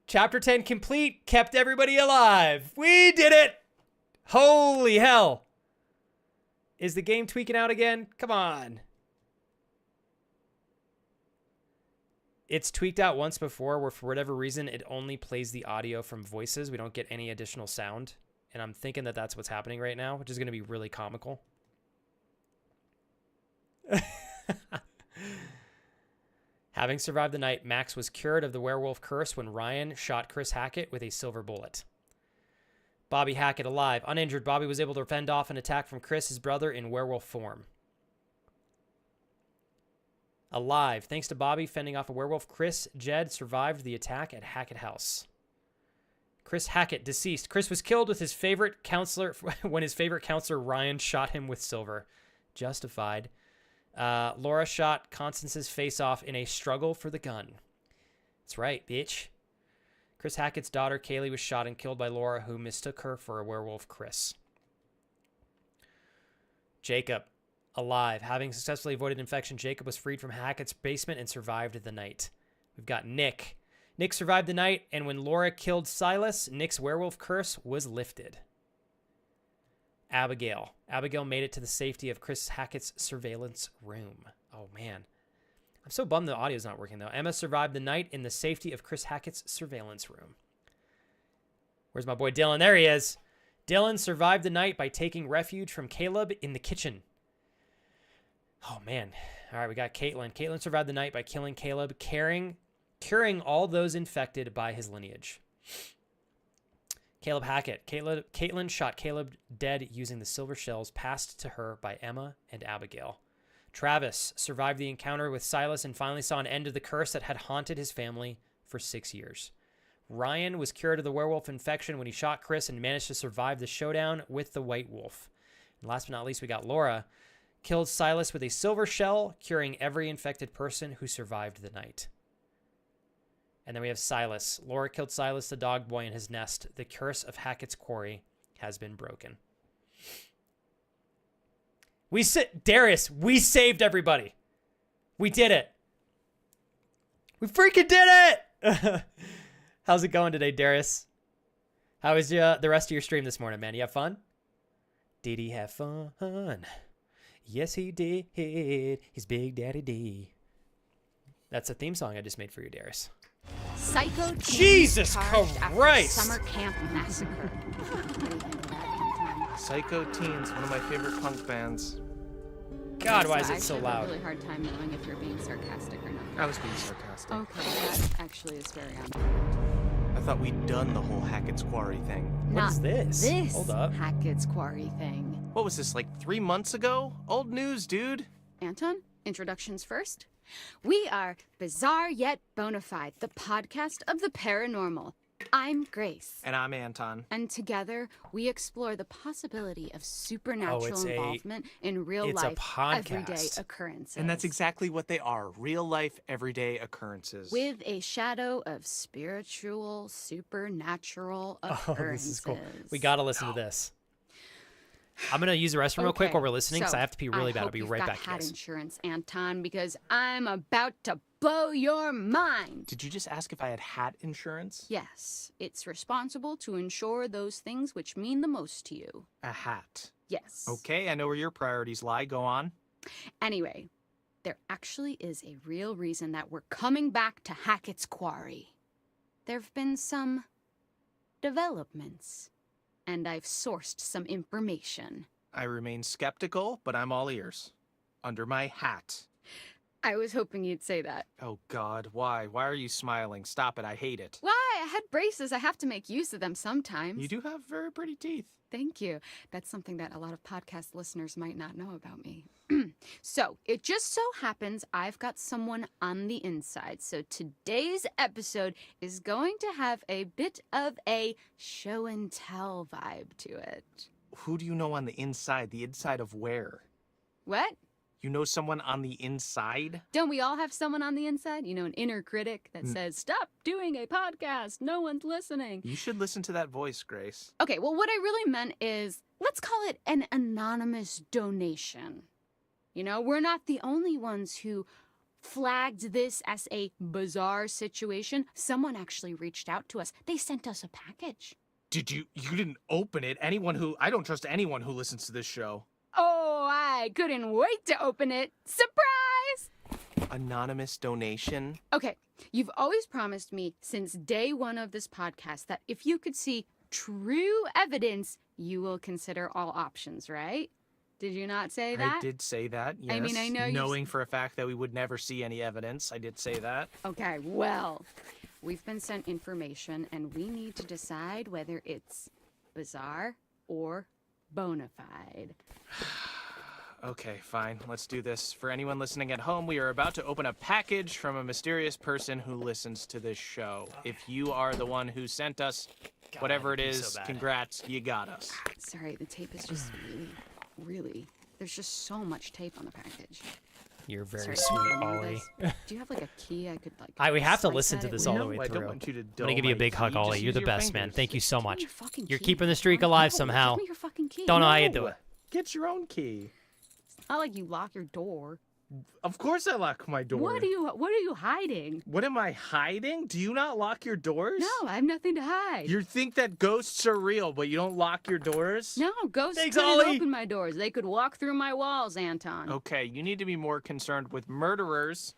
Chapter 10 complete, kept everybody alive. We did it. Holy hell. Is the game tweaking out again? Come on. It's tweaked out once before where for whatever reason, it only plays the audio from voices. We don't get any additional sound. And I'm thinking that that's what's happening right now, which is going to be really comical. Having survived the night, Max was cured of the werewolf curse when Ryan shot Chris Hackett with a silver bullet. Bobby Hackett alive. Uninjured, Bobby was able to fend off an attack from Chris, his brother, in werewolf form. Alive. Thanks to Bobby fending off a werewolf, Chris Jed survived the attack at Hackett House. Chris Hackett deceased. Chris was killed with his favorite counselor when his favorite counselor Ryan shot him with silver. Justified. Laura shot Constance's face off in a struggle for the gun. That's right, bitch. Chris Hackett's daughter Kaylee was shot and killed by Laura, who mistook her for a werewolf Chris. Jacob, alive. Having successfully avoided infection, Jacob was freed from Hackett's basement and survived the night. We've got Nick. Nick survived the night, and when Laura killed Silas, Nick's werewolf curse was lifted. Abigail. Abigail made it to the safety of Chris Hackett's surveillance room. Oh, man. I'm so bummed the audio's not working, though. Emma survived the night in the safety of Chris Hackett's surveillance room. Where's my boy Dylan? There he is. Dylan survived the night by taking refuge from Caleb in the kitchen. Oh, man. All right, we got Caitlin. Caitlin survived the night by killing Caleb, curing all those infected by his lineage. Caleb Hackett. Caitlin shot Caleb dead using the silver shells passed to her by Emma and Abigail. Travis survived the encounter with Silas and finally saw an end to the curse that had haunted his family for 6 years. Ryan was cured of the werewolf infection when he shot Chris and managed to survive the showdown with the White Wolf. And last but not least, we got Laura. Killed Silas with a silver shell, curing every infected person who survived the night. And then we have Silas. Laura killed Silas, the dog boy, in his nest. The curse of Hackett's Quarry has been broken. Darius, we saved everybody. We did it. We freaking did it. How's it going today, Darius? How was the rest of your stream this morning, man? You have fun? Did he have fun? Yes, he did. His Big Daddy D. That's a theme song I just made for you, Darius. Psycho Jesus Christ! Summer camp massacre. Psycho Teens, one of my favorite punk bands. God, why is it so I loud? have a really hard time knowing if you're being sarcastic or not. I was being sarcastic. Okay, that actually is very I thought we'd done the whole Hackett's Quarry thing. What is this? This Hold up. Hackett's Quarry thing. What was this, like 3 months ago? Old news, dude. Anton, introductions first. We are Bizarre Yet Bonafide, the podcast of the paranormal. I'm Grace. And I'm Anton. And together, we explore the possibility of supernatural involvement in real life, everyday occurrences. And that's exactly what they are, real life, everyday occurrences. With a shadow of spiritual, supernatural occurrences. Oh, this is cool. We gotta listen to this. I'm gonna use the restroom real quick while we're listening because I have to pee really bad. I'll be right back, hat guys. Insurance, Anton, because I'm about to blow your mind. Did you just ask if I had hat insurance? Yes, it's responsible to insure those things which mean the most to you. A hat. Yes. Okay, I know where your priorities lie. Go on. Anyway, there actually is a real reason that we're coming back to Hackett's Quarry. There've been some developments, and I've sourced some information. I remain skeptical, but I'm all ears. Under my hat. I was hoping you'd say that. Oh, God, why? Why are you smiling? Stop it, I hate it. Why? I had braces. I have to make use of them sometimes. You do have very pretty teeth. Thank you. That's something that a lot of podcast listeners might not know about me. So, it just so happens I've got someone on the inside. So today's episode is going to have a bit of a show and tell vibe to it. Who do you know on the inside? The inside of where? What? You know someone on the inside? Don't we all have someone on the inside? You know, an inner critic that says, stop doing a podcast. No one's listening. You should listen to that voice, Grace. Okay, well, what I really meant is, let's call it an anonymous donation. You know, we're not the only ones who flagged this as a bizarre situation, someone actually reached out to us. They sent us a package. Did you didn't open it? I don't trust anyone who listens to this show. Oh, I couldn't wait to open it. Surprise! Anonymous donation? Okay, you've always promised me since day one of this podcast that if you could see true evidence, you will consider all options, right? Did you not say that? I did say that, yes. I mean, I know knowing for a fact that we would never see any evidence, I did say that. Okay, well, we've been sent information and we need to decide whether it's bizarre or bona fide. Okay, fine. Let's do this. For anyone listening at home, we are about to open a package from a mysterious person who listens to this show. If you are the one who sent us whatever it is, congrats, you got us. Sorry, the tape is just really, there's just so much tape on the package. You're very Sorry, sweet, can you Ollie. remove this? Do you have like a key I could like? We have to slice listen at to it this with? all the way I don't through. want you to I'm dull gonna give you a my big hug, key. Just Ollie. You're use the your best, man. fingers. Thank you so much. fucking You're key. keeping the streak alive somehow. Give me your fucking key. Don't know how you do it. Get your own key. It's not like you lock your door. Of course I lock my door. What are you hiding? What am I hiding? Do you not lock your doors? No, I have nothing to hide. You think that ghosts are real, but you don't lock your doors? No, ghosts Thanks, couldn't Ollie. open my doors. They could walk through my walls, Anton. Okay, you need to be more concerned with murderers.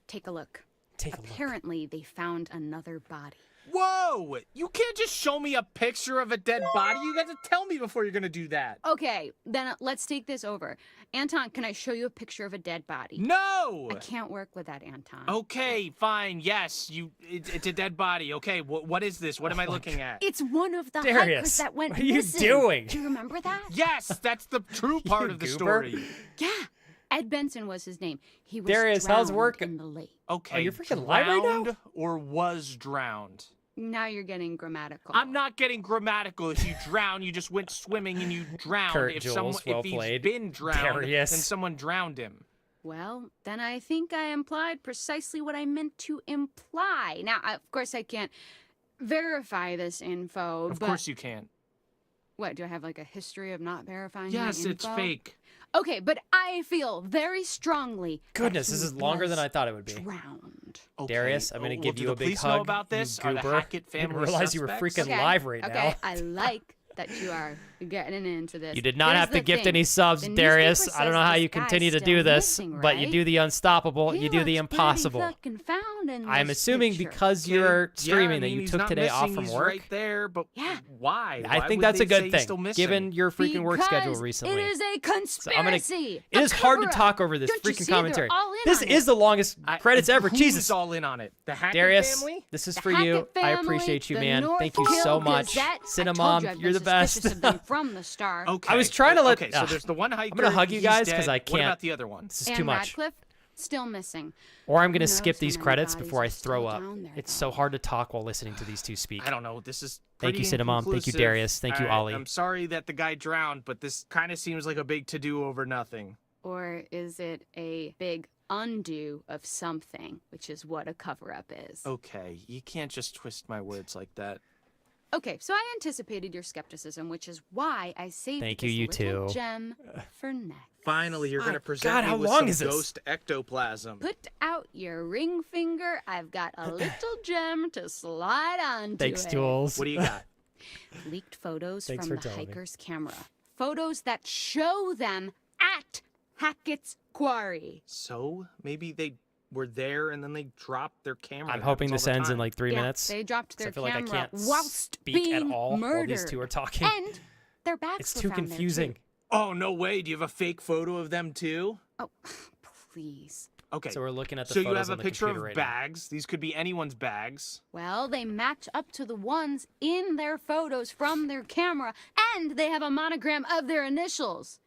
Take a look. Take a look. Apparently, they found another body. Whoa! You can't just show me a picture of a dead body. You got to tell me before you're gonna do that. Okay, then let's take this over. Anton, can I show you a picture of a dead body? No! I can't work with that, Anton. Okay, fine. Yes, it's a dead body. Okay, what is this? What am I looking at? It's one of the Darius, hikers that went what are you missing. doing? Do you remember that? Yes, that's the true part You of the goober. story. Yeah. Ed Benson was his name. He was Darius, how's drowned work? in the lake. Okay, you're freaking live right now? drowned or was drowned? Now you're getting grammatical. I'm not getting grammatical. If you drown, you just went swimming and you drowned. Kurt if Jules, well if he's played. been drowned, Darius. then someone drowned him. Well, then I think I implied precisely what I meant to imply. Now, of course, I can't verify this info, Of but... course you can't. What, do I have like a history of not verifying Yes, my it's info? fake. Okay, but I feel very strongly Goodness, that this he is longer than was I thought it would be. drowned. Okay. Darius, I'm gonna well, give do you the a big police hug. know about this? You Are the goober. Hackett I didn't family realize you were suspects? freaking live right okay, now. I like that you are getting into this. You did not Here's have to the gift thing. any subs, The Darius. newspaper I don't know says how this you guy's continue to still do this, missing, but you right? do the unstoppable. He You do the looks impossible. pretty fucking found in I'm this assuming picture. because Okay, you're streaming yeah, I that mean, you he's took not today off missing, from he's work. right there, but Yeah. why? I Why think would that's they a say good he's thing, still missing? given your freaking work schedule Because recently. It is a So I'm gonna- conspiracy. It is hard to talk over this Don't you freaking see? They're commentary. all in This on is it. the longest credits ever. Who's Jesus. all in on it? The Hackett Darius, family? this is The for you. Hackett I family, appreciate you, the man. Thank you Norfolk so much. Gazette. I told you Cinnamon, I've you're been the best. suspicious of them from the start. Okay. I was trying to let. Okay, so there's the one hiker. I'm gonna hug you he's guys dead. because I What can't. about the other one? This is Anne too much. Radcliffe, still missing. Or I'm gonna Who knows skip how these many credits bodies before I are throw still up. down there, It's though. so hard to talk while listening to these two speak. I don't know. This is Thank you, pretty Cinnamon. Thank you, inconclusive. Darius. Thank you, Ollie. I'm sorry that the guy drowned, but this kind of seems like a big to-do over nothing. Or is it a big undo of something, which is what a cover-up is? Okay, you can't just twist my words like that. Okay, so I anticipated your skepticism, which is why I saved Thank this you, you little too. gem for next. Finally, you're going to present God, me how with long some is this? ghost ectoplasm. Put out your ring finger. I've got a little gem to slide onto Thanks, it. Tools. What do you got? Leaked photos Thanks from for the telling me. hiker's camera. Photos that show them at Hackett's Quarry. So, maybe they were there and then they dropped their camera. I'm That hoping happens this all the ends in time. like 3 Yeah, minutes. they dropped 'cause I their feel like I camera can't whilst speak being at all murdered. while these two are talking. And their bags It's were too found there, confusing. too. Oh, no way. Do you have a fake photo of them too? Oh, please. Okay. So we're looking at the So you photos have a on the picture computer of right now. bags. These could be anyone's bags. Well, they match up to the ones in their photos from their camera, and they have a monogram of their initials.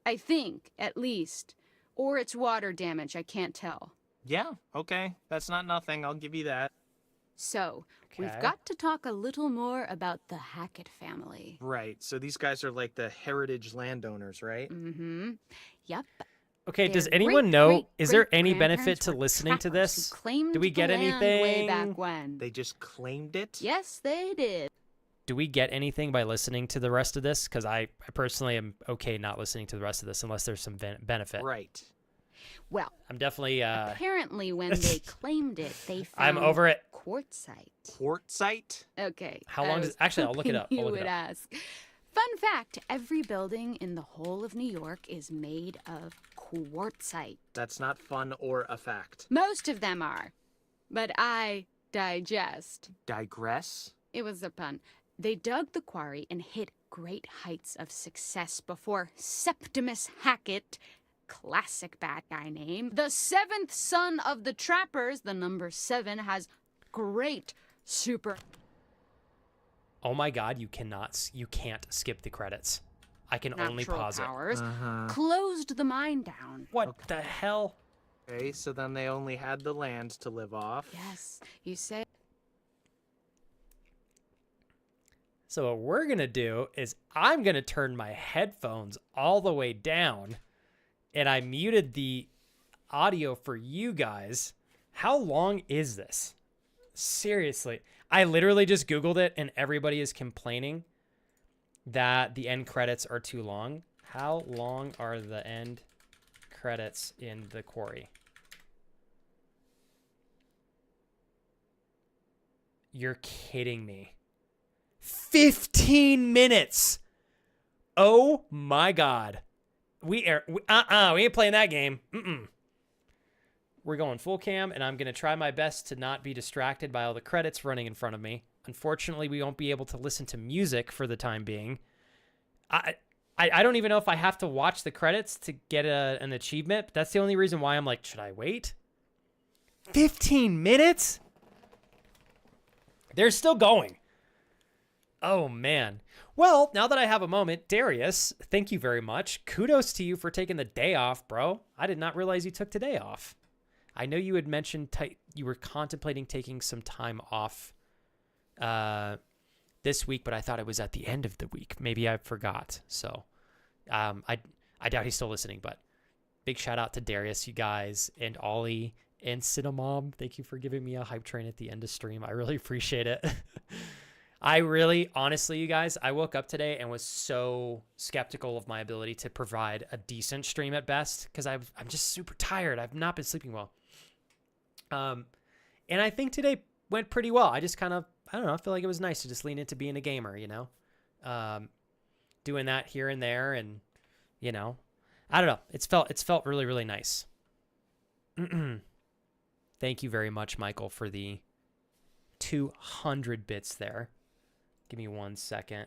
I think, at least. Or it's water damage, I can't tell. Yeah, okay. That's not nothing. I'll give you that. So, we've Okay. got to talk a little more about the Hackett family. Right. So these guys are like the heritage landowners, right? Mm-hmm. Yep. Okay, does Their anyone know, great, is there great any benefit grandparents to were listening to trappers this? who claimed Do we the get land way back anything? when. They just claimed it? Yes, they did. Do we get anything by listening to the rest of this? Because I personally am okay not listening to the rest of this unless there's some benefit. Right. Well, I'm definitely. apparently when they claimed it, they found I'm over it. quartzite. Quartzite? Okay. How long I does? was Actually, I'll look it hoping up. I'll You look would it up. ask. Fun fact, every building in the whole of New York is made of quartzite. That's not fun or a fact. Most of them are. But I digest. Digress? It was a pun. They dug the quarry and hit great heights of success before Septimus Hackett, classic bad guy name, the seventh son of the trappers, the number 7, has great super... Oh my God, you can't skip the credits. I can only natural pause powers, Uh-huh. closed the mine down. What the hell? Okay, so then they only had the land to live off. Yes, you say... So what we're going to do is I'm going to turn my headphones all the way down, and I muted the audio for you guys. How long is this? Seriously. I literally just Googled it, and everybody is complaining that the end credits are too long. How long are the end credits in the Quarry? You're kidding me. 15 minutes. Oh my God. We ain't playing that game. We're going full cam, and I'm going to try my best to not be distracted by all the credits running in front of me. Unfortunately, we won't be able to listen to music for the time being. I don't even know if I have to watch the credits to get an achievement. But that's the only reason why I'm like, should I wait? 15 minutes? They're still going. Oh, man. Well, now that I have a moment, Darius, thank you very much. Kudos to you for taking the day off, bro. I did not realize you took today off. I know you had mentioned you were contemplating taking some time off this week, but I thought it was at the end of the week. Maybe I forgot. So I doubt he's still listening, but big shout out to Darius, you guys, and Ollie and Cinnamom. Thank you for giving me a hype train at the end of stream. I really appreciate it. Honestly, you guys, I woke up today and was so skeptical of my ability to provide a decent stream at best because I'm just super tired. I've not been sleeping well. And I think today went pretty well. I just kind of, I don't know, I feel like it was nice to just lean into being a gamer, you know? Doing that here and there, and, you know, I don't know. It's felt really, really nice. Thank you very much, Michael, for the 200 bits there. Give me 1 second.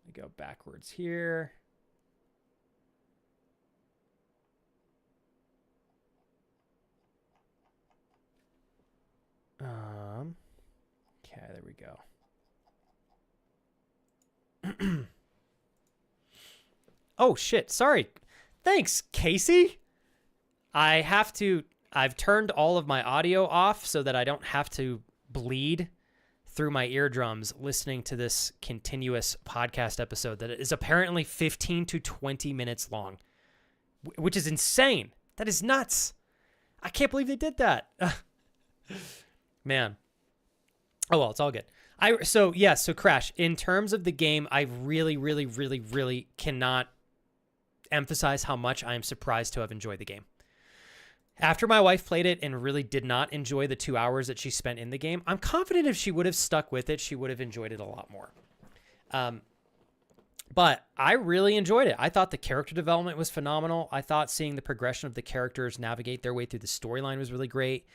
Let me go backwards here. Okay, there we go. Oh shit, sorry. Thanks, Casey. I've turned all of my audio off so that I don't have to bleed through my eardrums listening to this continuous podcast episode that is apparently 15 to 20 minutes long, which is insane. That is nuts. I can't believe they did that. Man. Oh, well, it's all good. So Crash, in terms of the game, I really, really, really, really cannot emphasize how much I am surprised to have enjoyed the game. After my wife played it and really did not enjoy the 2 hours that she spent in the game, I'm confident if she would have stuck with it, she would have enjoyed it a lot more. But I really enjoyed it. I thought the character development was phenomenal. I thought seeing the progression of the characters navigate their way through the storyline was really great.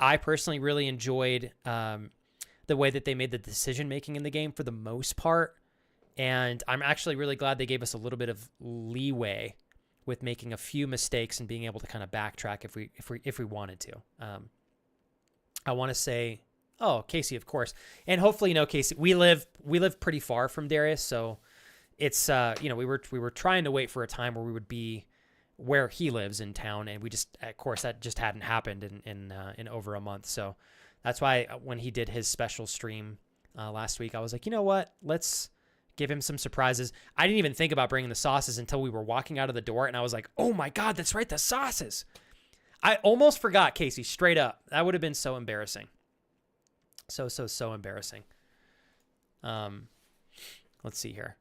I personally really enjoyed the way that they made the decision-making in the game for the most part. And I'm actually really glad they gave us a little bit of leeway with making a few mistakes and being able to kind of backtrack if we wanted to. I want to say, oh, Casey, of course. And hopefully, you know, Casey, we live pretty far from Darius, so it's you know, we were trying to wait for a time where we would be where he lives in town, and we just, of course, that just hadn't happened in over a month. So that's why when he did his special stream last week, I was like, you know what, let's give him some surprises. I didn't even think about bringing the sauces until we were walking out of the door, and I was like, oh my God, that's right, the sauces. I almost forgot, Casey, straight up. That would have been so embarrassing. So embarrassing. Let's see here.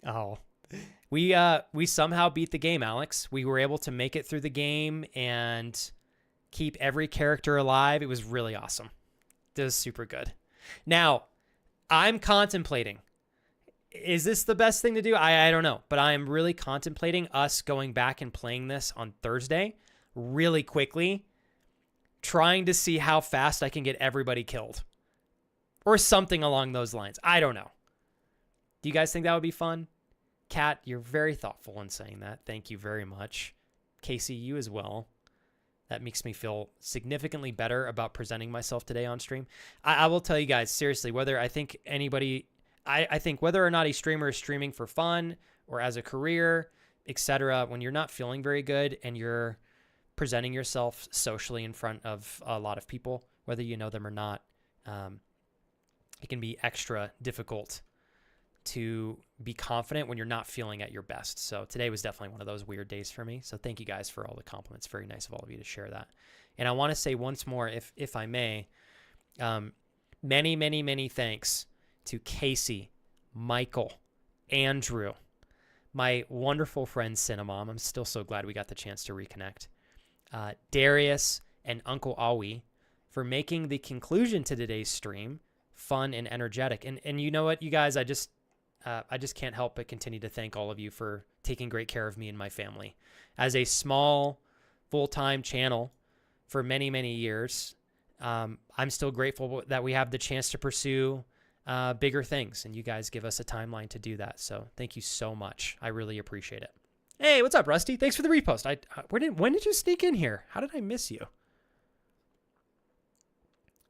Oh, we somehow beat the game, Alex. We were able to make it through the game and keep every character alive. It was really awesome. It was super good. Now, I'm contemplating, is this the best thing to do? I don't know, but I am really contemplating us going back and playing this on Thursday really quickly, trying to see how fast I can get everybody killed or something along those lines. I don't know. Do you guys think that would be fun? Kat, you're very thoughtful in saying that. Thank you very much. Casey, you as well. That makes me feel significantly better about presenting myself today on stream. I will tell you guys, seriously, whether I think anybody, I think whether or not a streamer is streaming for fun or as a career, etc., when you're not feeling very good and you're presenting yourself socially in front of a lot of people, whether you know them or not, it can be extra difficult to be confident when you're not feeling at your best. So today was definitely one of those weird days for me. So thank you guys for all the compliments. Very nice of all of you to share that. And I want to say once more, if I may, many, many, many thanks to Casey, Michael, Andrew, my wonderful friend Cinnamom. I'm still so glad we got the chance to reconnect. Darius and Uncle Awi for making the conclusion to today's stream fun and energetic. And you know what, you guys, I just can't help but continue to thank all of you for taking great care of me and my family. As a small, full-time channel for many, many years, I'm still grateful that we have the chance to pursue bigger things, and you guys give us a timeline to do that. So thank you so much. I really appreciate it. Hey, what's up, Rusty? Thanks for the repost. When did you sneak in here? How did I miss you?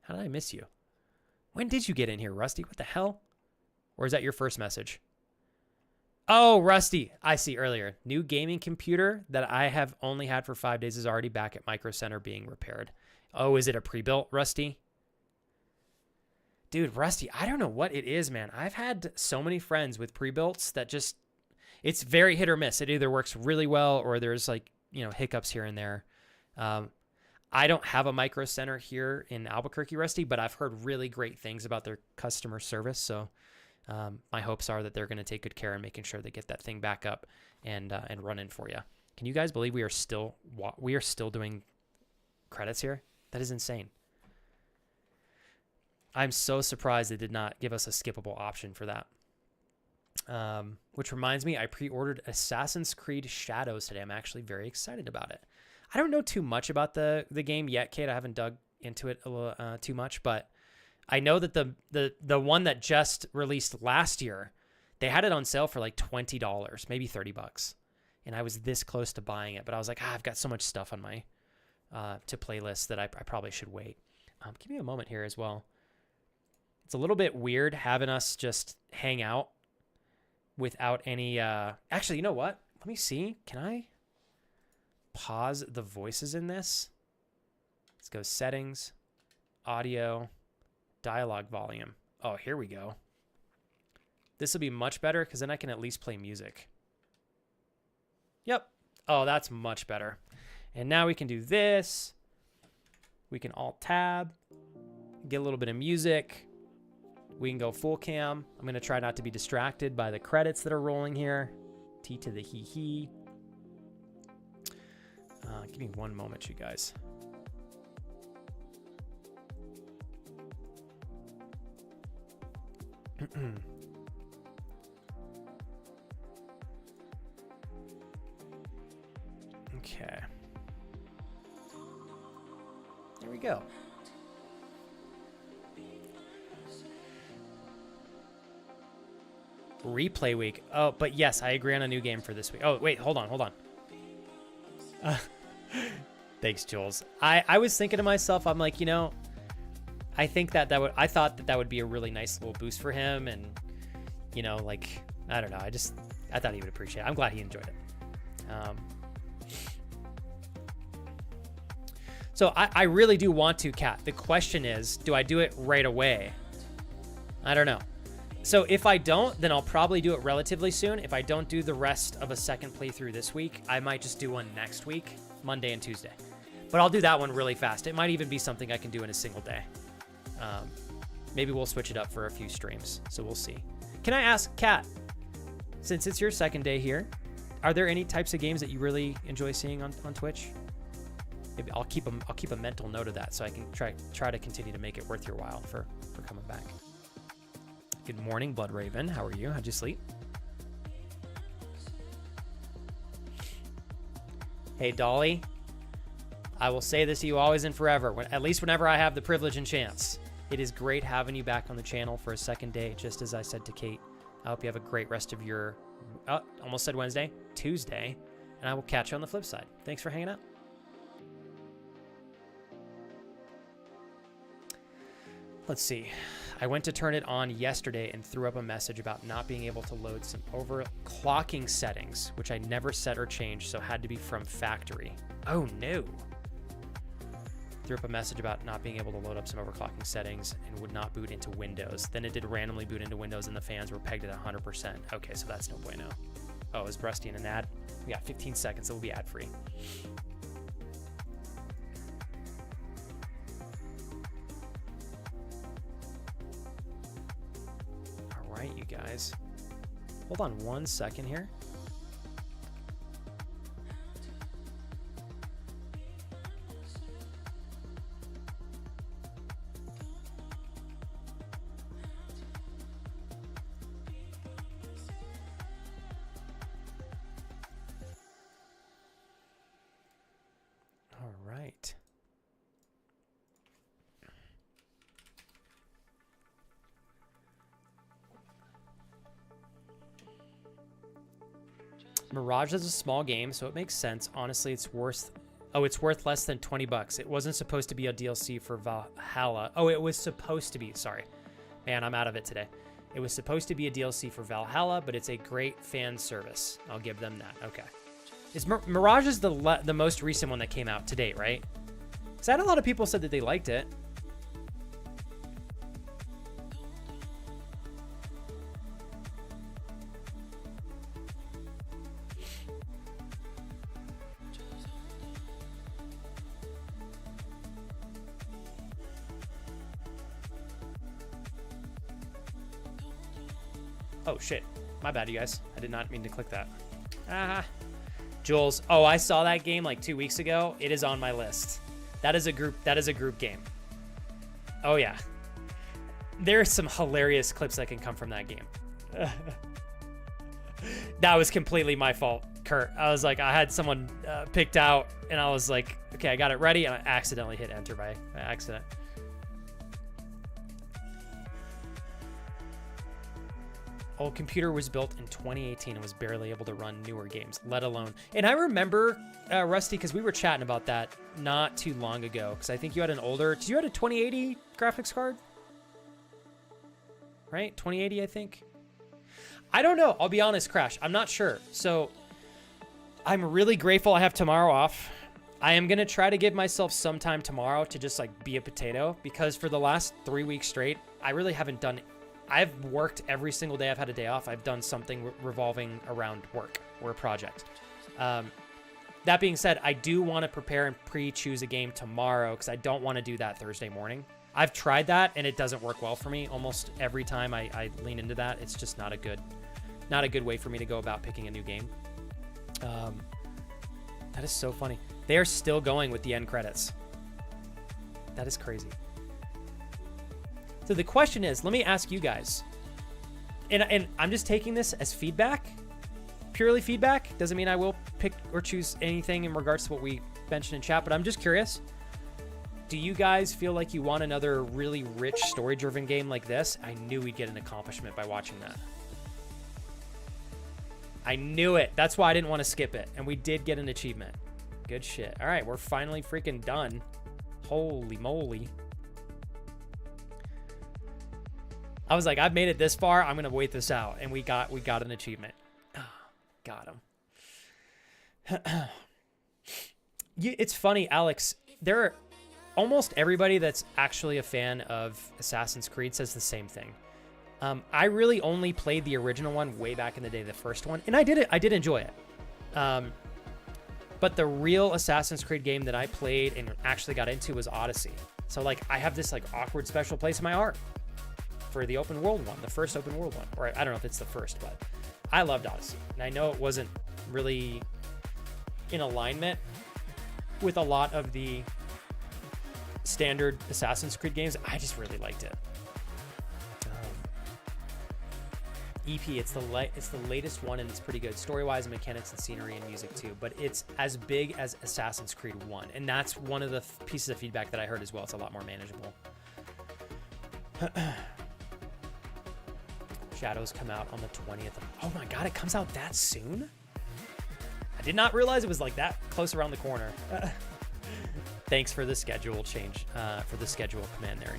How did I miss you? When did you get in here, Rusty? What the hell? Or is that your first message? Oh, Rusty. I see earlier. New gaming computer that I have only had for 5 days is already back at Micro Center being repaired. Oh, is it a pre-built, Rusty? Dude, Rusty, I don't know what it is, man. I've had so many friends with pre-builts that just, it's very hit or miss. It either works really well or there's like, hiccups here and there. I don't have a Micro Center here in Albuquerque, Rusty, but I've heard really great things about their customer service. So my hopes are that they're going to take good care in making sure they get that thing back up and running for you. Can you guys believe we are still doing credits here? That is insane. I'm so surprised they did not give us a skippable option for that. Which reminds me, I pre-ordered Assassin's Creed Shadows today. I'm actually very excited about it. I don't know too much about the game yet, Kate. I haven't dug into it a little, too much, but I know that the one that just released last year, they had it on sale for like $20, maybe $30. And I was this close to buying it, but I was like, I've got so much stuff on my to playlist that I probably should wait. Give me a moment here as well. It's a little bit weird having us just hang out without any... Actually, you know what? Let me see. Can I pause the voices in this? Let's go settings, audio, dialogue volume. Oh, here we go. This will be much better because then I can at least play music. Yep. Oh, that's much better. And now we can do this. We can alt tab, get a little bit of music. We can go full cam. I'm going to try not to be distracted by the credits that are rolling here. T to the hee. Give me one moment, you guys. Okay. There we go. Replay week. Oh, but yes, I agree on a new game for this week. Oh, wait, hold on. Thanks, Jules. I was thinking to myself, I'm like, I think I thought that would be a really nice little boost for him, and like, I don't know. I thought he would appreciate it. I'm glad he enjoyed it. So I really do want to, Kat. The question is, do I do it right away? I don't know. So if I don't, then I'll probably do it relatively soon. If I don't do the rest of a second playthrough this week, I might just do one next week, Monday and Tuesday. But I'll do that one really fast. It might even be something I can do in a single day. Maybe we'll switch it up for a few streams, so we'll see. Can I ask, Kat, since it's your second day here, are there any types of games that you really enjoy seeing on Twitch? Maybe I'll keep a mental note of that so I can try to continue to make it worth your while for coming back. Good morning, Blood Raven. How are you? How'd you sleep? Hey, Dolly. I will say this to you always and forever, at least whenever I have the privilege and chance. It is great having you back on the channel for a second day, just as I said to Kate. I hope you have a great rest of your, almost said Wednesday, Tuesday, and I will catch you on the flip side. Thanks for hanging out. Let's see. I went to turn it on yesterday and threw up a message about not being able to load some overclocking settings, which I never set or changed, so had to be from factory. Oh no. Threw up a message about not being able to load up some overclocking settings and would not boot into Windows. Then it did randomly boot into Windows and the fans were pegged at 100%. Okay, so that's no bueno. Oh, is Rusty in an ad? We got 15 seconds, it will be ad free. All right, you guys. Hold on 1 second here. Mirage is a small game, so it makes sense. Honestly, it's worth less than $20. It wasn't supposed to be a DLC for Valhalla. Oh, it was supposed to be. Sorry. Man, I'm out of it today. It was supposed to be a DLC for Valhalla, but it's a great fan service. I'll give them that. Okay. Mirage is the most recent one that came out to date, right? Because I had a lot of people said that they liked it. Oh, shit. My bad, you guys. I did not mean to click that. Ah. Jules. Oh, I saw that game like 2 weeks ago. It is on my list. That is a group game. Oh, yeah. There are some hilarious clips that can come from that game. That was completely my fault, Kurt. I was like, I had someone picked out, and I was like, okay, I got it ready, and I accidentally hit enter by accident. Old computer was built in 2018 and was barely able to run newer games, let alone. And I remember, Rusty, because we were chatting about that not too long ago, because I think you had an older, you had a 2080 graphics card? Right? 2080, I think. I don't know. I'll be honest, Crash. I'm not sure. So I'm really grateful I have tomorrow off. I am going to try to give myself some time tomorrow to just like be a potato, because for the last 3 weeks straight, I really haven't done. I've worked every single day I've had a day off. I've done something revolving around work or a project. That being said, I do want to prepare and pre-choose a game tomorrow because I don't want to do that Thursday morning. I've tried that and it doesn't work well for me. Almost every time I lean into that, it's just not a good way for me to go about picking a new game. That is so funny. They are still going with the end credits. That is crazy. So the question is, let me ask you guys, and I'm just taking this as feedback, purely feedback. Doesn't mean I will pick or choose anything in regards to what we mentioned in chat, but I'm just curious. Do you guys feel like you want another really rich story-driven game like this? I knew we'd get an accomplishment by watching that. I knew it. That's why I didn't want to skip it. And we did get an achievement. Good shit. All right, we're finally freaking done. Holy moly. I was like, I've made it this far. I'm gonna wait this out, and we got an achievement. Oh, got him. It's funny, Alex. There are almost everybody that's actually a fan of Assassin's Creed says the same thing. I really only played the original one way back in the day, the first one, and I did enjoy it. But the real Assassin's Creed game that I played and actually got into was Odyssey. So like, I have this like awkward special place in my heart. for the open world one, the first open world one. Or I don't know if it's the first, but I loved Odyssey. And I know it wasn't really in alignment with a lot of the standard Assassin's Creed games. I just really liked it. EP, it's the latest one, and it's pretty good story-wise, mechanics and scenery and music too, but it's as big as Assassin's Creed 1, and that's one of the pieces of feedback that I heard as well. It's a lot more manageable. Shadows come out on the 20th. Oh my god, it comes out that soon? I did not realize it was like that close around the corner. Thanks for the schedule change, for the schedule command there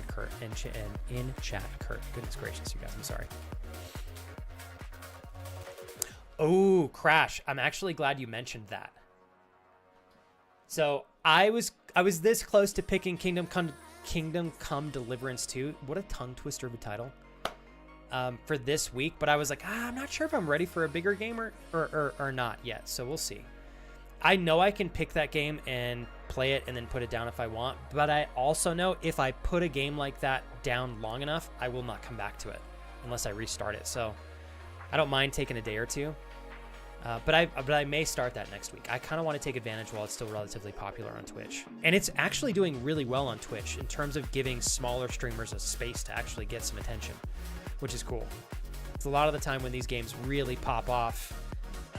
in chat, Kurt. Goodness gracious, you guys, I'm sorry. Oh, Crash. I'm actually glad you mentioned that. So I was this close to picking Kingdom Come Deliverance 2. What a tongue twister of a title. For this week, but I was like, I'm not sure if I'm ready for a bigger game or not yet. So we'll see. I know I can pick that game and play it and then put it down if I want, but I also know if I put a game like that down long enough, I will not come back to it unless I restart it. So I don't mind taking a day or two. But I may start that next week. I kind of want to take advantage while it's still relatively popular on Twitch. And it's actually doing really well on Twitch in terms of giving smaller streamers a space to actually get some attention, which is cool. It's a lot of the time when these games really pop off,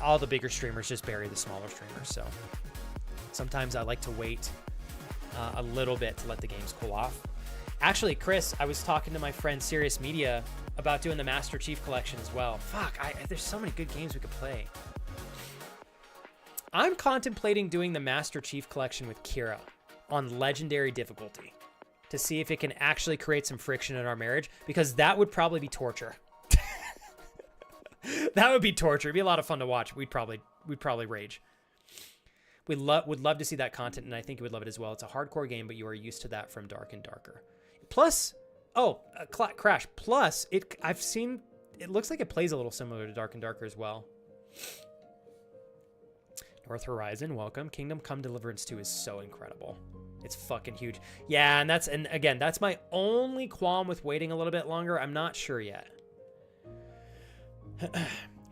all the bigger streamers just bury the smaller streamers. So sometimes I like to wait a little bit to let the games cool off. Actually, Chris, I was talking to my friend Serious Media about doing the Master Chief Collection as well. Fuck, there's so many good games we could play. I'm contemplating doing the Master Chief Collection with Kira on legendary difficulty to see if it can actually create some friction in our marriage, because that would probably be torture. That would be torture. It'd be a lot of fun to watch. We'd probably rage. Would love to see that content, and I think you would love it as well. It's a hardcore game, but you are used to that from Dark and Darker. Plus, Crash. Plus, I've seen, it looks like it plays a little similar to Dark and Darker as well. North Horizon, welcome. Kingdom Come Deliverance 2 is so incredible. It's fucking huge. Yeah, and again, that's my only qualm with waiting a little bit longer. I'm not sure yet.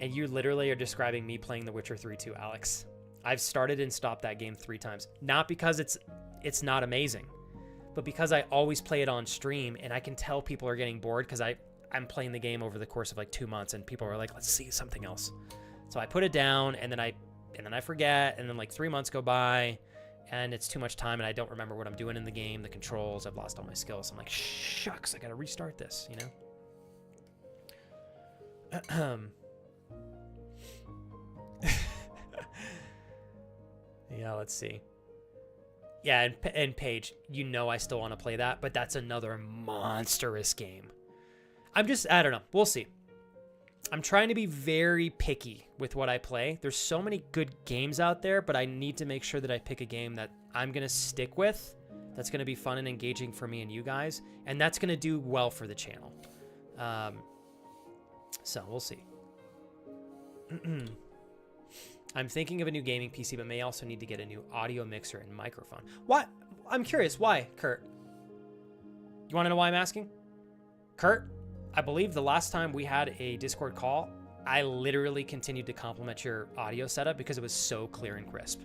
And you literally are describing me playing The Witcher 3 too, Alex. I've started and stopped that game 3 times. Not because it's not amazing, but because I always play it on stream, and I can tell people are getting bored because I'm playing the game over the course of like 2 months, and people are like, let's see something else. So I put it down, and then I forget, and then like 3 months go by, and it's too much time, and I don't remember what I'm doing in the game, the controls, I've lost all my skills. I'm like, shucks, I gotta restart this, you know? Yeah, let's see. Yeah, and Paige, you know I still want to play that, but that's another monstrous game. I don't know. We'll see. I'm trying to be very picky with what I play. There's so many good games out there, but I need to make sure that I pick a game that I'm going to stick with, that's going to be fun and engaging for me and you guys, and that's going to do well for the channel. So we'll see. I'm thinking of a new gaming PC, but may also need to get a new audio mixer and microphone. What? I'm curious. Why, Kurt? You want to know why I'm asking? Kurt, I believe the last time we had a Discord call, I literally continued to compliment your audio setup because it was so clear and crisp.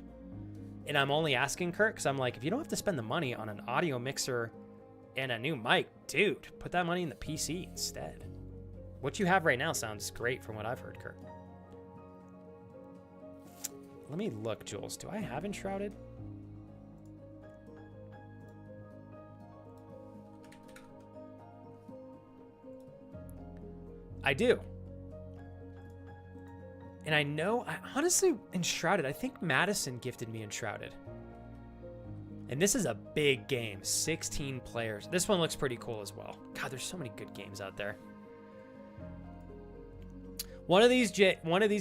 And I'm only asking, Kurt, because I'm like, if you don't have to spend the money on an audio mixer and a new mic, dude, put that money in the PC instead. What you have right now sounds great from what I've heard, Kurt. Let me look, Jules. Do I have Enshrouded? I do. And I know, honestly, Enshrouded, I think Madison gifted me Enshrouded. And this is a big game, 16 players. This one looks pretty cool as well. God, there's so many good games out there. One of these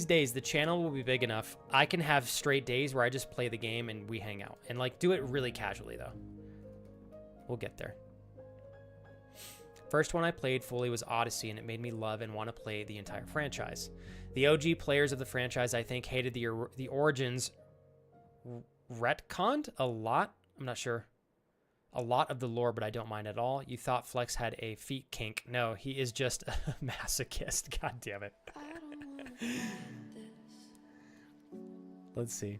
days, the channel will be big enough. I can have straight days where I just play the game and we hang out. And like do it really casually though. We'll get there. First one I played fully was Odyssey, and it made me love and want to play the entire franchise. The OG players of the franchise, I think, hated the Origins retconned a lot. I'm not sure. a lot of the lore, but I don't mind at all. You thought Flex had a feet kink. No, he is just a masochist. God damn it. Let's see.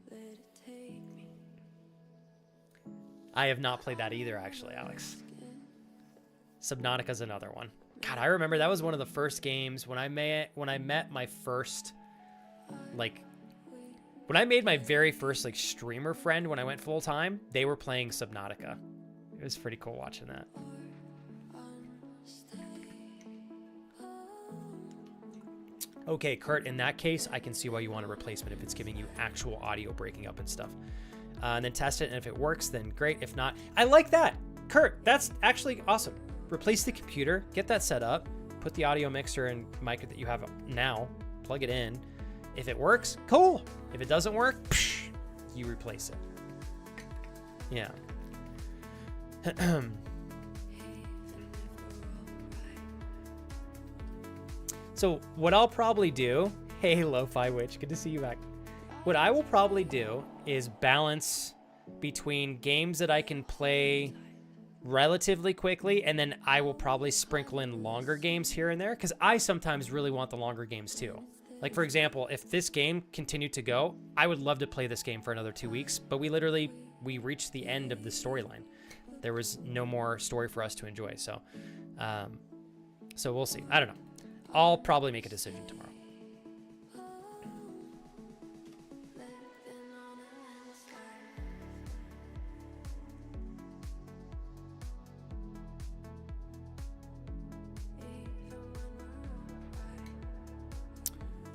I have not played that either, actually, Alex. Subnautica's another one. God, I remember that was one of the first games when I met my first, like, when I made my very first, like, streamer friend when I went full time, they were playing Subnautica. It was pretty cool watching that. Okay, Kurt, in that case, I can see why you want a replacement if it's giving you actual audio breaking up and stuff. And then test it, and if it works, then great. If not, I like that. Kurt, that's actually awesome. Replace the computer, get that set up, put the audio mixer and mic that you have now, plug it in. If it works, cool. If it doesn't work, psh, you replace it. Yeah. So what I'll probably do, hey Lo-Fi Witch, good to see you back. What I will probably do is balance between games that I can play relatively quickly, and then I will probably sprinkle in longer games here and there, because I sometimes really want the longer games too. Like, for example, if this game continued to go, I would love to play this game for another 2 weeks, but we reached the end of the storyline. There was no more story for us to enjoy, so we'll see. I don't know. I'll probably make a decision tomorrow.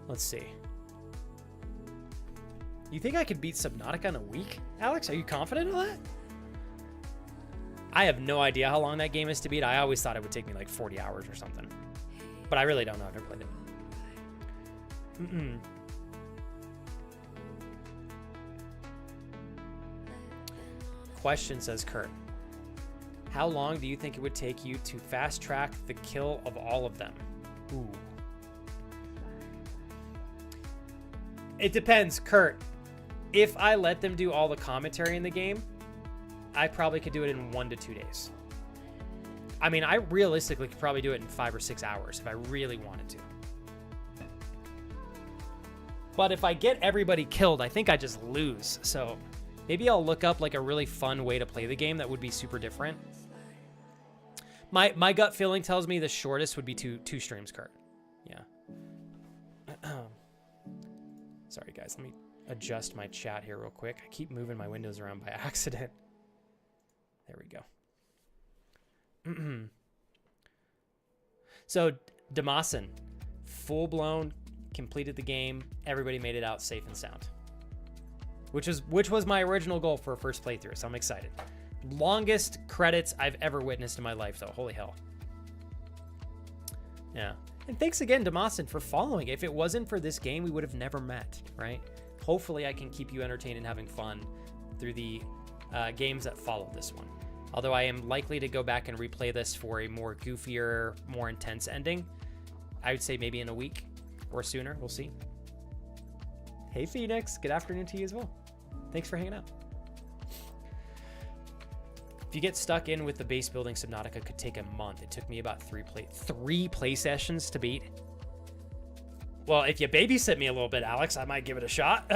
Let's see. You think I could beat Subnautica in a week? Alex, are you confident of that? I have no idea how long that game is to beat. I always thought it would take me like 40 hours or something. But I really don't know. I've never played it. Question, says Kurt. How long do you think it would take you to fast track the kill of all of them? Ooh. It depends, Kurt. If I let them do all the commentary in the game, I probably could do it in 1 to 2 days. I mean, I realistically could probably do it in 5 or 6 hours if I really wanted to. But if I get everybody killed, I think I just lose. So maybe I'll look up like a really fun way to play the game that would be super different. My gut feeling tells me the shortest would be two streams, Kurt. Yeah. Sorry, guys. Let me adjust my chat here real quick. I keep moving my windows around by accident. There we go. So, Damasin, full-blown, completed the game. Everybody made it out safe and sound. Which was my original goal for a first playthrough, so I'm excited. Longest credits I've ever witnessed in my life, though. Holy hell. Yeah. And thanks again, Damasin, for following. If it wasn't for this game, we would have never met, right? Hopefully I can keep you entertained and having fun through the games that follow this one. Although I am likely to go back and replay this for a more goofier, more intense ending. I would say maybe in a week or sooner. We'll see. Hey, Phoenix. Good afternoon to you as well. Thanks for hanging out. If you get stuck in with the base building, Subnautica could take a month. It took me about three play sessions to beat. Well, if you babysit me a little bit, Alex, I might give it a shot.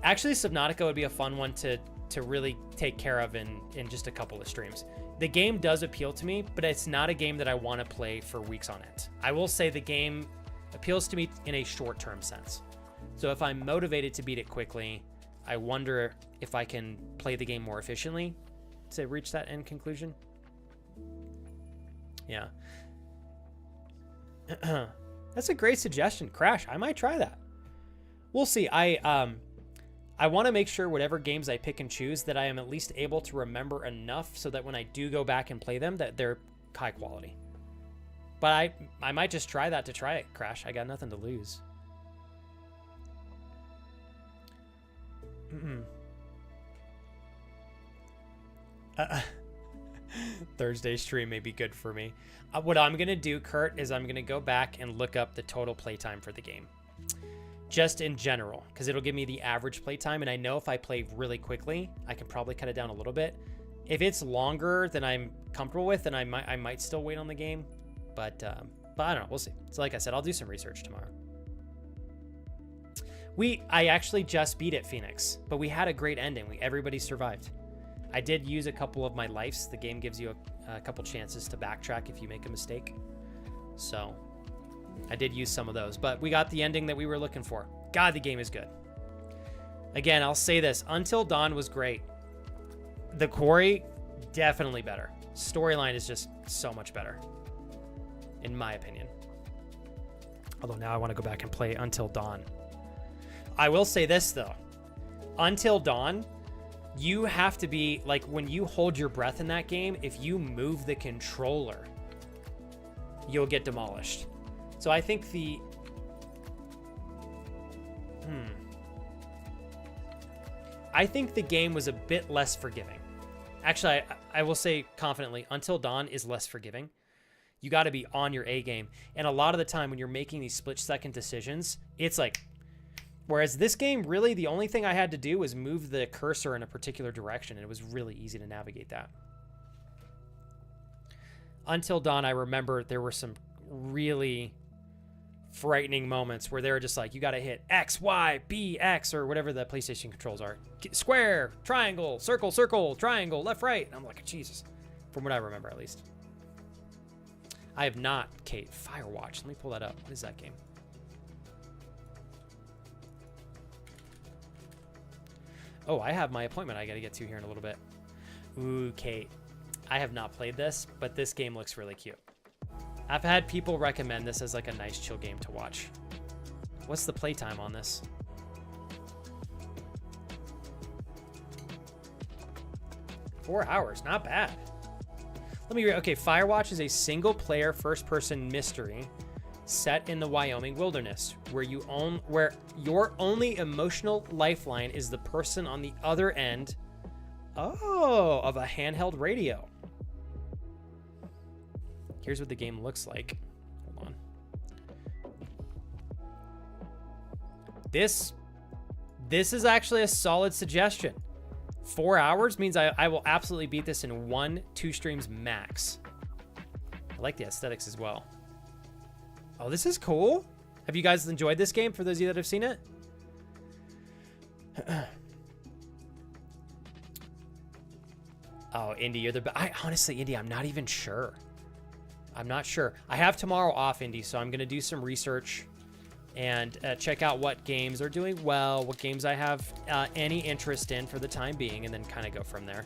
Actually, Subnautica would be a fun one to really take care of in just a couple of streams. The game does appeal to me, but it's not a game that I want to play for weeks on end. I will say the game appeals to me in a short-term sense. So if I'm motivated to beat it quickly, I wonder if I can play the game more efficiently to reach that end conclusion. Yeah. That's a great suggestion, Crash. I might try that. We'll see. I want to make sure whatever games I pick and choose that I am at least able to remember enough so that when I do go back and play them, that they're high quality. But I might just try that to try it, Crash. I got nothing to lose. Thursday stream may be good for me. What I'm going to do, Kurt, is I'm going to go back and look up the total playtime for the game. Just in general, because it'll give me the average playtime, and I know if I play really quickly, I can probably cut it down a little bit. If it's longer than I'm comfortable with, then I might still wait on the game. But I don't know. We'll see. So like I said, I'll do some research tomorrow. I actually just beat it, Phoenix, but we had a great ending. Everybody survived. I did use a couple of my lives. The game gives you a couple chances to backtrack if you make a mistake. So I did use some of those, but we got the ending that we were looking for. God, the game is good. Again, I'll say this. Until Dawn was great. The Quarry, definitely better. Storyline is just so much better, in my opinion. Although now I want to go back and play Until Dawn. I will say this, though. Until Dawn, you have to be, like, when you hold your breath in that game, if you move the controller, you'll get demolished. So I think I think the game was a bit less forgiving. Actually, I will say confidently, Until Dawn is less forgiving. You got to be on your A game. And a lot of the time when you're making these split-second decisions, it's like... Whereas this game, really, the only thing I had to do was move the cursor in a particular direction, and it was really easy to navigate that. Until Dawn, I remember there were some really frightening moments where they were just like, you got to hit X, Y, B, X, or whatever the PlayStation controls are. Square, triangle, circle, circle, triangle, left, right. And I'm like, Jesus. From what I remember, at least. I have not, Kate, Firewatch. Let me pull that up. What is that game? Oh, I have my appointment I got to get to here in a little bit. Ooh, Kate. I have not played this, but this game looks really cute. I've had people recommend this as like a nice chill game to watch. What's the playtime on this? Four hours, not bad. Let me read. Okay, Firewatch is a single-player first-person mystery set in the Wyoming wilderness, where your only emotional lifeline is the person on the other end, of a handheld radio. Here's what the game looks like. Hold on. This is actually a solid suggestion. 4 hours means I will absolutely beat this in 1-2 streams max. I like the aesthetics as well. Oh, this is cool. Have you guys enjoyed this game, for those of you that have seen it? Oh, Indy, you're the honestly, Indy, I'm not even sure. I'm not sure. I have tomorrow off, Indy, so I'm going to do some research and check out what games are doing well, what games I have any interest in for the time being, and then kind of go from there.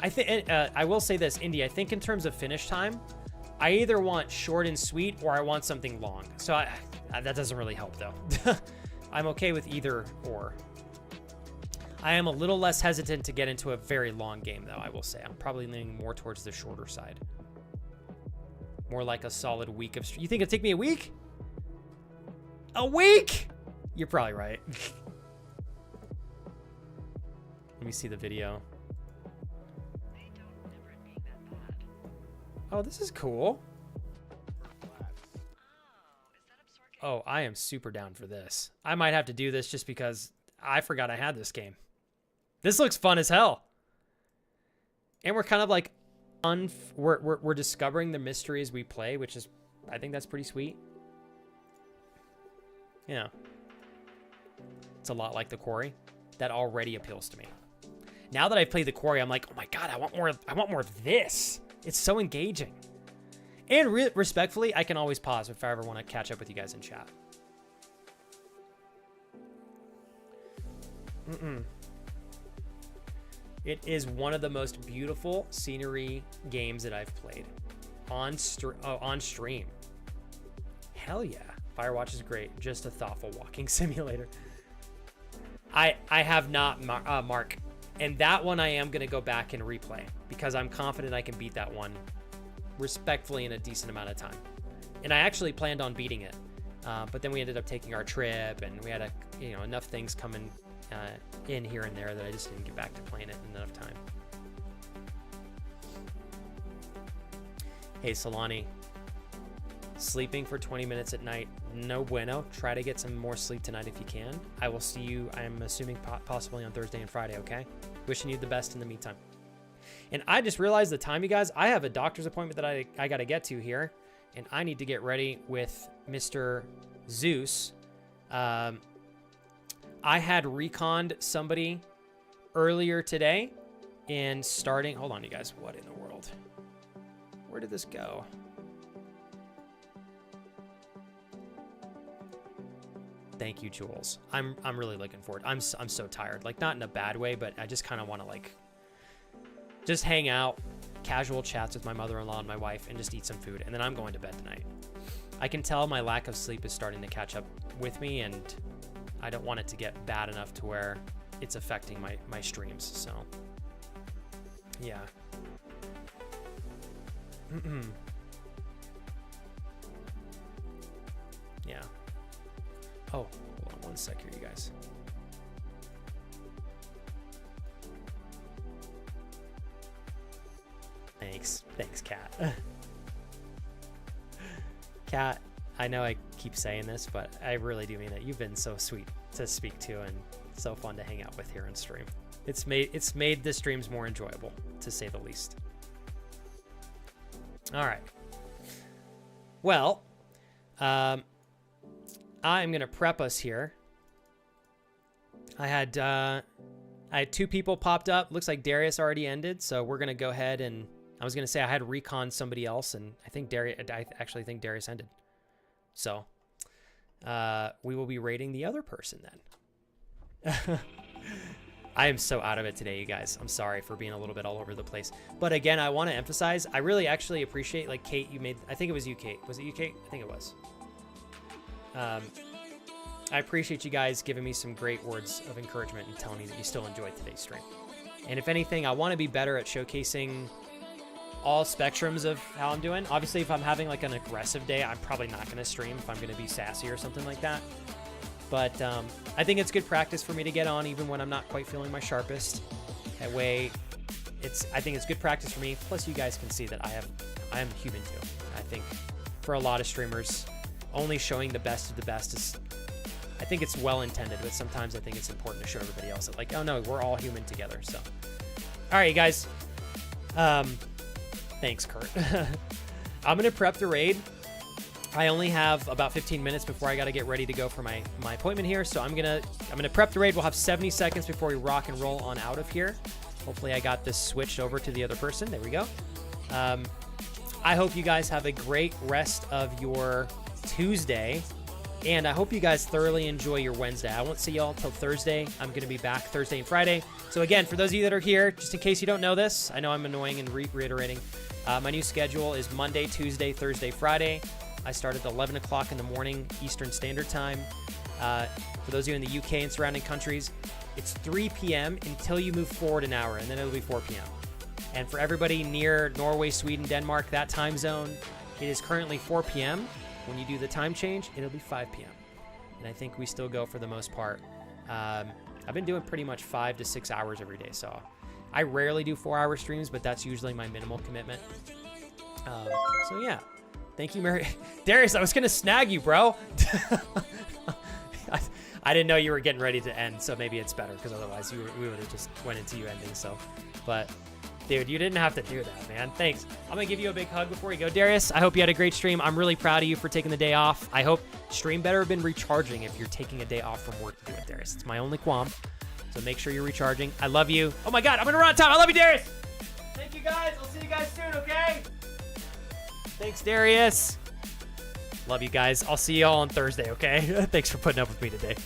I think I will say this, Indy. I think in terms of finish time, I either want short and sweet or I want something long. So that doesn't really help, though. I'm okay with either or. I am a little less hesitant to get into a very long game, though, I will say. I'm probably leaning more towards the shorter side. More like a solid week of... You think it'd take me a week? A week? You're probably right. Let me see the video. Oh, this is cool. Oh, I am super down for this. I might have to do this just because I forgot I had this game. This looks fun as hell. And we're kind of like, we're discovering the mystery as we play, which is, I think that's pretty sweet. Yeah. It's a lot like the Quarry. That already appeals to me. Now that I've played the Quarry, I'm like, oh my God, I want more of this. It's so engaging. And respectfully, I can always pause if I ever want to catch up with you guys in chat. It is one of the most beautiful scenery games that I've played on stream. Hell yeah. Firewatch is great. Just a thoughtful walking simulator. I have not, Mark. And that one I am going to go back and replay because I'm confident I can beat that one respectfully in a decent amount of time. And I actually planned on beating it. But then we ended up taking our trip and we had enough things coming in here and there that I just didn't get back to playing it in enough time. Hey, Solani. Sleeping for 20 minutes at night, no bueno. Try to get some more sleep tonight if you can. I will see you, I'm assuming, possibly on Thursday and Friday, okay? Wishing you the best in the meantime. And I just realized the time, you guys. I have a doctor's appointment that I got to get to here, and I need to get ready with Mr. Zeus. I had reconned somebody earlier today and starting... Hold on, you guys. What in the world? Where did this go? Thank you, Jules. I'm really looking forward. I'm so tired. Like, not in a bad way, but I just kind of want to, like, just hang out, casual chats with my mother-in-law and my wife, and just eat some food. And then I'm going to bed tonight. I can tell my lack of sleep is starting to catch up with me, and I don't want it to get bad enough to where it's affecting my streams. So, yeah. Yeah. Oh, hold on one sec here, you guys. Thanks, Kat. Kat, I know I keep saying this, but I really do mean it. You've been so sweet to speak to and so fun to hang out with here on stream. It's made the streams more enjoyable, to say the least. All right. Well, I'm gonna prep us here. I had 2 people popped up. Looks like Darius already ended, so we're gonna go ahead and I was gonna say I had recon somebody else, and I actually think Darius ended. So we will be rating the other person then. I am so out of it today, you guys. I'm sorry for being a little bit all over the place. But again, I want to emphasize, I really actually appreciate, like, Kate, you made, I think it was you, Kate. Was it you, Kate? I think it was. I appreciate you guys giving me some great words of encouragement and telling me that you still enjoyed today's stream. And if anything, I want to be better at showcasing all spectrums of how I'm doing. Obviously, if I'm having like an aggressive day, I'm probably not going to stream if I'm going to be sassy or something like that. But I think it's good practice for me to get on even when I'm not quite feeling my sharpest. That way, I think it's good practice for me. Plus, you guys can see that I am human too. I think for a lot of streamers, only showing the best of the best is, I think it's well intended, but sometimes I think it's important to show everybody else that, like, oh no, we're all human together. So, all right, you guys. Thanks, Kurt. I'm gonna prep the raid. I only have about 15 minutes before I got to get ready to go for my appointment here. So I'm gonna prep the raid. We'll have 70 seconds before we rock and roll on out of here. Hopefully I got this switched over to the other person. There we go. I hope you guys have a great rest of your Tuesday. And I hope you guys thoroughly enjoy your Wednesday. I won't see y'all till Thursday. I'm going to be back Thursday and Friday. So again, for those of you that are here, just in case you don't know this, I know I'm annoying and reiterating. My new schedule is Monday, Tuesday, Thursday, Friday. I start at 11 o'clock in the morning, Eastern Standard Time. For those of you in the UK and surrounding countries, it's 3 p.m. until you move forward an hour, and then it'll be 4 p.m. And for everybody near Norway, Sweden, Denmark, that time zone, it is currently 4 p.m. When you do the time change, it'll be 5 p.m. And I think we still go for the most part. I've been doing pretty much 5 to 6 hours every day, so I rarely do 4-hour streams, but that's usually my minimal commitment. So yeah. Thank you, Mary. Darius, I was going to snag you, bro. I didn't know you were getting ready to end, so maybe it's better, because otherwise we would have just went into you ending. So, but, dude, you didn't have to do that, man. Thanks. I'm going to give you a big hug before you go. Darius, I hope you had a great stream. I'm really proud of you for taking the day off. I hope stream better have been recharging if you're taking a day off from work to do it, Darius. It's my only qualm. So make sure you're recharging. I love you. Oh, my God. I'm going to run out of time. I love you, Darius. Thank you, guys. I'll see you guys soon, okay? Thanks, Darius. Love you guys. I'll see you all on Thursday, okay? Thanks for putting up with me today.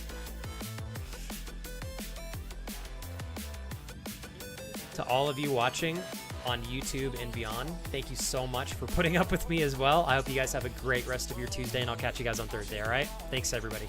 To all of you watching on YouTube and beyond, thank you so much for putting up with me as well. I hope you guys have a great rest of your Tuesday, and I'll catch you guys on Thursday, all right? Thanks, everybody.